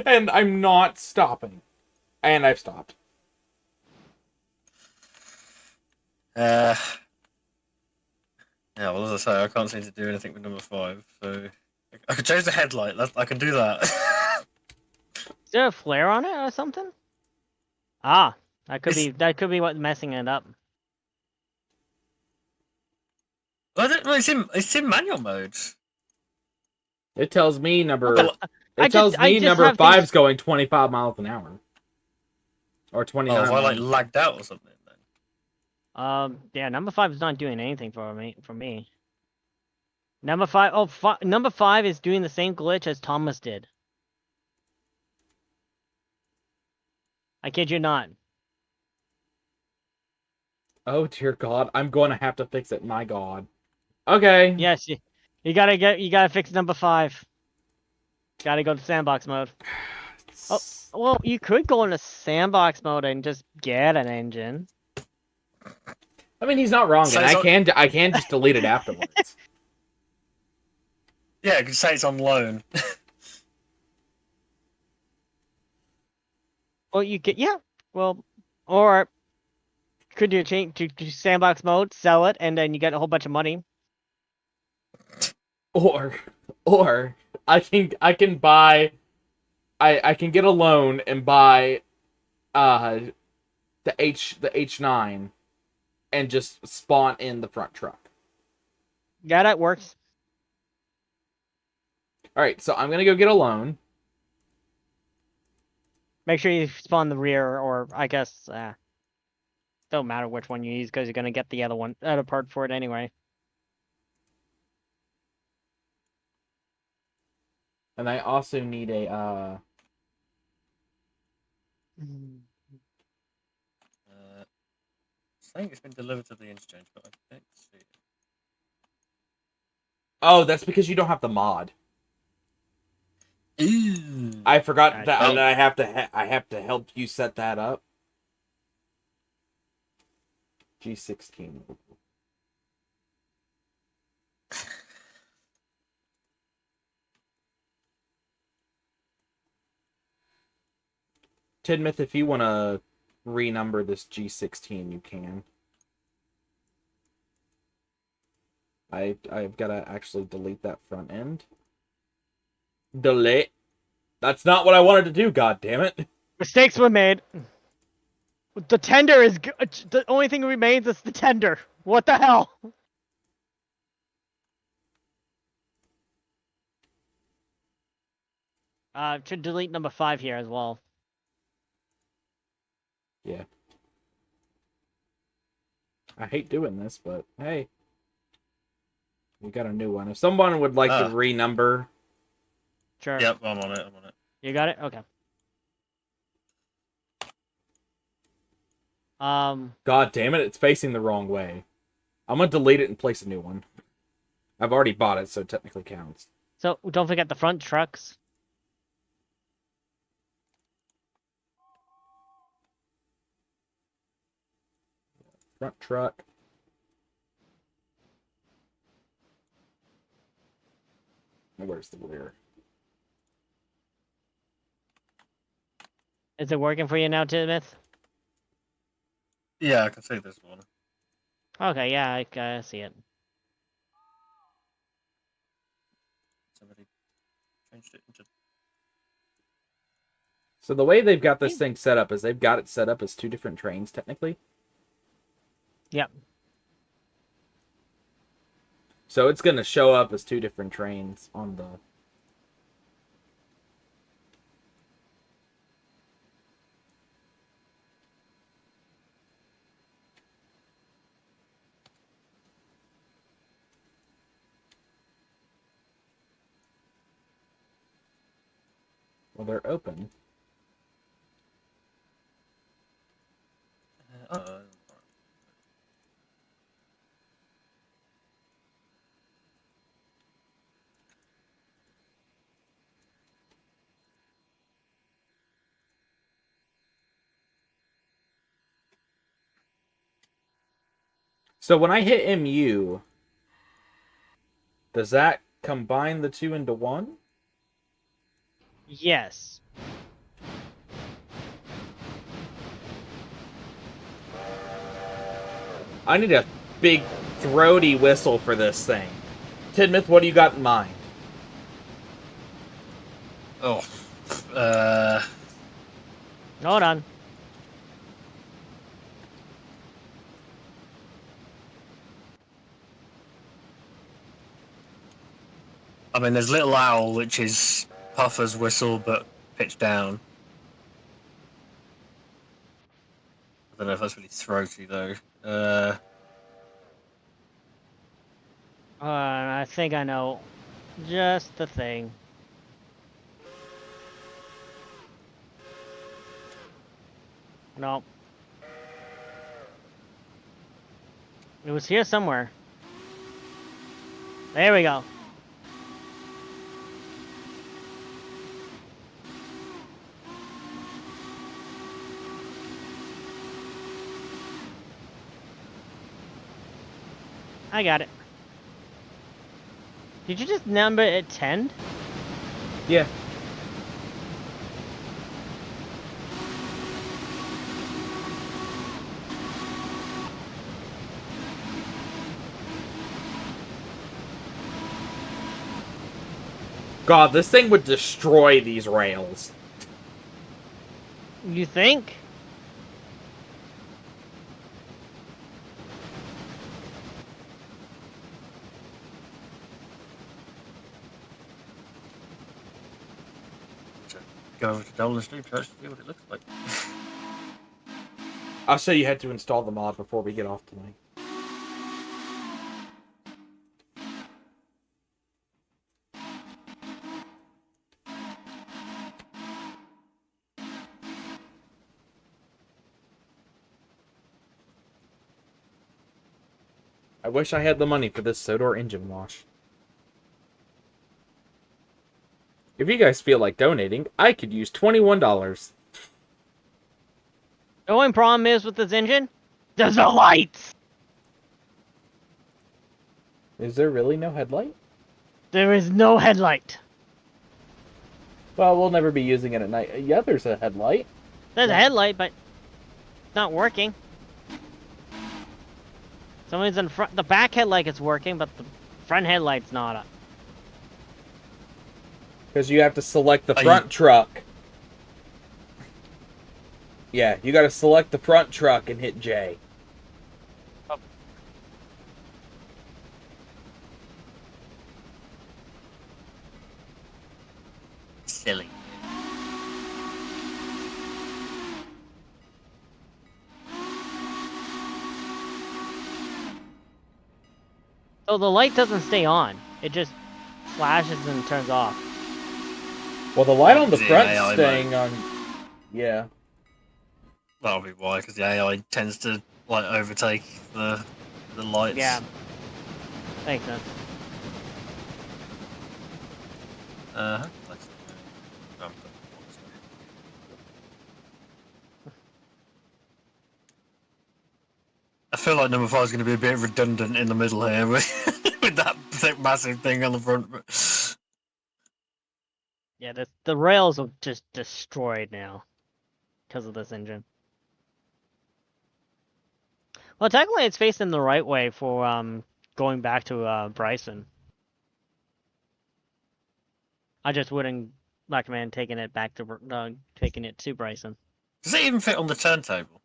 And I'm not stopping. And I've stopped. Yeah, well, as I say, I can't seem to do anything with number 5, so... I could change the headlight, I can do that. Is there a flare on it or something? Ah, that could be what's messing it up. It's in manual mode. It tells me number 5's going 25 miles an hour. Or 29 Oh, if I like lagged out or something then. Yeah, number 5 is not doing anything for me. Number 5, number 5 is doing the same glitch as Thomas did. I kid you not. Oh dear God, I'm going to have to fix it. My God. Okay. Yes, you gotta fix number 5. Gotta go to sandbox mode. Oh, well, you could go into sandbox mode and just get an engine. I mean, he's not wrong, and I can just delete it afterwards. Yeah, I could say it's on loan. Well, you could, yeah. Well, or could you change to sandbox mode, sell it, and then you get a whole bunch of money. Or I can buy, I can get a loan and buy, the H9 and just spawn in the front truck. Yeah, that works. All right, so I'm gonna go get a loan. Make sure you spawn the rear, or I guess don't matter which one you use because you're gonna get the other part for it anyway. And I also need a I think it's been delivered to the interchange, but I can't see it. Oh, that's because you don't have the mod. Ooh. I forgot that, Oh. and I have to help you set that up. G16. Tidmouth, if you want to renumber this G16, you can. I've got to actually delete that front end. Delete. That's not what I wanted to do, god damn it. Mistakes were made. The tender is the only thing that remains is the tender. What the hell? Should delete number 5 here as well. Yeah. I hate doing this, but hey. We got a new one. If someone would like to renumber. Sure. Yep, I'm on it. You got it? Okay. God damn it, it's facing the wrong way. I'm gonna delete it and place a new one. I've already bought it, so it technically counts. So don't forget the front trucks. Front truck. Where's the rear? Is it working for you now, Timothy? Yeah, I can see this one. Okay, yeah, I see it. Somebody changed it into... So the way they've got this thing set up is they've got it set up as 2 different trains, technically. Yep. So it's going to show up as 2 different trains on the... Well, they're open. So when I hit MU, does that combine the 2 into 1? Yes. I need a big throaty whistle for this thing. Tidmouth, what do you got in mind? Oh. Hold on. I mean, there's Little Owl, which is Puffer's whistle, but pitched down. I don't know if that's really throaty, though. I think I know just the thing. No. It was here somewhere. There we go. I got it. Did you just number it 10? Yeah. God, this thing would destroy these rails. You think? go over to Dolan Stream to actually see what it looks like. I'll show you how to install the mod before we get off tonight. I wish I had the money for this Sodor engine wash. If you guys feel like donating, I could use $21. The only problem is with this engine, there's no lights. Is there really no headlight? There is no headlight. Well, we'll never be using it at night. Yeah, there's a headlight. There's a headlight, but it's not working. Someone's in front. The back headlight is working, but the front headlight's not up. Because you have to select the front truck. Yeah, you gotta select the front truck and hit J. Oh. Silly. So the light doesn't stay on. It just flashes and turns off. Well, the light on the The front's AI staying on. Yeah. That'll be why, because the AI tends to like overtake the lights. Yeah. Makes sense. Uh-huh. I feel like number 5 is going to be a bit redundant in the middle here with that massive thing on the front. Yeah, the rails are just destroyed now because of this engine. Well, technically, it's facing the right way for going back to Bryson. I just wouldn't recommend taking it back to taking it to Bryson. Does it even fit on the turntable?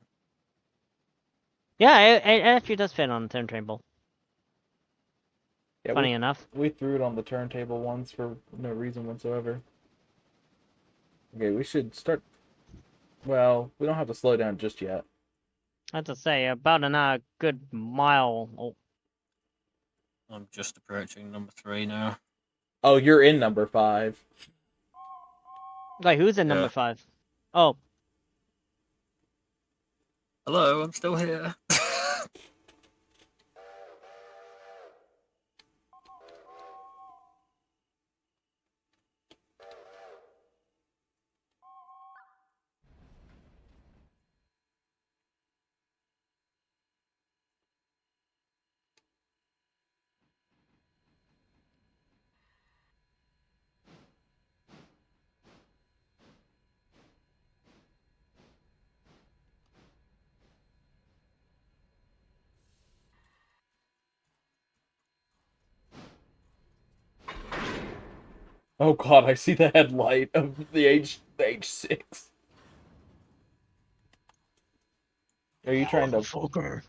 Yeah, it actually does fit on the turntable. Yeah, Funny enough. We threw it on the turntable once for no reason whatsoever. Okay, we should start... Well, we don't have to slow down just yet. I have to say, about a good mile... Oh. I'm just approaching number 3 now. Oh, you're in number 5. Wait, who's in number 5? Oh. Hello, I'm still here. Oh god, I see the headlight of the H6. Are you trying to... Fucker.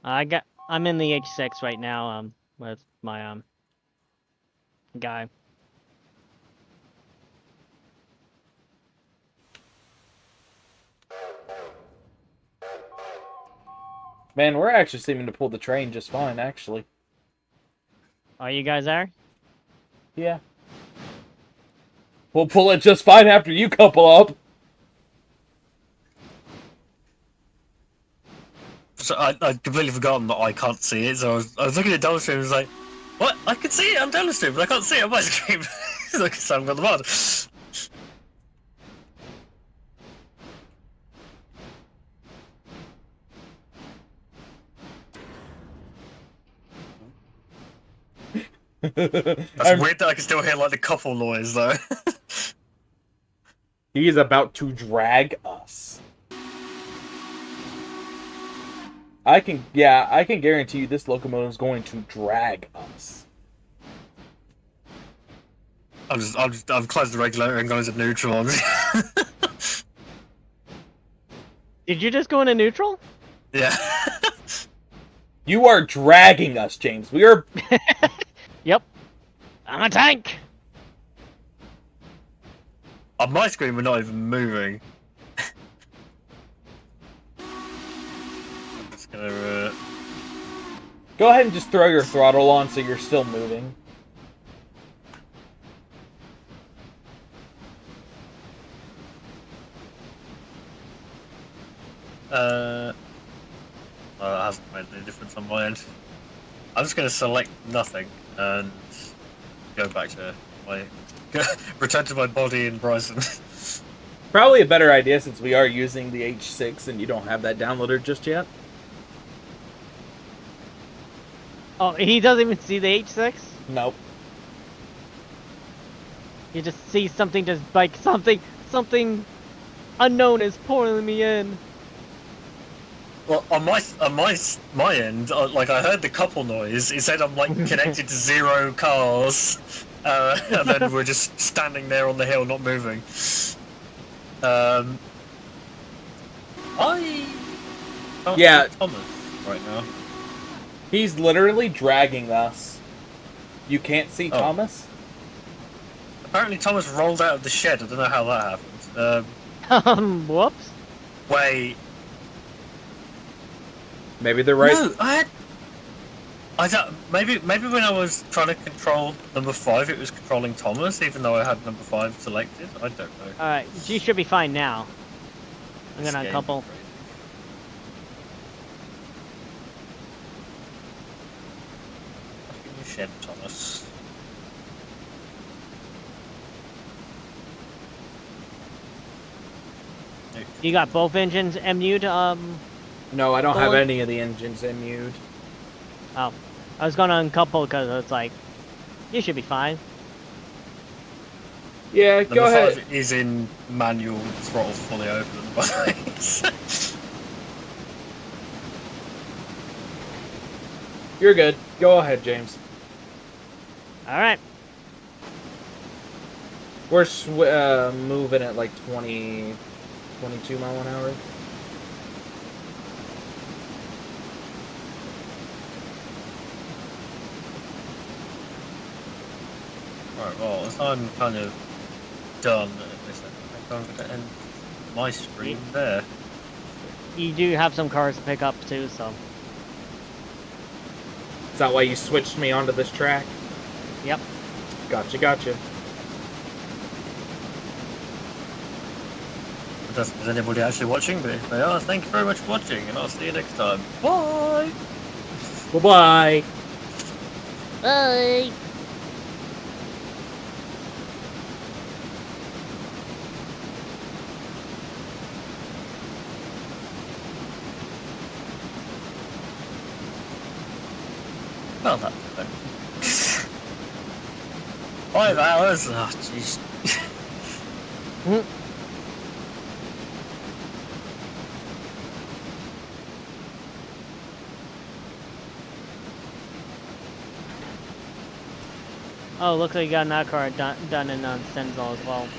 I'm in the H6 right now, with my, guy. Man, we're actually seeming to pull the train just fine, actually. Oh, you guys are? Yeah. We'll pull it just fine after you couple up. So I'd completely forgotten that I can't see it, so I was looking at Dolan Stream and was like, what? I can see it on Dolan Stream, but I can't see it on my stream. Look, so I haven't got the mod. That's weird that I can still hear like the couple noise though. He is about to drag us. I can guarantee you this locomotive is going to drag us. I've closed the regulator and gone into neutral. Did you just go into neutral? Yeah. You are dragging us, James. We are... Yep. I'm a tank! On my screen, we're not even moving. I'm just gonna... Go ahead and just throw your throttle on so you're still moving. Well, that hasn't made any difference on my end. I'm just going to select nothing and go back to my... return to my body in Bryson. Probably a better idea since we are using the H6 and you don't have that downloaded just yet. Oh, he doesn't even see the H6? Nope. You just see something just like something unknown is pulling me in. Well, on my end, like I heard the couple noise. It said I'm like connected to 0 cars, and then we're just standing there on the hill, not moving. I can't Yeah. see Thomas right now. He's literally dragging us. You can't see Thomas? Apparently Thomas rolled out of the shed. I don't know how that happened. Whoops. Wait. Maybe they're right. No, I don't. Maybe when I was trying to control number 5, it was controlling Thomas, even though I had number 5 selected. I don't know. Alright, you should be fine now. I'm gonna This game uncouple. is crazy. Fucking you shed, Thomas. You got both engines MU'd, No, I don't have Dolan? any of the engines MU'd. Oh. I was gonna uncouple because it's like, you should be fine. Yeah, go Number ahead. 5 is in manual, throttle fully open, by the way. You're good. Go ahead, James. Alright. We're moving at like 20, 22 mile an hour. Right, well, as I'm kind of done at this, I think I'm going to end my stream there. You do have some cars to pick up too, so. Is that why you switched me onto this track? Yep. Gotcha. I don't know if there's anybody actually watching, but if they are, thank you very much for watching, and I'll see you next time. Bye! Bye-bye. Bye! Well, that's fun. 5 hours? Oh, jeez. Oh, looks like you got another car done in Stenzal as well.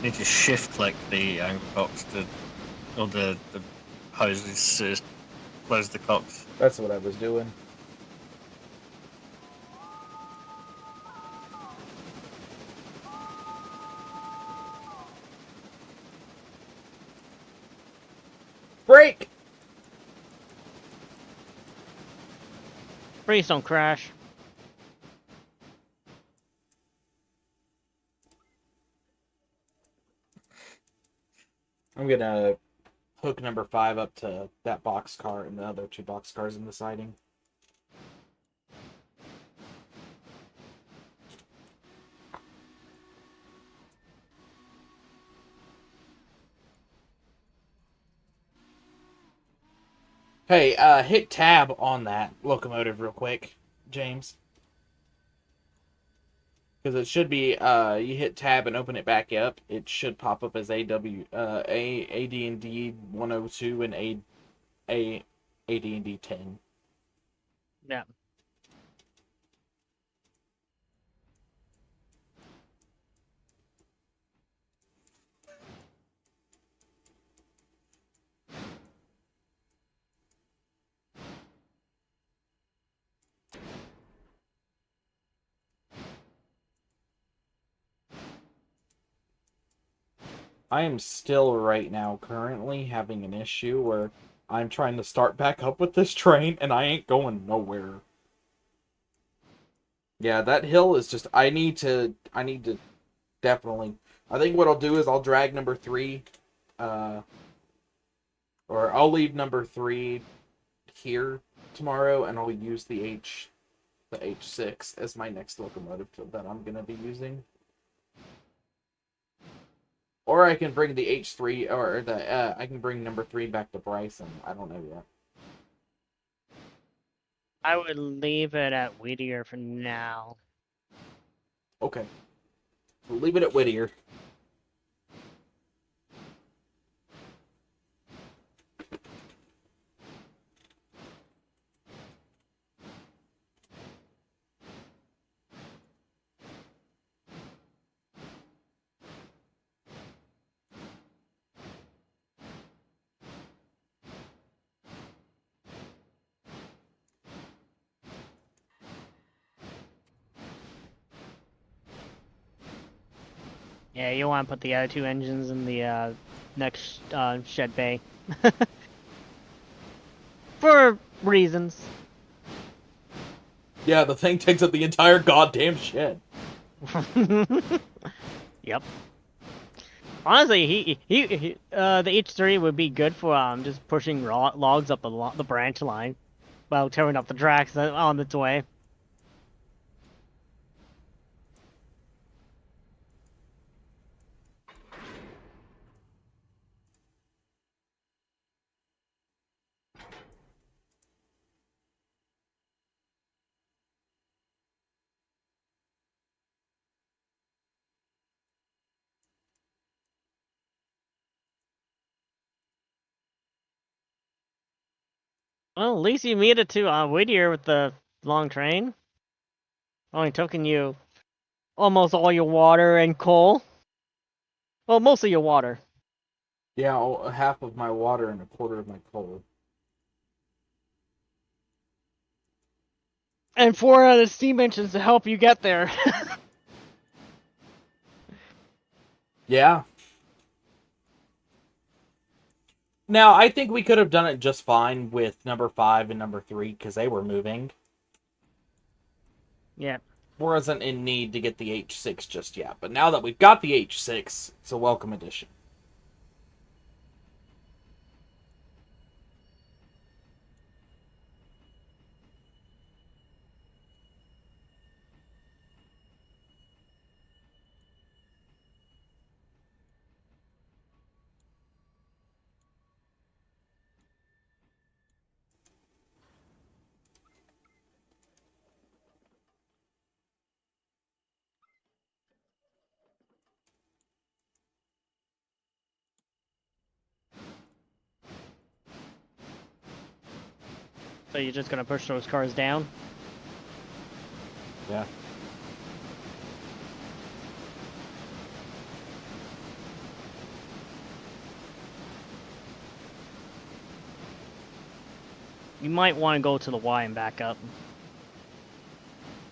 Need to shift click the angle box to, or the hoses to close the cocks. That's what I was doing. Break! Please don't crash. I'm gonna hook number 5 up to that box car and the other 2 box cars in the siding. Hey, hit tab on that locomotive real quick, James. Because it should be, you hit tab and open it back up. It should pop up as AD&D 102 and AD&D 10. Yeah. I am still right now currently having an issue where I'm trying to start back up with this train and I ain't going nowhere. Yeah, that hill is just, I need to definitely, I think what I'll do is I'll drag number 3, or I'll leave number 3 here tomorrow and I'll use the H6 as my next locomotive that I'm going to be using. Or I can bring the H3, or I can bring number 3 back to Bryson. I don't know yet. I would leave it at Whittier for now. Okay. We'll leave it at Whittier. Yeah, you want to put the other 2 engines in the next shed bay. For reasons. Yeah, the thing takes up the entire goddamn shed. Yep. Honestly, the H3 would be good for just pushing logs up the branch line while tearing up the tracks on its way. Well, at least you made it to Whittier with the long train. Only taking you almost all your water and coal. Well, most of your water. Yeah, half of my water and a quarter of my coal. And 4 other steam engines to help you get there. Yeah. Now, I think we could have done it just fine with number 5 and number 3 because they were moving. Yeah. Wasn't in need to get the H6 just yet. But now that we've got the H6, it's a welcome addition. So you're just gonna push those cars down? Yeah. You might want to go to the Y and back up.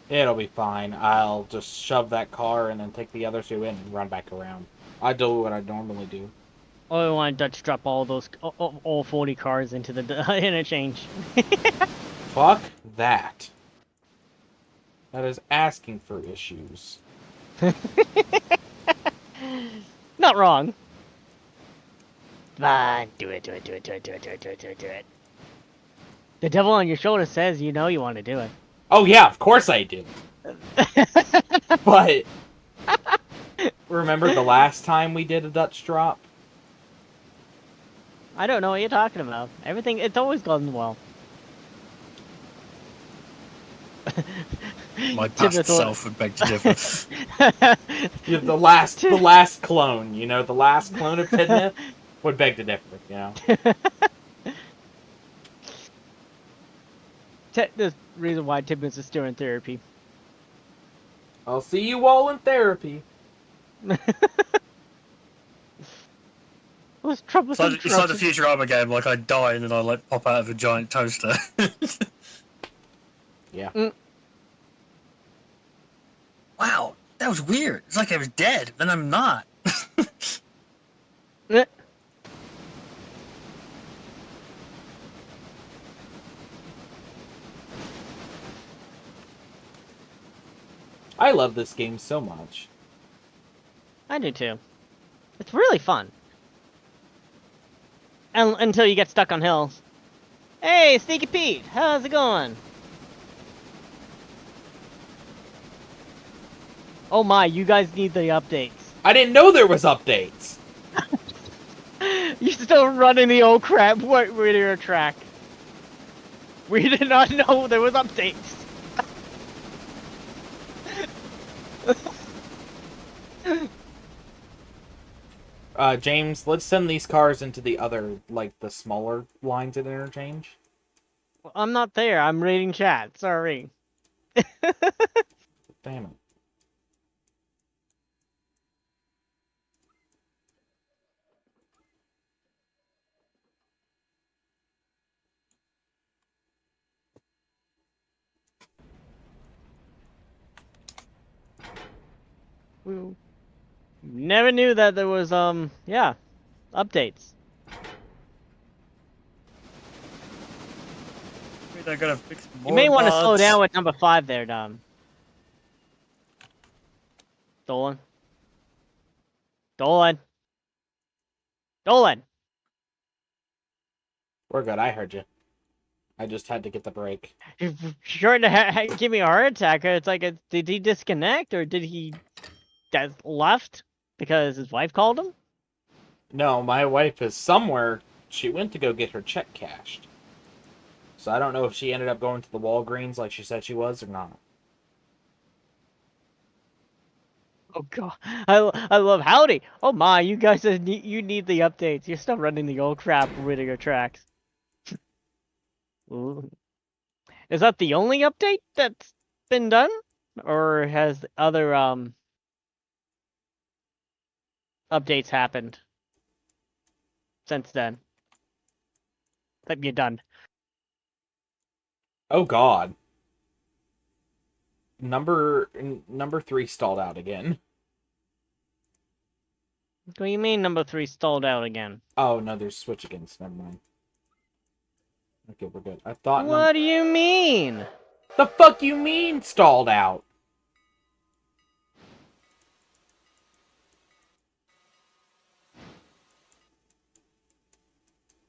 It'll be fine. I'll just shove that car and then take the other 2 in and run back around. I do what I normally do. Oh, I want to Dutch drop all those, all 40 cars into the interchange. Fuck that. That is asking for issues. Not wrong. Fine, do it. The devil on your shoulder says you know you want to do it. Oh yeah, of course I do. But remember the last time we did a Dutch drop? I don't know what you're talking about. Everything, it's always gone well. My past self would beg to differ. You're the last clone, you know, the last clone of Tidmouth would beg to differ, you know. The reason why Tidmouth is still in therapy. I'll see you all in therapy. What's trouble? It's like the Futurama game, like I die and then I like pop out of a giant toaster. Yeah. Wow, that was weird. It's like I was dead, then I'm not. I love this game so much. I do too. It's really fun. And until you get stuck on hills. Hey, Sneaky Pete, how's it going? Oh my, you guys need the updates. I didn't know there was updates. You're still running the old crap radio track. We did not know there was updates. James, let's send these cars into the other, like, the smaller lines at interchange. Well, I'm not there. I'm reading chat. Sorry. Damn it. We never knew that there was, yeah, updates. They're gonna fix more You may want to bugs. slow down with number 5 there, Dom. Dolan. Dolan. Dolan. We're good, I heard you. I just had to get the break. You're sure to give me a heart attack. It's like, did he disconnect or did he left because his wife called him? No, my wife is somewhere. She went to go get her check cashed. So I don't know if she ended up going to the Walgreens like she said she was or not. Oh god, I love howdy. Oh my, you guys you need the updates. You're still running the old crap radio tracks. Ooh. Is that the only update that's been done, or has other updates happened since then that you're done? Oh god. Number 3 stalled out again. What do you mean number 3 stalled out again? Oh no, there's switch against. Never mind. Okay, we're good. I thought. What do you mean? The fuck you mean stalled out?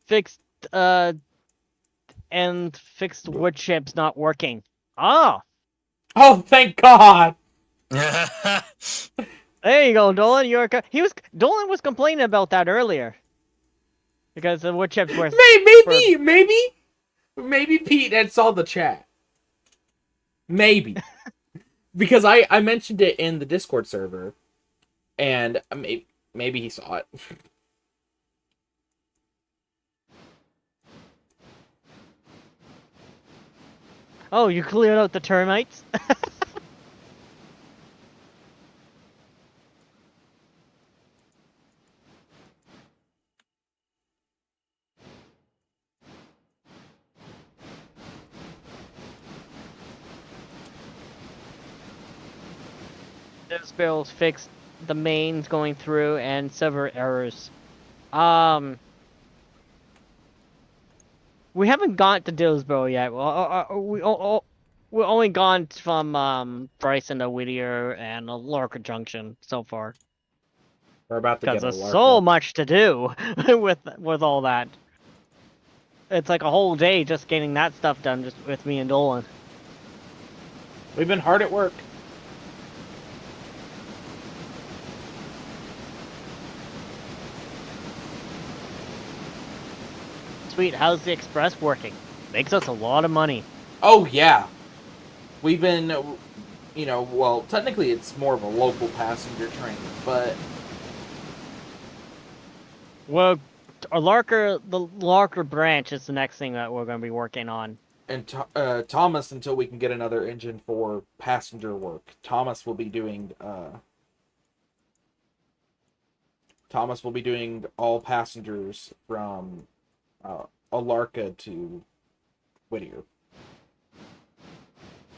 Fixed and fixed wood chips not working. Oh. Oh, thank God. There you go, Dolan. Dolan was complaining about that earlier. Because the wood chips were... Maybe Pete had saw the chat. Maybe. Because I mentioned it in the Discord server. And maybe he saw it. Oh, you cleared out the termites? Those bills fixed the mains going through and several errors. We haven't got to Dillsborough yet. We've only gone from Bryson to Whittier and Lorca Junction so far. We're about to get because there's so much to do with all that. It's like a whole day just getting that stuff done just with me and Dolan. We've been hard at work. Sweet, how's the express working? Makes us a lot of money. Oh yeah. we've been, well, technically it's more of a local passenger train, but Well, the Larker branch is the next thing that we're going to be working on. and Thomas, until we can get another engine for passenger work, Thomas will be doing all passengers from Alarka to Whittier.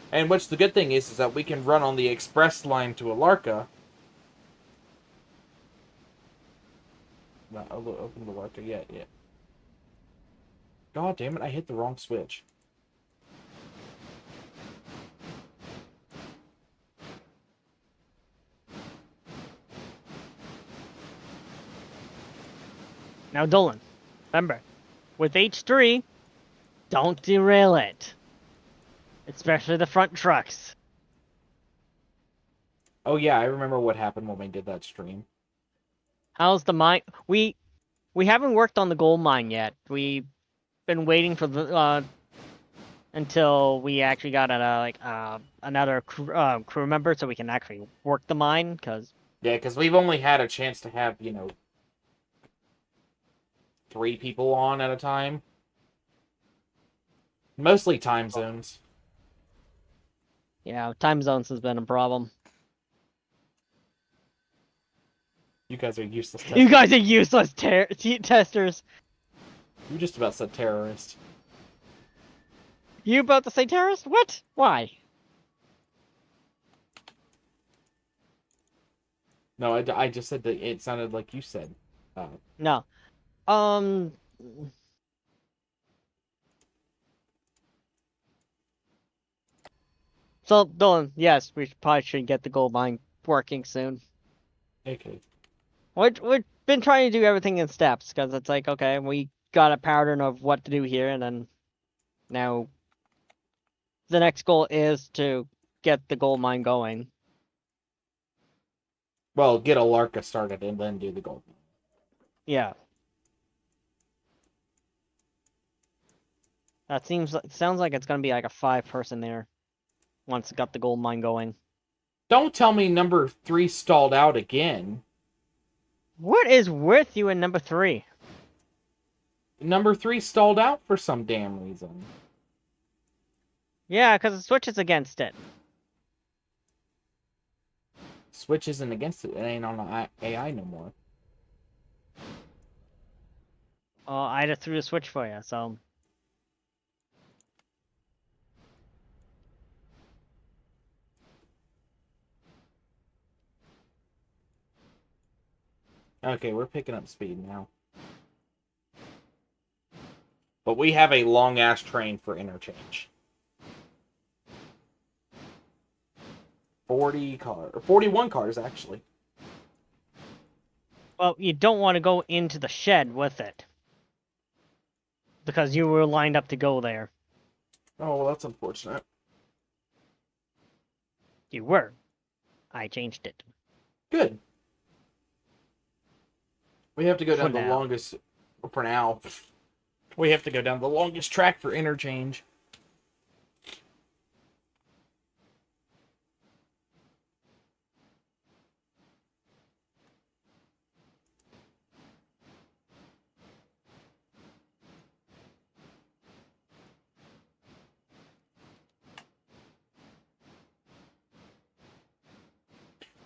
And which the good thing is that we can run on the express line to Alarka. Not open Alarka yet. God damn it, I hit the wrong switch. Now, Dolan, remember, with H3, don't derail it. Especially the front trucks. Oh yeah, I remember what happened when we did that stream. How's the mine? We haven't worked on the gold mine yet. We've been waiting for the until we actually got another crew member so we can actually work the mine. Because we've only had a chance to have 3 people on at a time. Mostly time zones. Yeah, time zones has been a problem. You guys are useless testers. You guys are useless testers. You just about said terrorist. You about to say terrorist? What? Why? No, I just said that it sounded like you said. No. So, Dylan, yes, we probably should get the gold mine working soon. Okay. We've been trying to do everything in steps, because it's like, okay, we got a pattern of what to do here, and then now the next goal is to get the gold mine going. Well, get Alarka started and then do the gold mine. Yeah. That sounds like it's gonna be like a 5-person there once it got the gold mine going. Don't tell me number 3 stalled out again. What is with you in number 3? Number 3 stalled out for some damn reason. Yeah, because it switches against it. Switch isn't against it. It ain't on AI no more. Oh, I just threw the switch for you, so... Okay, we're picking up speed now. But we have a long-ass train for interchange. 41 cars, actually. Well, you don't want to go into the shed with it. Because you were lined up to go there. Oh, well, that's unfortunate. You were. I changed it. Good. We have to go down For the now. longest... For now. We have to go down the longest track for interchange.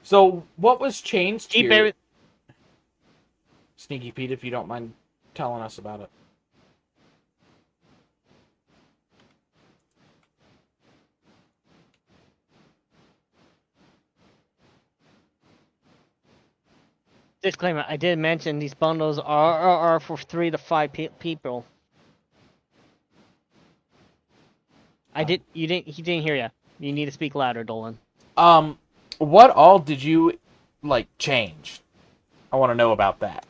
So, what was changed here? Sneaky Pete, if you don't mind telling us about it. Disclaimer, I did mention these bundles are for 3 to 5 people. He didn't hear you. You need to speak louder, Dolan. What all did you, change? I want to know about that.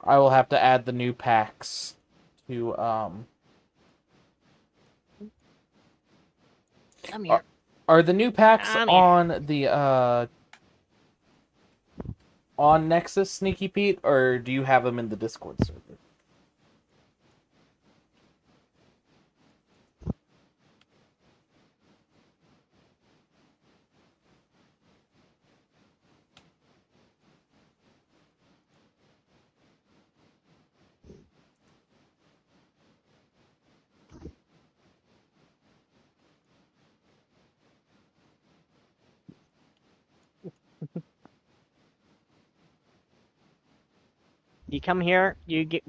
I will have to add the new packs to, Come here. Are the new packs Come here. on the on Nexus, Sneaky Pete, or do you have them in the Discord server? You come here, you get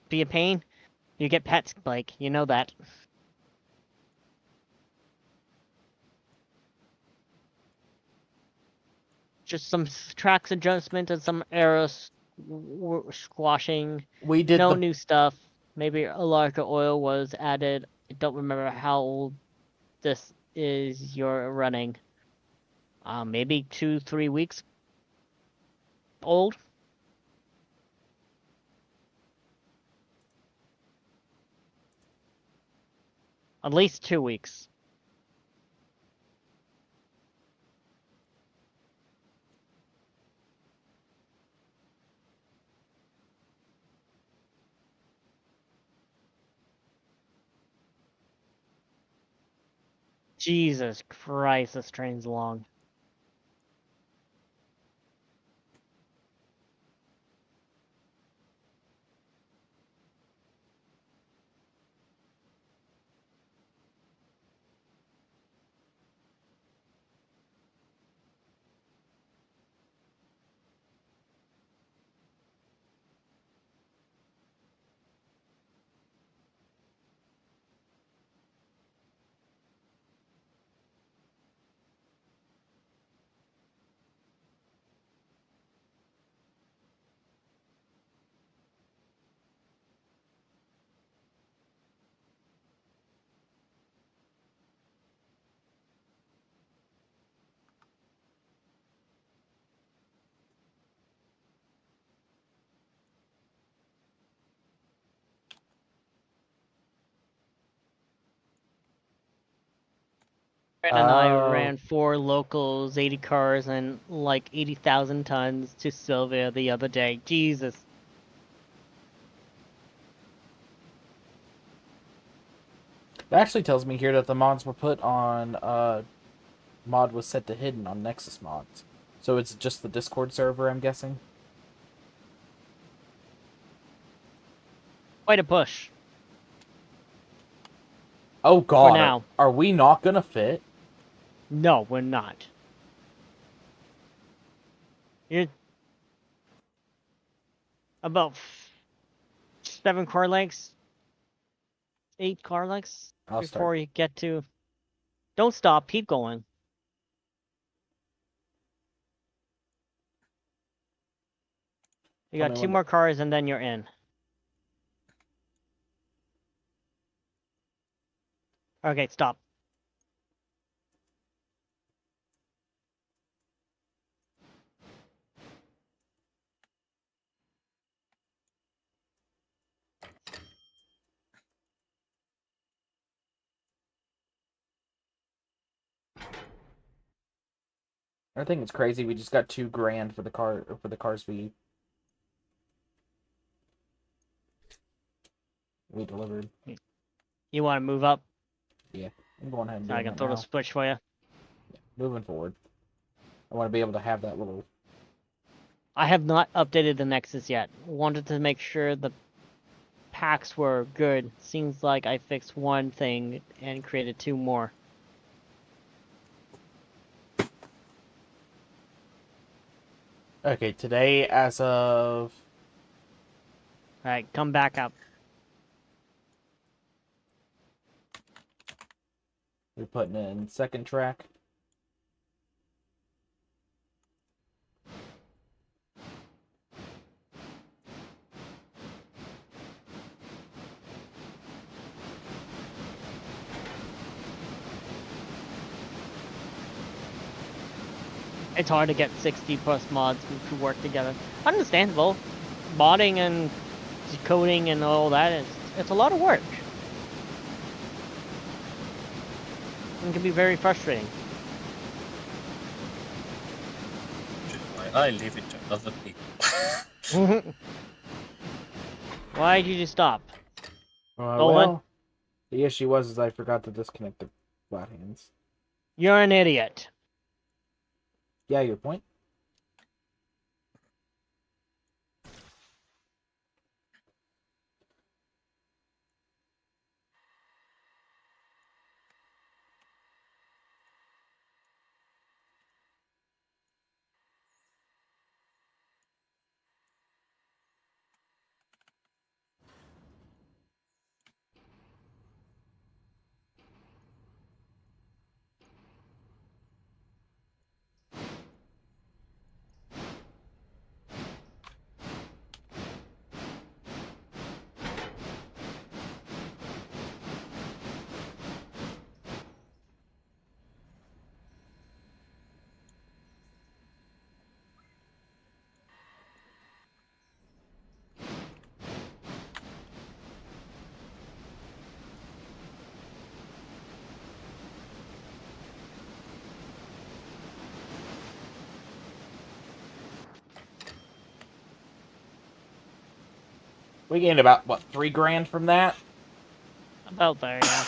be a pain, you get pets, Blake. You know that. Just some tracks adjustment and some arrows squashing. We did No the new stuff. Maybe a larger oil was added. I don't remember how old this is you're running. Maybe 2-3 weeks old. At least 2 weeks. Jesus Christ, this train's long. Brent and I ran 4 locals, 80 cars, and like 80,000 tons to Sylvia the other day. Jesus. It actually tells me here that the mods were put on mod was set to hidden on Nexus mods. So it's just the Discord server, I'm guessing. Quite a push. Oh god, For now. Are we not gonna fit? No, we're not. You're about 7 car lengths, 8 car lengths I'll before start. you get to. Don't stop. Keep going. You Tell got me 2 when more cars and then you're in. Okay, stop. I think it's crazy. We just got $2,000 for the cars we delivered. You want to move up? Yeah, I'm going ahead and I doing can it throw now. the switch for you. Moving forward. I want to be able to have that little. I have not updated the Nexus yet. Wanted to make sure the packs were good. Seems like I fixed one thing and created 2 more. Okay, today as of. Alright, come back up. We're putting in second track. It's hard to get 60 plus mods to work together. Understandable. Modding and coding and all that, it's a lot of work. It can be very frustrating. Which is why I leave it to other people. Why did you stop? Dolan? Well, the issue was I forgot to disconnect the flat hands. You're an idiot. Yeah, your point. We gained about, what, $3,000 from that? About there, yeah.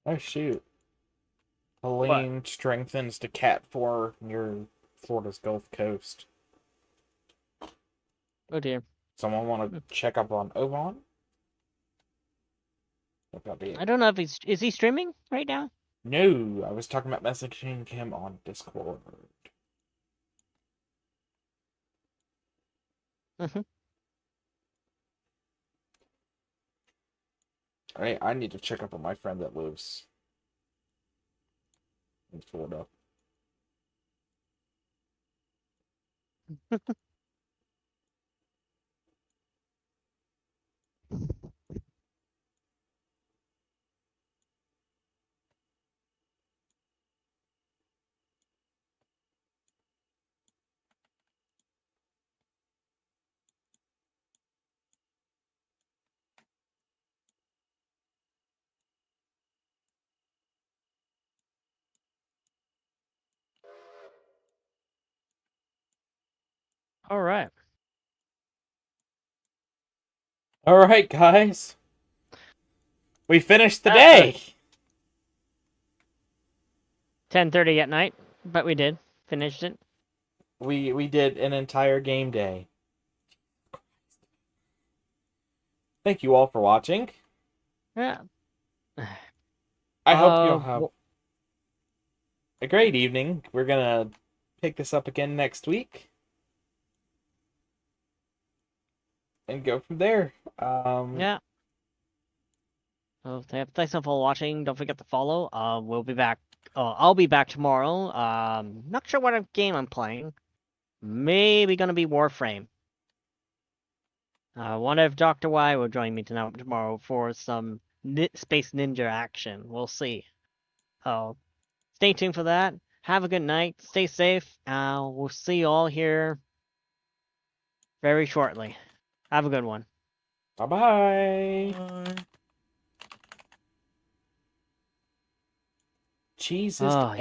Oh, shoot. Helene strengthens to Cat 4 near Florida's Gulf Coast. Oh dear. Someone want to check up on Ovan? I don't know if is he streaming right now? No, I was talking about messaging him on Discord. I need to check up on my friend that lives in Florida. All right. All right, guys. We finished the day. 10:30 at night, but we did finished it. We did an entire game day. Thank you all for watching. Yeah. I hope you'll have a great evening. We're gonna pick this up again next week and go from there. Yeah. Well, thanks for watching. Don't forget to follow. We'll be back. I'll be back tomorrow. Not sure what game I'm playing. Maybe gonna be Warframe. One of Dr. Y will join me tomorrow for some Space Ninja action. We'll see. Stay tuned for that. Have a good night. Stay safe. We'll see you all here very shortly. Have a good one. Bye-bye. Bye. Jesus. Oh,